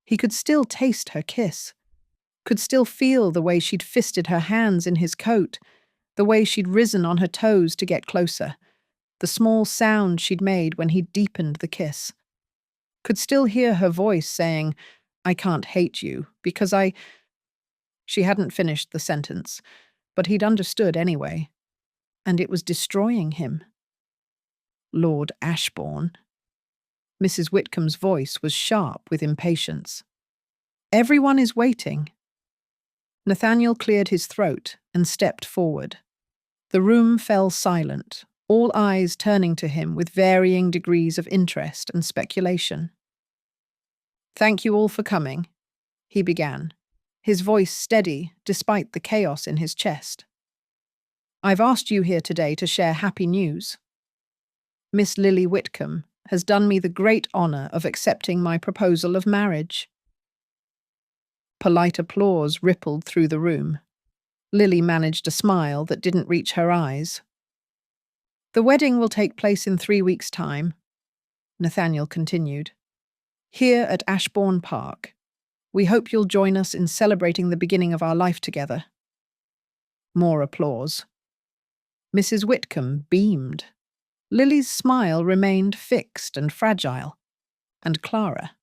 He could still taste her kiss, could still feel the way she'd fisted her hands in his coat, the way she'd risen on her toes to get closer, the small sound she'd made when he'd deepened the kiss. Could still hear her voice saying, I can't hate you, because I—" She hadn't finished the sentence, but he'd understood anyway, and it was destroying him. Lord Ashbourne. Mrs. Whitcombe's voice was sharp with impatience. Everyone is waiting. Nathaniel cleared his throat and stepped forward. The room fell silent, all eyes turning to him with varying degrees of interest and speculation. "Thank you all for coming," he began, his voice steady despite the chaos in his chest. "I've asked you here today to share happy news. Miss Lily Whitcombe has done me the great honour of accepting my proposal of marriage." Polite applause rippled through the room. Lily managed a smile that didn't reach her eyes. "The wedding will take place in 3 weeks' time," Nathaniel continued. "Here at Ashbourne Park. We hope you'll join us in celebrating the beginning of our life together." More applause. Mrs. Whitcombe beamed. Lily's smile remained fixed and fragile. And Clara?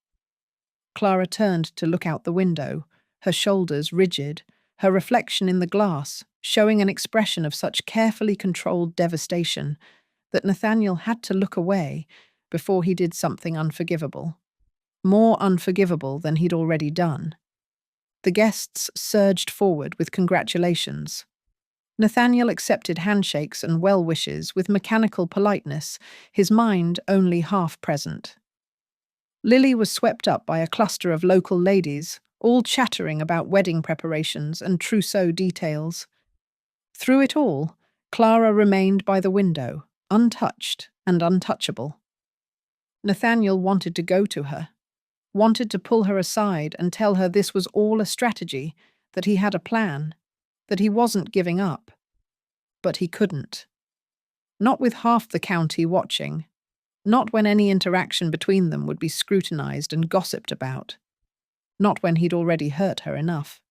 Clara turned to look out the window, her shoulders rigid, her reflection in the glass showing an expression of such carefully controlled devastation that Nathaniel had to look away before he did something unforgivable. More unforgivable than he'd already done. The guests surged forward with congratulations. Nathaniel accepted handshakes and well wishes with mechanical politeness, his mind only half present. Lily was swept up by a cluster of local ladies, all chattering about wedding preparations and trousseau details. Through it all, Clara remained by the window, untouched and untouchable. Nathaniel wanted to go to her, wanted to pull her aside and tell her this was all a strategy, that he had a plan, that he wasn't giving up. But he couldn't. Not with half the county watching. Not when any interaction between them would be scrutinized and gossiped about. Not when he'd already hurt her enough.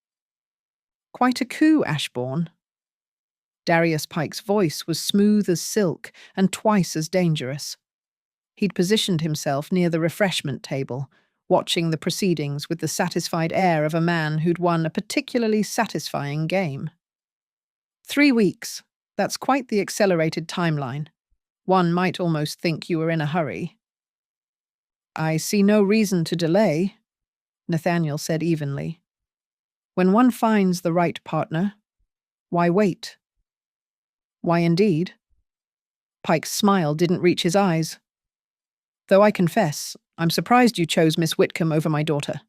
"Quite a coup, Ashbourne." Darius Pike's voice was smooth as silk and twice as dangerous. He'd positioned himself near the refreshment table, watching the proceedings with the satisfied air of a man who'd won a particularly satisfying game. 3 weeks. That's quite the accelerated timeline. One might almost think you were in a hurry. "I see no reason to delay," Nathaniel said evenly. "When one finds the right partner, why wait?" "Why indeed?" Pike's smile didn't reach his eyes. "Though I confess, I'm surprised you chose Miss Whitcombe over my daughter.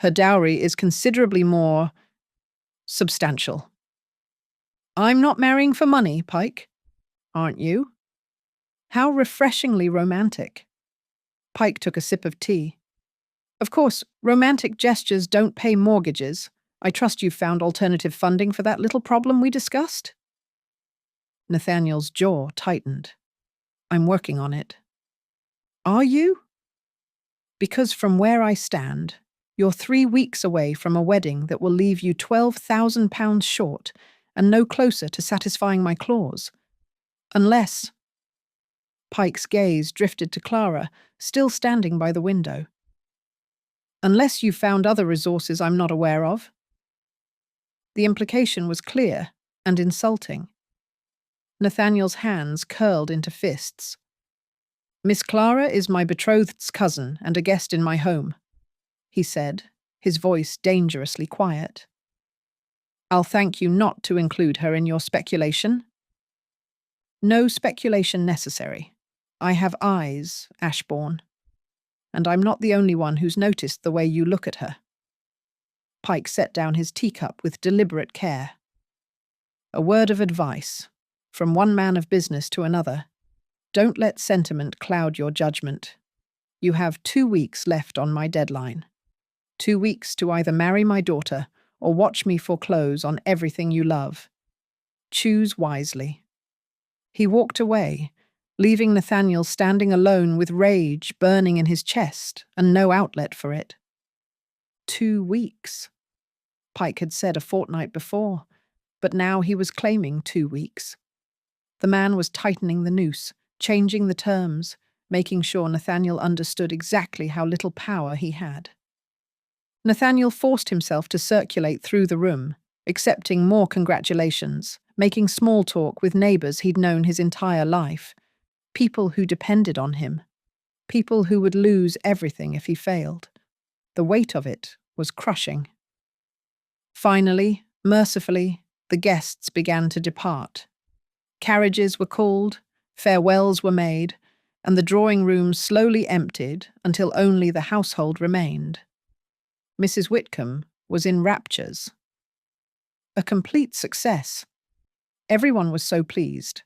Her dowry is considerably more substantial." "I'm not marrying for money, Pike." "Aren't you?" How refreshingly romantic. Pike took a sip of tea. "Of course, romantic gestures don't pay mortgages. I trust you've found alternative funding for that little problem we discussed?" Nathaniel's jaw tightened. "I'm working on it." "Are you?" "Because from where I stand, you're 3 weeks away from a wedding that will leave you £12,000 short and no closer to satisfying my clause. Unless—" Pike's gaze drifted to Clara, still standing by the window. "Unless you've found other resources I'm not aware of." The implication was clear and insulting. Nathaniel's hands curled into fists. "Miss Clara is my betrothed's cousin and a guest in my home," he said, his voice dangerously quiet. "I'll thank you not to include her in your speculation." "No speculation necessary. I have eyes, Ashbourne. And I'm not the only one who's noticed the way you look at her." Pike set down his teacup with deliberate care. "A word of advice, from one man of business to another. Don't let sentiment cloud your judgment. You have 2 weeks left on my deadline. 2 weeks to either marry my daughter or watch me foreclose on everything you love. Choose wisely." He walked away, leaving Nathaniel standing alone with rage burning in his chest and no outlet for it. 2 weeks. Pike had said a fortnight before, but now he was claiming 2 weeks. The man was tightening the noose, changing the terms, making sure Nathaniel understood exactly how little power he had. Nathaniel forced himself to circulate through the room, accepting more congratulations, making small talk with neighbours he'd known his entire life, people who depended on him, people who would lose everything if he failed. The weight of it was crushing. Finally, mercifully, the guests began to depart. Carriages were called, farewells were made, and the drawing room slowly emptied until only the household remained. Mrs. Whitcombe was in raptures. A complete success. Everyone was so pleased.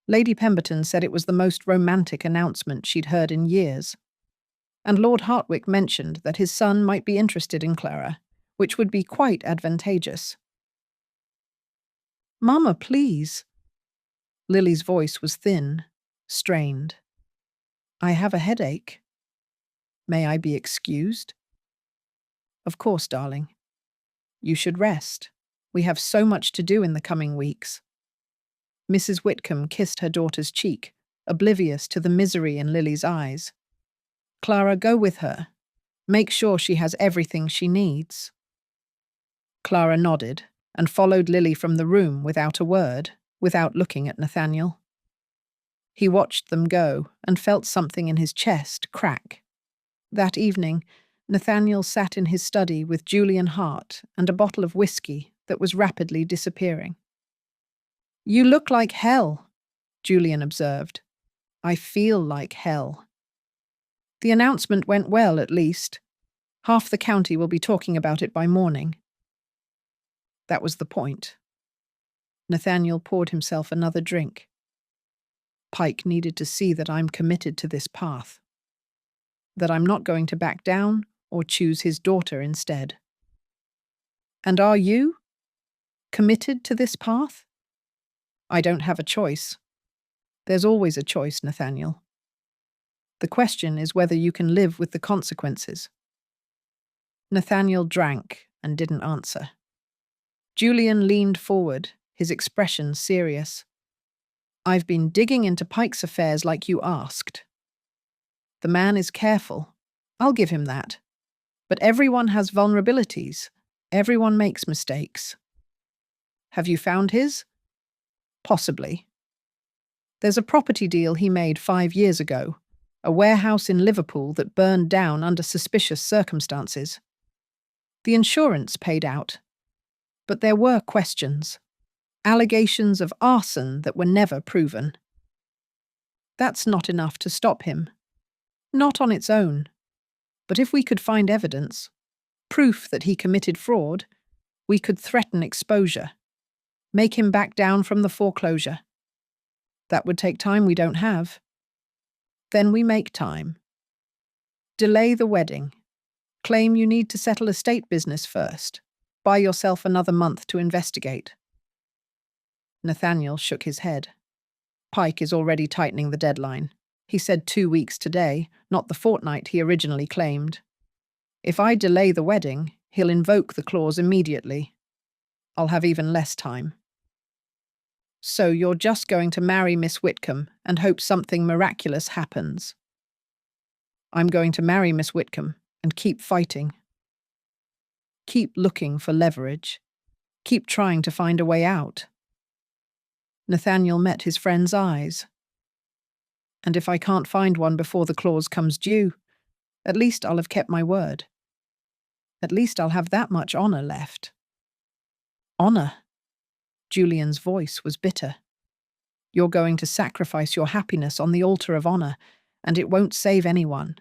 Lady Pemberton said it was the most romantic announcement she'd heard in years. And Lord Hartwick mentioned that his son might be interested in Clara, which would be quite advantageous. "Mama, please." Lily's voice was thin, strained. "I have a headache. May I be excused?" "Of course, darling. You should rest. We have so much to do in the coming weeks." Mrs. Whitcombe kissed her daughter's cheek, oblivious to the misery in Lily's eyes. "Clara, go with her. Make sure she has everything she needs." Clara nodded and followed Lily from the room without a word, without looking at Nathaniel. He watched them go and felt something in his chest crack. That evening, Nathaniel sat in his study with Julian Hart and a bottle of whiskey that was rapidly disappearing. "You look like hell," Julian observed. "I feel like hell." "The announcement went well, at least. Half the county will be talking about it by morning." That was the point. Nathaniel poured himself another drink. "Pike needed to see that I'm committed to this path. That I'm not going to back down or choose his daughter instead." "And are you? Committed to this path?" "I don't have a choice. There's always a choice, Nathaniel. The question is whether you can live with the consequences." Nathaniel drank and didn't answer. Julian leaned forward, his expression serious. "I've been digging into Pike's affairs like you asked. The man is careful. I'll give him that. But everyone has vulnerabilities. Everyone makes mistakes." "Have you found his?" "Possibly. There's a property deal he made 5 years ago, a warehouse in Liverpool that burned down under suspicious circumstances. The insurance paid out. But there were questions. Allegations of arson that were never proven. That's not enough to stop him. Not on its own. But if we could find evidence, proof that he committed fraud, we could threaten exposure, make him back down from the foreclosure. That would take time we don't have. Then we make time. Delay the wedding. Claim you need to settle estate business first. Buy yourself another month to investigate." Nathaniel shook his head. "Pike is already tightening the deadline. He said 2 weeks today, not the fortnight he originally claimed. If I delay the wedding, he'll invoke the clause immediately. I'll have even less time." "So you're just going to marry Miss Whitcombe and hope something miraculous happens?" "I'm going to marry Miss Whitcombe and keep fighting. Keep looking for leverage. Keep trying to find a way out." Nathaniel met his friend's eyes. "And if I can't find one before the clause comes due, at least I'll have kept my word. At least I'll have that much honour left." "Honour?" Julian's voice was bitter. "You're going to sacrifice your happiness on the altar of honour, and it won't save anyone.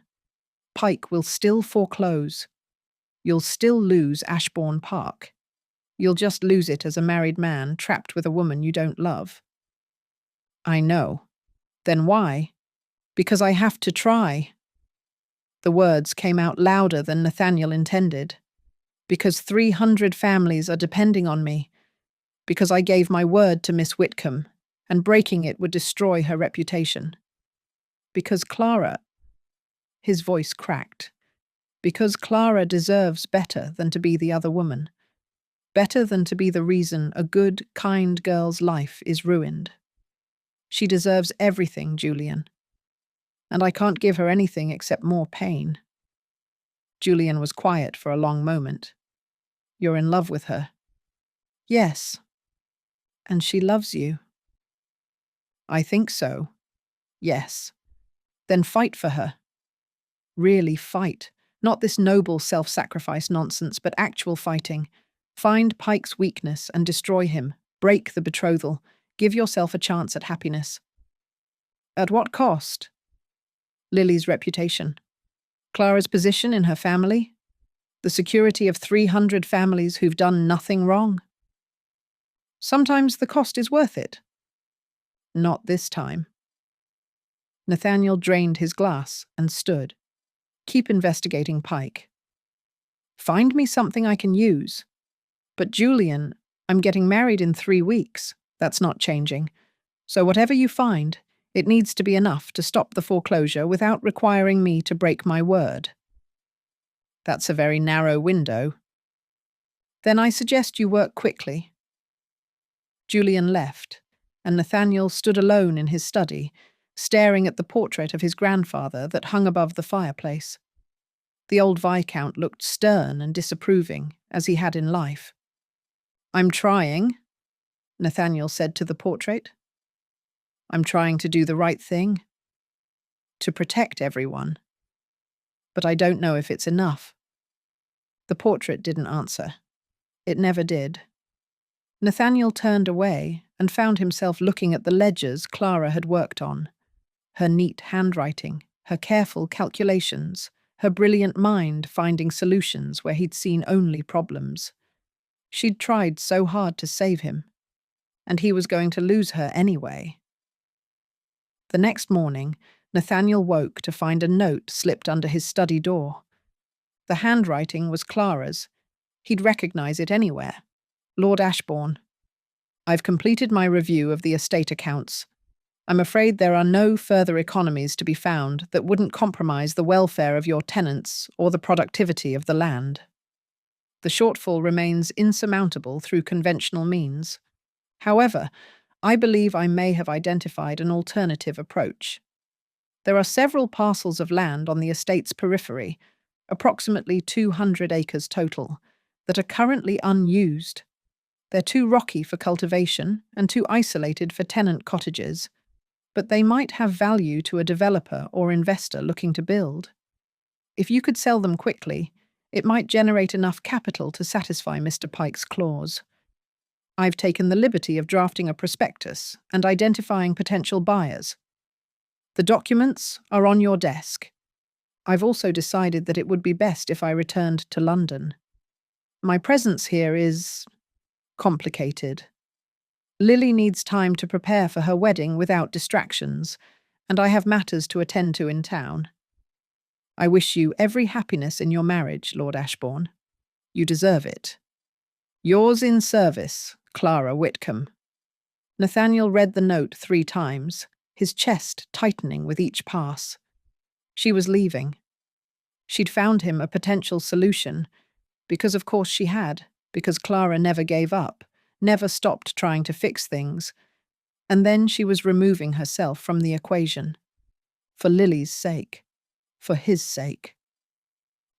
Pike will still foreclose. You'll still lose Ashbourne Park. You'll just lose it as a married man trapped with a woman you don't love." "I know. Then why?" "Because I have to try." The words came out louder than Nathaniel intended. "Because 300 families are depending on me. Because I gave my word to Miss Whitcombe, and breaking it would destroy her reputation. Because Clara—" His voice cracked. "Because Clara deserves better than to be the other woman. Better than to be the reason a good, kind girl's life is ruined. She deserves everything, Julian. And I can't give her anything except more pain." Julian was quiet for a long moment. You're in love with her. Yes. And she loves you. I think so. Yes. Then fight for her. Really fight. Not this noble self-sacrifice nonsense, but actual fighting. Find Pike's weakness and destroy him. Break the betrothal. Give yourself a chance at happiness. At what cost? Lily's reputation. Clara's position in her family. The security of 300 families who've done nothing wrong. Sometimes the cost is worth it. Not this time. Nathaniel drained his glass and stood. Keep investigating Pike. Find me something I can use. But Julian, I'm getting married in 3 weeks. That's not changing. So whatever you find, it needs to be enough to stop the foreclosure without requiring me to break my word. That's a very narrow window. Then I suggest you work quickly. Julian left, and Nathaniel stood alone in his study, staring at the portrait of his grandfather that hung above the fireplace. The old Viscount looked stern and disapproving, as he had in life. I'm trying, Nathaniel said to the portrait. I'm trying to do the right thing. To protect everyone. But I don't know if it's enough. The portrait didn't answer. It never did. Nathaniel turned away and found himself looking at the ledgers Clara had worked on. Her neat handwriting, her careful calculations, her brilliant mind finding solutions where he'd seen only problems. She'd tried so hard to save him, and he was going to lose her anyway. The next morning, Nathaniel woke to find a note slipped under his study door. The handwriting was Clara's. He'd recognize it anywhere. Lord Ashbourne. I've completed my review of the estate accounts. I'm afraid there are no further economies to be found that wouldn't compromise the welfare of your tenants or the productivity of the land. The shortfall remains insurmountable through conventional means. However, I believe I may have identified an alternative approach. There are several parcels of land on the estate's periphery, approximately 200 acres total, that are currently unused. They're too rocky for cultivation and too isolated for tenant cottages, but they might have value to a developer or investor looking to build. If you could sell them quickly, it might generate enough capital to satisfy Mr. Pike's clause. I've taken the liberty of drafting a prospectus and identifying potential buyers. The documents are on your desk. I've also decided that it would be best if I returned to London. My presence here is complicated. Lily needs time to prepare for her wedding without distractions, and I have matters to attend to in town. I wish you every happiness in your marriage, Lord Ashbourne. You deserve it. Yours in service, Clara Whitcombe. Nathaniel read the note 3 times, his chest tightening with each pass. She was leaving. She'd found him a potential solution, because of course she had, because Clara never gave up, never stopped trying to fix things, and then she was removing herself from the equation. For Lily's sake. For his sake.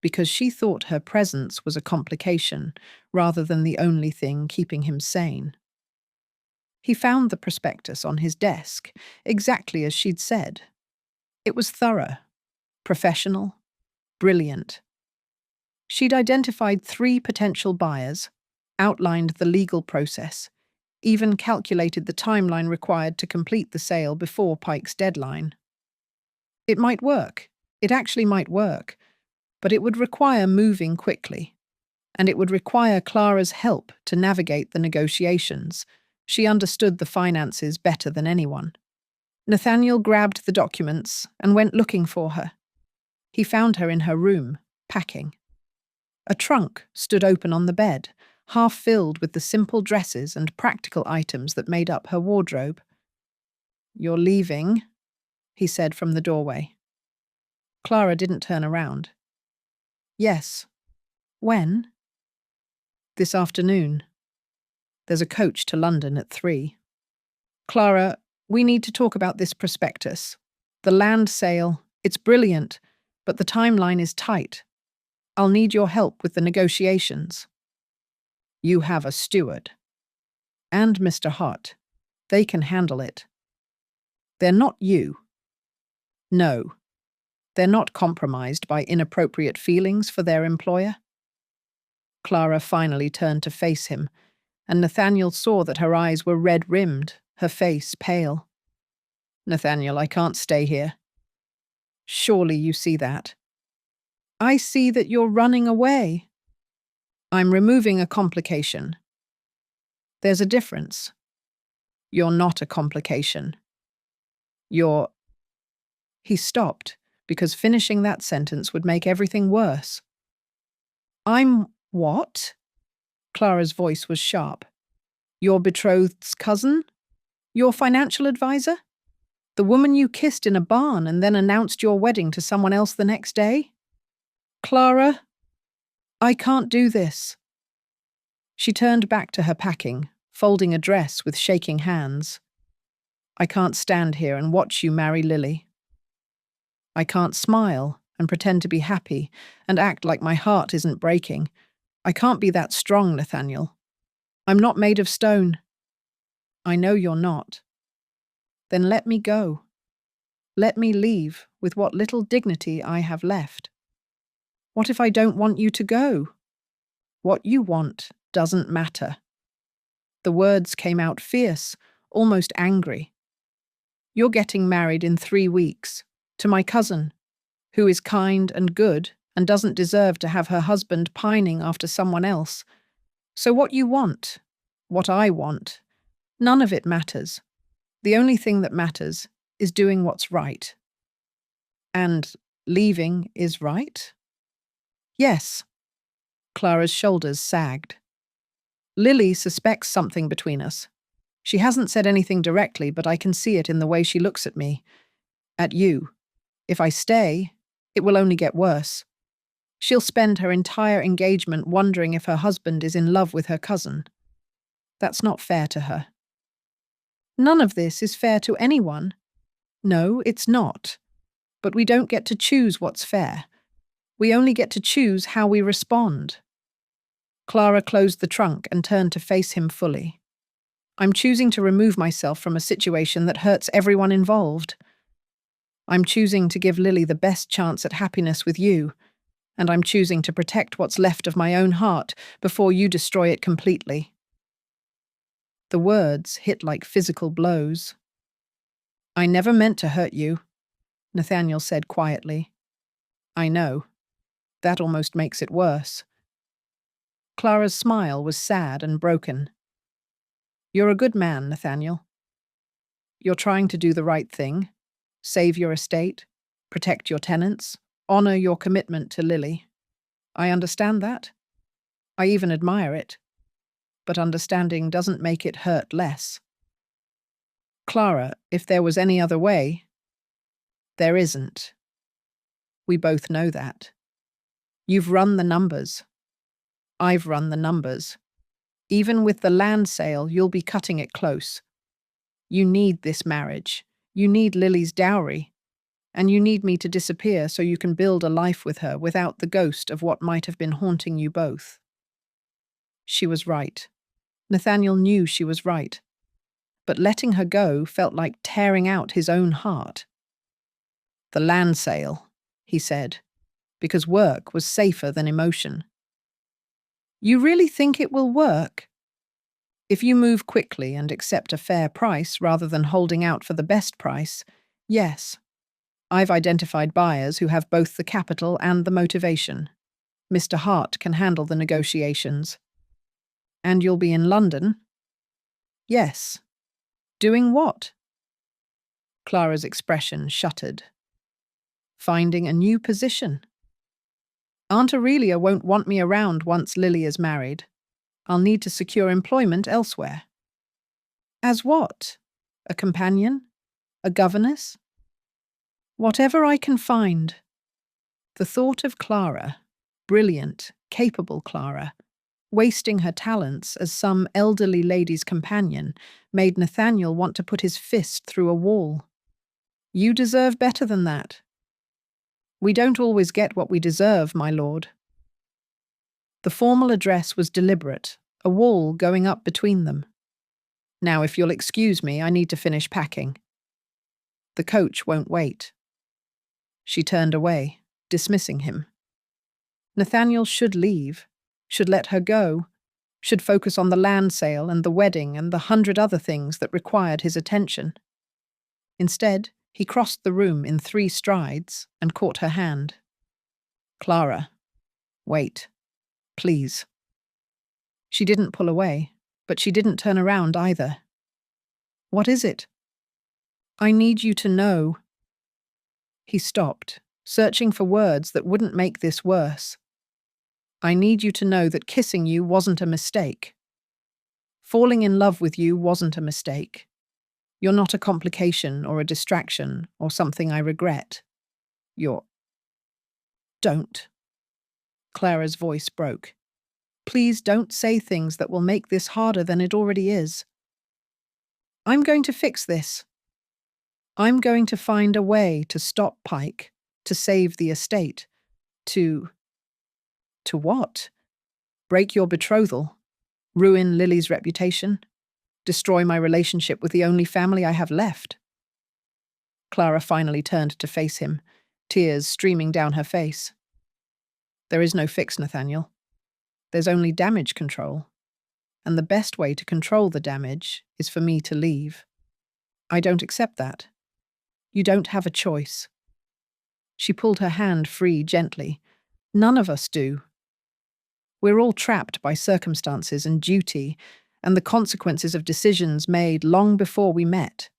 Because she thought her presence was a complication, rather than the only thing keeping him sane. He found the prospectus on his desk, exactly as she'd said. It was thorough, professional, brilliant. She'd identified 3 potential buyers, outlined the legal process, even calculated the timeline required to complete the sale before Pike's deadline. It might work. It actually might work. But it would require moving quickly. And it would require Clara's help to navigate the negotiations. She understood the finances better than anyone. Nathaniel grabbed the documents and went looking for her. He found her in her room, packing. A trunk stood open on the bed, half filled with the simple dresses and practical items that made up her wardrobe. "You're leaving," he said from the doorway. Clara didn't turn around. "Yes. When?" "This afternoon. There's a coach to London at 3. Clara, we need to talk about this prospectus. The land sale, it's brilliant, but the timeline is tight. I'll need your help with the negotiations. You have a steward. And Mr. Hart. They can handle it. They're not you. No. They're not compromised by inappropriate feelings for their employer. Clara finally turned to face him, and Nathaniel saw that her eyes were red-rimmed, her face pale. Nathaniel, I can't stay here. Surely you see that. I see that you're running away. I'm removing a complication. There's a difference. You're not a complication. You're... He stopped, because finishing that sentence would make everything worse. I'm what? Clara's voice was sharp. Your betrothed's cousin? Your financial advisor? The woman you kissed in a barn and then announced your wedding to someone else the next day? Clara, I can't do this. She turned back to her packing, folding a dress with shaking hands. I can't stand here and watch you marry Lily. I can't smile and pretend to be happy and act like my heart isn't breaking. I can't be that strong, Nathaniel. I'm not made of stone. I know you're not. Then let me go. Let me leave with what little dignity I have left. What if I don't want you to go? What you want doesn't matter. The words came out fierce, almost angry. You're getting married in 3 weeks, to my cousin, who is kind and good and doesn't deserve to have her husband pining after someone else. So what you want, what I want, none of it matters. The only thing that matters is doing what's right. And leaving is right? Yes. Clara's shoulders sagged. Lily suspects something between us. She hasn't said anything directly, but I can see it in the way she looks at me. At you. If I stay, it will only get worse. She'll spend her entire engagement wondering if her husband is in love with her cousin. That's not fair to her. None of this is fair to anyone. No, it's not. But we don't get to choose what's fair. We only get to choose how we respond. Clara closed the trunk and turned to face him fully. I'm choosing to remove myself from a situation that hurts everyone involved. I'm choosing to give Lily the best chance at happiness with you, and I'm choosing to protect what's left of my own heart before you destroy it completely. The words hit like physical blows. I never meant to hurt you, Nathaniel said quietly. I know. That almost makes it worse. Clara's smile was sad and broken. You're a good man, Nathaniel. You're trying to do the right thing, save your estate, protect your tenants, honor your commitment to Lily. I understand that. I even admire it. But understanding doesn't make it hurt less. Clara, if there was any other way, there isn't. We both know that. You've run the numbers. I've run the numbers. Even with the land sale, you'll be cutting it close. You need this marriage. You need Lily's dowry. And you need me to disappear so you can build a life with her without the ghost of what might have been haunting you both. She was right. Nathaniel knew she was right. But letting her go felt like tearing out his own heart. The land sale, he said, because work was safer than emotion. You really think it will work? If you move quickly and accept a fair price rather than holding out for the best price, yes. I've identified buyers who have both the capital and the motivation. Mr. Hart can handle the negotiations. And you'll be in London? Yes. Doing what? Clara's expression shuttered. Finding a new position. Aunt Aurelia won't want me around once Lily is married. I'll need to secure employment elsewhere. As what? A companion? A governess? Whatever I can find. The thought of Clara, brilliant, capable Clara, wasting her talents as some elderly lady's companion, made Nathaniel want to put his fist through a wall. You deserve better than that. We don't always get what we deserve, my lord. The formal address was deliberate, a wall going up between them. "Now, if you'll excuse me, I need to finish packing." "The coach won't wait." She turned away, dismissing him. Nathaniel should leave, should let her go, should focus on the land sale and the wedding and the 100 other things that required his attention. Instead, he crossed the room in 3 strides and caught her hand. "Clara, wait, please." She didn't pull away, but she didn't turn around either. "What is it?" "I need you to know." He stopped, searching for words that wouldn't make this worse. "I need you to know that kissing you wasn't a mistake. Falling in love with you wasn't a mistake. You're not a complication or a distraction or something I regret. You're—" "Don't." Clara's voice broke. "Please don't say things that will make this harder than it already is. I'm going to fix this. I'm going to find a way to stop Pike, to save the estate, to what? Break your betrothal? Ruin Lily's reputation? Destroy my relationship with the only family I have left?" Clara finally turned to face him, tears streaming down her face. "There is no fix, Nathaniel. There's only damage control. And the best way to control the damage is for me to leave. I don't accept that. You don't have a choice." She pulled her hand free gently. "None of us do. We're all trapped by circumstances and duty and the consequences of decisions made long before we met.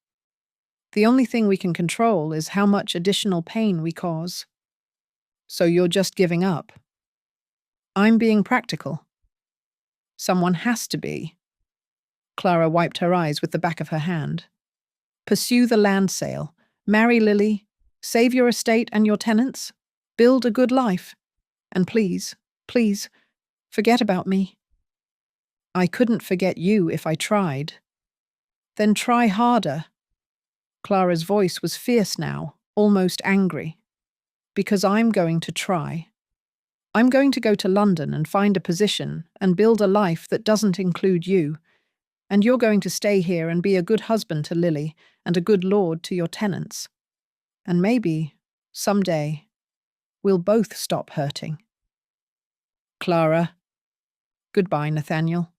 The only thing we can control is how much additional pain we cause. So you're just giving up." "I'm being practical." "Someone has to be." Clara wiped her eyes with the back of her hand. "Pursue the land sale. Marry Lily. Save your estate and your tenants. Build a good life. And please, please, forget about me." "I couldn't forget you if I tried." "Then try harder." Clara's voice was fierce now, almost angry. "Because I'm going to try. I'm going to go to London and find a position and build a life that doesn't include you. And you're going to stay here and be a good husband to Lily and a good lord to your tenants. And maybe, someday, we'll both stop hurting." "Clara." "Goodbye, Nathaniel."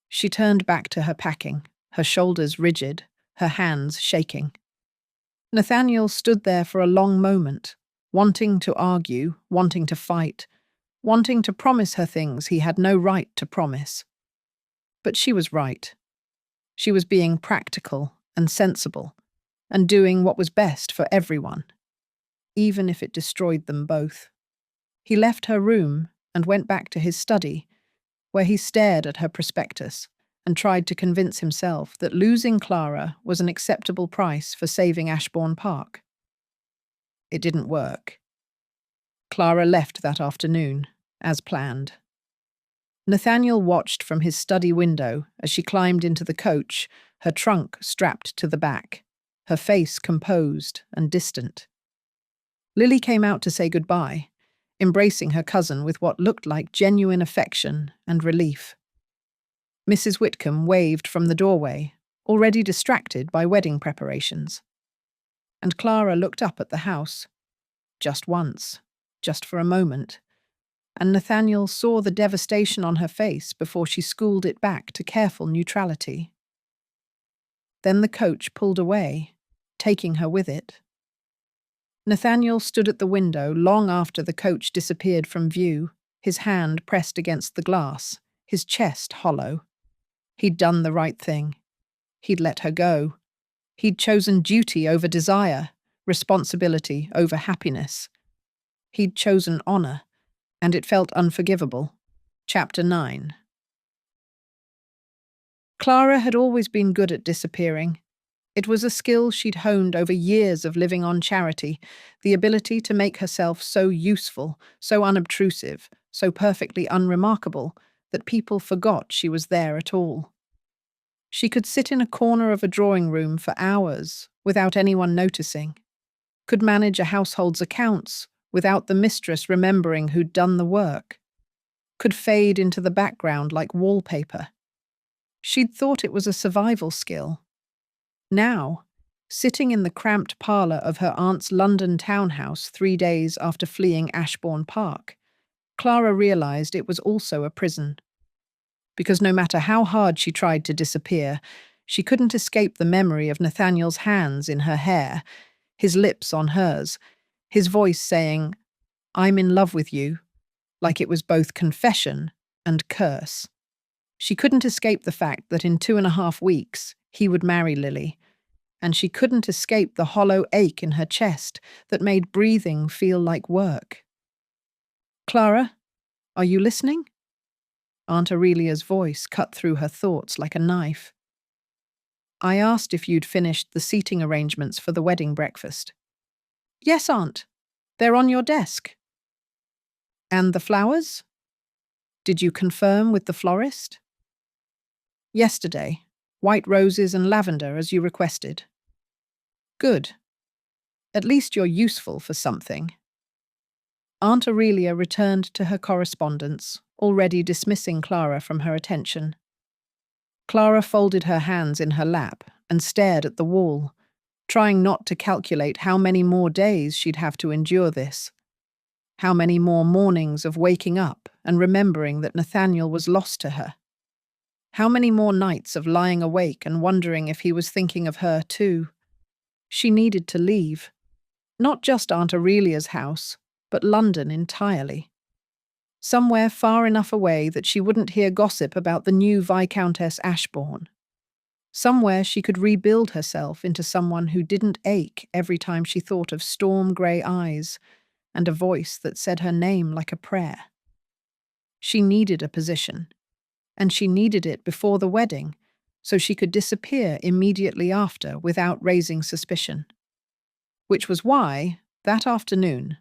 She turned back to her packing, her shoulders rigid, her hands shaking. Nathaniel stood there for a long moment, wanting to argue, wanting to fight, wanting to promise her things he had no right to promise. But she was right. She was being practical and sensible, and doing what was best for everyone, even if it destroyed them both. He left her room and went back to his study, where he stared at her prospectus and tried to convince himself that losing Clara was an acceptable price for saving Ashbourne Park. It didn't work. Clara left that afternoon, as planned. Nathaniel watched from his study window as she climbed into the coach, her trunk strapped to the back, her face composed and distant. Lily came out to say goodbye, embracing her cousin with what looked like genuine affection and relief. Mrs. Whitcombe waved from the doorway, already distracted by wedding preparations. And Clara looked up at the house. Just once, just for a moment, and Nathaniel saw the devastation on her face before she schooled it back to careful neutrality. Then the coach pulled away, taking her with it. Nathaniel stood at the window long after the coach disappeared from view, his hand pressed against the glass, his chest hollow. He'd done the right thing. He'd let her go. He'd chosen duty over desire, responsibility over happiness. He'd chosen honor, and it felt unforgivable. Chapter 9. Clara had always been good at disappearing. It was a skill she'd honed over years of living on charity, the ability to make herself so useful, so unobtrusive, so perfectly unremarkable, that people forgot she was there at all. She could sit in a corner of a drawing room for hours without anyone noticing, could manage a household's accounts without the mistress remembering who'd done the work. could fade into the background like wallpaper. She'd thought it was a survival skill. Now, sitting in the cramped parlour of her aunt's London townhouse 3 days after fleeing Ashbourne Park, Clara realised it was also a prison. Because no matter how hard she tried to disappear, she couldn't escape the memory of Nathaniel's hands in her hair, his lips on hers, his voice saying, "I'm in love with you," like it was both confession and curse. She couldn't escape the fact that in 2.5 weeks he would marry Lily, and she couldn't escape the hollow ache in her chest that made breathing feel like work. "Clara, are you listening?" Aunt Aurelia's voice cut through her thoughts like a knife. "I asked if you'd finished the seating arrangements for the wedding breakfast." "Yes, Aunt. They're on your desk." "And the flowers? Did you confirm with the florist?" "Yesterday. White roses and lavender, as you requested." "Good. At least you're useful for something." Aunt Aurelia returned to her correspondence, already dismissing Clara from her attention. Clara folded her hands in her lap and stared at the wall, trying not to calculate how many more days she'd have to endure this. How many more mornings of waking up and remembering that Nathaniel was lost to her. How many more nights of lying awake and wondering if he was thinking of her too. She needed to leave. Not just Aunt Aurelia's house, but London entirely. Somewhere far enough away that she wouldn't hear gossip about the new Viscountess Ashbourne. Somewhere she could rebuild herself into someone who didn't ache every time she thought of storm-grey eyes and a voice that said her name like a prayer. She needed a position, and she needed it before the wedding, so she could disappear immediately after without raising suspicion. Which was why, that afternoon,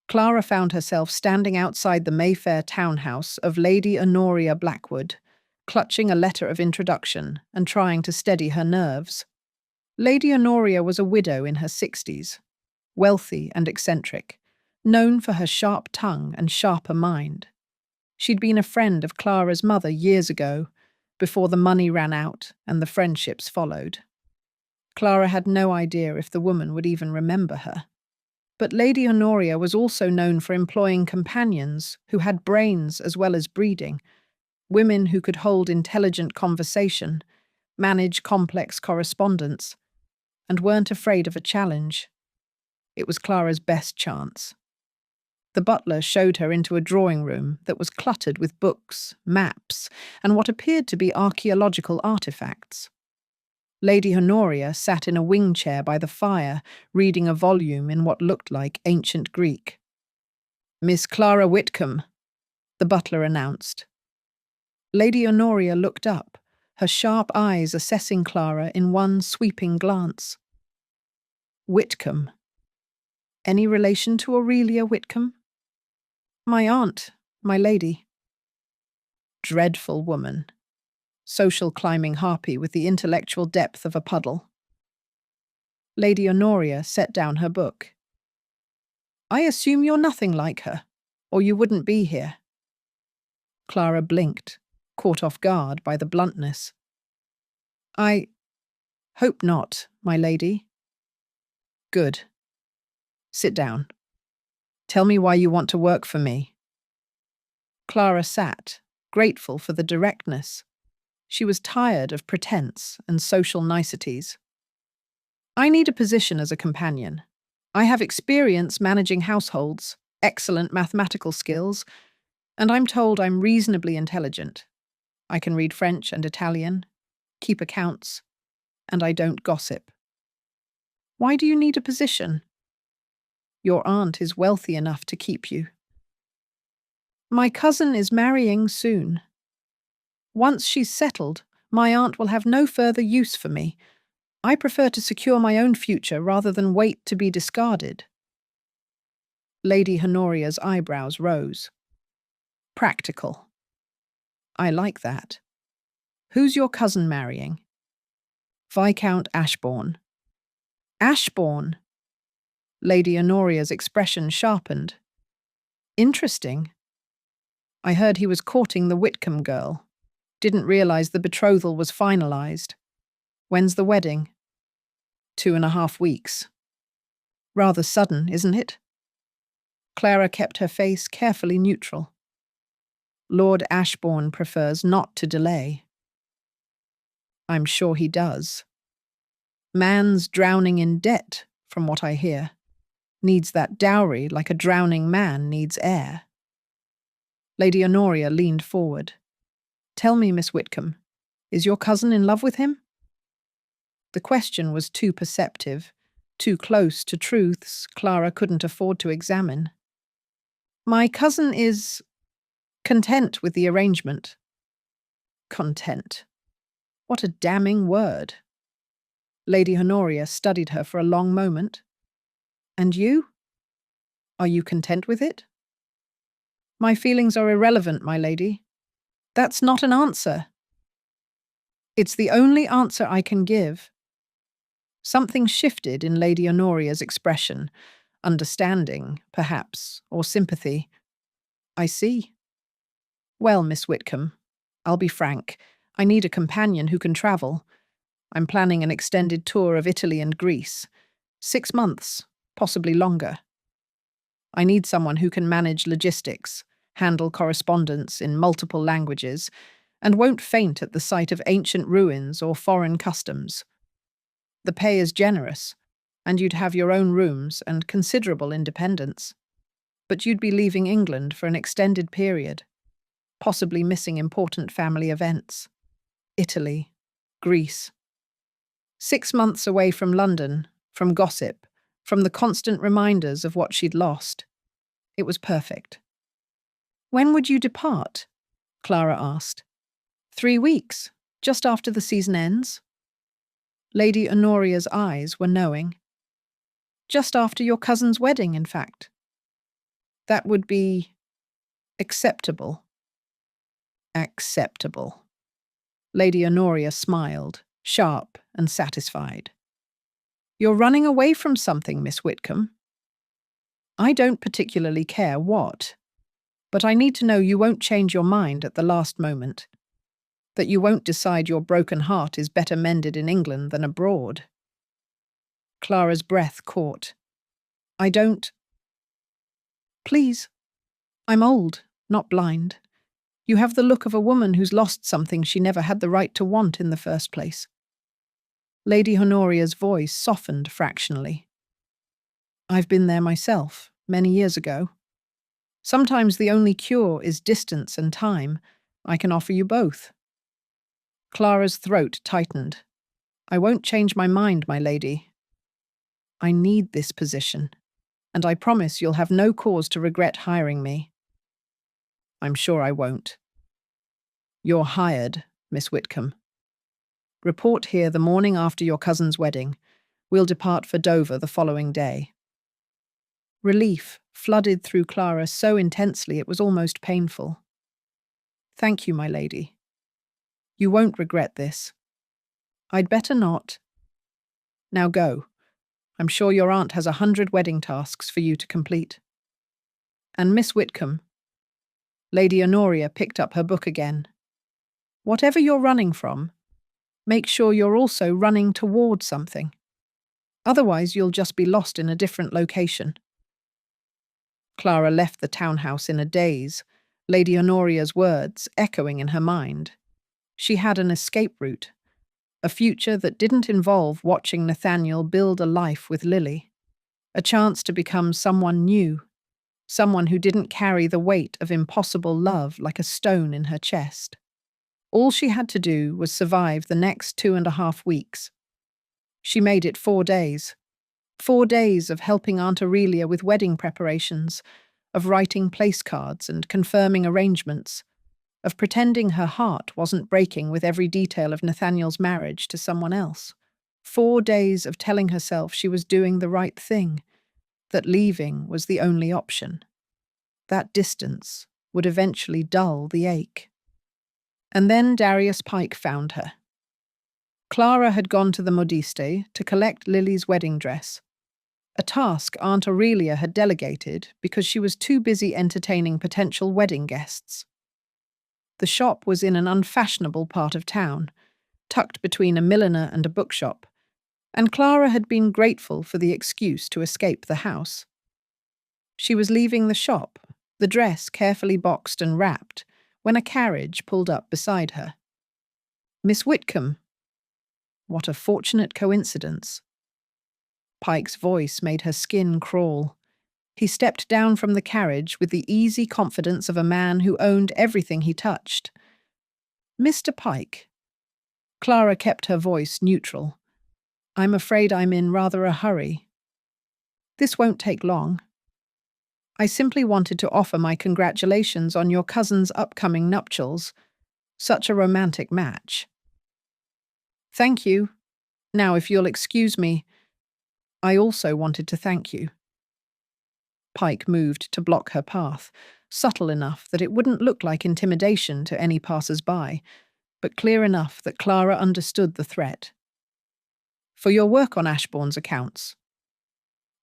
Clara found herself standing outside the Mayfair townhouse of Lady Honoria Blackwood, clutching a letter of introduction and trying to steady her nerves. Lady Honoria was a widow in her 60s, wealthy and eccentric, known for her sharp tongue and sharper mind. She'd been a friend of Clara's mother years ago, before the money ran out and the friendships followed. Clara had no idea if the woman would even remember her. But Lady Honoria was also known for employing companions who had brains as well as breeding, women who could hold intelligent conversation, manage complex correspondence, and weren't afraid of a challenge. It was Clara's best chance. The butler showed her into a drawing room that was cluttered with books, maps, and what appeared to be archaeological artifacts. Lady Honoria sat in a wing chair by the fire, reading a volume in what looked like ancient Greek. "Miss Clara Whitcombe," the butler announced. Lady Honoria looked up, her sharp eyes assessing Clara in one sweeping glance. "Whitcombe. Any relation to Aurelia Whitcombe?" "My aunt, my lady." Dreadful woman. Social climbing harpy with the intellectual depth of a puddle. Lady Honoria set down her book. "I assume you're nothing like her, or you wouldn't be here." Clara blinked, caught off guard by the bluntness. "I hope not, my lady." "Good. Sit down. Tell me why you want to work for me." Clara sat, grateful for the directness. She was tired of pretense and social niceties. "I need a position as a companion. I have experience managing households, excellent mathematical skills, and I'm told I'm reasonably intelligent. I can read French and Italian, keep accounts, and I don't gossip." "Why do you need a position?" "Your aunt is wealthy enough to keep you." "My cousin is marrying soon. Once she's settled, my aunt will have no further use for me. I prefer to secure my own future rather than wait to be discarded." Lady Honoria's eyebrows rose. "Practical. I like that. Who's your cousin marrying?" "Viscount Ashbourne." "Ashbourne?" Lady Honoria's expression sharpened. "Interesting. I heard he was courting the Whitcombe girl. Didn't realize the betrothal was finalized. When's the wedding? 2.5 weeks. Rather sudden, isn't it? Clara kept her face carefully neutral. Lord Ashbourne prefers not to delay. I'm sure he does. Man's drowning in debt, from what I hear. Needs that dowry like a drowning man needs air. Lady Honoria leaned forward. Tell me, Miss Whitcombe, is your cousin in love with him? The question was too perceptive, too close to truths Clara couldn't afford to examine. My cousin is content with the arrangement. Content. What a damning word. Lady Honoria studied her for a long moment. And you? Are you content with it? My feelings are irrelevant, my lady. That's not an answer. It's the only answer I can give. Something shifted in Lady Honoria's expression. Understanding, perhaps, or sympathy. I see. Well, Miss Whitcombe, I'll be frank. I need a companion who can travel. I'm planning an extended tour of Italy and Greece. 6 months, possibly longer. I need someone who can manage logistics, handle correspondence in multiple languages, and won't faint at the sight of ancient ruins or foreign customs. The pay is generous, and you'd have your own rooms and considerable independence. But you'd be leaving England for an extended period, possibly missing important family events. Italy, Greece. 6 months away from London, from gossip, from the constant reminders of what she'd lost. It was perfect. When would you depart? Clara asked. 3 weeks, just after the season ends. Lady Honoria's eyes were knowing. Just after your cousin's wedding, in fact. That would be acceptable. Acceptable. Lady Honoria smiled, sharp and satisfied. You're running away from something, Miss Whitcombe. I don't particularly care what, but I need to know you won't change your mind at the last moment, that you won't decide your broken heart is better mended in England than abroad. Clara's breath caught. I don't. Please. I'm old, not blind. You have the look of a woman who's lost something she never had the right to want in the first place. Lady Honoria's voice softened fractionally. I've been there myself, many years ago. Sometimes the only cure is distance and time. I can offer you both. Clara's throat tightened. I won't change my mind, my lady. I need this position, and I promise you'll have no cause to regret hiring me. I'm sure I won't. You're hired, Miss Whitcombe. Report here the morning after your cousin's wedding. We'll depart for Dover the following day. Relief flooded through Clara so intensely it was almost painful. Thank you, my lady. You won't regret this. I'd better not. Now go. I'm sure your aunt has 100 wedding tasks for you to complete. And Miss Whitcombe. Lady Honoria picked up her book again. Whatever you're running from, make sure you're also running toward something. Otherwise, you'll just be lost in a different location. Clara left the townhouse in a daze, Lady Honoria's words echoing in her mind. She had an escape route, a future that didn't involve watching Nathaniel build a life with Lily, a chance to become someone new, someone who didn't carry the weight of impossible love like a stone in her chest. All she had to do was survive the next 2.5 weeks. She made it 4 days. 4 days of helping Aunt Aurelia with wedding preparations, of writing place cards and confirming arrangements, of pretending her heart wasn't breaking with every detail of Nathaniel's marriage to someone else. 4 days of telling herself she was doing the right thing, that leaving was the only option. That distance would eventually dull the ache. And then Darius Pike found her. Clara had gone to the modiste to collect Lily's wedding dress, a task Aunt Aurelia had delegated because she was too busy entertaining potential wedding guests. The shop was in an unfashionable part of town, tucked between a milliner and a bookshop, and Clara had been grateful for the excuse to escape the house. She was leaving the shop, the dress carefully boxed and wrapped, when a carriage pulled up beside her. Miss Whitcombe. What a fortunate coincidence. Pike's voice made her skin crawl. He stepped down from the carriage with the easy confidence of a man who owned everything he touched. Mr. Pike. Clara kept her voice neutral. I'm afraid I'm in rather a hurry. This won't take long. I simply wanted to offer my congratulations on your cousin's upcoming nuptials. Such a romantic match. Thank you. Now, if you'll excuse me, I also wanted to thank you. Pike moved to block her path, subtle enough that it wouldn't look like intimidation to any passers-by, but clear enough that Clara understood the threat. For your work on Ashbourne's accounts,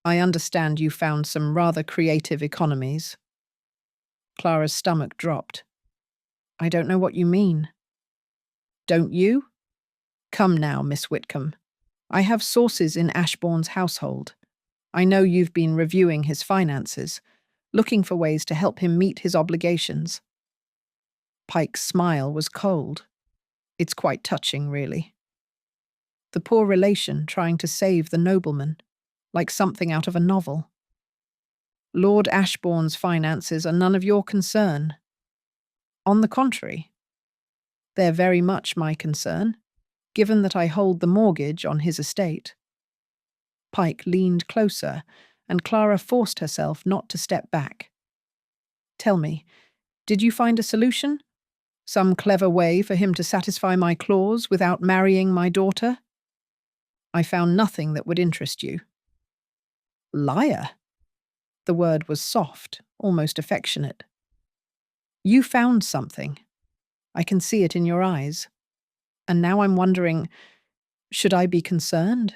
I understand you found some rather creative economies. Clara's stomach dropped. I don't know what you mean. Don't you? Come now, Miss Whitcombe. I have sources in Ashbourne's household. I know you've been reviewing his finances, looking for ways to help him meet his obligations. Pike's smile was cold. It's quite touching, really. The poor relation trying to save the nobleman, like something out of a novel. Lord Ashbourne's finances are none of your concern. On the contrary, they're very much my concern, given that I hold the mortgage on his estate. Pike leaned closer, and Clara forced herself not to step back. Tell me, did you find a solution? Some clever way for him to satisfy my clause without marrying my daughter? I found nothing that would interest you. Liar. The word was soft, almost affectionate. You found something. I can see it in your eyes. And now I'm wondering, should I be concerned?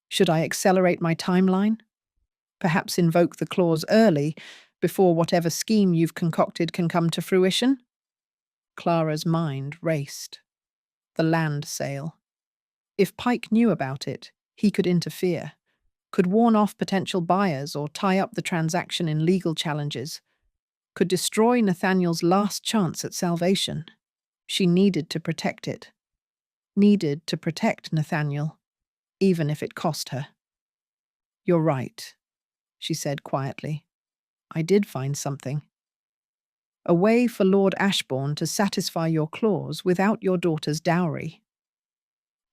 Should I accelerate my timeline? Perhaps invoke the clause early, before whatever scheme you've concocted can come to fruition? Clara's mind raced. The land sale. If Pike knew about it, he could interfere, could warn off potential buyers or tie up the transaction in legal challenges, could destroy Nathaniel's last chance at salvation. She needed to protect it. Needed to protect Nathaniel, even if it cost her. You're right, she said quietly. I did find something. A way for Lord Ashbourne to satisfy your clause without your daughter's dowry.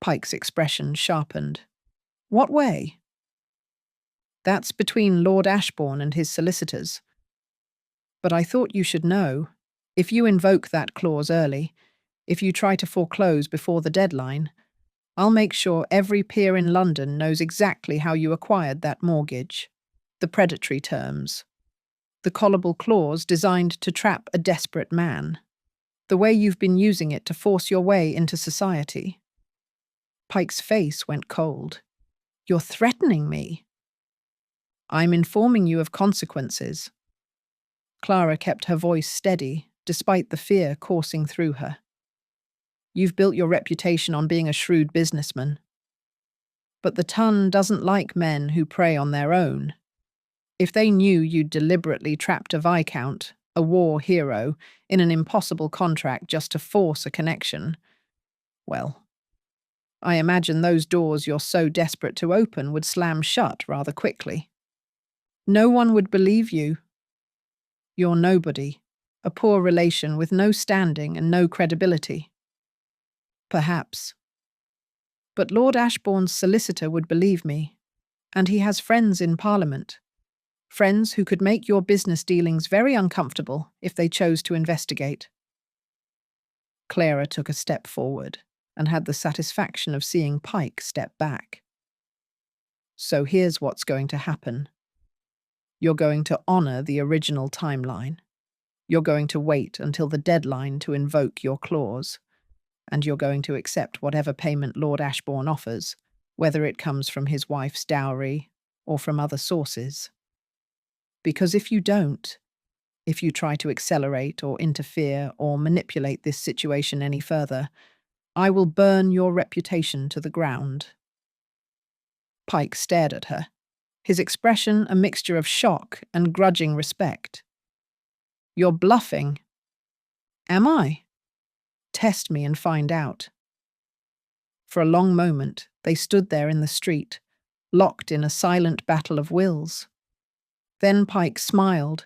Pike's expression sharpened. What way? That's between Lord Ashbourne and his solicitors. But I thought you should know, if you invoke that clause early, if you try to foreclose before the deadline, I'll make sure every peer in London knows exactly how you acquired that mortgage. The predatory terms. The callable clause designed to trap a desperate man. The way you've been using it to force your way into society. Pike's face went cold. You're threatening me. I'm informing you of consequences. Clara kept her voice steady, despite the fear coursing through her. You've built your reputation on being a shrewd businessman. But the Ton doesn't like men who prey on their own. If they knew you'd deliberately trapped a Viscount, a war hero, in an impossible contract just to force a connection, well, I imagine those doors you're so desperate to open would slam shut rather quickly. No one would believe you. You're nobody, a poor relation with no standing and no credibility. Perhaps. But Lord Ashbourne's solicitor would believe me, and he has friends in Parliament. Friends who could make your business dealings very uncomfortable if they chose to investigate. Clara took a step forward and had the satisfaction of seeing Pike step back. So here's what's going to happen. You're going to honour the original timeline. You're going to wait until the deadline to invoke your clause. And you're going to accept whatever payment Lord Ashbourne offers, whether it comes from his wife's dowry or from other sources. Because if you don't, If you try to accelerate or interfere or manipulate this situation any further, I will burn your reputation to the ground." Pike stared at her, his expression a mixture of shock and grudging respect. "You're bluffing." "Am I? Test me and find out." For a long moment, they stood there in the street, locked in a silent battle of wills. Then Pike smiled,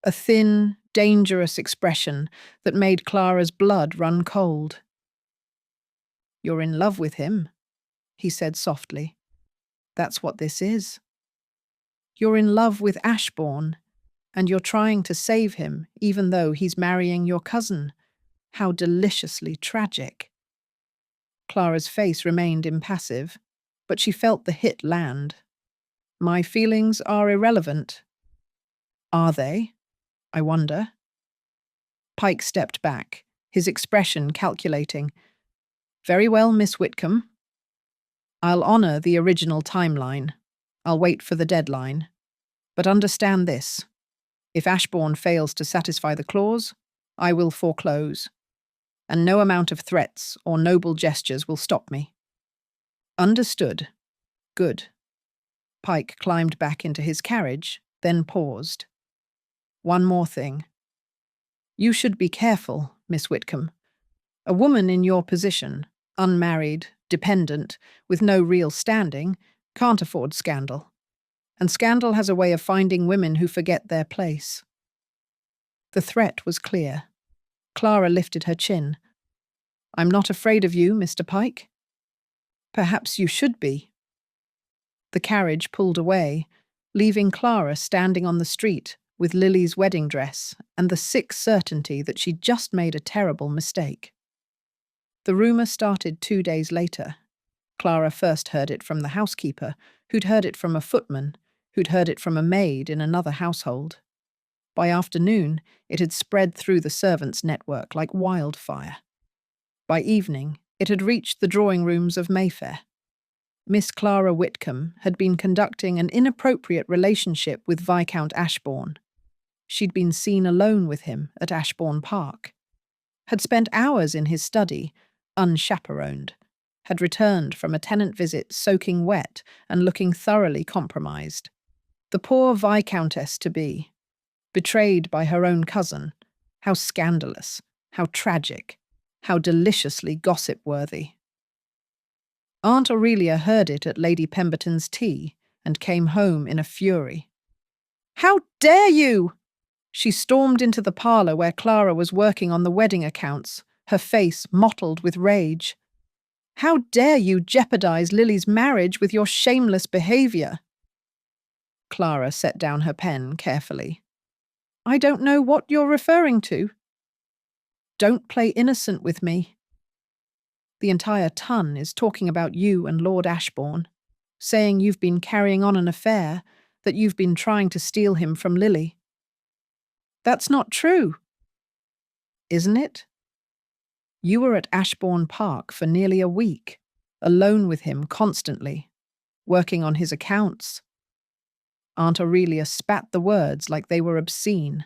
a thin, dangerous expression that made Clara's blood run cold. "You're in love with him," he said softly. "That's what this is. You're in love with Ashbourne, and you're trying to save him even though he's marrying your cousin. How deliciously tragic." Clara's face remained impassive, but she felt the hit land. "My feelings are irrelevant." "Are they? I wonder." Pike stepped back, his expression calculating. "Very well, Miss Whitcombe. I'll honour the original timeline. I'll wait for the deadline. But understand this. If Ashbourne fails to satisfy the clause, I will foreclose. And no amount of threats or noble gestures will stop me." "Understood. Good." Pike climbed back into his carriage, then paused. "One more thing. You should be careful, Miss Whitcombe. A woman in your position, unmarried, dependent, with no real standing, can't afford scandal. And scandal has a way of finding women who forget their place." The threat was clear. Clara lifted her chin. "I'm not afraid of you, Mr. Pike." "Perhaps you should be." The carriage pulled away, leaving Clara standing on the street with Lily's wedding dress and the sick certainty that she'd just made a terrible mistake. The rumour started 2 days later. Clara first heard it from the housekeeper, who'd heard it from a footman, who'd heard it from a maid in another household. By afternoon, it had spread through the servants' network like wildfire. By evening, it had reached the drawing rooms of Mayfair. Miss Clara Whitcombe had been conducting an inappropriate relationship with Viscount Ashbourne. She'd been seen alone with him at Ashbourne Park, had spent hours in his study, unchaperoned, had returned from a tenant visit soaking wet and looking thoroughly compromised. The poor Viscountess-to-be, betrayed by her own cousin, how scandalous, how tragic, how deliciously gossip-worthy. Aunt Aurelia heard it at Lady Pemberton's tea and came home in a fury. "How dare you!" She stormed into the parlour where Clara was working on the wedding accounts, her face mottled with rage. "How dare you jeopardise Lily's marriage with your shameless behaviour?" Clara set down her pen carefully. "I don't know what you're referring to." "Don't play innocent with me. The entire ton is talking about you and Lord Ashbourne, saying you've been carrying on an affair, that you've been trying to steal him from Lily." "That's not true." "Isn't it? You were at Ashbourne Park for nearly a week, alone with him constantly, working on his accounts." Aunt Aurelia spat the words like they were obscene.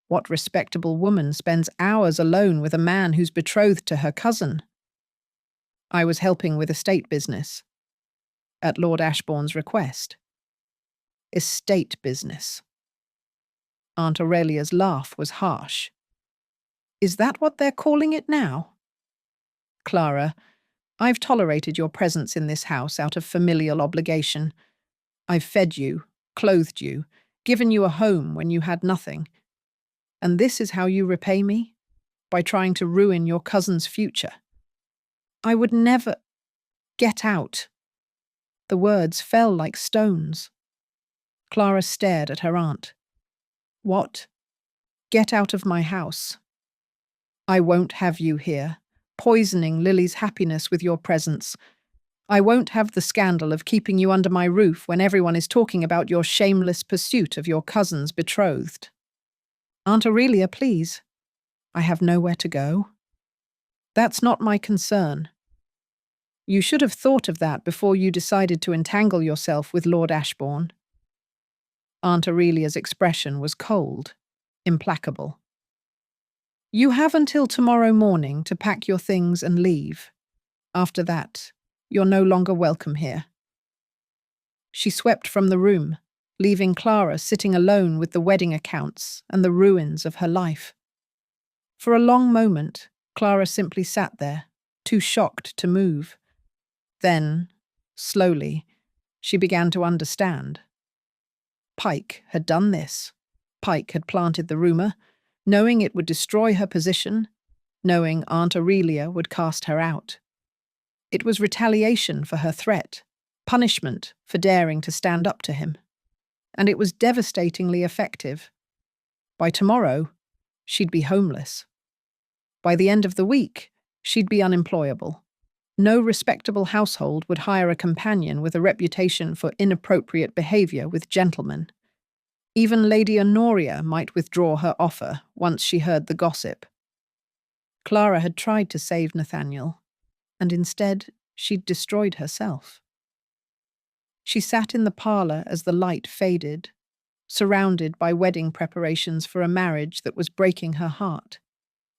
What respectable woman spends hours alone with a man who's betrothed to her cousin? "I was helping with estate business." "At Lord Ashbourne's request." "Estate business." Aunt Aurelia's laugh was harsh. "Is that what they're calling it now?" "Clara, I've tolerated your presence in this house out of familial obligation. I've fed you, clothed you, given you a home when you had nothing. And this is how you repay me? By trying to ruin your cousin's future." "I would never—" "Get out." The words fell like stones. Clara stared at her aunt. "What?" "Get out of my house. I won't have you here, poisoning Lily's happiness with your presence. I won't have the scandal of keeping you under my roof when everyone is talking about your shameless pursuit of your cousin's betrothed." "Aunt Aurelia, please. I have nowhere to go." "That's not my concern. You should have thought of that before you decided to entangle yourself with Lord Ashbourne." Aunt Aurelia's expression was cold. implacable. "You have until tomorrow morning to pack your things and leave. After that, you're no longer welcome here." She swept from the room, leaving Clara sitting alone with the wedding accounts and the ruins of her life. For a long moment, Clara simply sat there, too shocked to move. Then, slowly, she began to understand. Pike had done this. Pike had planted the rumour, knowing it would destroy her position, knowing Aunt Aurelia would cast her out. It was retaliation for her threat, punishment for daring to stand up to him. And it was devastatingly effective. By tomorrow, she'd be homeless. By the end of the week, she'd be unemployable. No respectable household would hire a companion with a reputation for inappropriate behaviour with gentlemen. Even Lady Honoria might withdraw her offer once she heard the gossip. Clara had tried to save Nathaniel, and instead she'd destroyed herself. She sat in the parlour as the light faded, surrounded by wedding preparations for a marriage that was breaking her heart,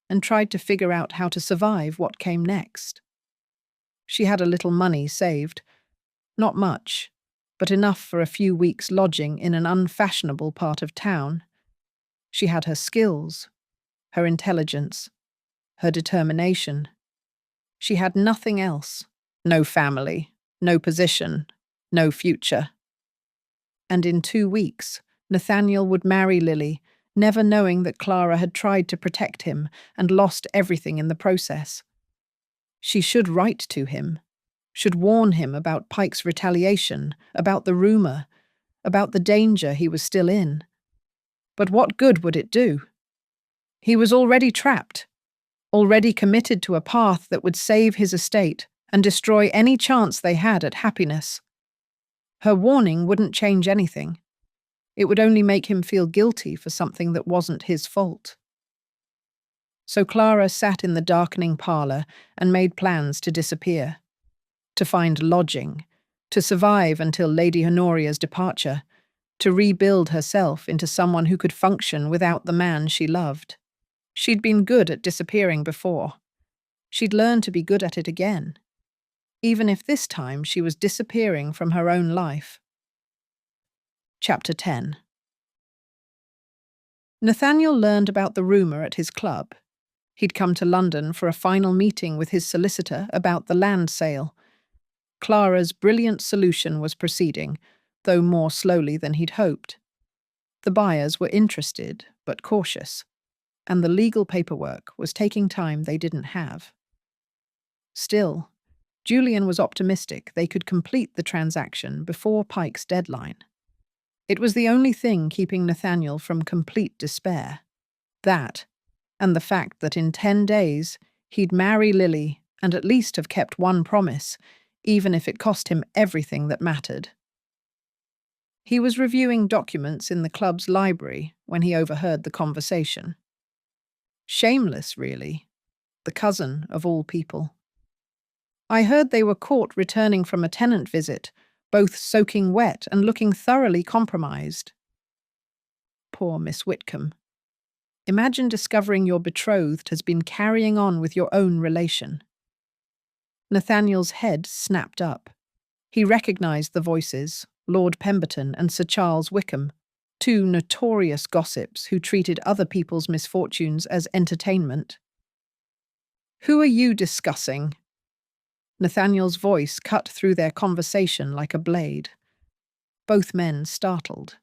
and tried to figure out how to survive what came next. She had a little money saved, not much, but enough for a few weeks' lodging in an unfashionable part of town. She had her skills, her intelligence, her determination. She had nothing else, no family, no position, no future. And in 2 weeks, Nathaniel would marry Lily, never knowing that Clara had tried to protect him and lost everything in the process. She should write to him, should warn him about Pike's retaliation, about the rumour, about the danger he was still in. But what good would it do? He was already trapped, already committed to a path that would save his estate and destroy any chance they had at happiness. Her warning wouldn't change anything. It would only make him feel guilty for something that wasn't his fault. So Clara sat in the darkening parlour and made plans to disappear, to find lodging, to survive until Lady Honoria's departure, to rebuild herself into someone who could function without the man she loved. She'd been good at disappearing before. She'd learned to be good at it again, even if this time she was disappearing from her own life. Chapter 10. Nathaniel learned about the rumour at his club. He'd come to London for a final meeting with his solicitor about the land sale. Clara's brilliant solution was proceeding, though more slowly than he'd hoped. The buyers were interested, but cautious, and the legal paperwork was taking time they didn't have. Still, Julian was optimistic they could complete the transaction before Pike's deadline. It was the only thing keeping Nathaniel from complete despair. That, and the fact that in 10 days he'd marry Lily and at least have kept one promise, even if it cost him everything that mattered. He was reviewing documents in the club's library when he overheard the conversation. Shameless, really. The cousin of all people. "I heard they were caught returning from a tenant visit, both soaking wet and looking thoroughly compromised." Poor Miss Whitcombe. Imagine discovering your betrothed has been carrying on with your own relation. Nathaniel's head snapped up. He recognised the voices, Lord Pemberton and Sir Charles Wickham, 2 notorious gossips who treated other people's misfortunes as entertainment. "Who are you discussing?" Nathaniel's voice cut through their conversation like a blade. Both men startled.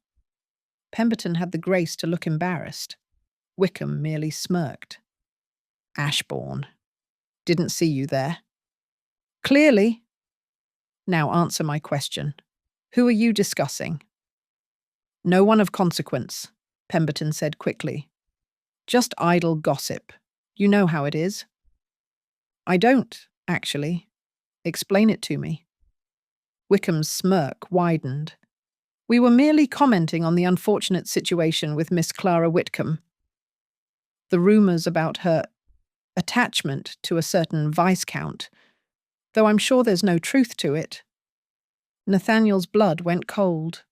Pemberton had the grace to look embarrassed. Wickham merely smirked. "Ashborne. Didn't see you there." "Clearly." "Now answer my question. Who are you discussing?" "No one of consequence," Pemberton said quickly. "Just idle gossip. You know how it is." "I don't, actually. Explain it to me." Wickham's smirk widened. "We were merely commenting on the unfortunate situation with Miss Clara Whitcombe. The rumours about her attachment to a certain Viscount, though I'm sure there's no truth to it." Nathaniel's blood went cold.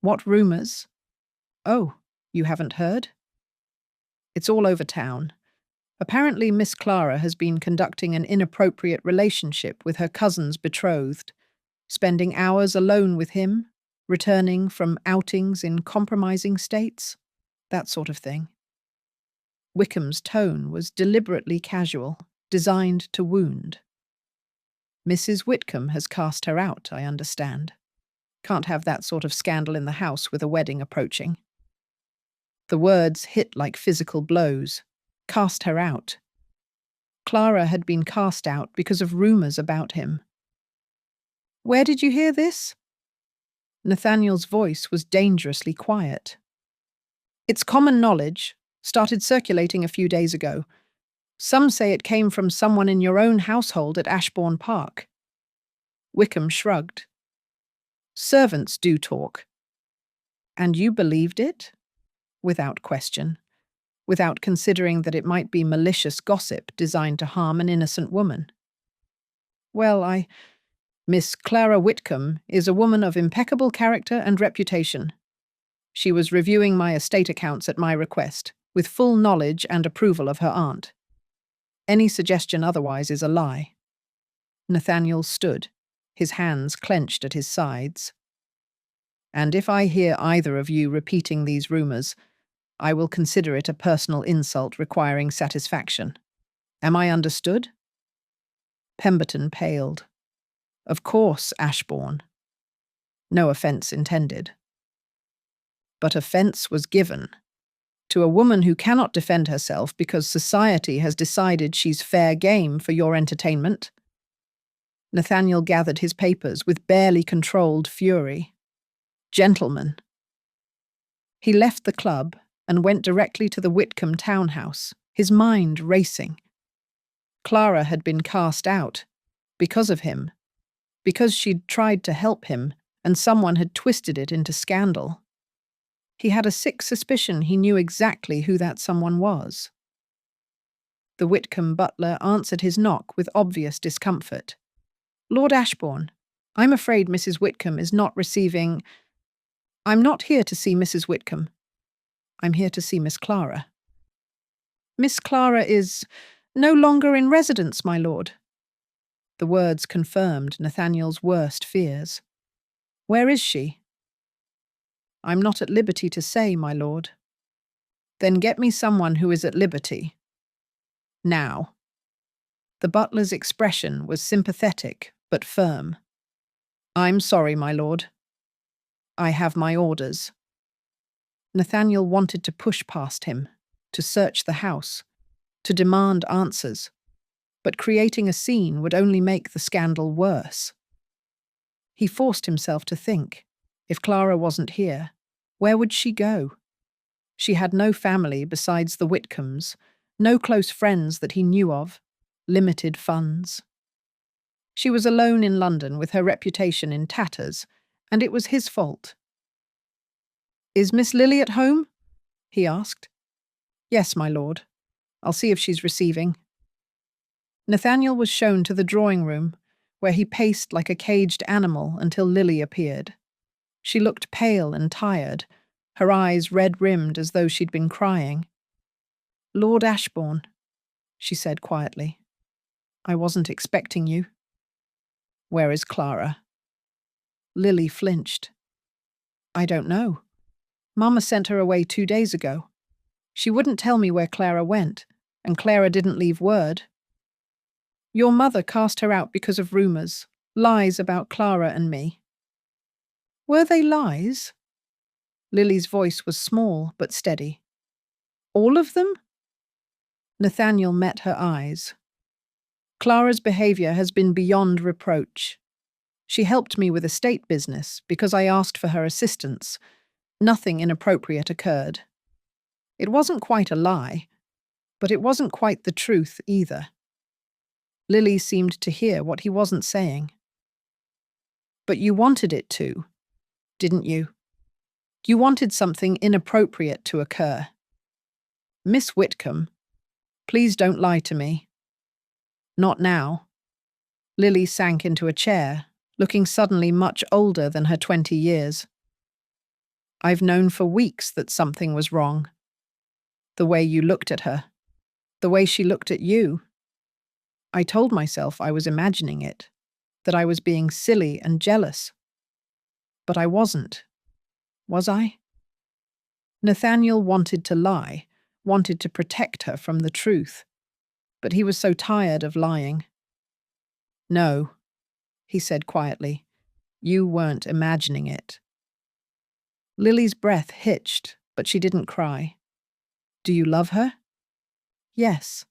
"What rumours?" "Oh, you haven't heard?" It's all over town. Apparently, Miss Clara has been conducting an inappropriate relationship with her cousin's betrothed, spending hours alone with him, returning from outings in compromising states, that sort of thing. Whitcombe's tone was deliberately casual, designed to wound. Mrs. Whitcombe has cast her out, I understand. Can't have that sort of scandal in the house with a wedding approaching. The words hit like physical blows. Cast her out. Clara had been cast out because of rumours about him. Where did you hear this? Nathaniel's voice was dangerously quiet. It's common knowledge, started circulating a few days ago. Some say it came from someone in your own household at Ashbourne Park. Whitcombe shrugged. Servants do talk. And you believed it? Without question. Without considering that it might be malicious gossip designed to harm an innocent woman. Well, Miss Clara Whitcombe is a woman of impeccable character and reputation. She was reviewing my estate accounts at my request, with full knowledge and approval of her aunt. Any suggestion otherwise is a lie. Nathaniel stood, his hands clenched at his sides. And if I hear either of you repeating these rumours, I will consider it a personal insult requiring satisfaction. Am I understood? Pemberton paled. Of course, Ashbourne. No offence intended. But offence was given. To a woman who cannot defend herself because society has decided she's fair game for your entertainment. Nathaniel gathered his papers with barely controlled fury. Gentlemen. He left the club and went directly to the Whitcombe townhouse, his mind racing. Clara had been cast out, because of him, because she'd tried to help him and someone had twisted it into scandal. He had a sick suspicion he knew exactly who that someone was. The Whitcombe butler answered his knock with obvious discomfort. Lord Ashbourne, I'm afraid Mrs. Whitcombe is not receiving... I'm not here to see Mrs. Whitcombe. I'm here to see Miss Clara. Miss Clara is no longer in residence, my lord. The words confirmed Nathaniel's worst fears. Where is she? I'm not at liberty to say, my lord. Then get me someone who is at liberty. Now. The butler's expression was sympathetic but firm. I'm sorry, my lord. I have my orders. Nathaniel wanted to push past him, to search the house, to demand answers, but creating a scene would only make the scandal worse. He forced himself to think, if Clara wasn't here, where would she go? She had no family besides the Whitcombes, no close friends that he knew of, limited funds. She was alone in London with her reputation in tatters, and it was his fault. Is Miss Lily at home? He asked. Yes, my lord. I'll see if she's receiving. Nathaniel was shown to the drawing room, where he paced like a caged animal until Lily appeared. She looked pale and tired, her eyes red-rimmed as though she'd been crying. Lord Ashbourne, she said quietly. I wasn't expecting you. Where is Clara? Lily flinched. I don't know. Mama sent her away 2 days ago. She wouldn't tell me where Clara went, and Clara didn't leave word. Your mother cast her out because of rumours, lies about Clara and me. Were they lies? Lily's voice was small but steady. All of them? Nathaniel met her eyes. Clara's behaviour has been beyond reproach. She helped me with estate business because I asked for her assistance. Nothing inappropriate occurred. It wasn't quite a lie, but it wasn't quite the truth either. Lily seemed to hear what he wasn't saying. But you wanted it to, didn't you? You wanted something inappropriate to occur. Miss Whitcombe, please don't lie to me. Not now. Lily sank into a chair, looking suddenly much older than her 20 years. I've known for weeks that something was wrong. The way you looked at her. The way she looked at you. I told myself I was imagining it, that I was being silly and jealous. But I wasn't. Was I? Nathaniel wanted to lie, wanted to protect her from the truth. But he was so tired of lying. No, he said quietly. You weren't imagining it. Lily's breath hitched, but she didn't cry. Do you love her? Yes.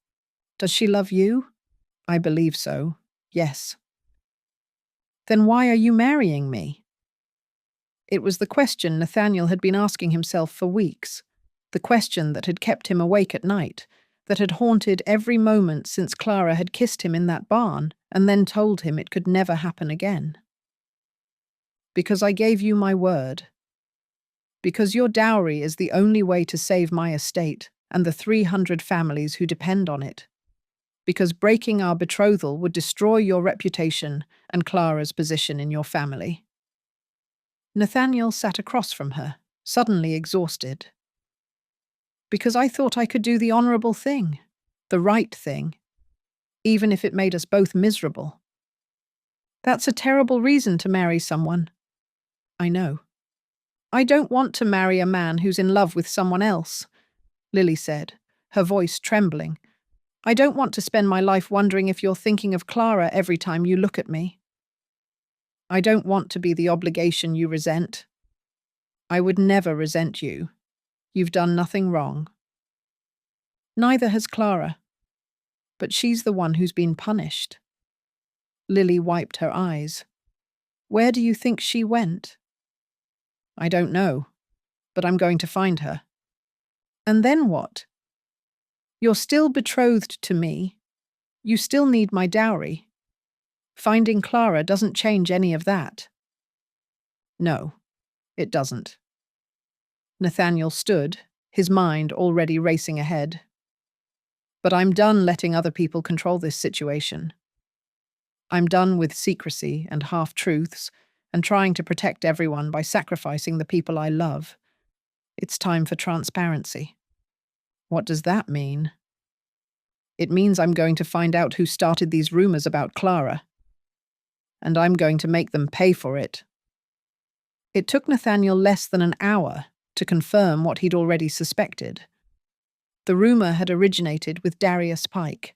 Does she love you? I believe so. Yes. Then why are you marrying me? It was the question Nathaniel had been asking himself for weeks, the question that had kept him awake at night, that had haunted every moment since Clara had kissed him in that barn and then told him it could never happen again. Because I gave you my word. Because your dowry is the only way to save my estate and the 300 families who depend on it. Because breaking our betrothal would destroy your reputation and Clara's position in your family. Nathaniel sat across from her, suddenly exhausted. Because I thought I could do the honourable thing, the right thing, even if it made us both miserable. That's a terrible reason to marry someone. I know. I don't want to marry a man who's in love with someone else, Lily said, her voice trembling. I don't want to spend my life wondering if you're thinking of Clara every time you look at me. I don't want to be the obligation you resent. I would never resent you. You've done nothing wrong. Neither has Clara. But she's the one who's been punished. Lily wiped her eyes. Where do you think she went? I don't know, but I'm going to find her. And then what? You're still betrothed to me. You still need my dowry. Finding Clara doesn't change any of that. No, it doesn't. Nathaniel stood, his mind already racing ahead. But I'm done letting other people control this situation. I'm done with secrecy and half-truths and trying to protect everyone by sacrificing the people I love. It's time for transparency. What does that mean? It means I'm going to find out who started these rumors about Clara. And I'm going to make them pay for it. It took Nathaniel less than an hour to confirm what he'd already suspected. The rumor had originated with Darius Pike.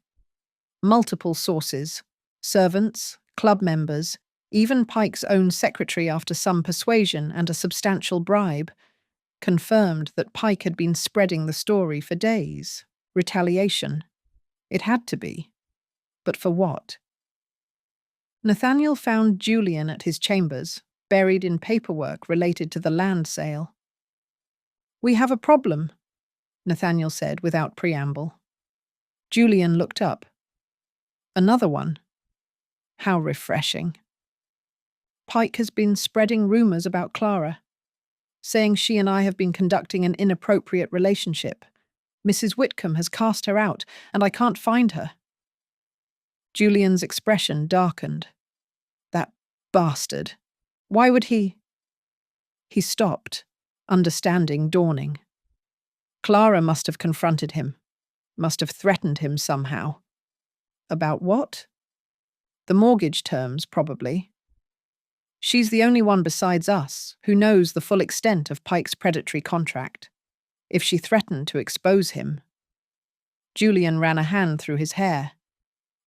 Multiple sources, servants, club members, even Pike's own secretary after some persuasion and a substantial bribe, confirmed that Pike had been spreading the story for days. Retaliation. It had to be. But for what? Nathaniel found Julian at his chambers, buried in paperwork related to the land sale. We have a problem, Nathaniel said without preamble. Julian looked up. Another one. How refreshing. Pike has been spreading rumors about Clara, saying she and I have been conducting an inappropriate relationship. Mrs. Whitcombe has cast her out, and I can't find her. Julian's expression darkened. That bastard. Why would he? He stopped, understanding dawning. Clara must have confronted him, must have threatened him somehow. About what? The mortgage terms, probably. She's the only one besides us who knows the full extent of Pike's predatory contract. If she threatened to expose him. Julian ran a hand through his hair.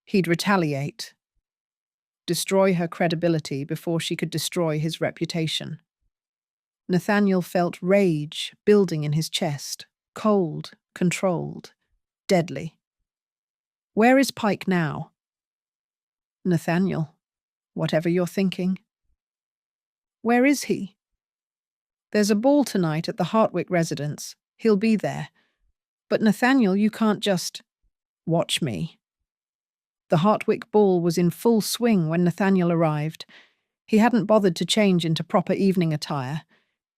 He'd retaliate. Destroy her credibility before she could destroy his reputation. Nathaniel felt rage building in his chest, cold, controlled, deadly. Where is Pike now? Nathaniel, whatever you're thinking. Where is he? There's a ball tonight at the Hartwick residence. He'll be there. But Nathaniel, you can't just... Watch me. The Hartwick ball was in full swing when Nathaniel arrived. He hadn't bothered to change into proper evening attire.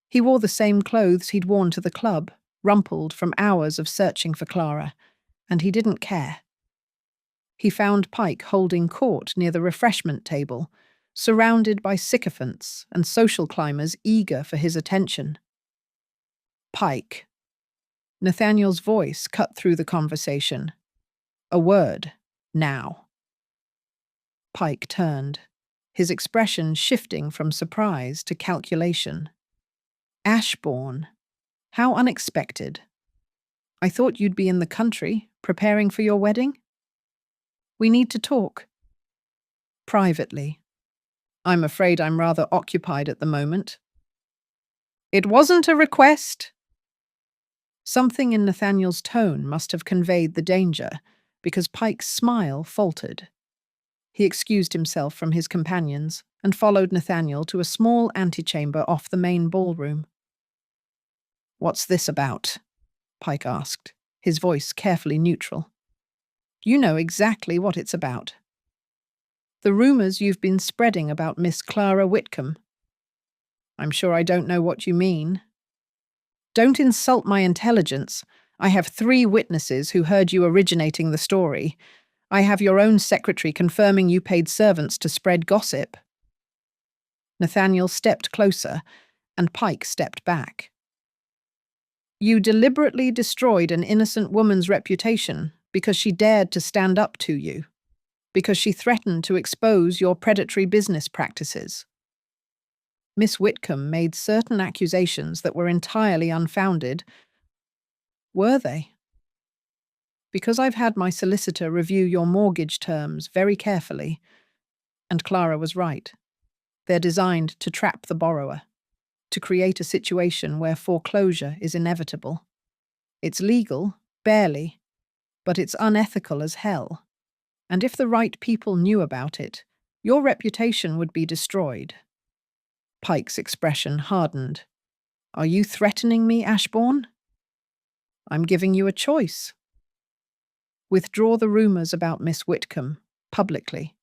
He wore the same clothes he'd worn to the club, rumpled from hours of searching for Clara, and he didn't care. He found Pike holding court near the refreshment table, surrounded by sycophants and social climbers eager for his attention. Pike. Nathaniel's voice cut through the conversation. A word, now. Pike turned, his expression shifting from surprise to calculation. Ashbourne. How unexpected. I thought you'd be in the country, preparing for your wedding. We need to talk. Privately. I'm afraid I'm rather occupied at the moment. It wasn't a request. Something in Nathaniel's tone must have conveyed the danger, because Pike's smile faltered. He excused himself from his companions and followed Nathaniel to a small antechamber off the main ballroom. What's this about? Pike asked, his voice carefully neutral. You know exactly what it's about. The rumours you've been spreading about Miss Clara Whitcombe. I'm sure I don't know what you mean. Don't insult my intelligence. I have 3 witnesses who heard you originating the story. I have your own secretary confirming you paid servants to spread gossip. Nathaniel stepped closer, and Pike stepped back. You deliberately destroyed an innocent woman's reputation because she dared to stand up to you, because she threatened to expose your predatory business practices. Miss Whitcombe made certain accusations that were entirely unfounded. Were they? Because I've had my solicitor review your mortgage terms very carefully, and Clara was right. They're designed to trap the borrower, to create a situation where foreclosure is inevitable. It's legal, barely, but it's unethical as hell. And if the right people knew about it, your reputation would be destroyed. Pike's expression hardened. Are you threatening me, Ashbourne? I'm giving you a choice. Withdraw the rumours about Miss Whitcombe, publicly.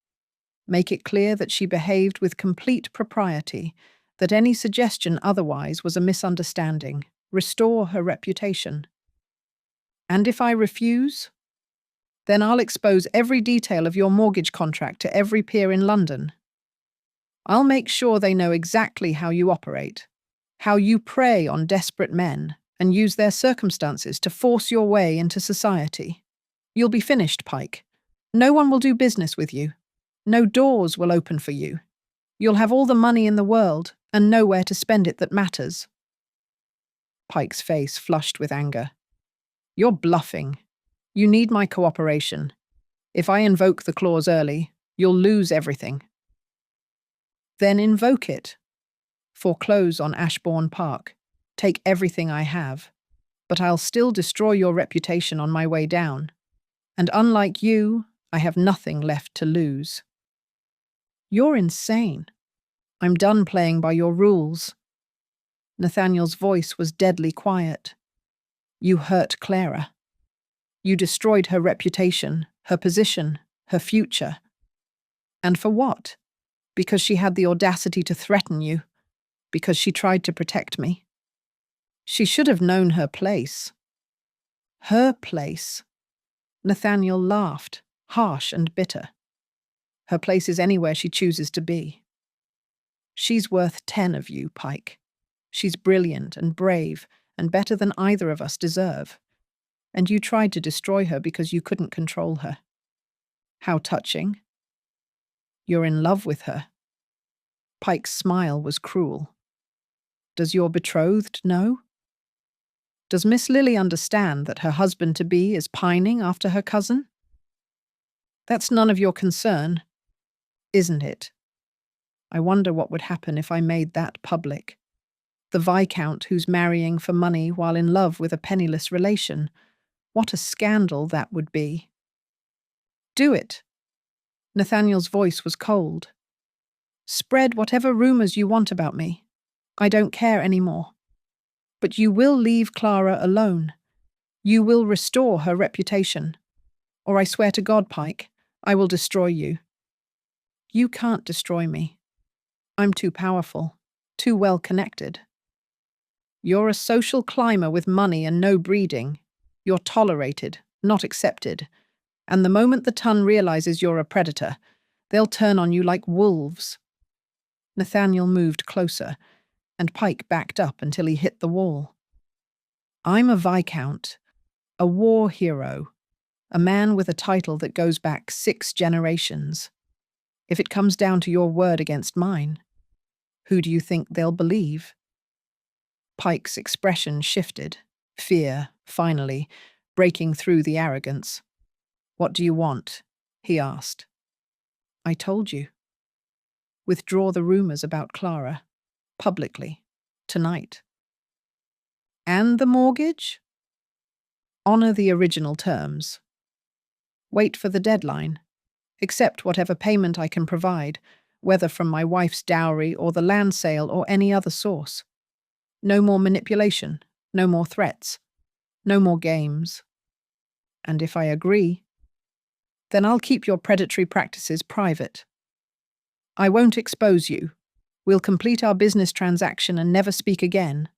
Make it clear that she behaved with complete propriety, that any suggestion otherwise was a misunderstanding. Restore her reputation. And if I refuse? Then I'll expose every detail of your mortgage contract to every peer in London. I'll make sure they know exactly how you operate, how you prey on desperate men and use their circumstances to force your way into society. You'll be finished, Pike. No one will do business with you. No doors will open for you. You'll have all the money in the world and nowhere to spend it that matters. Pike's face flushed with anger. You're bluffing. You need my cooperation. If I invoke the clause early, you'll lose everything. Then invoke it. Foreclose on Ashbourne Park. Take everything I have. But I'll still destroy your reputation on my way down. And unlike you, I have nothing left to lose. You're insane. I'm done playing by your rules. Nathaniel's voice was deadly quiet. You hurt Clara. You destroyed her reputation, her position, her future. And for what? Because she had the audacity to threaten you. Because she tried to protect me. She should have known her place. Her place. Nathaniel laughed, harsh and bitter. Her place is anywhere she chooses to be. She's worth 10 of you, Pike. She's brilliant and brave and better than either of us deserve. And you tried to destroy her because you couldn't control her. How touching. You're in love with her. Pike's smile was cruel. Does your betrothed know? Does Miss Lily understand that her husband-to-be is pining after her cousin? That's none of your concern, isn't it? I wonder what would happen if I made that public. The Viscount who's marrying for money while in love with a penniless relation. What a scandal that would be. Do it. Nathaniel's voice was cold. Spread whatever rumours you want about me. I don't care anymore. But you will leave Clara alone. You will restore her reputation. Or I swear to God, Pike, I will destroy you. You can't destroy me. I'm too powerful, too well connected. You're a social climber with money and no breeding. You're tolerated, not accepted. And the moment the ton realizes you're a predator, they'll turn on you like wolves. Nathaniel moved closer, and Pike backed up until he hit the wall. I'm a Viscount, a war hero, a man with a title that goes back 6 generations. If it comes down to your word against mine, who do you think they'll believe?" Pike's expression shifted, fear, finally, breaking through the arrogance. "What do you want?" he asked. "I told you. Withdraw the rumors about Clara, publicly, tonight." "And the mortgage?" "Honor the original terms. Wait for the deadline. Accept whatever payment I can provide, whether from my wife's dowry or the land sale or any other source. No more manipulation, no more threats, no more games. And if I agree, then I'll keep your predatory practices private. I won't expose you. We'll complete our business transaction and never speak again."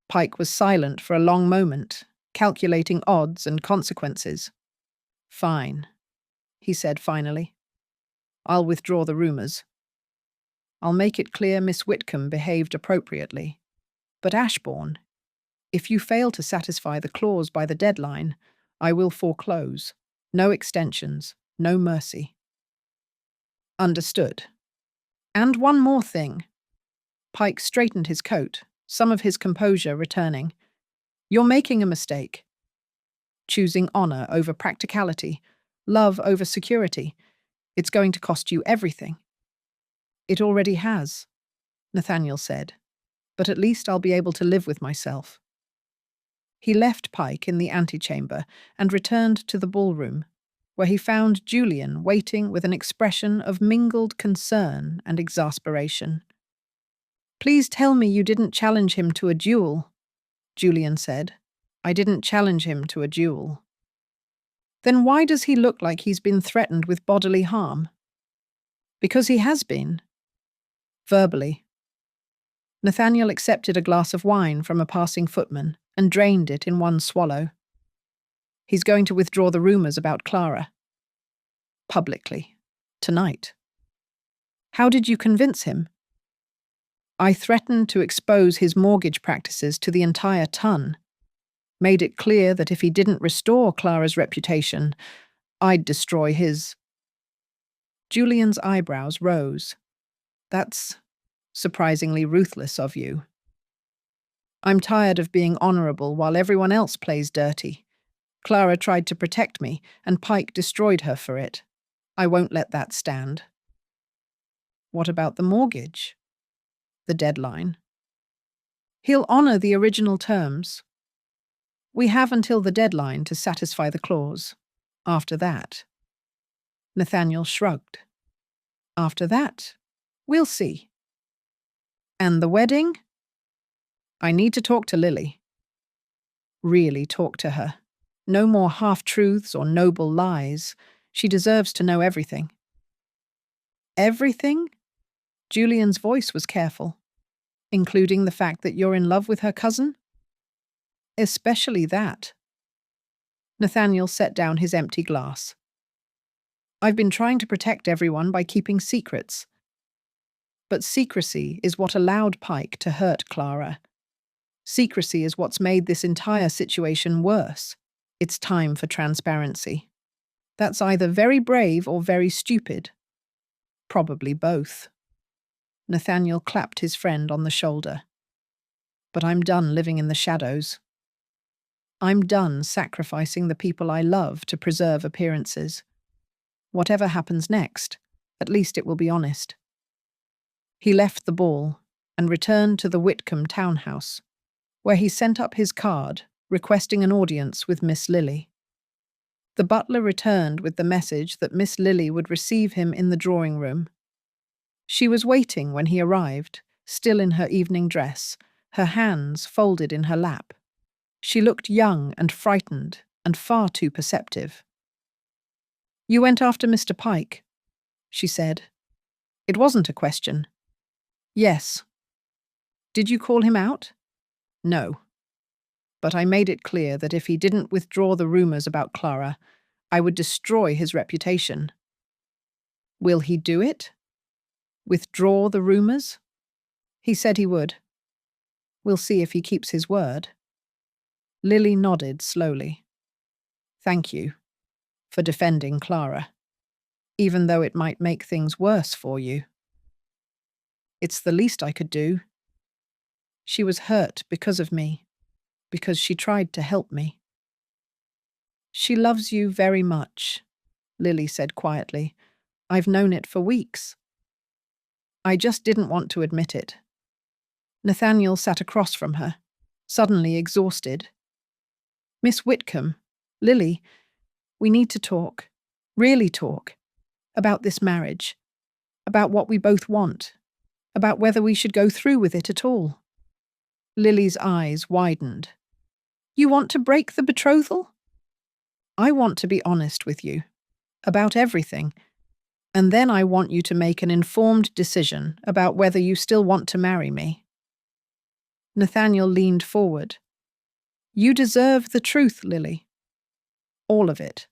Pike was silent for a long moment, calculating odds and consequences. "Fine," he said finally. "I'll withdraw the rumors. I'll make it clear Miss Whitcombe behaved appropriately. But Ashbourne, if you fail to satisfy the clause by the deadline, I will foreclose. No extensions, no mercy." "Understood. And one more thing." Pike straightened his coat, some of his composure returning. "You're making a mistake. Choosing honor over practicality, love over security. It's going to cost you everything." "It already has," Nathaniel said, "but at least I'll be able to live with myself." He left Pike in the antechamber and returned to the ballroom, where he found Julian waiting with an expression of mingled concern and exasperation. "Please tell me you didn't challenge him to a duel," Julian said. "I didn't challenge him to a duel." "Then why does he look like he's been threatened with bodily harm?" "Because he has been. Verbally." Nathaniel accepted a glass of wine from a passing footman and drained it in one swallow. "He's going to withdraw the rumors about Clara. Publicly. Tonight." "How did you convince him?" "I threatened to expose his mortgage practices to the entire ton. Made it clear that if he didn't restore Clara's reputation, I'd destroy his." Julian's eyebrows rose. "That's surprisingly ruthless of you." "I'm tired of being honorable while everyone else plays dirty. Clara tried to protect me, and Pike destroyed her for it. I won't let that stand." "What about the mortgage?" "The deadline." "He'll honor the original terms. We have until the deadline to satisfy the clause. After that—" Nathaniel shrugged. "After that, we'll see." "And the wedding?" "I need to talk to Lily." Really talk to her. No more half-truths or noble lies. She deserves to know everything. "Everything?" Julian's voice was careful. "Including the fact that you're in love with her cousin?" "Especially that." Nathaniel set down his empty glass. "I've been trying to protect everyone by keeping secrets. But secrecy is what allowed Pike to hurt Clara. Secrecy is what's made this entire situation worse. It's time for transparency. That's either very brave or very stupid. Probably both." Nathaniel clapped his friend on the shoulder. "But I'm done living in the shadows. I'm done sacrificing the people I love to preserve appearances. Whatever happens next, at least it will be honest." He left the ball and returned to the Whitcombe townhouse, where he sent up his card requesting an audience with Miss Lily. The butler returned with the message that Miss Lily would receive him in the drawing room. She was waiting when he arrived, still in her evening dress, her hands folded in her lap. She looked young and frightened and far too perceptive. "You went after Mr. Pike," she said. It wasn't a question. "Yes." "Did you call him out?" "No. But I made it clear that if he didn't withdraw the rumors about Clara, I would destroy his reputation." "Will he do it? Withdraw the rumors?" "He said he would. We'll see if he keeps his word." Lily nodded slowly. Thank you for defending Clara, even though it might make things worse for you. It's the least I could do. She was hurt because of me, because she tried to help me. She loves you very much, Lily said quietly. I've known it for weeks. I just didn't want to admit it. Nathaniel sat across from her, suddenly exhausted. Miss Whitcombe, Lily, we need to talk, really talk, about this marriage, about what we both want, about whether we should go through with it at all. Lily's eyes widened. You want to break the betrothal? I want to be honest with you, about everything, and then I want you to make an informed decision about whether you still want to marry me. Nathaniel leaned forward. You deserve the truth, Lily. All of it,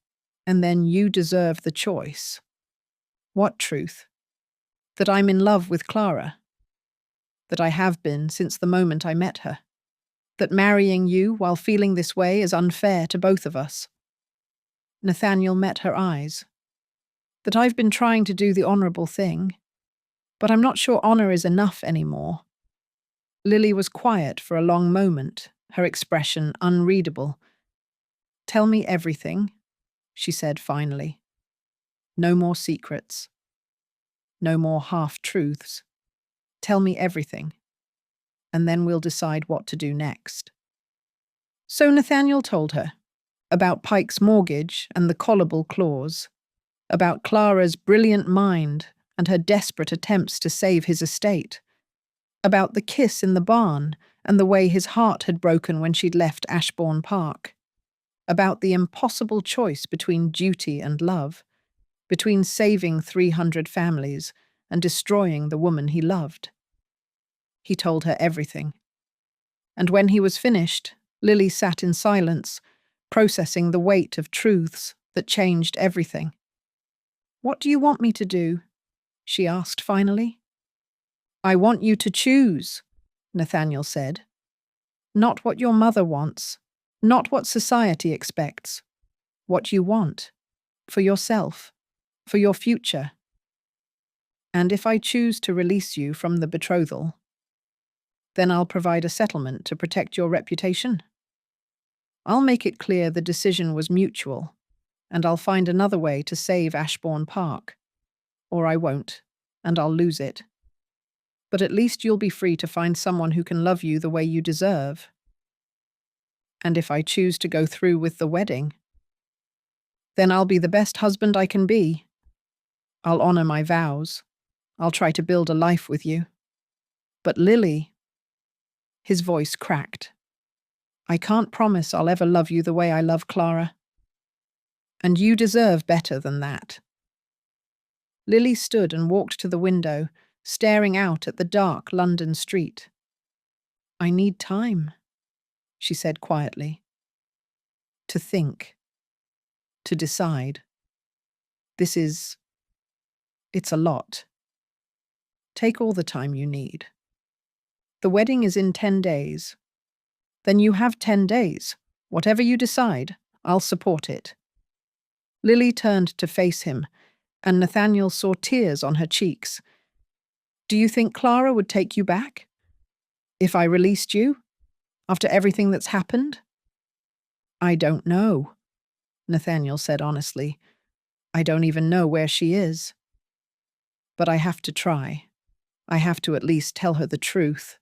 and then you deserve the choice. What truth? That I'm in love with Clara. That I have been since the moment I met her. That marrying you while feeling this way is unfair to both of us. Nathaniel met her eyes. That I've been trying to do the honourable thing, but I'm not sure honour is enough anymore. Lily was quiet for a long moment, her expression unreadable. Tell me everything, she said finally. No more secrets. No more half-truths. Tell me everything, and then we'll decide what to do next. So Nathaniel told her about Pike's mortgage and the callable clause, about Clara's brilliant mind and her desperate attempts to save his estate, about the kiss in the barn and the way his heart had broken when she'd left Ashbourne Park, about the impossible choice between duty and love, between saving 300 families and destroying the woman he loved. He told her everything. And when he was finished, Lily sat in silence, processing the weight of truths that changed everything. What do you want me to do? She asked finally. I want you to choose, Nathaniel said. Not what your mother wants, not what society expects. What you want, for yourself, for your future. And if I choose to release you from the betrothal, then I'll provide a settlement to protect your reputation. I'll make it clear the decision was mutual, and I'll find another way to save Ashbourne Park. Or I won't, and I'll lose it. But at least you'll be free to find someone who can love you the way you deserve. And if I choose to go through with the wedding, then I'll be the best husband I can be. I'll honor my vows. I'll try to build a life with you. But Lily, his voice cracked. I can't promise I'll ever love you the way I love Clara. And you deserve better than that. Lily stood and walked to the window, staring out at the dark London street. I need time, she said quietly. To think. To decide. It's a lot. Take all the time you need. The wedding is in 10 days. Then you have 10 days. Whatever you decide, I'll support it. Lily turned to face him, and Nathaniel saw tears on her cheeks. Do you think Clara would take you back? If I released you? After everything that's happened? I don't know, Nathaniel said honestly. I don't even know where she is. But I have to try. I have to at least tell her the truth.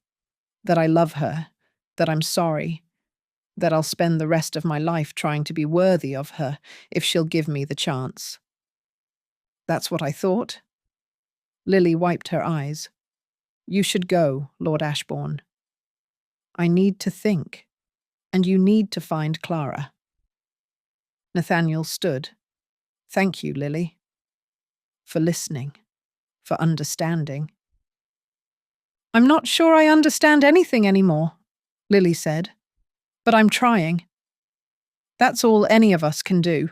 That I love her, that I'm sorry, that I'll spend the rest of my life trying to be worthy of her if she'll give me the chance. That's what I thought. Lily wiped her eyes. You should go, Lord Ashbourne. I need to think, and you need to find Clara. Nathaniel stood. Thank you, Lily. For listening, for understanding. I'm not sure I understand anything anymore, Lily said, but I'm trying. That's all any of us can do.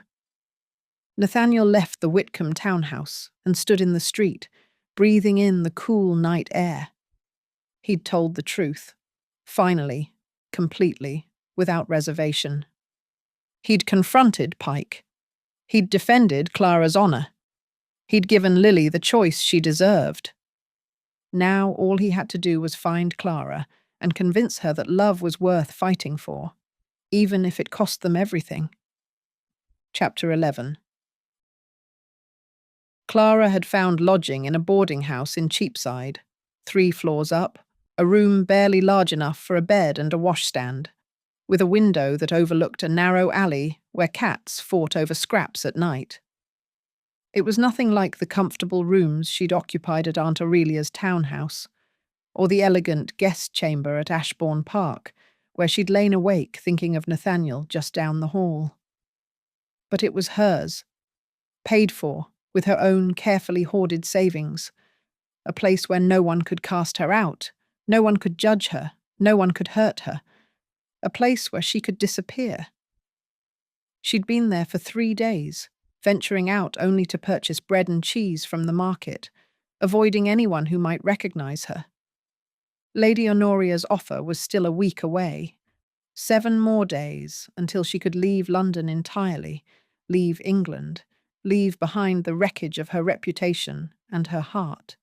Nathaniel left the Whitcombe townhouse and stood in the street, breathing in the cool night air. He'd told the truth, finally, completely, without reservation. He'd confronted Pike. He'd defended Clara's honour. He'd given Lily the choice she deserved. Now all he had to do was find Clara and convince her that love was worth fighting for, even if it cost them everything. Chapter 11. Clara had found lodging in a boarding house in Cheapside, 3 floors up, a room barely large enough for a bed and a washstand, with a window that overlooked a narrow alley where cats fought over scraps at night. It was nothing like the comfortable rooms she'd occupied at Aunt Aurelia's townhouse, or the elegant guest chamber at Ashbourne Park, where she'd lain awake thinking of Nathaniel just down the hall. But it was hers, paid for, with her own carefully hoarded savings, a place where no one could cast her out, no one could judge her, no one could hurt her, a place where she could disappear. She'd been there for 3 days, venturing out only to purchase bread and cheese from the market, avoiding anyone who might recognise her. Lady Honoria's offer was still a week away. 7 more days until she could leave London entirely, leave England, leave behind the wreckage of her reputation and her heart.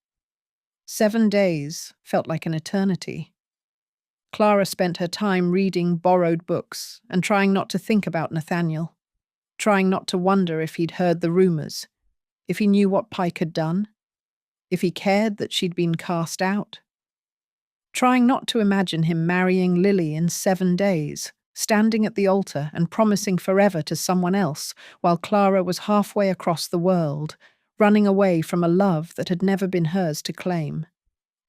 7 days felt like an eternity. Clara spent her time reading borrowed books and trying not to think about Nathaniel, trying not to wonder if he'd heard the rumours, if he knew what Pike had done, if he cared that she'd been cast out. Trying not to imagine him marrying Lily in 7 days, standing at the altar and promising forever to someone else, while Clara was halfway across the world, running away from a love that had never been hers to claim.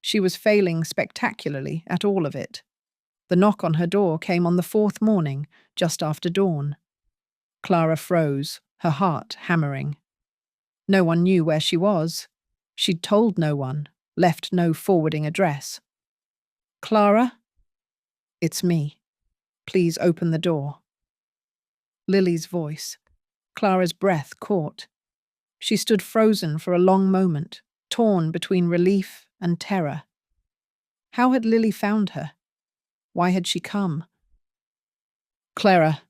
She was failing spectacularly at all of it. The knock on her door came on the 4th morning, just after dawn. Clara froze, her heart hammering. No one knew where she was. She'd told no one, left no forwarding address. "Clara? It's me. Please open the door." Lily's voice. Clara's breath caught. She stood frozen for a long moment, torn between relief and terror. How had Lily found her? Why had she come? "Clara,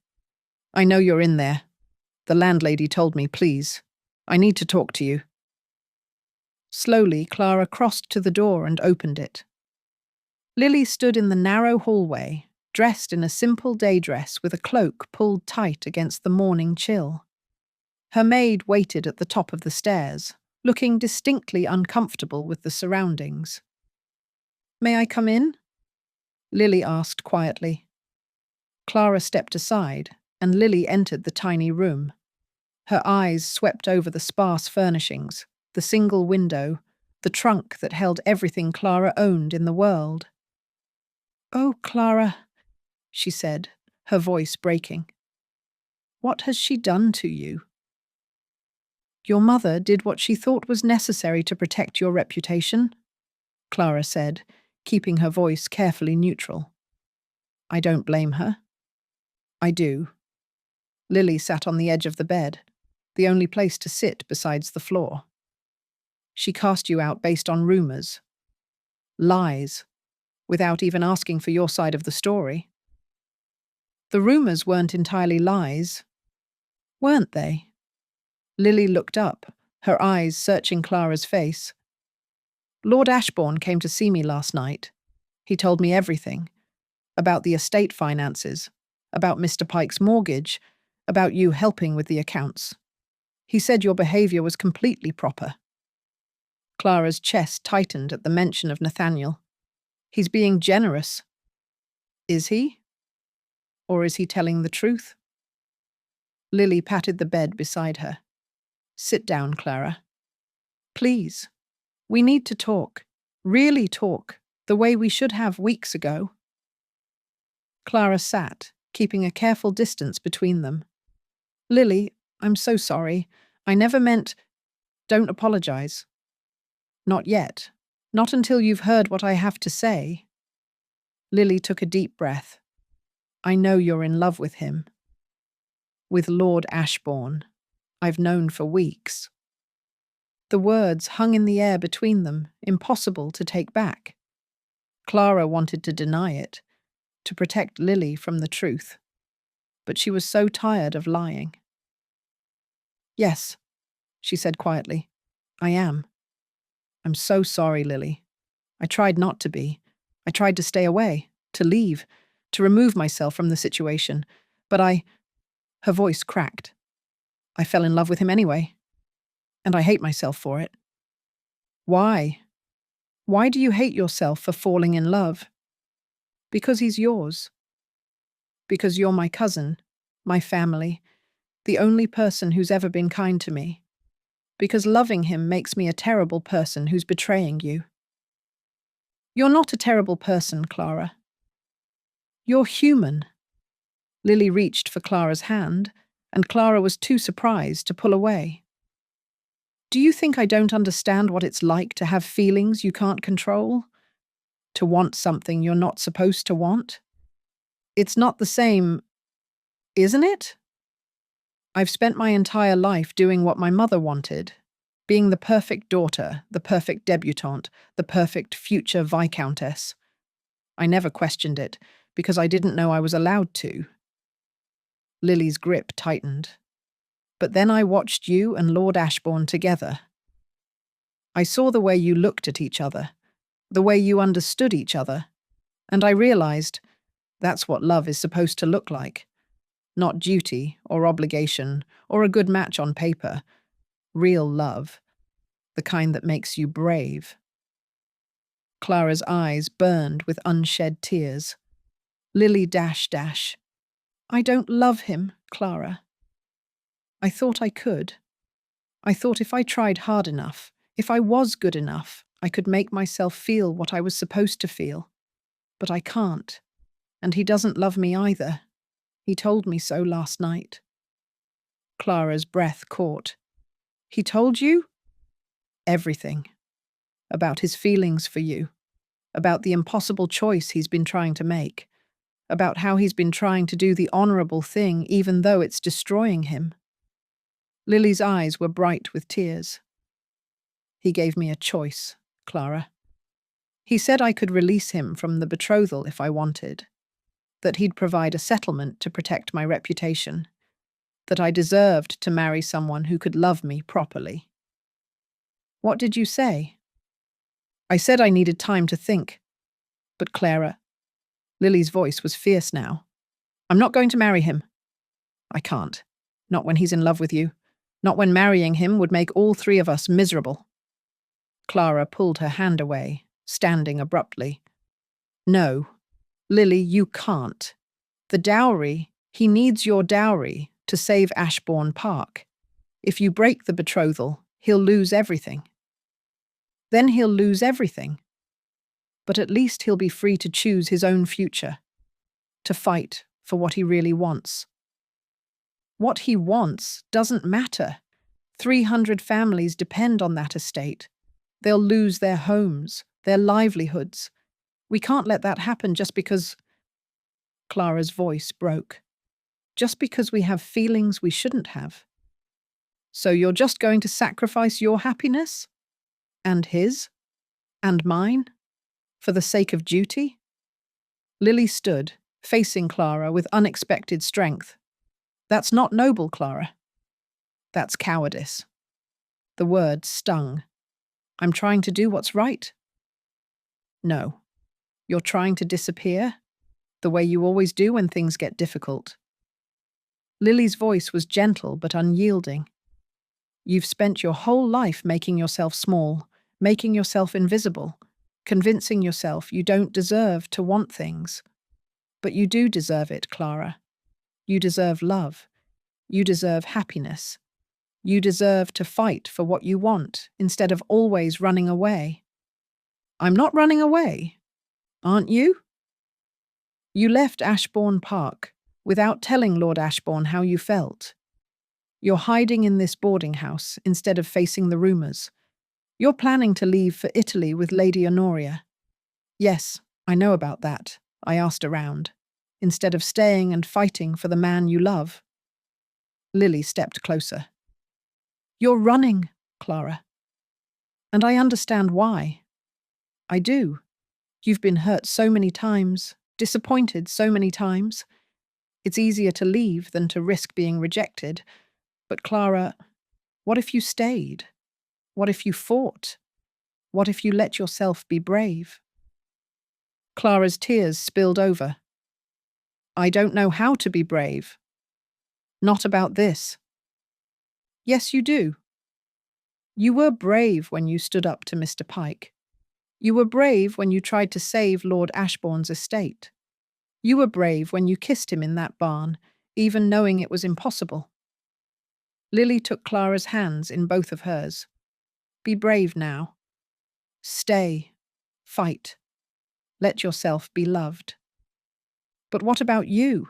I know you're in there. The landlady told me, please. I need to talk to you." Slowly, Clara crossed to the door and opened it. Lily stood in the narrow hallway, dressed in a simple day dress with a cloak pulled tight against the morning chill. Her maid waited at the top of the stairs, looking distinctly uncomfortable with the surroundings. "May I come in?" Lily asked quietly. Clara stepped aside, and Lily entered the tiny room. Her eyes swept over the sparse furnishings, the single window, the trunk that held everything Clara owned in the world. "Oh, Clara," she said, her voice breaking. "What has she done to you?" "Your mother did what she thought was necessary to protect your reputation," Clara said, keeping her voice carefully neutral. "I don't blame her." "I do." Lily sat on the edge of the bed, the only place to sit besides the floor. "She cast you out based on rumours. Lies, without even asking for your side of the story." "The rumours weren't entirely lies, weren't they?" Lily looked up, her eyes searching Clara's face. "Lord Ashbourne came to see me last night. He told me everything. About the estate finances, about Mr. Pike's mortgage, about you helping with the accounts. He said your behaviour was completely proper." Clara's chest tightened at the mention of Nathaniel. "He's being generous." "Is he? Or is he telling the truth?" Lily patted the bed beside her. "Sit down, Clara. Please. We need to talk. Really talk. The way we should have weeks ago." Clara sat, keeping a careful distance between them. "Lily, I'm so sorry. I never meant—" "Don't apologise. Not yet. Not until you've heard what I have to say." Lily took a deep breath. "I know you're in love with him. With Lord Ashbourne. I've known for weeks." The words hung in the air between them, impossible to take back. Clara wanted to deny it, to protect Lily from the truth, but she was so tired of lying. "Yes," she said quietly, "I am. I'm so sorry, Lily. I tried not to be. I tried to stay away, to leave, to remove myself from the situation, but Her voice cracked. "I fell in love with him anyway, and I hate myself for it." "Why? Why do you hate yourself for falling in love?" "Because he's yours. Because you're my cousin, my family, the only person who's ever been kind to me. Because loving him makes me a terrible person who's betraying you." "You're not a terrible person, Clara. You're human." Lily reached for Clara's hand, and Clara was too surprised to pull away. "Do you think I don't understand what it's like to have feelings you can't control? To want something you're not supposed to want? It's not the same, isn't it? I've spent my entire life doing what my mother wanted, being the perfect daughter, the perfect debutante, the perfect future viscountess. I never questioned it, because I didn't know I was allowed to." Lily's grip tightened. "But then I watched you and Lord Ashbourne together. I saw the way you looked at each other, the way you understood each other, and I realized that's what love is supposed to look like. Not duty or obligation or a good match on paper. Real love, the kind that makes you brave." Clara's eyes burned with unshed tears. Lily dash. "I don't love him, Clara. I thought I could. I thought if I tried hard enough, if I was good enough, I could make myself feel what I was supposed to feel. But I can't. And he doesn't love me either. He told me so last night." Clara's breath caught. "He told you?" "Everything. About his feelings for you. About the impossible choice he's been trying to make. About how he's been trying to do the honorable thing even though it's destroying him." Lily's eyes were bright with tears. "He gave me a choice, Clara. He said I could release him from the betrothal if I wanted, that he'd provide a settlement to protect my reputation, that I deserved to marry someone who could love me properly." "What did you say?" "I said I needed time to think. But Clara," Lily's voice was fierce now, "I'm not going to marry him. I can't. Not when he's in love with you. Not when marrying him would make all three of us miserable." Clara pulled her hand away, standing abruptly. "No, Lily, you can't. The dowry, he needs your dowry to save Ashbourne Park. If you break the betrothal, he'll lose everything. Then he'll lose everything. But at least he'll be free to choose his own future, to fight for what he really wants. What he wants doesn't matter. 300 families depend on that estate. They'll lose their homes, their livelihoods. We can't let that happen just because—" Clara's voice broke. "Just because we have feelings we shouldn't have. So you're just going to sacrifice your happiness? And his? And mine? For the sake of duty?" Lily stood, facing Clara with unexpected strength. "That's not noble, Clara. That's cowardice." The word stung. "I'm trying to do what's right." "No. You're trying to disappear, the way you always do when things get difficult." Lily's voice was gentle but unyielding. "You've spent your whole life making yourself small, making yourself invisible, convincing yourself you don't deserve to want things. But you do deserve it, Clara. You deserve love. You deserve happiness. You deserve to fight for what you want instead of always running away." "I'm not running away. Aren't you? You left Ashbourne Park without telling Lord Ashbourne how you felt. You're hiding in this boarding house instead of facing the rumours. You're planning to leave for Italy with Lady Honoria. Yes, I know about that. I asked around. Instead of staying and fighting for the man you love." Lily stepped closer. "You're running, Clara. And I understand why. I do. You've been hurt so many times, disappointed so many times. It's easier to leave than to risk being rejected. But Clara, what if you stayed? What if you fought? What if you let yourself be brave? Clara's tears spilled over. I don't know how to be brave. Not about this. Yes, you do. You were brave when you stood up to Mr. Pike. You were brave when you tried to save Lord Ashbourne's estate. You were brave when you kissed him in that barn, even knowing it was impossible. Lily took Clara's hands in both of hers. Be brave now. Stay. Fight. Let yourself be loved. But what about you?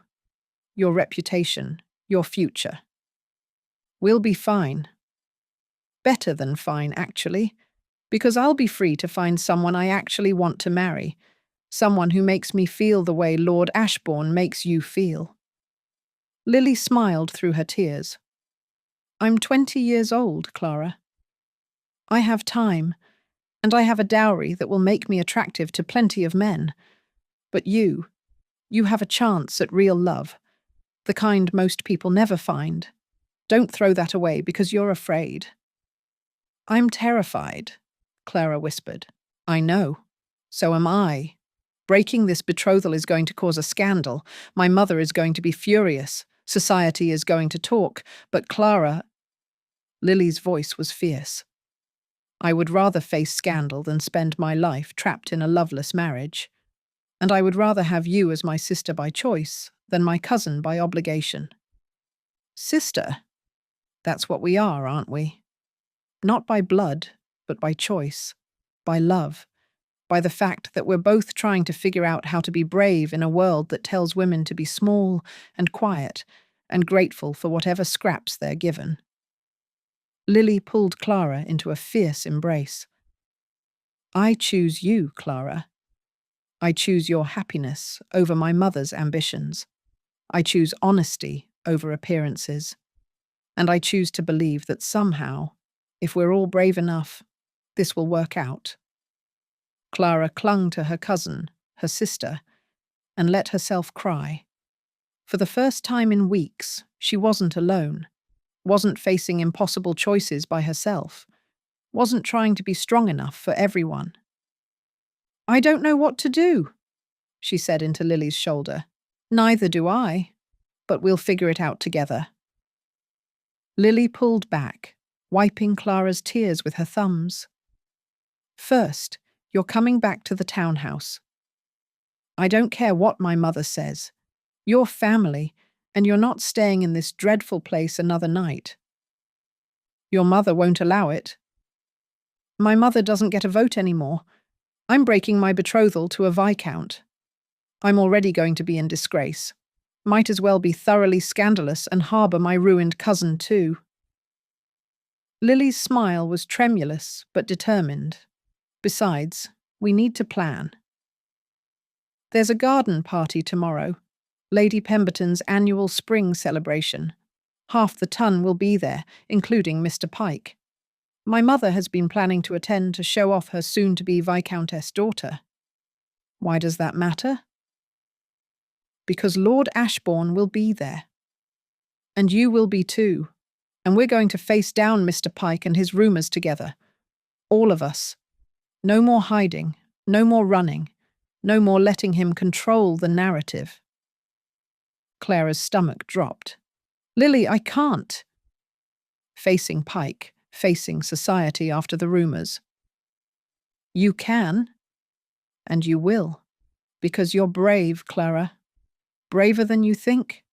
Your reputation, your future. We'll be fine. Better than fine, actually, because I'll be free to find someone I actually want to marry, someone who makes me feel the way Lord Ashbourne makes you feel. Lily smiled through her tears. I'm 20 years old, Clara. I have time, and I have a dowry that will make me attractive to plenty of men. But you have a chance at real love, the kind most people never find. Don't throw that away because you're afraid. I'm terrified, Clara whispered. I know. So am I. Breaking this betrothal is going to cause a scandal. My mother is going to be furious. Society is going to talk. But Clara... Lily's voice was fierce. I would rather face scandal than spend my life trapped in a loveless marriage. And I would rather have you as my sister by choice than my cousin by obligation. Sister? That's what we are, aren't we? Not by blood, but by choice, by love, by the fact that we're both trying to figure out how to be brave in a world that tells women to be small and quiet and grateful for whatever scraps they're given. Lily pulled Clara into a fierce embrace. I choose you, Clara. I choose your happiness over my mother's ambitions. I choose honesty over appearances. And I choose to believe that somehow, if we're all brave enough, this will work out. Clara clung to her cousin, her sister, and let herself cry. For the first time in weeks, she wasn't alone, wasn't facing impossible choices by herself, wasn't trying to be strong enough for everyone. I don't know what to do, she said into Lily's shoulder. Neither do I, but we'll figure it out together. Lily pulled back, wiping Clara's tears with her thumbs. First, you're coming back to the townhouse. I don't care what my mother says. You're family, and you're not staying in this dreadful place another night. Your mother won't allow it. My mother doesn't get a vote anymore. I'm breaking my betrothal to a viscount. I'm already going to be in disgrace. Might as well be thoroughly scandalous and harbour my ruined cousin too. Lily's smile was tremulous but determined. Besides, we need to plan. There's a garden party tomorrow, Lady Pemberton's annual spring celebration. Half the ton will be there, including Mr. Pike. My mother has been planning to attend to show off her soon-to-be Viscountess daughter. Why does that matter? Because Lord Ashbourne will be there. And you will be too. And we're going to face down Mr. Pike and his rumours together. All of us. No more hiding, no more running, no more letting him control the narrative. Clara's stomach dropped. Lily, I can't. Facing Pike, facing society after the rumours. You can, and you will, because you're brave, Clara. Braver than you think.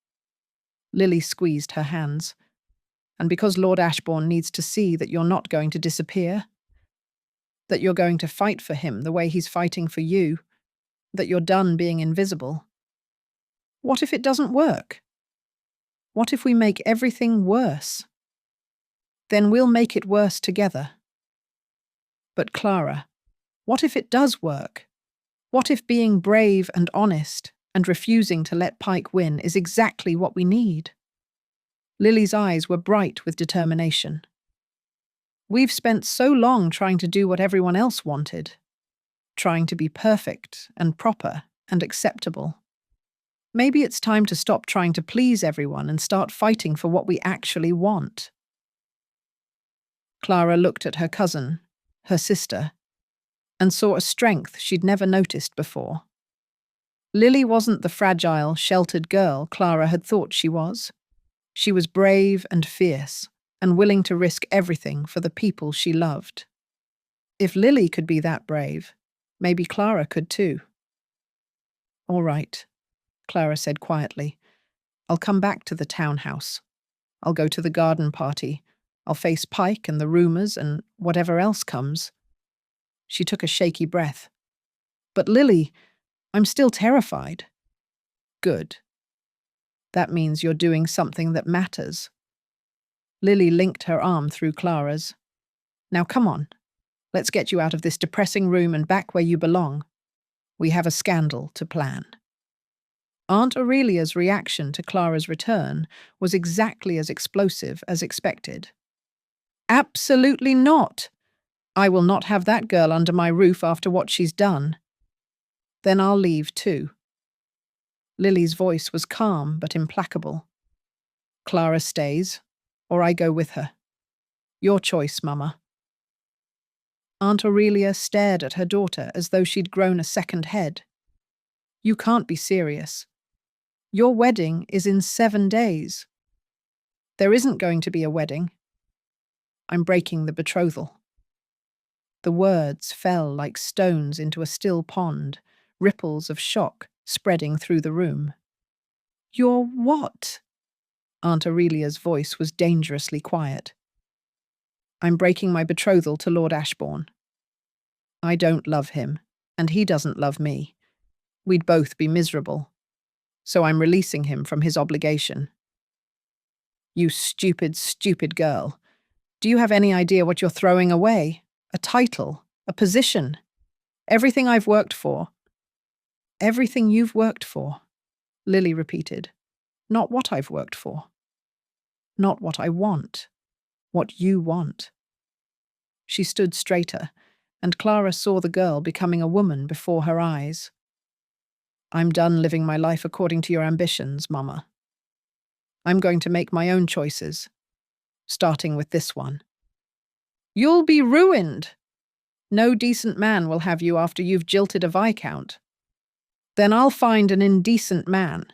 Lily squeezed her hands. And because Lord Ashbourne needs to see that you're not going to disappear, that you're going to fight for him the way he's fighting for you, that you're done being invisible. What if it doesn't work? What if we make everything worse? Then we'll make it worse together. But Clara, what if it does work? What if being brave and honest and refusing to let Pike win is exactly what we need? Lily's eyes were bright with determination. We've spent so long trying to do what everyone else wanted, trying to be perfect and proper and acceptable. Maybe it's time to stop trying to please everyone and start fighting for what we actually want. Clara looked at her cousin, her sister, and saw a strength she'd never noticed before. Lily wasn't the fragile, sheltered girl Clara had thought she was. She was brave and fierce, and willing to risk everything for the people she loved. If Lily could be that brave, maybe Clara could too. "All right," Clara said quietly. "I'll come back to the townhouse. I'll go to the garden party. I'll face Pike and the rumours and whatever else comes." She took a shaky breath. "But Lily, I'm still terrified." "Good. That means you're doing something that matters." Lily linked her arm through Clara's. "Now come on. Let's get you out of this depressing room and back where you belong. We have a scandal to plan." Aunt Aurelia's reaction to Clara's return was exactly as explosive as expected. "Absolutely not! I will not have that girl under my roof after what she's done." "Then I'll leave too." Lily's voice was calm but implacable. "Clara stays, or I go with her. Your choice, Mama." Aunt Aurelia stared at her daughter as though she'd grown a second head. "You can't be serious. Your wedding is in 7 days." "There isn't going to be a wedding. I'm breaking the betrothal." The words fell like stones into a still pond, ripples of shock spreading through the room. "You're what?" Aunt Aurelia's voice was dangerously quiet. "I'm breaking my betrothal to Lord Ashbourne. I don't love him, and he doesn't love me. We'd both be miserable. So I'm releasing him from his obligation." "You stupid, stupid girl. Do you have any idea what you're throwing away? A title, a position, everything I've worked for." "Everything you've worked for," Lily repeated. "Not what I've worked for. Not what I want. What you want." She stood straighter, and Clara saw the girl becoming a woman before her eyes. "I'm done living my life according to your ambitions, Mama. I'm going to make my own choices, starting with this one." "You'll be ruined. No decent man will have you after you've jilted a viscount." "Then I'll find an indecent man."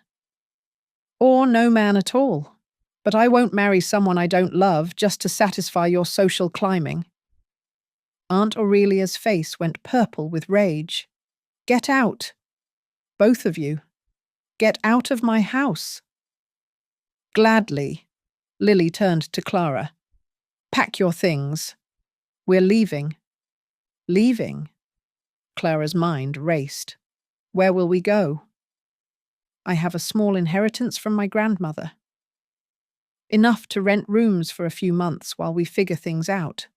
"Or no man at all. But I won't marry someone I don't love just to satisfy your social climbing." Aunt Aurelia's face went purple with rage. "Get out. Both of you. Get out of my house." "Gladly." Lily turned to Clara. "Pack your things. We're leaving." "Leaving?" Clara's mind raced. "Where will we go?" "I have a small inheritance from my grandmother. Enough to rent rooms for a few months while we figure things out."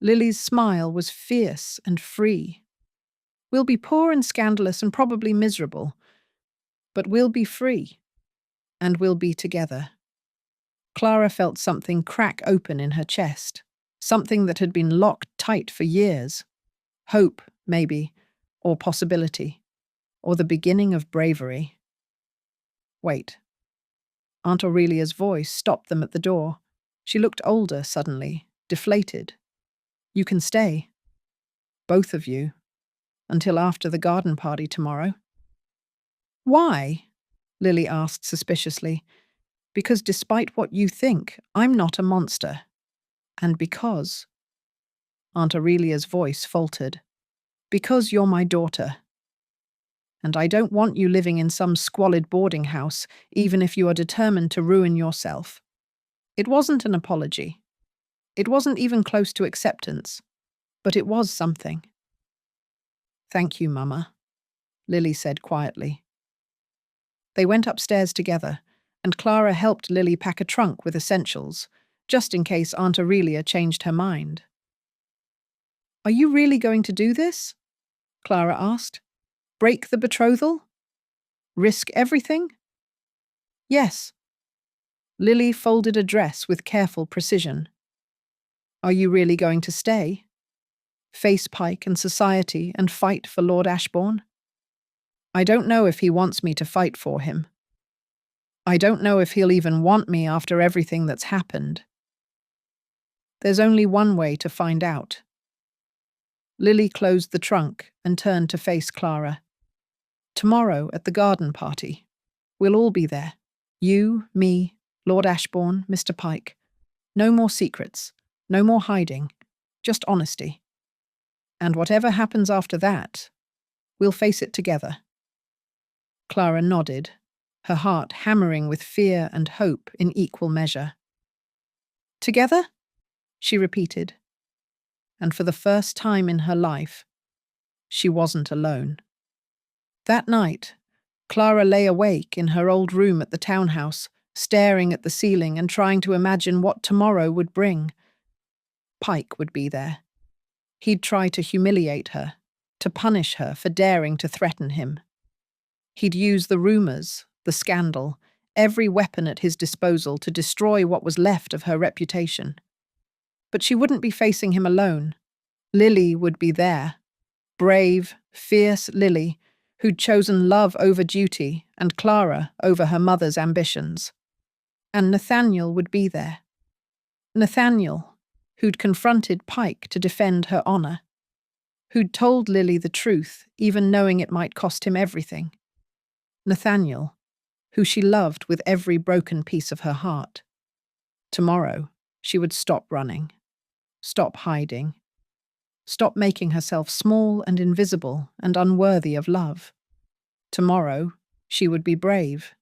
Lily's smile was fierce and free. "We'll be poor and scandalous and probably miserable, but we'll be free, and we'll be together." Clara felt something crack open in her chest, something that had been locked tight for years. Hope, maybe, or possibility, or the beginning of bravery. "Wait." Aunt Aurelia's voice stopped them at the door. She looked older suddenly, deflated. "You can stay. Both of you. Until after the garden party tomorrow." "Why?" Lily asked suspiciously. "Because despite what you think, I'm not a monster. And because—" Aunt Aurelia's voice faltered. "Because you're my daughter. And I don't want you living in some squalid boarding house, even if you are determined to ruin yourself." It wasn't an apology. It wasn't even close to acceptance. But it was something. "Thank you, Mama," Lily said quietly. They went upstairs together, and Clara helped Lily pack a trunk with essentials, just in case Aunt Aurelia changed her mind. "Are you really going to do this?" Clara asked. "Break the betrothal? Risk everything?" "Yes." Lily folded a dress with careful precision. "Are you really going to stay? Face Pike and society and fight for Lord Ashbourne?" I don't know if he wants me to fight for him. I don't know if he'll even want me after everything that's happened. There's only one way to find out. Lily closed the trunk and turned to face Clara. Tomorrow at the garden party. We'll all be there. You, me, Lord Ashbourne, Mr. Pike. No more secrets. No more hiding. Just honesty. And whatever happens after that, we'll face it together. Clara nodded, her heart hammering with fear and hope in equal measure. Together? She repeated. And for the first time in her life, she wasn't alone. That night, Clara lay awake in her old room at the townhouse, staring at the ceiling and trying to imagine what tomorrow would bring. Pike would be there. He'd try to humiliate her, to punish her for daring to threaten him. He'd use the rumours, the scandal, every weapon at his disposal to destroy what was left of her reputation. But she wouldn't be facing him alone. Lily would be there. Brave, fierce Lily, who'd chosen love over duty and Clara over her mother's ambitions. And Nathaniel would be there. Nathaniel, who'd confronted Pike to defend her honour. Who'd told Lily the truth, even knowing it might cost him everything. Nathaniel, who she loved with every broken piece of her heart. Tomorrow, she would stop running. Stop hiding. Stop making herself small and invisible and unworthy of love. Tomorrow, she would be brave.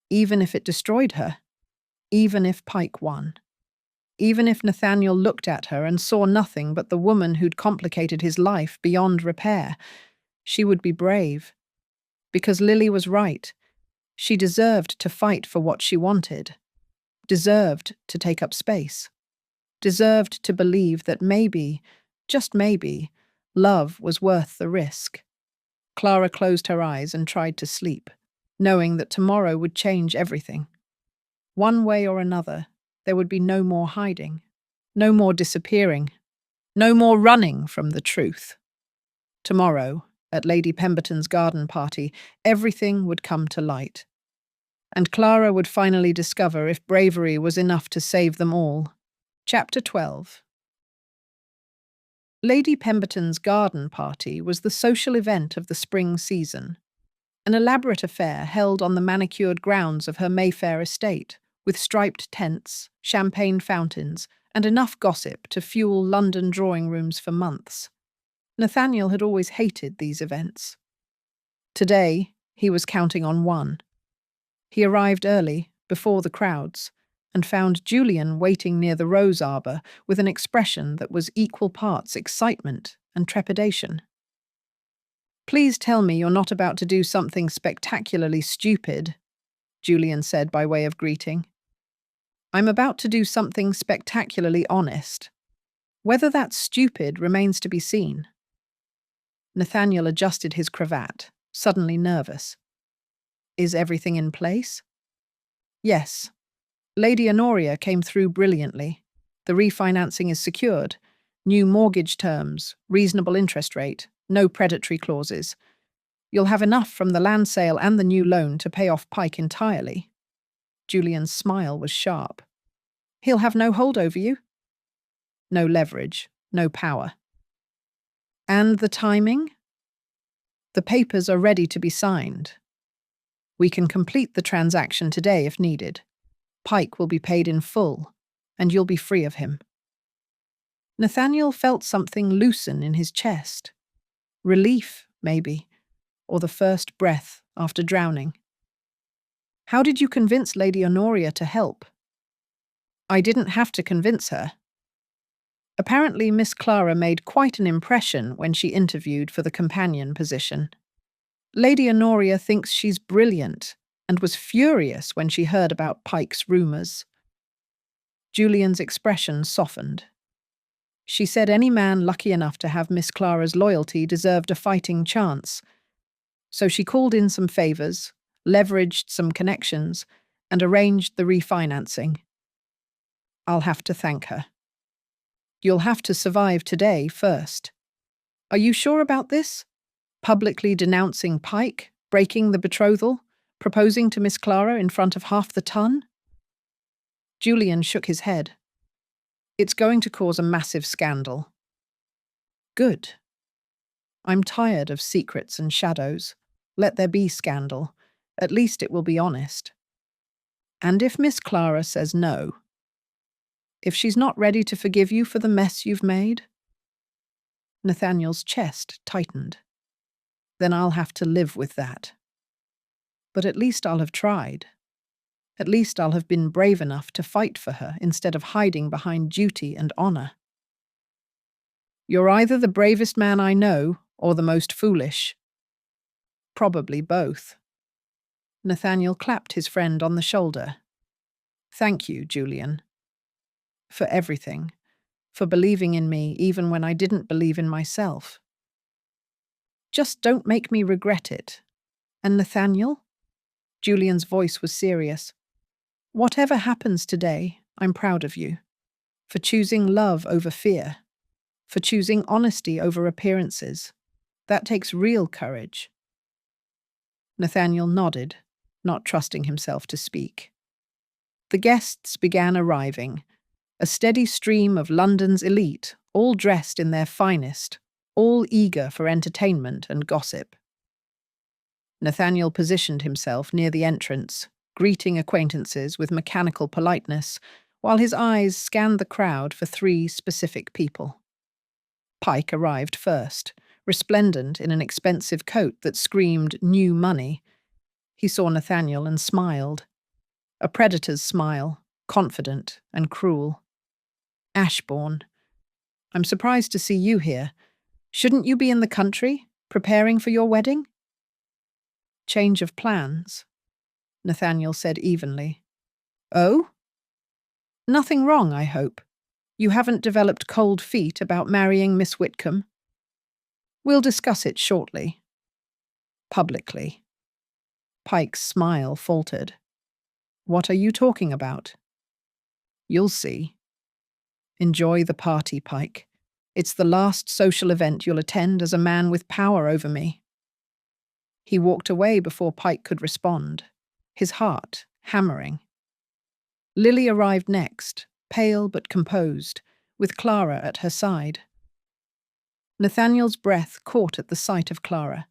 Even if it destroyed her. Even if Pike won. Even if Nathaniel looked at her and saw nothing but the woman who'd complicated his life beyond repair, she would be brave. Because Lily was right. She deserved to fight for what she wanted. Deserved to take up space. Deserved to believe that maybe, just maybe, love was worth the risk. Clara closed her eyes and tried to sleep, knowing that tomorrow would change everything. One way or another, there would be no more hiding, no more disappearing, no more running from the truth. Tomorrow, at Lady Pemberton's garden party, everything would come to light. And Clara would finally discover if bravery was enough to save them all. Chapter 12. Lady Pemberton's garden party was the social event of the spring season, an elaborate affair held on the manicured grounds of her Mayfair estate, with striped tents, champagne fountains, and enough gossip to fuel London drawing rooms for months. Nathaniel had always hated these events. Today, he was counting on one. He arrived early, before the crowds, and found Julian waiting near the rose arbour with an expression that was equal parts excitement and trepidation. "Please tell me you're not about to do something spectacularly stupid," Julian said by way of greeting. "I'm about to do something spectacularly honest. Whether that's stupid remains to be seen." Nathaniel adjusted his cravat, suddenly nervous. "Is everything in place?" "Yes. Lady Honoria came through brilliantly. The refinancing is secured. New mortgage terms, reasonable interest rate, no predatory clauses. You'll have enough from the land sale and the new loan to pay off Pike entirely." Julian's smile was sharp. "He'll have no hold over you?" "No leverage, no power." "And the timing?" "The papers are ready to be signed. We can complete the transaction today if needed. Pike will be paid in full, and you'll be free of him." Nathaniel felt something loosen in his chest. Relief, maybe, or the first breath after drowning. "How did you convince Lady Honoria to help?" "I didn't have to convince her. Apparently Miss Clara made quite an impression when she interviewed for the companion position. Lady Honoria thinks she's brilliant and was furious when she heard about Pike's rumours." Julian's expression softened. "She said any man lucky enough to have Miss Clara's loyalty deserved a fighting chance. So she called in some favours, leveraged some connections, and arranged the refinancing. I'll have to thank her. You'll have to survive today first. Are you sure about this? Publicly denouncing Pike, Breaking the betrothal? Proposing to Miss Clara in front of half the ton? Julian shook his head. It's going to cause a massive scandal. Good. I'm tired of secrets and shadows. Let there be scandal. At least it will be honest. And if Miss Clara says no? If she's not ready to forgive you for the mess you've made? Nathaniel's chest tightened. Then I'll have to live with that. But at least I'll have tried. At least I'll have been brave enough to fight for her instead of hiding behind duty and honor. You're either the bravest man I know or the most foolish. Probably both. Nathaniel clapped his friend on the shoulder. Thank you, Julian. For everything. For believing in me even when I didn't believe in myself. Just don't make me regret it. And Nathaniel? Julian's voice was serious. Whatever happens today, I'm proud of you. For choosing love over fear. For choosing honesty over appearances. That takes real courage. Nathaniel nodded, not trusting himself to speak. The guests began arriving, a steady stream of London's elite, all dressed in their finest, all eager for entertainment and gossip. Nathaniel positioned himself near the entrance, greeting acquaintances with mechanical politeness, while his eyes scanned the crowd for 3 specific people. Pike arrived first, resplendent in an expensive coat that screamed new money. He saw Nathaniel and smiled. A predator's smile, confident and cruel. Ashborne. I'm surprised to see you here. Shouldn't you be in the country, preparing for your wedding? Change of plans, Nathaniel said evenly. Oh? Nothing wrong, I hope. You haven't developed cold feet about marrying Miss Whitcombe? We'll discuss it shortly. Publicly. Pike's smile faltered. What are you talking about? You'll see. Enjoy the party, Pike. It's the last social event you'll attend as a man with power over me. He walked away before Pike could respond, his heart hammering. Lily arrived next, pale but composed, with Clara at her side. Nathaniel's breath caught at the sight of Clara.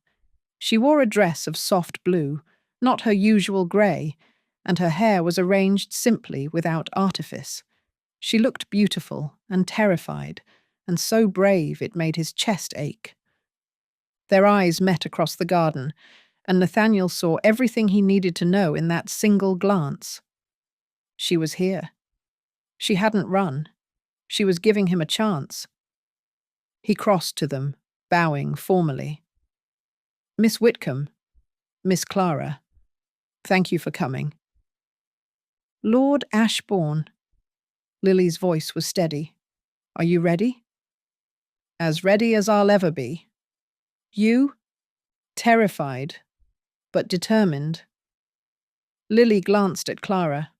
She wore a dress of soft blue, not her usual grey, and her hair was arranged simply without artifice. She looked beautiful and terrified, and so brave it made his chest ache. Their eyes met across the garden, and Nathaniel saw everything he needed to know in that single glance. She was here. She hadn't run. She was giving him a chance. He crossed to them, bowing formally. Miss Whitcombe, Miss Clara, thank you for coming. Lord Ashbourne. Lily's voice was steady. Are you ready? As ready as I'll ever be. You? Terrified, but determined. Lily glanced at Clara.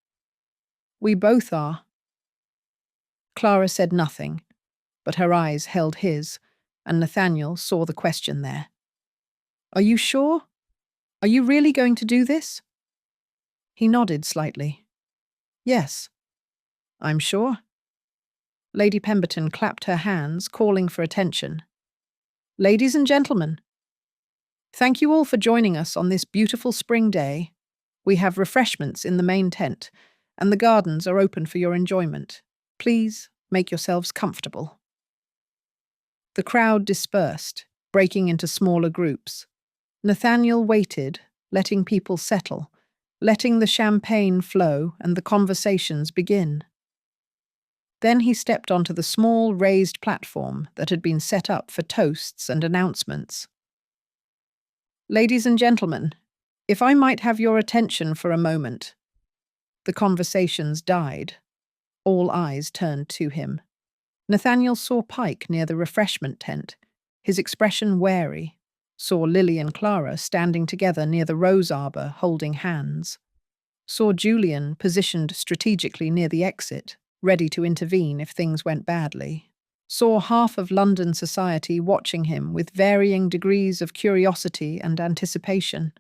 We both are. Clara said nothing, but her eyes held his, and Nathaniel saw the question there. Are you sure? Are you really going to do this? He nodded slightly. Yes. I'm sure. Lady Pemberton clapped her hands, calling for attention. Ladies and gentlemen, thank you all for joining us on this beautiful spring day. We have refreshments in the main tent, and the gardens are open for your enjoyment. Please make yourselves comfortable. The crowd dispersed, breaking into smaller groups. Nathaniel waited, letting people settle, letting the champagne flow and the conversations begin. Then he stepped onto the small raised platform that had been set up for toasts and announcements. Ladies and gentlemen, if I might have your attention for a moment. The conversations died. All eyes turned to him. Nathaniel saw Pike near the refreshment tent, his expression wary, saw Lily and Clara standing together near the rose arbour holding hands, saw Julian positioned strategically near the exit, ready to intervene if things went badly, saw half of London society watching him with varying degrees of curiosity and anticipation.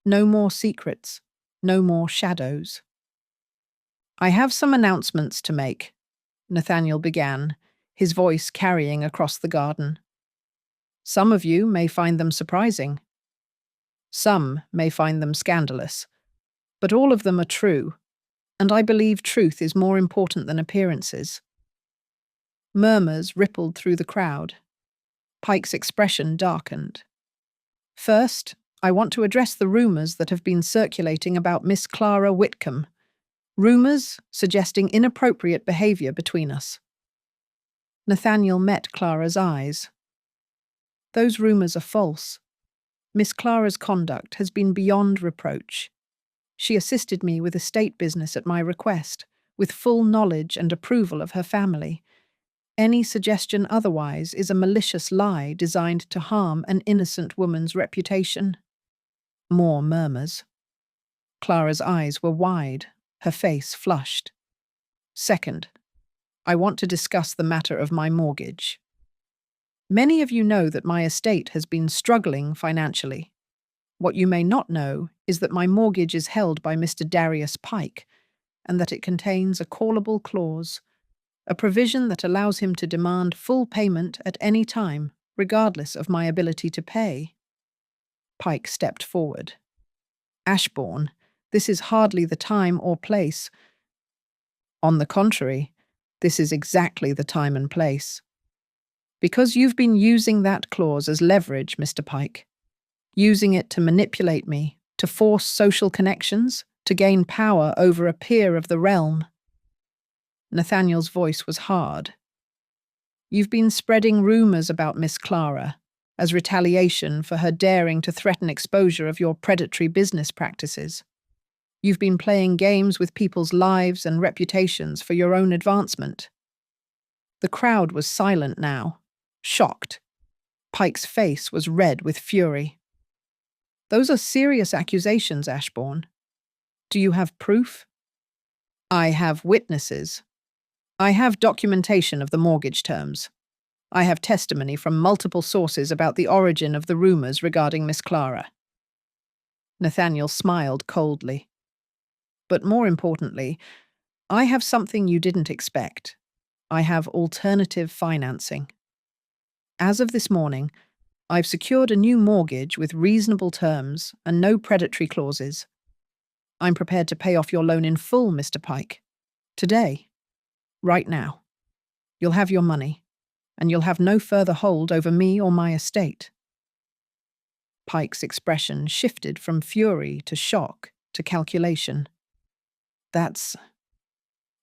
No more secrets. No more shadows. I have some announcements to make, Nathaniel began, his voice carrying across the garden. Some of you may find them surprising. Some may find them scandalous. But all of them are true, and I believe truth is more important than appearances. Murmurs rippled through the crowd. Pike's expression darkened. First, I want to address the rumours that have been circulating about Miss Clara Whitcombe. Rumours suggesting inappropriate behaviour between us. Nathaniel met Clara's eyes. Those rumours are false. Miss Clara's conduct has been beyond reproach. She assisted me with estate business at my request, with full knowledge and approval of her family. Any suggestion otherwise is a malicious lie designed to harm an innocent woman's reputation. More murmurs. Clara's eyes were wide, her face flushed. Second, I want to discuss the matter of my mortgage. Many of you know that my estate has been struggling financially. What you may not know is that my mortgage is held by Mr. Darius Pike, and that it contains a callable clause, a provision that allows him to demand full payment at any time, regardless of my ability to pay. Pike stepped forward. Ashborne, this is hardly the time or place. On the contrary, this is exactly the time and place. Because you've been using that clause as leverage, Mr. Pike, using it to manipulate me, to force social connections, to gain power over a peer of the realm. Nathaniel's voice was hard. You've been spreading rumours about Miss Clara, as retaliation for her daring to threaten exposure of your predatory business practices. You've been playing games with people's lives and reputations for your own advancement. The crowd was silent now, shocked. Pike's face was red with fury. Those are serious accusations, Ashbourne. Do you have proof? I have witnesses. I have documentation of the mortgage terms. I have testimony from multiple sources about the origin of the rumours regarding Miss Clara. Nathaniel smiled coldly. But more importantly, I have something you didn't expect. I have alternative financing. As of this morning, I've secured a new mortgage with reasonable terms and no predatory clauses. I'm prepared to pay off your loan in full, Mr. Pike. Today. Right now. You'll have your money, and you'll have no further hold over me or my estate. Pike's expression shifted from fury to shock to calculation.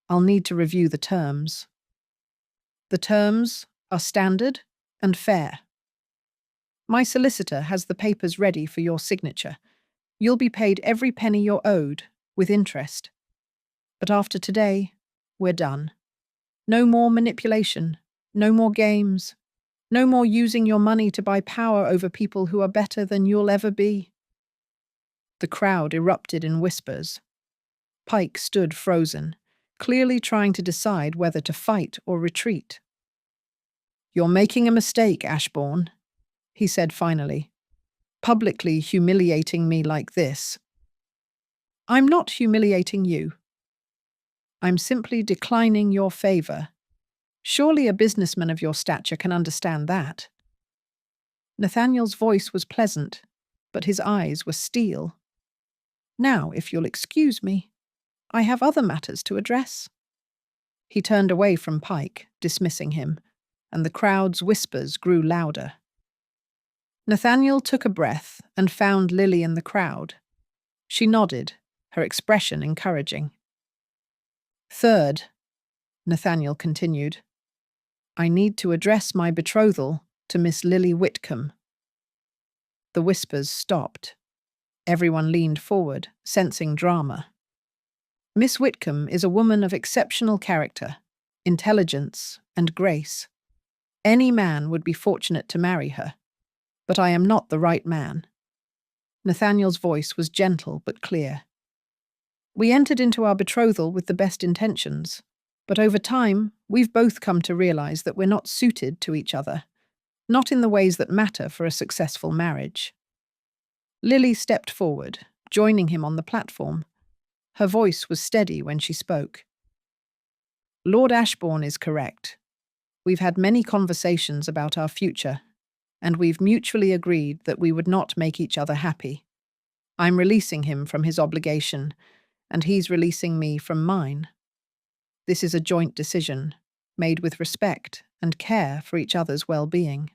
I'll need to review the terms. The terms are standard and fair. My solicitor has the papers ready for your signature. You'll be paid every penny you're owed, with interest. But after today, we're done. No more manipulation, no more games, no more using your money to buy power over people who are better than you'll ever be. The crowd erupted in whispers. Pike stood frozen, clearly trying to decide whether to fight or retreat. You're making a mistake, Ashbourne, he said finally, publicly humiliating me like this. I'm not humiliating you. I'm simply declining your favour. Surely a businessman of your stature can understand that. Nathaniel's voice was pleasant, but his eyes were steel. Now, if you'll excuse me, I have other matters to address. He turned away from Pike, dismissing him, and the crowd's whispers grew louder. Nathaniel took a breath and found Lily in the crowd. She nodded, her expression encouraging. Third, Nathaniel continued, I need to address my betrothal to Miss Lily Whitcombe. The whispers stopped. Everyone leaned forward, sensing drama. Miss Whitcombe is a woman of exceptional character, intelligence, and grace. Any man would be fortunate to marry her, but I am not the right man. Nathaniel's voice was gentle but clear. We entered into our betrothal with the best intentions, but over time, we've both come to realize that we're not suited to each other, not in the ways that matter for a successful marriage. Lily stepped forward, joining him on the platform. Her voice was steady when she spoke. Lord Ashbourne is correct. We've had many conversations about our future, and we've mutually agreed that we would not make each other happy. I'm releasing him from his obligation, and he's releasing me from mine. This is a joint decision, made with respect and care for each other's well-being.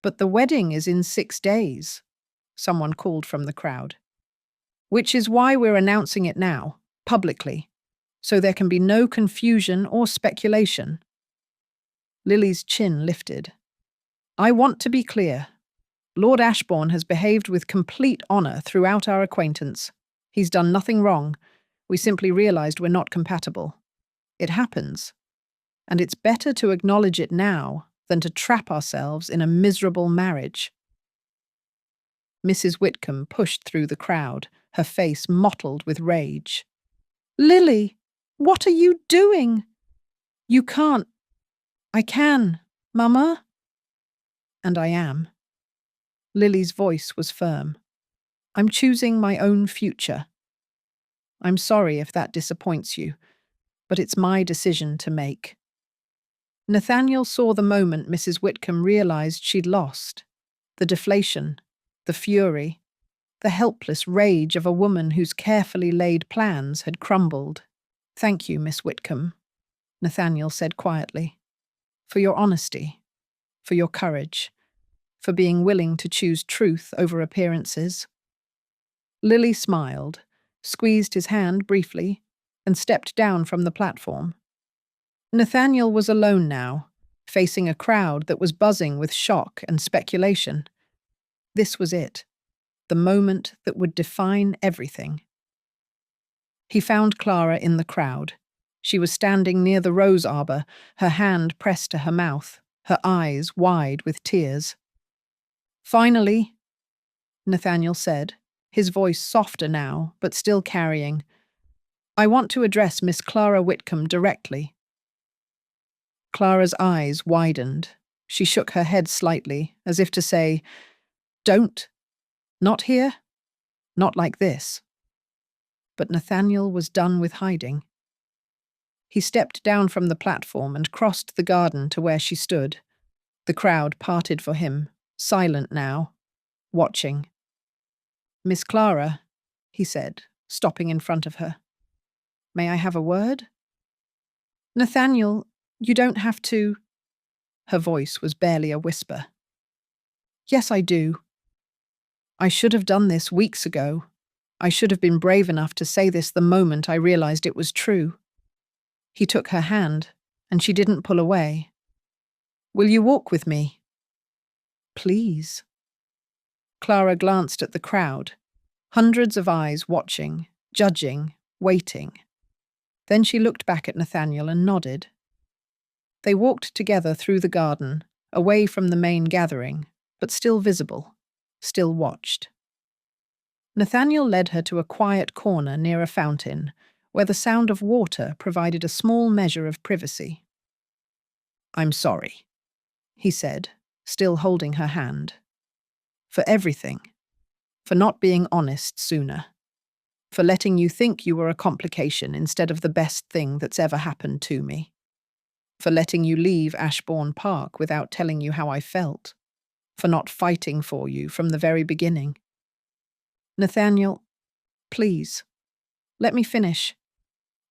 But the wedding is in 6 days, someone called from the crowd. Which is why we're announcing it now, publicly, so there can be no confusion or speculation. Lily's chin lifted. I want to be clear. Lord Ashbourne has behaved with complete honour throughout our acquaintance. He's done nothing wrong. We simply realised we're not compatible. It happens. And it's better to acknowledge it now than to trap ourselves in a miserable marriage. Mrs. Whitcombe pushed through the crowd, her face mottled with rage. Lily, what are you doing? You can't. I can, Mama. And I am. Lily's voice was firm. I'm choosing my own future. I'm sorry if that disappoints you, but it's my decision to make. Nathaniel saw the moment Mrs. Whitcombe realised she'd lost. The deflation, the fury, the helpless rage of a woman whose carefully laid plans had crumbled. Thank you, Miss Whitcombe, Nathaniel said quietly, for your honesty, for your courage, for being willing to choose truth over appearances. Lily smiled, squeezed his hand briefly, and stepped down from the platform. Nathaniel was alone now, facing a crowd that was buzzing with shock and speculation. This was it, the moment that would define everything. He found Clara in the crowd. She was standing near the rose arbor, her hand pressed to her mouth, her eyes wide with tears. Finally, Nathaniel said, his voice softer now, but still carrying, I want to address Miss Clara Whitcombe directly. Clara's eyes widened. She shook her head slightly, as if to say, Don't. Not here. Not like this. But Nathaniel was done with hiding. He stepped down from the platform and crossed the garden to where she stood. The crowd parted for him, silent now, watching. Miss Clara, he said, stopping in front of her. May I have a word? Nathaniel, you don't have to. Her voice was barely a whisper. Yes, I do. I should have done this weeks ago. I should have been brave enough to say this the moment I realized it was true. He took her hand, and she didn't pull away. Will you walk with me? Please. Clara glanced at the crowd, hundreds of eyes watching, judging, waiting. Then she looked back at Nathaniel and nodded. They walked together through the garden, away from the main gathering, but still visible, still watched. Nathaniel led her to a quiet corner near a fountain, where the sound of water provided a small measure of privacy. I'm sorry, he said, still holding her hand. For everything. For not being honest sooner. For letting you think you were a complication instead of the best thing that's ever happened to me. For letting you leave Ashbourne Park without telling you how I felt. For not fighting for you from the very beginning. Nathaniel, please, let me finish.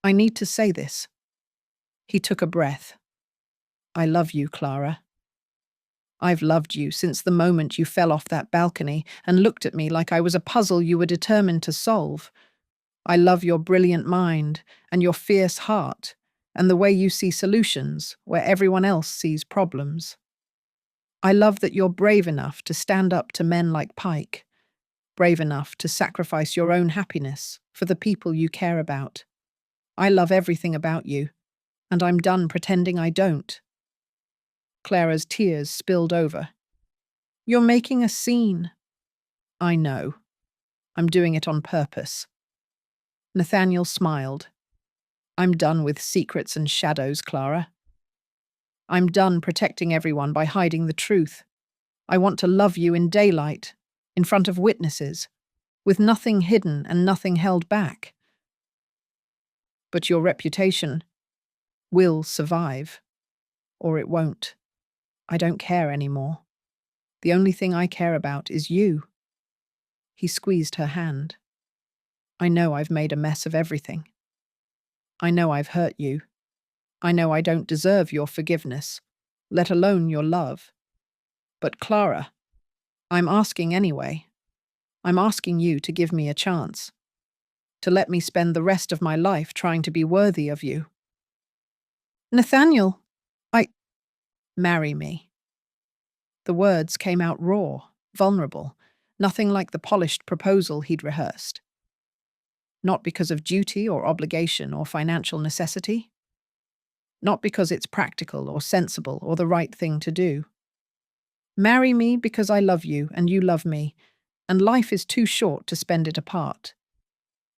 I need to say this. He took a breath. I love you, Clara. I've loved you since the moment you fell off that balcony and looked at me like I was a puzzle you were determined to solve. I love your brilliant mind and your fierce heart and the way you see solutions where everyone else sees problems. I love that you're brave enough to stand up to men like Pike, brave enough to sacrifice your own happiness for the people you care about. I love everything about you, and I'm done pretending I don't. Clara's tears spilled over. You're making a scene. I know. I'm doing it on purpose. Nathaniel smiled. I'm done with secrets and shadows, Clara. I'm done protecting everyone by hiding the truth. I want to love you in daylight, in front of witnesses, with nothing hidden and nothing held back. But your reputation will survive, or it won't. I don't care anymore. The only thing I care about is you. He squeezed her hand. I know I've made a mess of everything. I know I've hurt you. I know I don't deserve your forgiveness, let alone your love. But Clara, I'm asking anyway. I'm asking you to give me a chance, to let me spend the rest of my life trying to be worthy of you. Nathaniel, marry me. The words came out raw, vulnerable, nothing like the polished proposal he'd rehearsed. Not because of duty or obligation or financial necessity. Not because it's practical or sensible or the right thing to do. Marry me because I love you and you love me, and life is too short to spend it apart.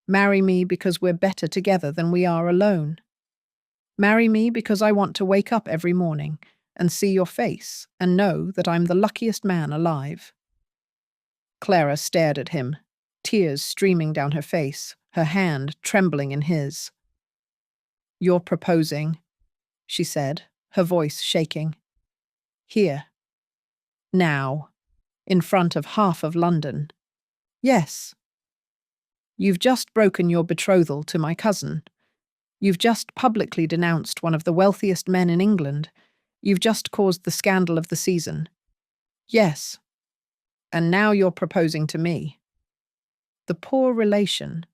Marry me because we're better together than we are alone. Marry me because I want to wake up every morning and see your face and know that I'm the luckiest man alive. Clara stared at him, tears streaming down her face, her hand trembling in his. You're proposing, she said, her voice shaking. Here. Now. In front of half of London. Yes. You've just broken your betrothal to my cousin. You've just publicly denounced one of the wealthiest men in England. You've just caused the scandal of the season. Yes. And now you're proposing to me. The poor relation,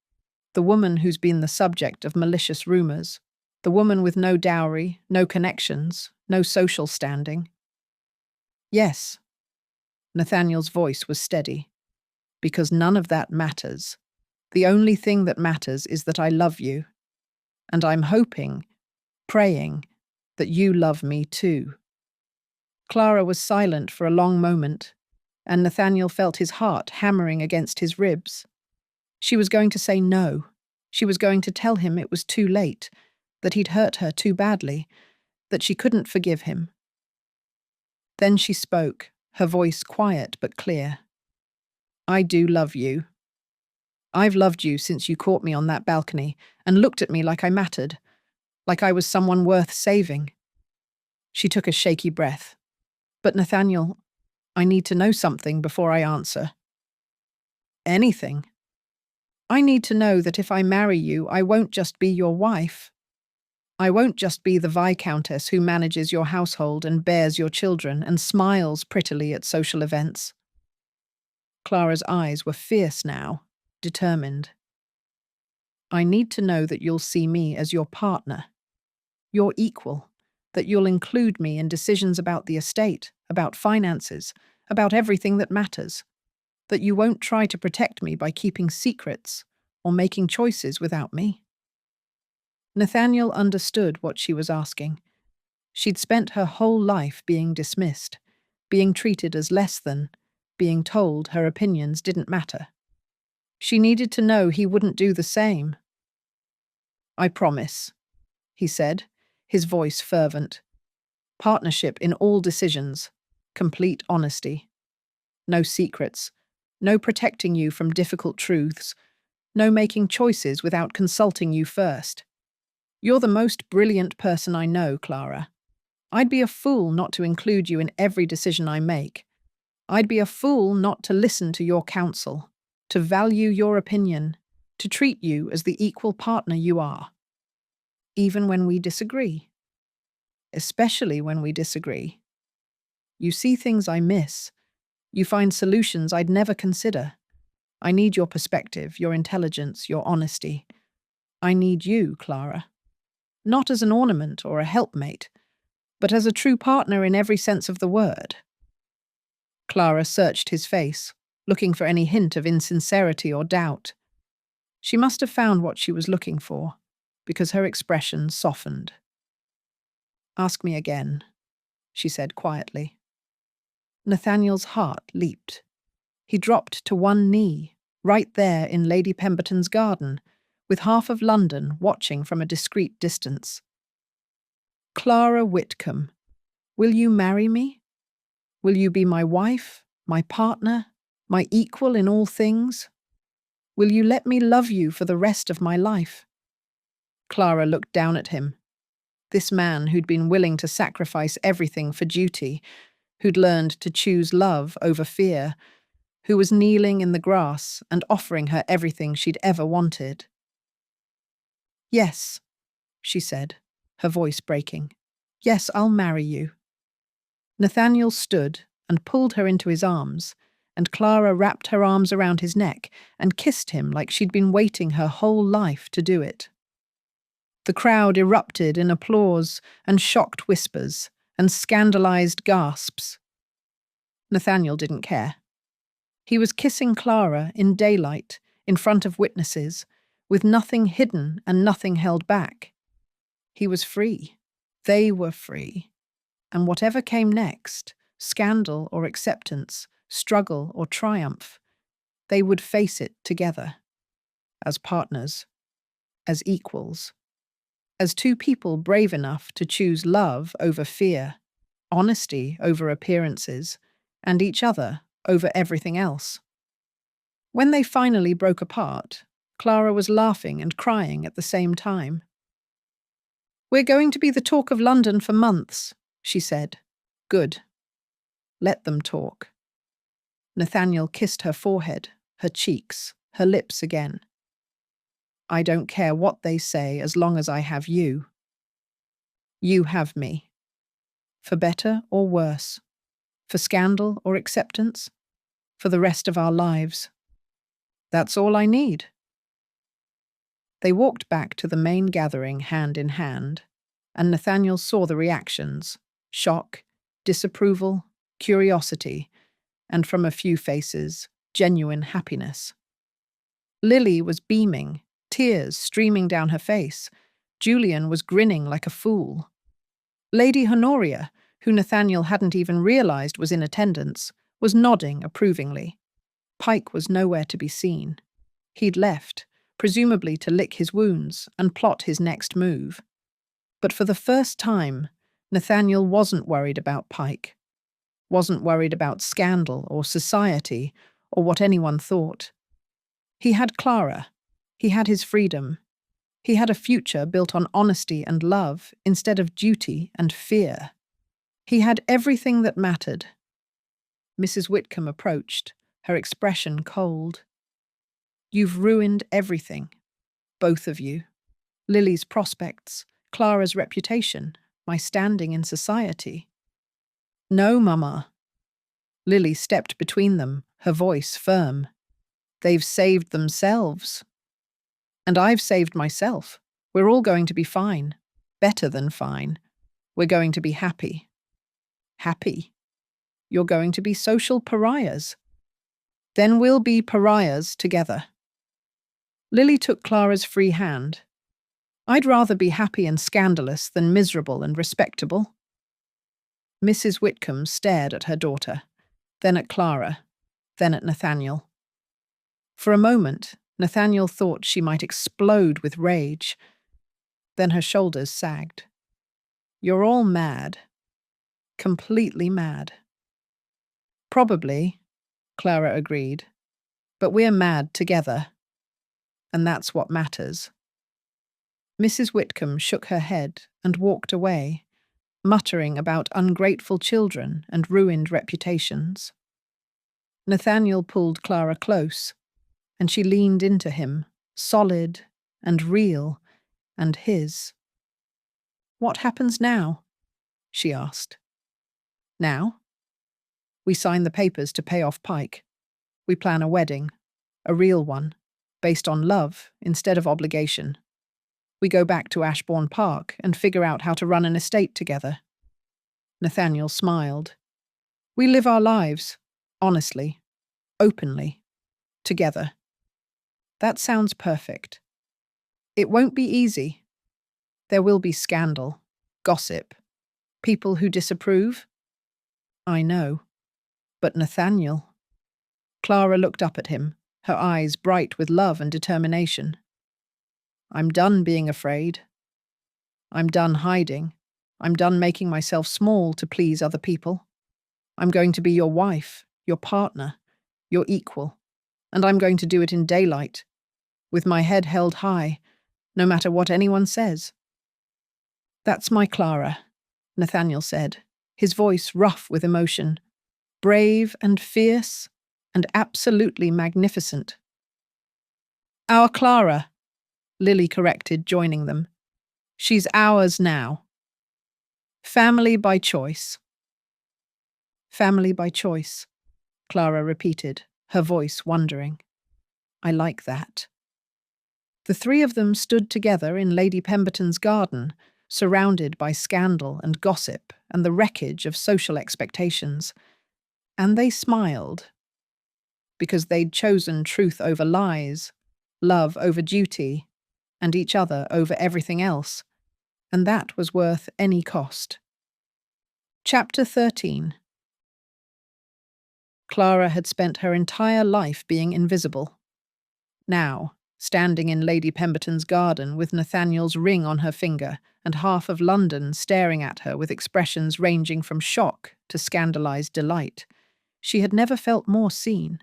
the woman who's been the subject of malicious rumours, the woman with no dowry, no connections, no social standing. Yes. Nathaniel's voice was steady. Because none of that matters. The only thing that matters is that I love you. And I'm hoping, praying, that you love me too. Clara was silent for a long moment, and Nathaniel felt his heart hammering against his ribs. She was going to say no. She was going to tell him it was too late, that he'd hurt her too badly, that she couldn't forgive him. Then she spoke, her voice quiet but clear. I do love you. I've loved you since you caught me on that balcony and looked at me like I mattered, like I was someone worth saving. She took a shaky breath. But Nathaniel, I need to know something before I answer. Anything. I need to know that if I marry you, I won't just be your wife. I won't just be the Viscountess who manages your household and bears your children and smiles prettily at social events. Clara's eyes were fierce now, determined. I need to know that you'll see me as your partner, your equal, that you'll include me in decisions about the estate, about finances, about everything that matters, that you won't try to protect me by keeping secrets or making choices without me. Nathaniel understood what she was asking. She'd spent her whole life being dismissed, being treated as less than, being told her opinions didn't matter. She needed to know he wouldn't do the same. I promise, he said, his voice fervent. Partnership in all decisions, complete honesty. No secrets, no protecting you from difficult truths, no making choices without consulting you first. You're the most brilliant person I know, Clara. I'd be a fool not to include you in every decision I make. I'd be a fool not to listen to your counsel, to value your opinion, to treat you as the equal partner you are. Even when we disagree. Especially when we disagree. You see things I miss. You find solutions I'd never consider. I need your perspective, your intelligence, your honesty. I need you, Clara. Not as an ornament or a helpmate, but as a true partner in every sense of the word. Clara searched his face, looking for any hint of insincerity or doubt. She must have found what she was looking for, because her expression softened. Ask me again, she said quietly. Nathaniel's heart leaped. He dropped to one knee, right there in Lady Pemberton's garden, with half of London watching from a discreet distance. Clara Whitcombe, will you marry me? Will you be my wife, my partner, My equal in all things? Will you let me love you for the rest of my life?" Clara looked down at him. This man who'd been willing to sacrifice everything for duty, who'd learned to choose love over fear, who was kneeling in the grass and offering her everything she'd ever wanted. "Yes," she said, her voice breaking. "Yes, I'll marry you." Nathaniel stood and pulled her into his arms, and Clara wrapped her arms around his neck and kissed him like she'd been waiting her whole life to do it. The crowd erupted in applause and shocked whispers and scandalized gasps. Nathaniel didn't care. He was kissing Clara in daylight, in front of witnesses, with nothing hidden and nothing held back. He was free. They were free. And whatever came next, scandal or acceptance, struggle or triumph, they would face it together, as partners, as equals, as two people brave enough to choose love over fear, honesty over appearances, and each other over everything else. When they finally broke apart, Clara was laughing and crying at the same time. "We're going to be the talk of London for months," she said. "Good. Let them talk." Nathaniel kissed her forehead, her cheeks, her lips again. "I don't care what they say as long as I have you. You have me. For better or worse. For scandal or acceptance. For the rest of our lives. That's all I need." They walked back to the main gathering hand in hand, and Nathaniel saw the reactions: shock, disapproval, curiosity, and from a few faces, genuine happiness. Lily was beaming, tears streaming down her face. Julian was grinning like a fool. Lady Honoria, who Nathaniel hadn't even realized was in attendance, was nodding approvingly. Pike was nowhere to be seen. He'd left, presumably to lick his wounds and plot his next move. But for the first time, Nathaniel wasn't worried about Pike. Wasn't worried about scandal or society or what anyone thought. He had Clara. He had his freedom. He had a future built on honesty and love instead of duty and fear. He had everything that mattered. Mrs. Whitcombe approached, her expression cold. "You've ruined everything, both of you. Lily's prospects, Clara's reputation, my standing in society." "No, Mama." Lily stepped between them, her voice firm. "They've saved themselves. And I've saved myself. We're all going to be fine. Better than fine. We're going to be happy." "Happy? You're going to be social pariahs." "Then we'll be pariahs together." Lily took Clara's free hand. "I'd rather be happy and scandalous than miserable and respectable." Mrs. Whitcombe stared at her daughter, then at Clara, then at Nathaniel. For a moment, Nathaniel thought she might explode with rage. Then her shoulders sagged. "You're all mad. Completely mad." "Probably," Clara agreed. "But we're mad together. And that's what matters." Mrs. Whitcombe shook her head and walked away, muttering about ungrateful children and ruined reputations. Nathaniel pulled Clara close, and she leaned into him, solid and real and his. "What happens now?" she asked. "Now? We sign the papers to pay off Pike. We plan a wedding, a real one, based on love instead of obligation. We go back to Ashbourne Park and figure out how to run an estate together." Nathaniel smiled. "We live our lives, honestly, openly, together." "That sounds perfect." "It won't be easy. There will be scandal, gossip, people who disapprove." "I know. But Nathaniel." Clara looked up at him, her eyes bright with love and determination. "I'm done being afraid. I'm done hiding. I'm done making myself small to please other people. I'm going to be your wife, your partner, You're equal, and I'm going to do it in daylight, with my head held high, no matter what anyone says." "That's my Clara," Nathaniel said, his voice rough with emotion, brave and fierce and absolutely magnificent. "Our Clara," Lily corrected, joining them. "She's ours now. Family by choice." "Family by choice," Clara repeated, her voice wondering. "I like that." The three of them stood together in Lady Pemberton's garden, surrounded by scandal and gossip and the wreckage of social expectations. And they smiled, because they'd chosen truth over lies, love over duty, and each other over everything else, and that was worth any cost. Chapter 13. Clara had spent her entire life being invisible. Now, standing in Lady Pemberton's garden with Nathaniel's ring on her finger and half of London staring at her with expressions ranging from shock to scandalized delight, she had never felt more seen.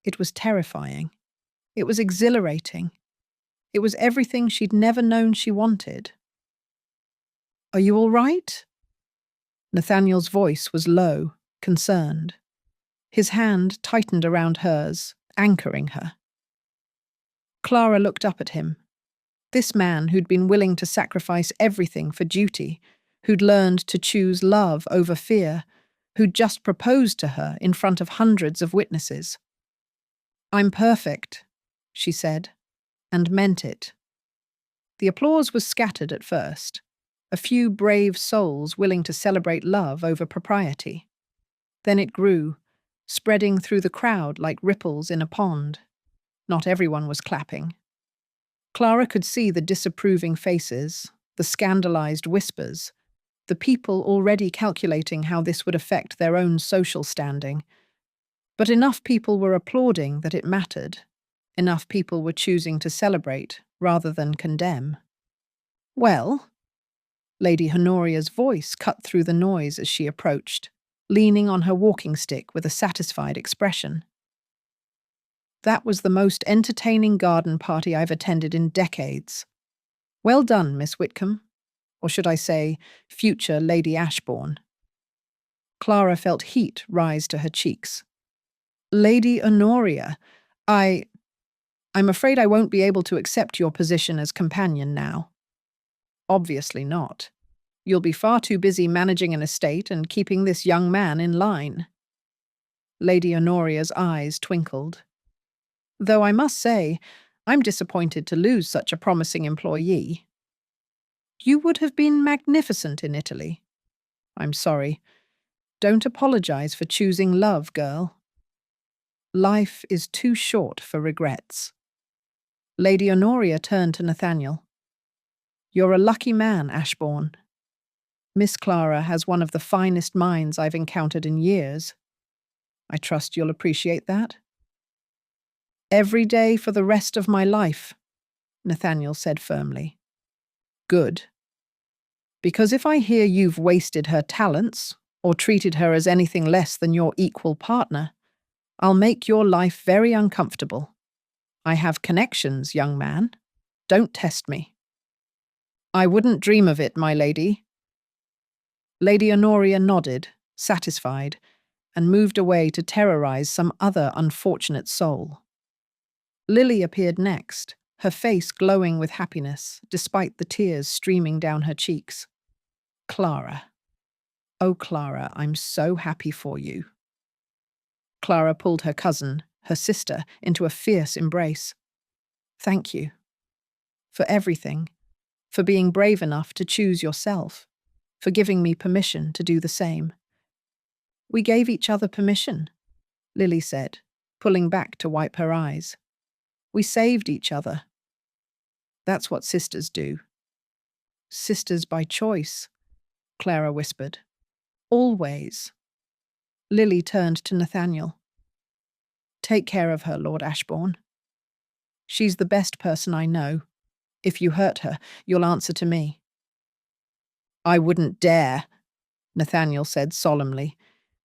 It was terrifying. It was exhilarating. It was everything she'd never known she wanted. "Are you all right?" Nathaniel's voice was low, concerned. His hand tightened around hers, anchoring her. Clara looked up at him. This man who'd been willing to sacrifice everything for duty, who'd learned to choose love over fear, who'd just proposed to her in front of hundreds of witnesses. "I'm perfect," she said, and meant it. The applause was scattered at first, a few brave souls willing to celebrate love over propriety. Then it grew, spreading through the crowd like ripples in a pond. Not everyone was clapping. Clara could see the disapproving faces, the scandalized whispers, the people already calculating how this would affect their own social standing. But enough people were applauding that it mattered. Enough people were choosing to celebrate rather than condemn. "Well?" Lady Honoria's voice cut through the noise as she approached, leaning on her walking stick with a satisfied expression. "That was the most entertaining garden party I've attended in decades. Well done, Miss Whitcombe. Or should I say, future Lady Ashbourne." Clara felt heat rise to her cheeks. "Lady Honoria, I'm afraid I won't be able to accept your position as companion now." "Obviously not. You'll be far too busy managing an estate and keeping this young man in line." Lady Honoria's eyes twinkled. "Though I must say, I'm disappointed to lose such a promising employee." "You would have been magnificent in Italy." "I'm sorry. Don't apologize for choosing love, girl. Life is too short for regrets." Lady Honoria turned to Nathaniel. "You're a lucky man, Ashbourne. Miss Clara has one of the finest minds I've encountered in years. I trust you'll appreciate that." "Every day for the rest of my life," Nathaniel said firmly. "Good. Because if I hear you've wasted her talents or treated her as anything less than your equal partner, I'll make your life very uncomfortable. I have connections, young man. Don't test me." "I wouldn't dream of it, my lady." Lady Honoria nodded, satisfied, and moved away to terrorize some other unfortunate soul. Lily appeared next, her face glowing with happiness, despite the tears streaming down her cheeks. "Clara. Oh, Clara, I'm so happy for you." Clara pulled her cousin, her sister, into a fierce embrace. "Thank you. For everything. For being brave enough to choose yourself. For giving me permission to do the same." "We gave each other permission," Lily said, pulling back to wipe her eyes. "We saved each other. That's what sisters do." "Sisters by choice," Clara whispered. "Always." Lily turned to Nathaniel. "Take care of her, Lord Ashbourne. She's the best person I know. If you hurt her, you'll answer to me." "I wouldn't dare," Nathaniel said solemnly.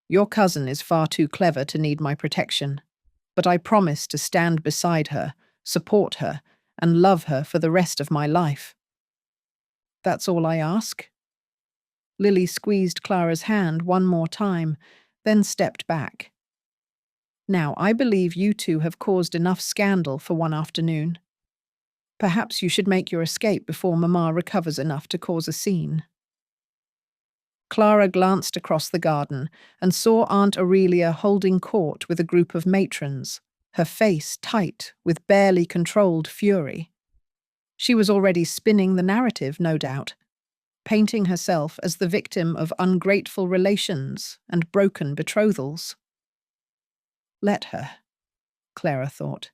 "Your cousin is far too clever to need my protection. but I promise to stand beside her, support her, and love her for the rest of my life. That's all I ask." Lily squeezed Clara's hand one more time, then stepped back. "Now, I believe you two have caused enough scandal for one afternoon. Perhaps you should make your escape before Mamma recovers enough to cause a scene." Clara glanced across the garden and saw Aunt Aurelia holding court with a group of matrons, her face tight with barely controlled fury. She was already spinning the narrative, no doubt, painting herself as the victim of ungrateful relations and broken betrothals. Let her, Clara thought.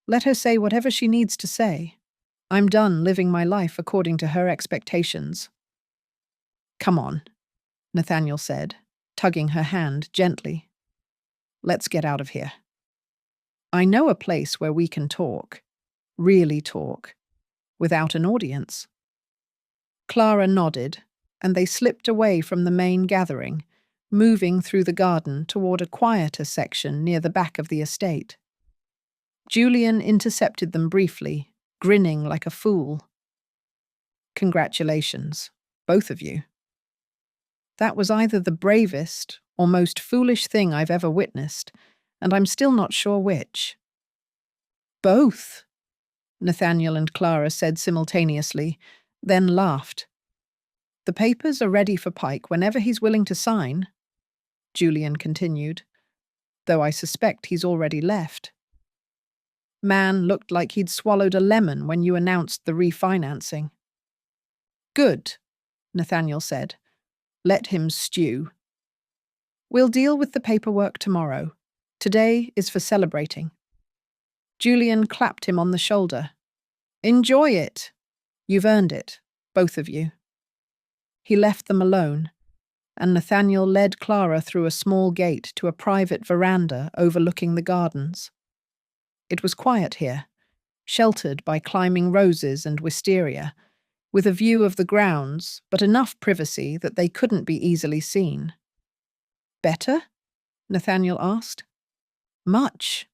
Let her say whatever she needs to say. I'm done living my life according to her expectations. "Come on," Nathaniel said, tugging her hand gently. "Let's get out of here. I know a place where we can talk, really talk, without an audience." Clara nodded, and they slipped away from the main gathering, moving through the garden toward a quieter section near the back of the estate. Julian intercepted them briefly, grinning like a fool. "Congratulations, both of you. That was either the bravest or most foolish thing I've ever witnessed, and I'm still not sure which." "Both," Nathaniel and Clara said simultaneously, then laughed. "The papers are ready for Pike whenever he's willing to sign," Julian continued, "though I suspect he's already left. Man looked like he'd swallowed a lemon when you announced the refinancing." "Good," Nathaniel said. "Let him stew. We'll deal with the paperwork tomorrow. Today is for celebrating." Julian clapped him on the shoulder. "Enjoy it. You've earned it, both of you." He left them alone, and Nathaniel led Clara through a small gate to a private veranda overlooking the gardens. It was quiet here, sheltered by climbing roses and wisteria, with a view of the grounds, but enough privacy that they couldn't be easily seen. "Better?" Nathaniel asked. "Much."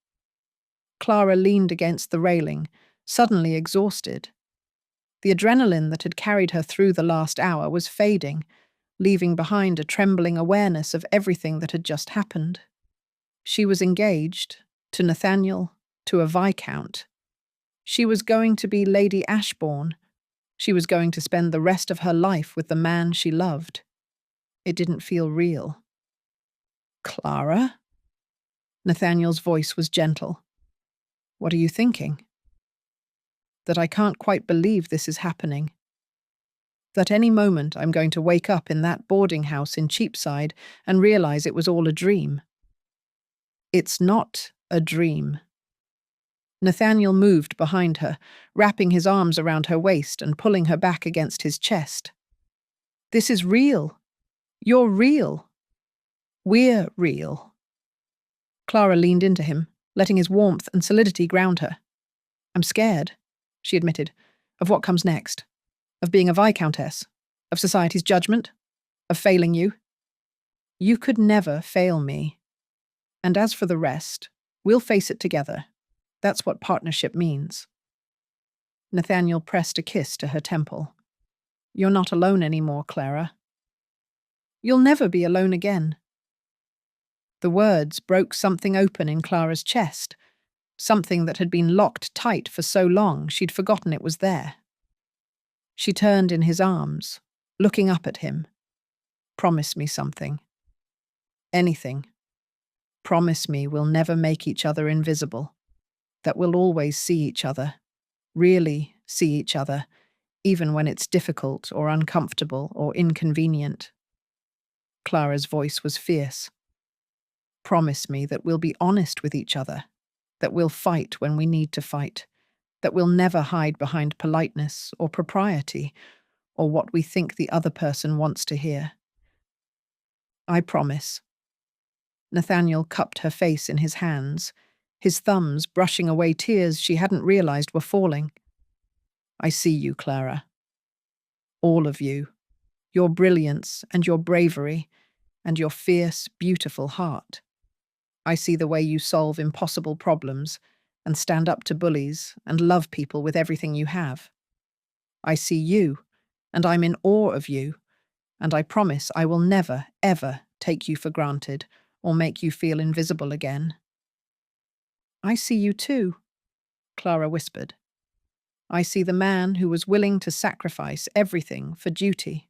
Clara leaned against the railing, suddenly exhausted. The adrenaline that had carried her through the last hour was fading, leaving behind a trembling awareness of everything that had just happened. She was engaged, to Nathaniel, to a viscount. She was going to be Lady Ashbourne. She was going to spend the rest of her life with the man she loved. It didn't feel real. "Clara?" Nathaniel's voice was gentle. "What are you thinking?" "That I can't quite believe this is happening. That any moment I'm going to wake up in that boarding house in Cheapside and realize it was all a dream." "It's not a dream." Nathaniel moved behind her, wrapping his arms around her waist and pulling her back against his chest. "This is real. You're real. We're real." Clara leaned into him, letting his warmth and solidity ground her. "I'm scared," she admitted, "of what comes next. Of being a viscountess. Of society's judgment. Of failing you. You could never fail me. And as for the rest, we'll face it together. That's what partnership means." Nathaniel pressed a kiss to her temple. "You're not alone anymore, Clara. You'll never be alone again." The words broke something open in Clara's chest, something that had been locked tight for so long she'd forgotten it was there. She turned in his arms, looking up at him. "Promise me something. Anything. Promise me we'll never make each other invisible. That we'll always see each other, really see each other, even when it's difficult or uncomfortable or inconvenient." Clara's voice was fierce. "Promise me that we'll be honest with each other, that we'll fight when we need to fight, that we'll never hide behind politeness or propriety or what we think the other person wants to hear." "I promise." Nathaniel cupped her face in his hands, his thumbs brushing away tears she hadn't realized were falling. "I see you, Clara. All of you. Your brilliance and your bravery and your fierce, beautiful heart. I see the way you solve impossible problems and stand up to bullies and love people with everything you have. I see you, and I'm in awe of you, and I promise I will never, ever take you for granted or make you feel invisible again. I see you too, Clara whispered. I see the man who was willing to sacrifice everything for duty.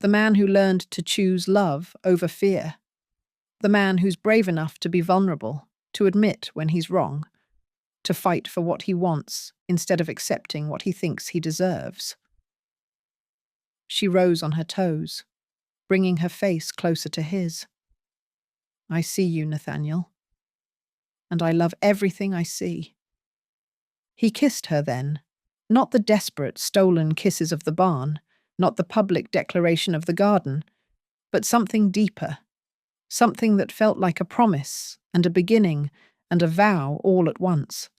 The man who learned to choose love over fear. The man who's brave enough to be vulnerable, to admit when he's wrong, to fight for what he wants instead of accepting what he thinks he deserves. She rose on her toes, bringing her face closer to his. I see you, Nathaniel, and I love everything I see. He kissed her then, not the desperate, stolen kisses of the barn, not the public declaration of the garden, but something deeper, something that felt like a promise and a beginning and a vow all at once.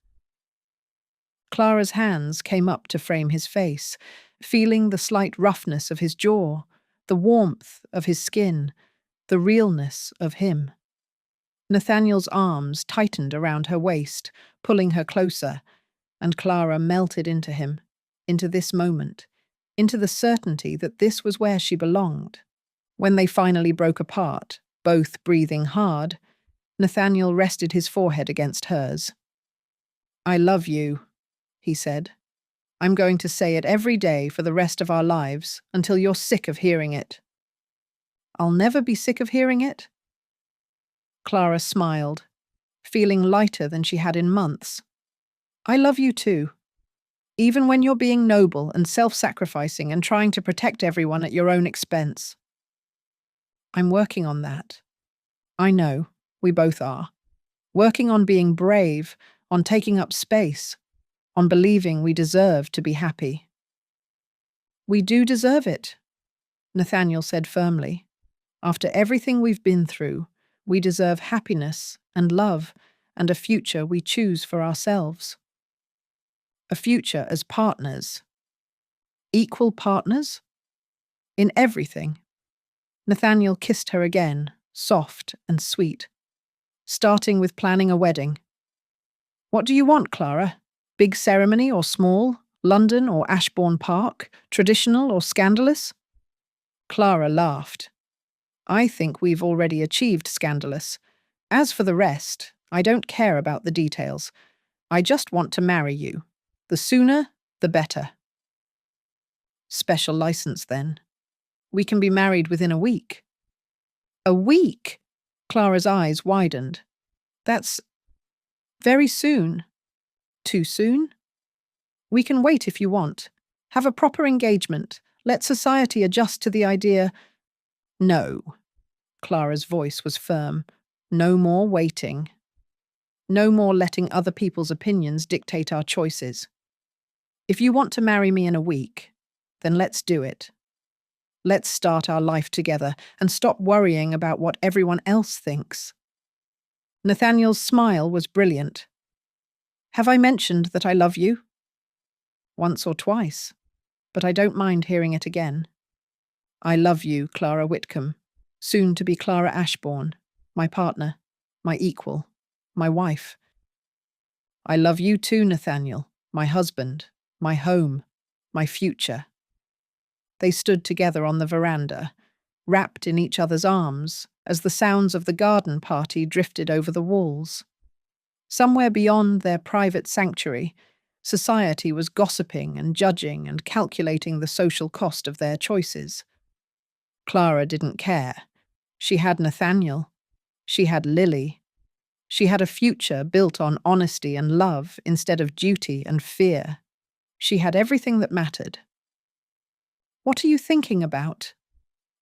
Clara's hands came up to frame his face, feeling the slight roughness of his jaw, the warmth of his skin, the realness of him. Nathaniel's arms tightened around her waist, pulling her closer, and Clara melted into him, into this moment, into the certainty that this was where she belonged. When they finally broke apart, both breathing hard, Nathaniel rested his forehead against hers. I love you, he said. I'm going to say it every day for the rest of our lives until you're sick of hearing it. I'll never be sick of hearing it? Clara smiled, feeling lighter than she had in months. I love you too. Even when you're being noble and self-sacrificing and trying to protect everyone at your own expense. I'm working on that. I know, we both are. Working on being brave, on taking up space, on believing we deserve to be happy. We do deserve it, Nathaniel said firmly. After everything we've been through, we deserve happiness and love and a future we choose for ourselves. A future as partners. Equal partners? In everything. Nathaniel kissed her again, soft and sweet, starting with planning a wedding. What do you want, Clara? Big ceremony or small? London or Ashbourne Park? Traditional or scandalous? Clara laughed. I think we've already achieved scandalous. As for the rest, I don't care about the details. I just want to marry you. The sooner, the better. Special license, then. We can be married within a week. A week? Clara's eyes widened. That's very soon. Too soon? We can wait if you want. Have a proper engagement. Let society adjust to the idea. No. Clara's voice was firm. No more waiting. No more letting other people's opinions dictate our choices. If you want to marry me in a week, then let's do it. Let's start our life together and stop worrying about what everyone else thinks. Nathaniel's smile was brilliant. Have I mentioned that I love you? Once or twice, but I don't mind hearing it again. I love you, Clara Whitcombe, soon to be Clara Ashbourne, my partner, my equal, my wife. I love you too, Nathaniel, my husband, my home, my future. They stood together on the veranda, wrapped in each other's arms, as the sounds of the garden party drifted over the walls. Somewhere beyond their private sanctuary, society was gossiping and judging and calculating the social cost of their choices. Clara didn't care. She had Nathaniel. She had Lily. She had a future built on honesty and love instead of duty and fear. She had everything that mattered. What are you thinking about?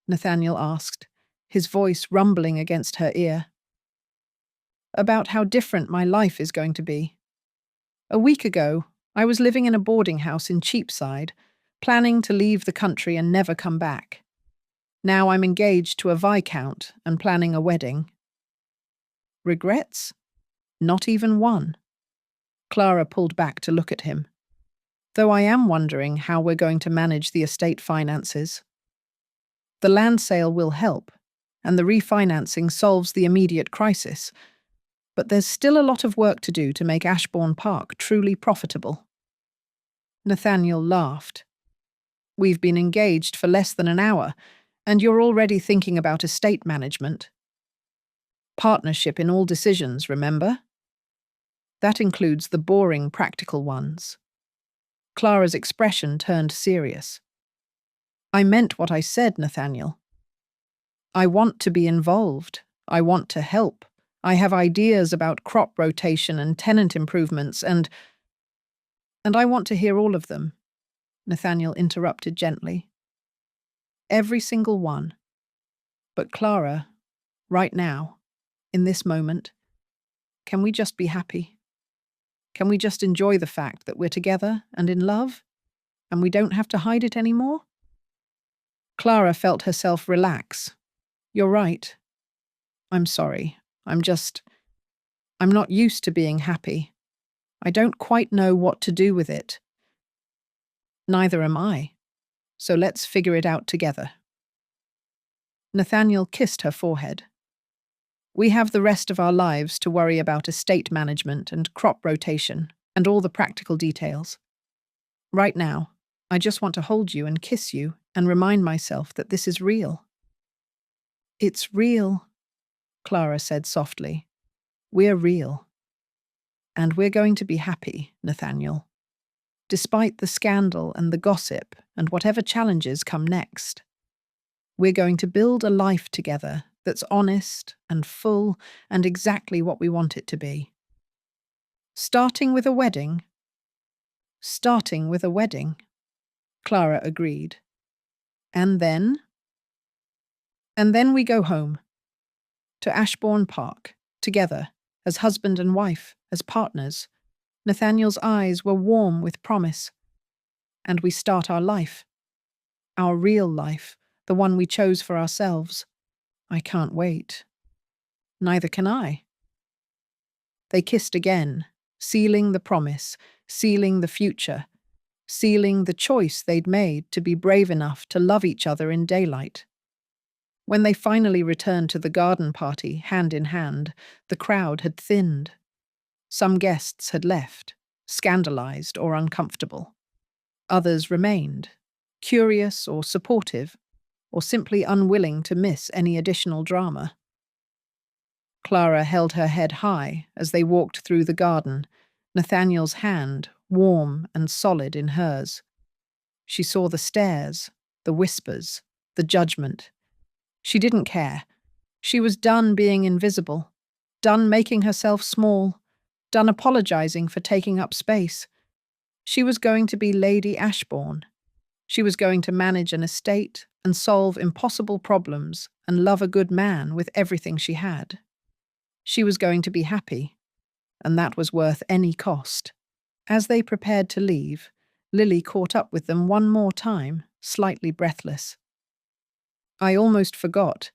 Nathaniel asked, his voice rumbling against her ear. About how different my life is going to be. A week ago, I was living in a boarding house in Cheapside, planning to leave the country and never come back. Now I'm engaged to a viscount and planning a wedding. Regrets? Not even one. Clara pulled back to look at him. Though I am wondering how we're going to manage the estate finances. The land sale will help, and the refinancing solves the immediate crisis. But there's still a lot of work to do to make Ashbourne Park truly profitable. Nathaniel laughed. We've been engaged for less than an hour, and you're already thinking about estate management. Partnership in all decisions, remember? That includes the boring practical ones. Clara's expression turned serious. I meant what I said, Nathaniel. I want to be involved. I want to help. I have ideas about crop rotation and tenant improvements, and I want to hear all of them, Nathaniel interrupted gently. Every single one. But Clara, right now, in this moment, can we just be happy? Can we just enjoy the fact that we're together and in love, and we don't have to hide it anymore? Clara felt herself relax. You're right. I'm sorry. I'm not used to being happy. I don't quite know what to do with it. Neither am I. So let's figure it out together. Nathaniel kissed her forehead. We have the rest of our lives to worry about estate management and crop rotation and all the practical details. Right now, I just want to hold you and kiss you and remind myself that this is real. It's real, Clara said softly. We're real. And we're going to be happy, Nathaniel. Despite the scandal and the gossip and whatever challenges come next. We're going to build a life together that's honest and full and exactly what we want it to be. Starting with a wedding? Starting with a wedding, Clara agreed. And then? And then we go home. To Ashbourne Park, together, as husband and wife, as partners. Nathaniel's eyes were warm with promise. And we start our life. Our real life, the one we chose for ourselves. I can't wait. Neither can I. They kissed again, sealing the promise, sealing the future, sealing the choice they'd made to be brave enough to love each other in daylight. When they finally returned to the garden party, hand in hand, the crowd had thinned. Some guests had left, scandalized or uncomfortable. Others remained, curious or supportive, or simply unwilling to miss any additional drama. Clara held her head high as they walked through the garden, Nathaniel's hand warm and solid in hers. She saw the stares, the whispers, the judgment. She didn't care. She was done being invisible, done making herself small, done apologizing for taking up space. She was going to be Lady Ashbourne. She was going to manage an estate and solve impossible problems and love a good man with everything she had. She was going to be happy, and that was worth any cost. As they prepared to leave, Lily caught up with them one more time, slightly breathless. I almost forgot.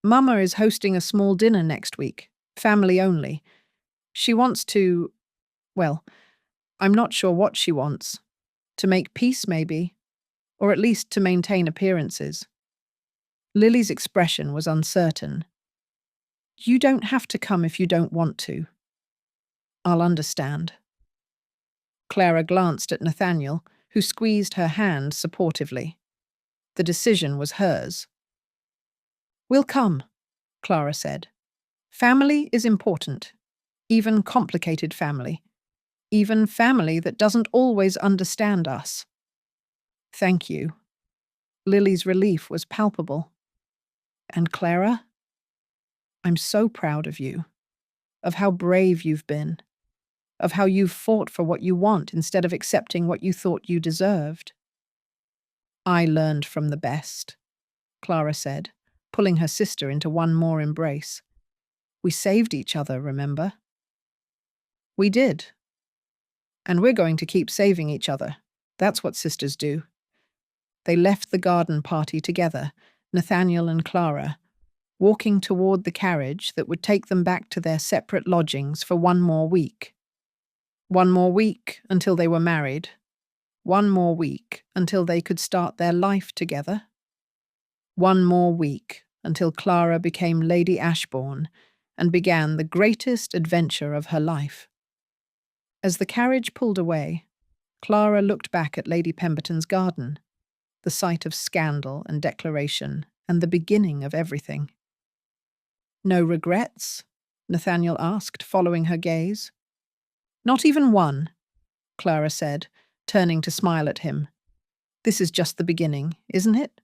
Mama is hosting a small dinner next week, family only. She wants to, well, I'm not sure what she wants. To make peace, maybe, or at least to maintain appearances. Lily's expression was uncertain. You don't have to come if you don't want to. I'll understand. Clara glanced at Nathaniel, who squeezed her hand supportively. The decision was hers. We'll come, Clara said. Family is important, even complicated family, even family that doesn't always understand us. Thank you. Lily's relief was palpable. And Clara? I'm so proud of you, of how brave you've been, of how you've fought for what you want instead of accepting what you thought you deserved. I learned from the best, Clara said, pulling her sister into one more embrace. We saved each other, remember? We did. And we're going to keep saving each other. That's what sisters do. They left the garden party together, Nathaniel and Clara, walking toward the carriage that would take them back to their separate lodgings for one more week. One more week until they were married. One more week until they could start their life together. One more week until Clara became Lady Ashbourne and began the greatest adventure of her life. As the carriage pulled away, Clara looked back at Lady Pemberton's garden, the site of scandal and declaration and the beginning of everything. "No regrets?" Nathaniel asked, following her gaze. "Not even one," Clara said, turning to smile at him. "This is just the beginning, isn't it?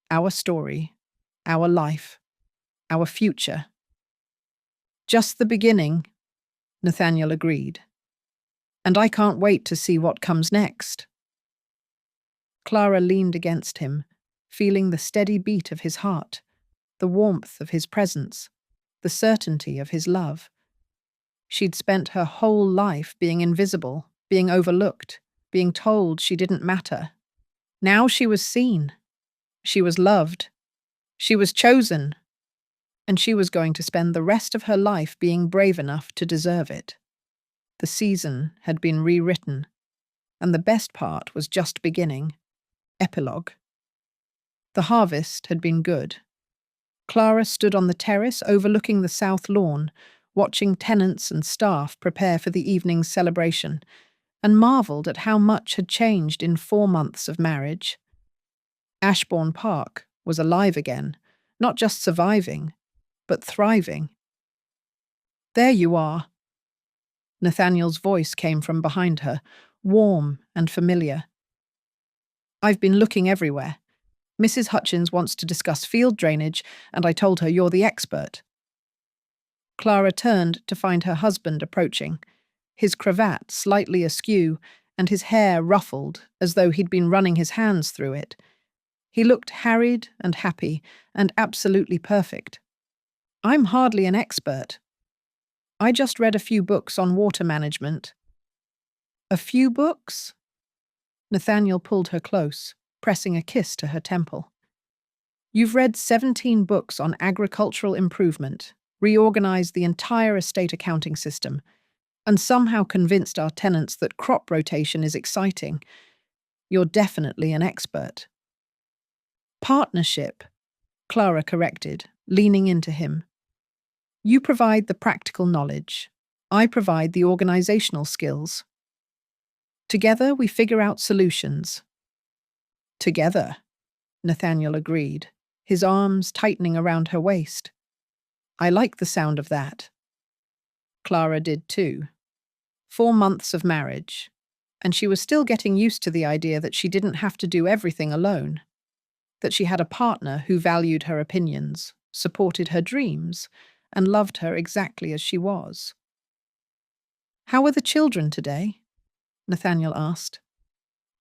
Our story, our life, our future." "Just the beginning," Nathaniel agreed. "And I can't wait to see what comes next." Clara leaned against him, feeling the steady beat of his heart, the warmth of his presence, the certainty of his love. She'd spent her whole life being invisible, being overlooked, being told she didn't matter. Now she was seen. She was loved. She was chosen. And she was going to spend the rest of her life being brave enough to deserve it. The season had been rewritten, and the best part was just beginning. Epilogue. The harvest had been good. Clara stood on the terrace overlooking the south lawn, watching tenants and staff prepare for the evening's celebration, and marvelled at how much had changed in 4 months of marriage. Ashbourne Park was alive again, not just surviving, but thriving. "There you are." Nathaniel's voice came from behind her, warm and familiar. "I've been looking everywhere. Mrs. Hutchins wants to discuss field drainage, and I told her you're the expert." Clara turned to find her husband approaching, his cravat slightly askew and his hair ruffled as though he'd been running his hands through it. He looked harried and happy and absolutely perfect. "I'm hardly an expert. I just read a few books on water management." "A few books?" Nathaniel pulled her close, pressing a kiss to her temple. "You've read 17 books on agricultural improvement, reorganized the entire estate accounting system, and somehow convinced our tenants that crop rotation is exciting. You're definitely an expert." "Partnership," Clara corrected, leaning into him. "You provide the practical knowledge. I provide the organizational skills. Together we figure out solutions." "Together," Nathaniel agreed, his arms tightening around her waist. "I like the sound of that." Clara did too. 4 months of marriage, and she was still getting used to the idea that she didn't have to do everything alone, that she had a partner who valued her opinions, supported her dreams, and loved her exactly as she was. "How are the children today?" Nathaniel asked.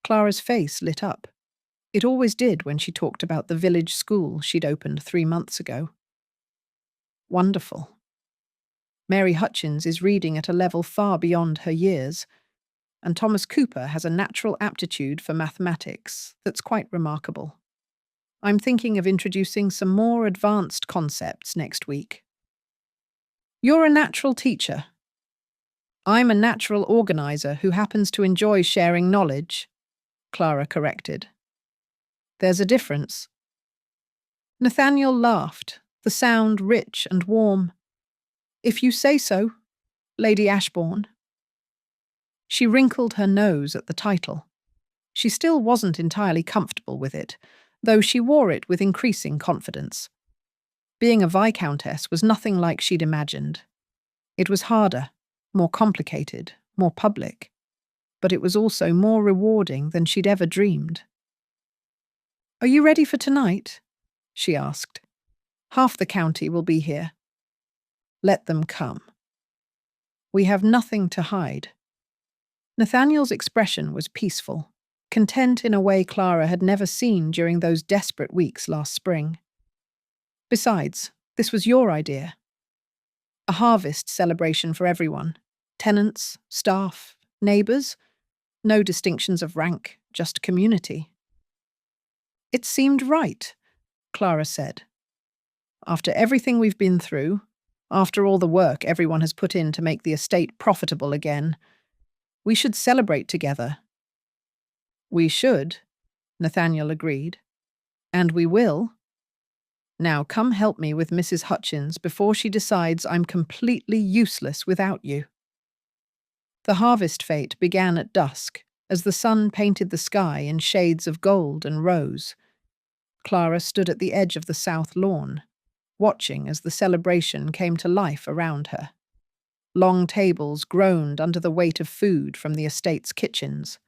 Clara's face lit up. It always did when she talked about the village school she'd opened 3 months ago. "Wonderful. Mary Hutchins is reading at a level far beyond her years, and Thomas Cooper has a natural aptitude for mathematics that's quite remarkable. I'm thinking of introducing some more advanced concepts next week." "You're a natural teacher." "I'm a natural organizer who happens to enjoy sharing knowledge," Clara corrected. "There's a difference." Nathaniel laughed, the sound rich and warm. "If you say so, Lady Ashbourne." She wrinkled her nose at the title. She still wasn't entirely comfortable with it, though she wore it with increasing confidence. Being a viscountess was nothing like she'd imagined. It was harder, more complicated, more public, but it was also more rewarding than she'd ever dreamed. "Are you ready for tonight?" she asked. "Half the county will be here." "Let them come. We have nothing to hide." Nathaniel's expression was peaceful, content in a way Clara had never seen during those desperate weeks last spring. "Besides, this was your idea. A harvest celebration for everyone. Tenants, staff, neighbours. No distinctions of rank, just community." "It seemed right," Clara said. "After everything we've been through, after all the work everyone has put in to make the estate profitable again, we should celebrate together." "We should," Nathaniel agreed. "And we will." Now come help me with Mrs. Hutchins before she decides I'm completely useless without you." The harvest fete began at dusk, as the sun painted the sky in shades of gold and rose. Clara stood at the edge of the south lawn, watching as the celebration came to life around her. Long tables groaned under the weight of food from the estate's kitchens.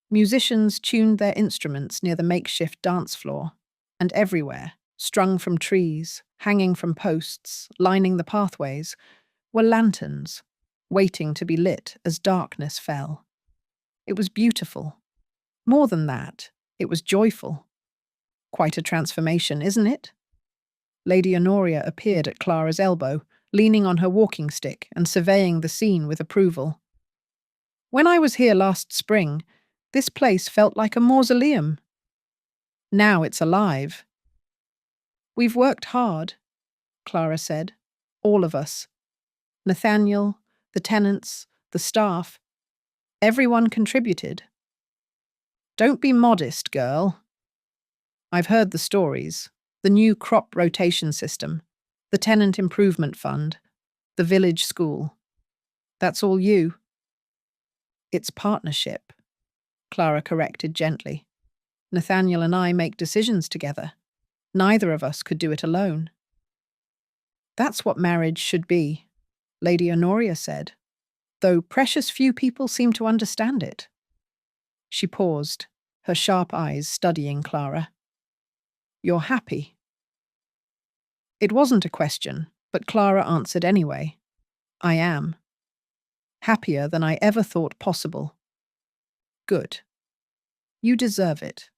Musicians tuned their instruments near the makeshift dance floor, and everywhere, strung from trees, hanging from posts, lining the pathways, were lanterns, waiting to be lit as darkness fell. It was beautiful. More than that, it was joyful. Quite a transformation, isn't it? Lady Honoria appeared at Clara's elbow, leaning on her walking stick and surveying the scene with approval. "When I was here last spring, this place felt like a mausoleum. Now it's alive." "We've worked hard," Clara said. "All of us. Nathaniel, the tenants, the staff. Everyone contributed." "Don't be modest, girl." "I've heard the stories. The new crop rotation system, the tenant improvement fund, the village school. That's all you." "It's partnership," Clara corrected gently. "Nathaniel and I make decisions together. Neither of us could do it alone." "That's what marriage should be," Lady Honoria said, "though precious few people seem to understand it." She paused, her sharp eyes studying Clara. "You're happy?" It wasn't a question, but Clara answered anyway. "I am. Happier than I ever thought possible." "Good. You deserve it.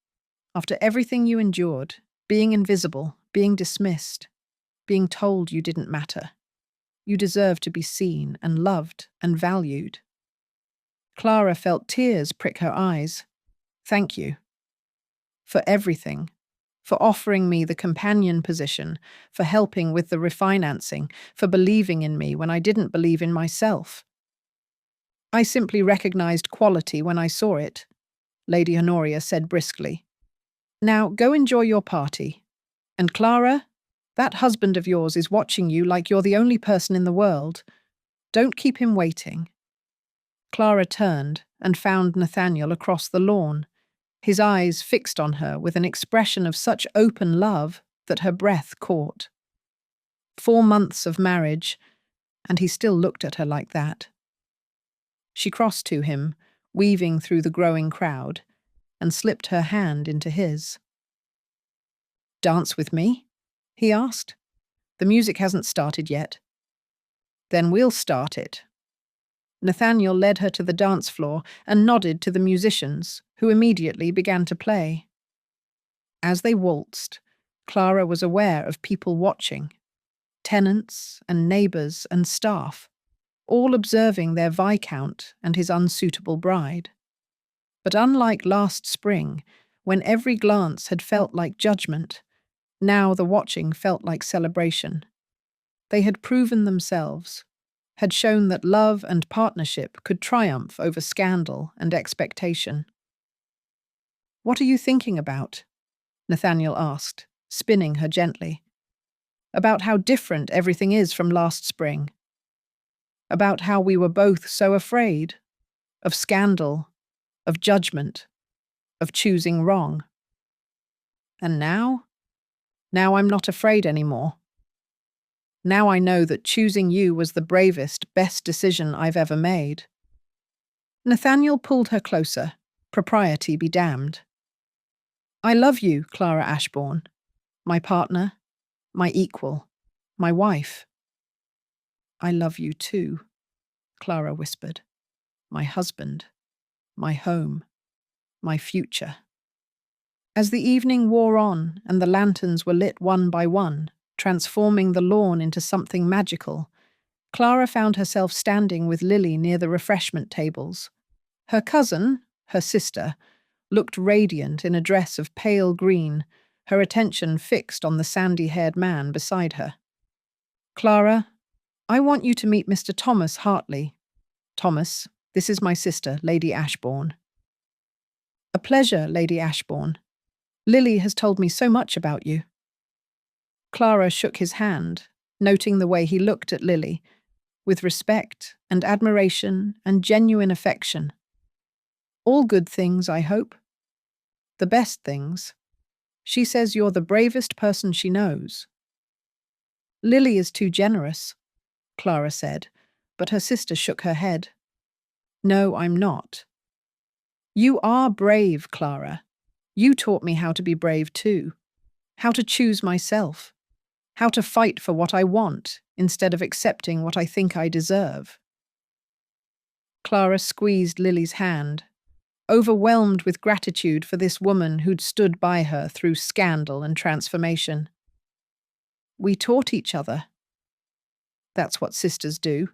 After everything you endured, being invisible, being dismissed, being told you didn't matter, you deserve to be seen and loved and valued." Clara felt tears prick her eyes. "Thank you. For everything. For offering me the companion position, for helping with the refinancing, for believing in me when I didn't believe in myself." "I simply recognized quality when I saw it," Lady Honoria said briskly. "Now go enjoy your party. And Clara, that husband of yours is watching you like you're the only person in the world. Don't keep him waiting." Clara turned and found Nathaniel across the lawn, his eyes fixed on her with an expression of such open love that her breath caught. 4 months of marriage, and he still looked at her like that. She crossed to him, weaving through the growing crowd, and slipped her hand into his. "Dance with me?" he asked. "The music hasn't started yet." "Then we'll start it." Nathaniel led her to the dance floor and nodded to the musicians, who immediately began to play. As they waltzed, Clara was aware of people watching, tenants and neighbours and staff, all observing their Viscount and his unsuitable bride. But unlike last spring, when every glance had felt like judgment, now the watching felt like celebration. They had proven themselves, had shown that love and partnership could triumph over scandal and expectation. "What are you thinking about?" Nathaniel asked, spinning her gently. "About how different everything is from last spring. About how we were both so afraid. Of scandal, of judgment, of choosing wrong. And now? Now I'm not afraid anymore. Now I know that choosing you was the bravest, best decision I've ever made." Nathaniel pulled her closer, propriety be damned. "I love you, Clara Ashbourne. My partner, my equal, my wife." "I love you too," Clara whispered. "My husband, my home, my future." As the evening wore on and the lanterns were lit one by one, transforming the lawn into something magical, Clara found herself standing with Lily near the refreshment tables. Her cousin, her sister, looked radiant in a dress of pale green, her attention fixed on the sandy-haired man beside her. "Clara, I want you to meet Mr. Thomas Hartley. Thomas, this is my sister, Lady Ashbourne." "A pleasure, Lady Ashbourne. Lily has told me so much about you." Clara shook his hand, noting the way he looked at Lily, with respect and admiration and genuine affection. All good things, I hope. The best things. She says you're the bravest person she knows. Lily is too generous, Clara said, but her sister shook her head. No, I'm not. You are brave, Clara. You taught me how to be brave too. How to choose myself. How to fight for what I want instead of accepting what I think I deserve. Clara squeezed Lily's hand, overwhelmed with gratitude for this woman who'd stood by her through scandal and transformation. We taught each other. That's what sisters do.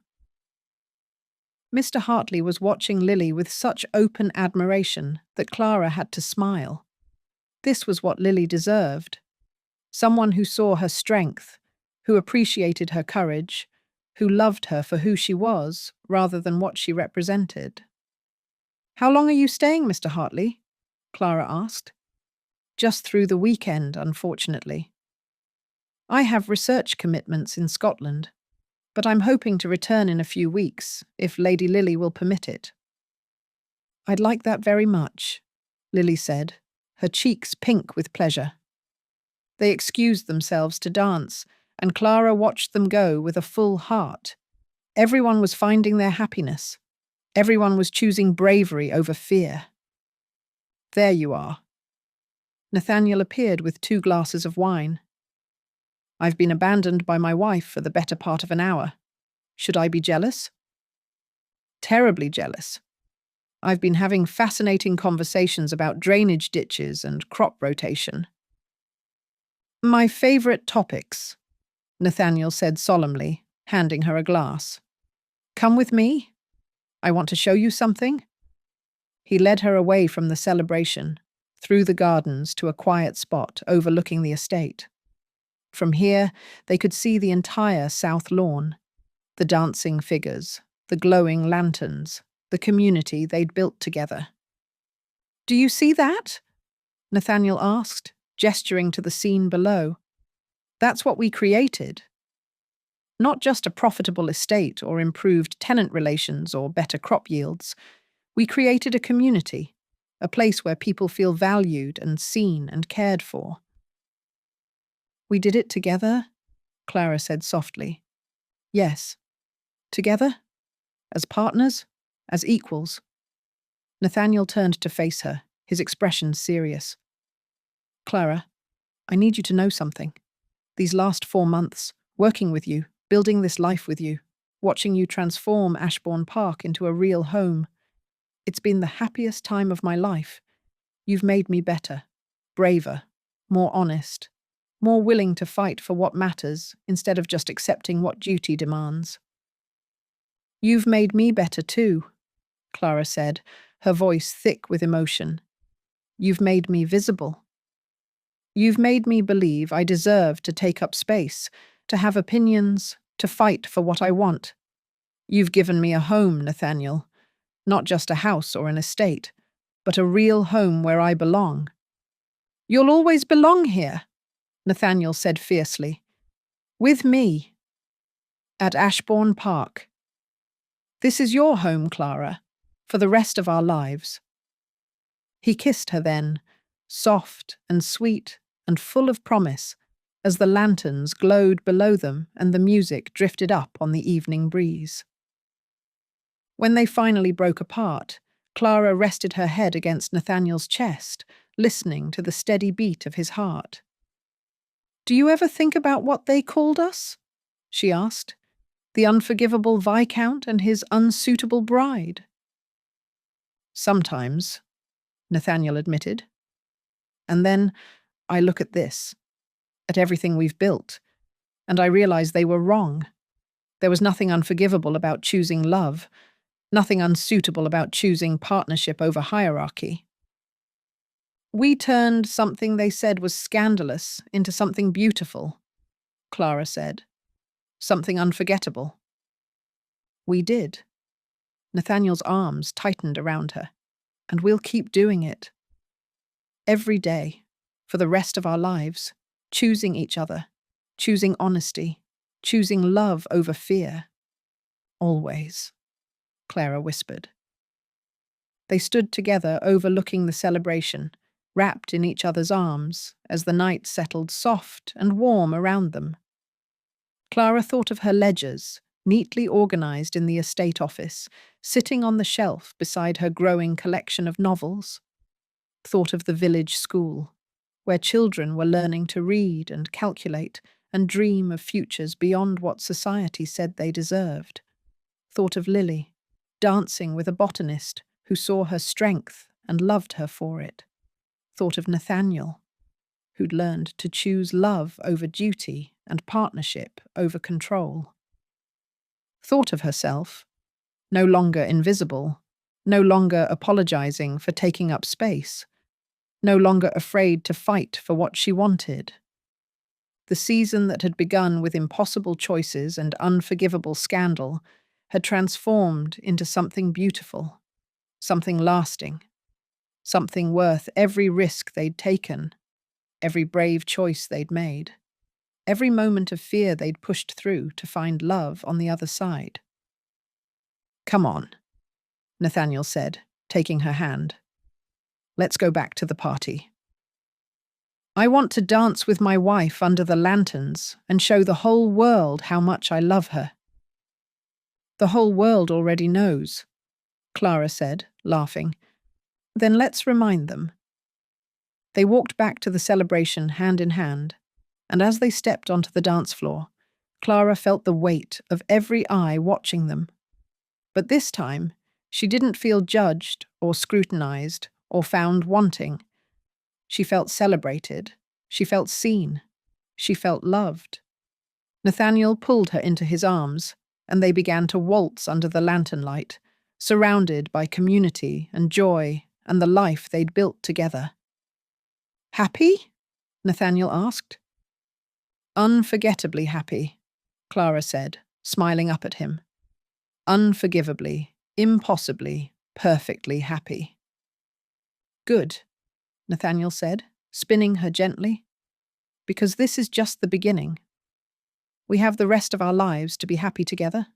Mr. Hartley was watching Lily with such open admiration that Clara had to smile. This was what Lily deserved. Someone who saw her strength, who appreciated her courage, who loved her for who she was rather than what she represented. How long are you staying, Mr. Hartley? Clara asked. Just through the weekend, unfortunately. I have research commitments in Scotland, but I'm hoping to return in a few weeks, if Lady Lily will permit it. I'd like that very much, Lily said, her cheeks pink with pleasure. They excused themselves to dance, and Clara watched them go with a full heart. Everyone was finding their happiness. Everyone was choosing bravery over fear. There you are. Nathaniel appeared with 2 glasses of wine. I've been abandoned by my wife for the better part of an hour. Should I be jealous? Terribly jealous. I've been having fascinating conversations about drainage ditches and crop rotation. My favourite topics, Nathaniel said solemnly, handing her a glass. Come with me. I want to show you something. He led her away from the celebration, through the gardens to a quiet spot overlooking the estate. From here, they could see the entire south lawn, the dancing figures, the glowing lanterns, the community they'd built together. Do you see that? Nathaniel asked, gesturing to the scene below. That's what we created. Not just a profitable estate or improved tenant relations or better crop yields. We created a community, a place where people feel valued and seen and cared for. We did it together, Clara said softly. Yes. Together? As partners? As equals? Nathaniel turned to face her, his expression serious. Clara, I need you to know something. These last 4 months, working with you, building this life with you, watching you transform Ashbourne Park into a real home. It's been the happiest time of my life. You've made me better, braver, more honest, more willing to fight for what matters instead of just accepting what duty demands. You've made me better too, Clara said, her voice thick with emotion. You've made me visible. You've made me believe I deserve to take up space, to have opinions, to fight for what I want. You've given me a home, Nathaniel, not just a house or an estate, but a real home where I belong. You'll always belong here, Nathaniel said fiercely. With me. At Ashbourne Park. This is your home, Clara, for the rest of our lives. He kissed her then, soft and sweet and full of promise, as the lanterns glowed below them and the music drifted up on the evening breeze. When they finally broke apart, Clara rested her head against Nathaniel's chest, listening to the steady beat of his heart. Do you ever think about what they called us? She asked. The unforgivable Viscount and his unsuitable bride. Sometimes, Nathaniel admitted. And then I look at this, at everything we've built, and I realize they were wrong. There was nothing unforgivable about choosing love, nothing unsuitable about choosing partnership over hierarchy. We turned something they said was scandalous into something beautiful, Clara said. Something unforgettable. We did. Nathaniel's arms tightened around her. And we'll keep doing it. Every day, for the rest of our lives, choosing each other, choosing honesty, choosing love over fear. Always, Clara whispered. They stood together overlooking the celebration, wrapped in each other's arms as the night settled soft and warm around them. Clara thought of her ledgers, neatly organized in the estate office, sitting on the shelf beside her growing collection of novels. Thought of the village school, where children were learning to read and calculate and dream of futures beyond what society said they deserved. Thought of Lily, dancing with a botanist who saw her strength and loved her for it. Thought of Nathaniel, who'd learned to choose love over duty and partnership over control. Thought of herself, no longer invisible, no longer apologizing for taking up space, no longer afraid to fight for what she wanted. The season that had begun with impossible choices and unforgivable scandal had transformed into something beautiful, something lasting, something worth every risk they'd taken, every brave choice they'd made, every moment of fear they'd pushed through to find love on the other side. "Come on," Nathaniel said, taking her hand. "Let's go back to the party. I want to dance with my wife under the lanterns and show the whole world how much I love her." "The whole world already knows," Clara said, laughing. "Then let's remind them." They walked back to the celebration hand in hand, and as they stepped onto the dance floor, Clara felt the weight of every eye watching them. But this time, she didn't feel judged or scrutinized or found wanting. She felt celebrated. She felt seen. She felt loved. Nathaniel pulled her into his arms, and they began to waltz under the lantern light, surrounded by community and joy and the life they'd built together. "Happy?" Nathaniel asked. "Unforgettably happy," Clara said, smiling up at him. "Unforgivably, impossibly, perfectly happy." "Good," Nathaniel said, spinning her gently, "because this is just the beginning. We have the rest of our lives to be happy together,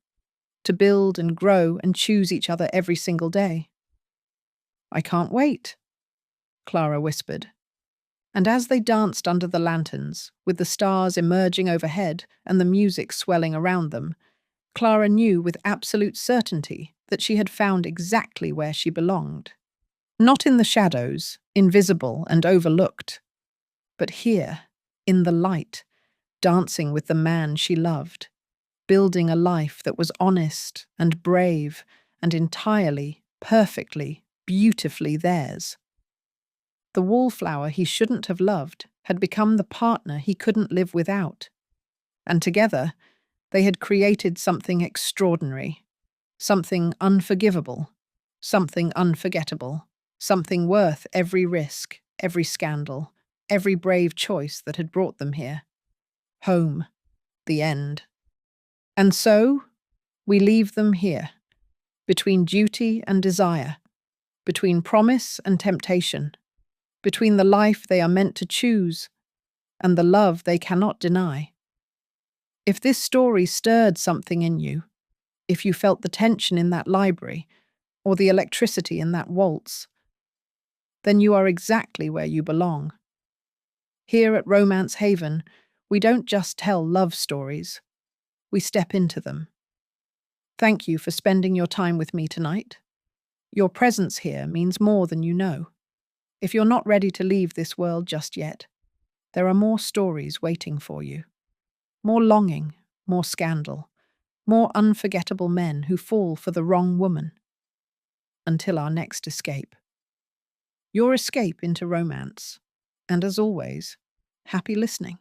to build and grow and choose each other every single day." "I can't wait," Clara whispered. And as they danced under the lanterns, with the stars emerging overhead and the music swelling around them, Clara knew with absolute certainty that she had found exactly where she belonged. Not in the shadows, invisible and overlooked, but here, in the light, dancing with the man she loved, building a life that was honest and brave and entirely, perfectly, beautifully theirs. The wallflower he shouldn't have loved had become the partner he couldn't live without. And together, they had created something extraordinary, something unforgivable, something unforgettable, something worth every risk, every scandal, every brave choice that had brought them here. Home. The end. And so, we leave them here, between duty and desire, between promise and temptation, between the life they are meant to choose and the love they cannot deny. If this story stirred something in you, if you felt the tension in that library or the electricity in that waltz, then you are exactly where you belong. Here at Romance Haven, we don't just tell love stories, we step into them. Thank you for spending your time with me tonight. Your presence here means more than you know. If you're not ready to leave this world just yet, there are more stories waiting for you. More longing, more scandal, more unforgettable men who fall for the wrong woman. Until our next escape. Your escape into romance. And as always, happy listening.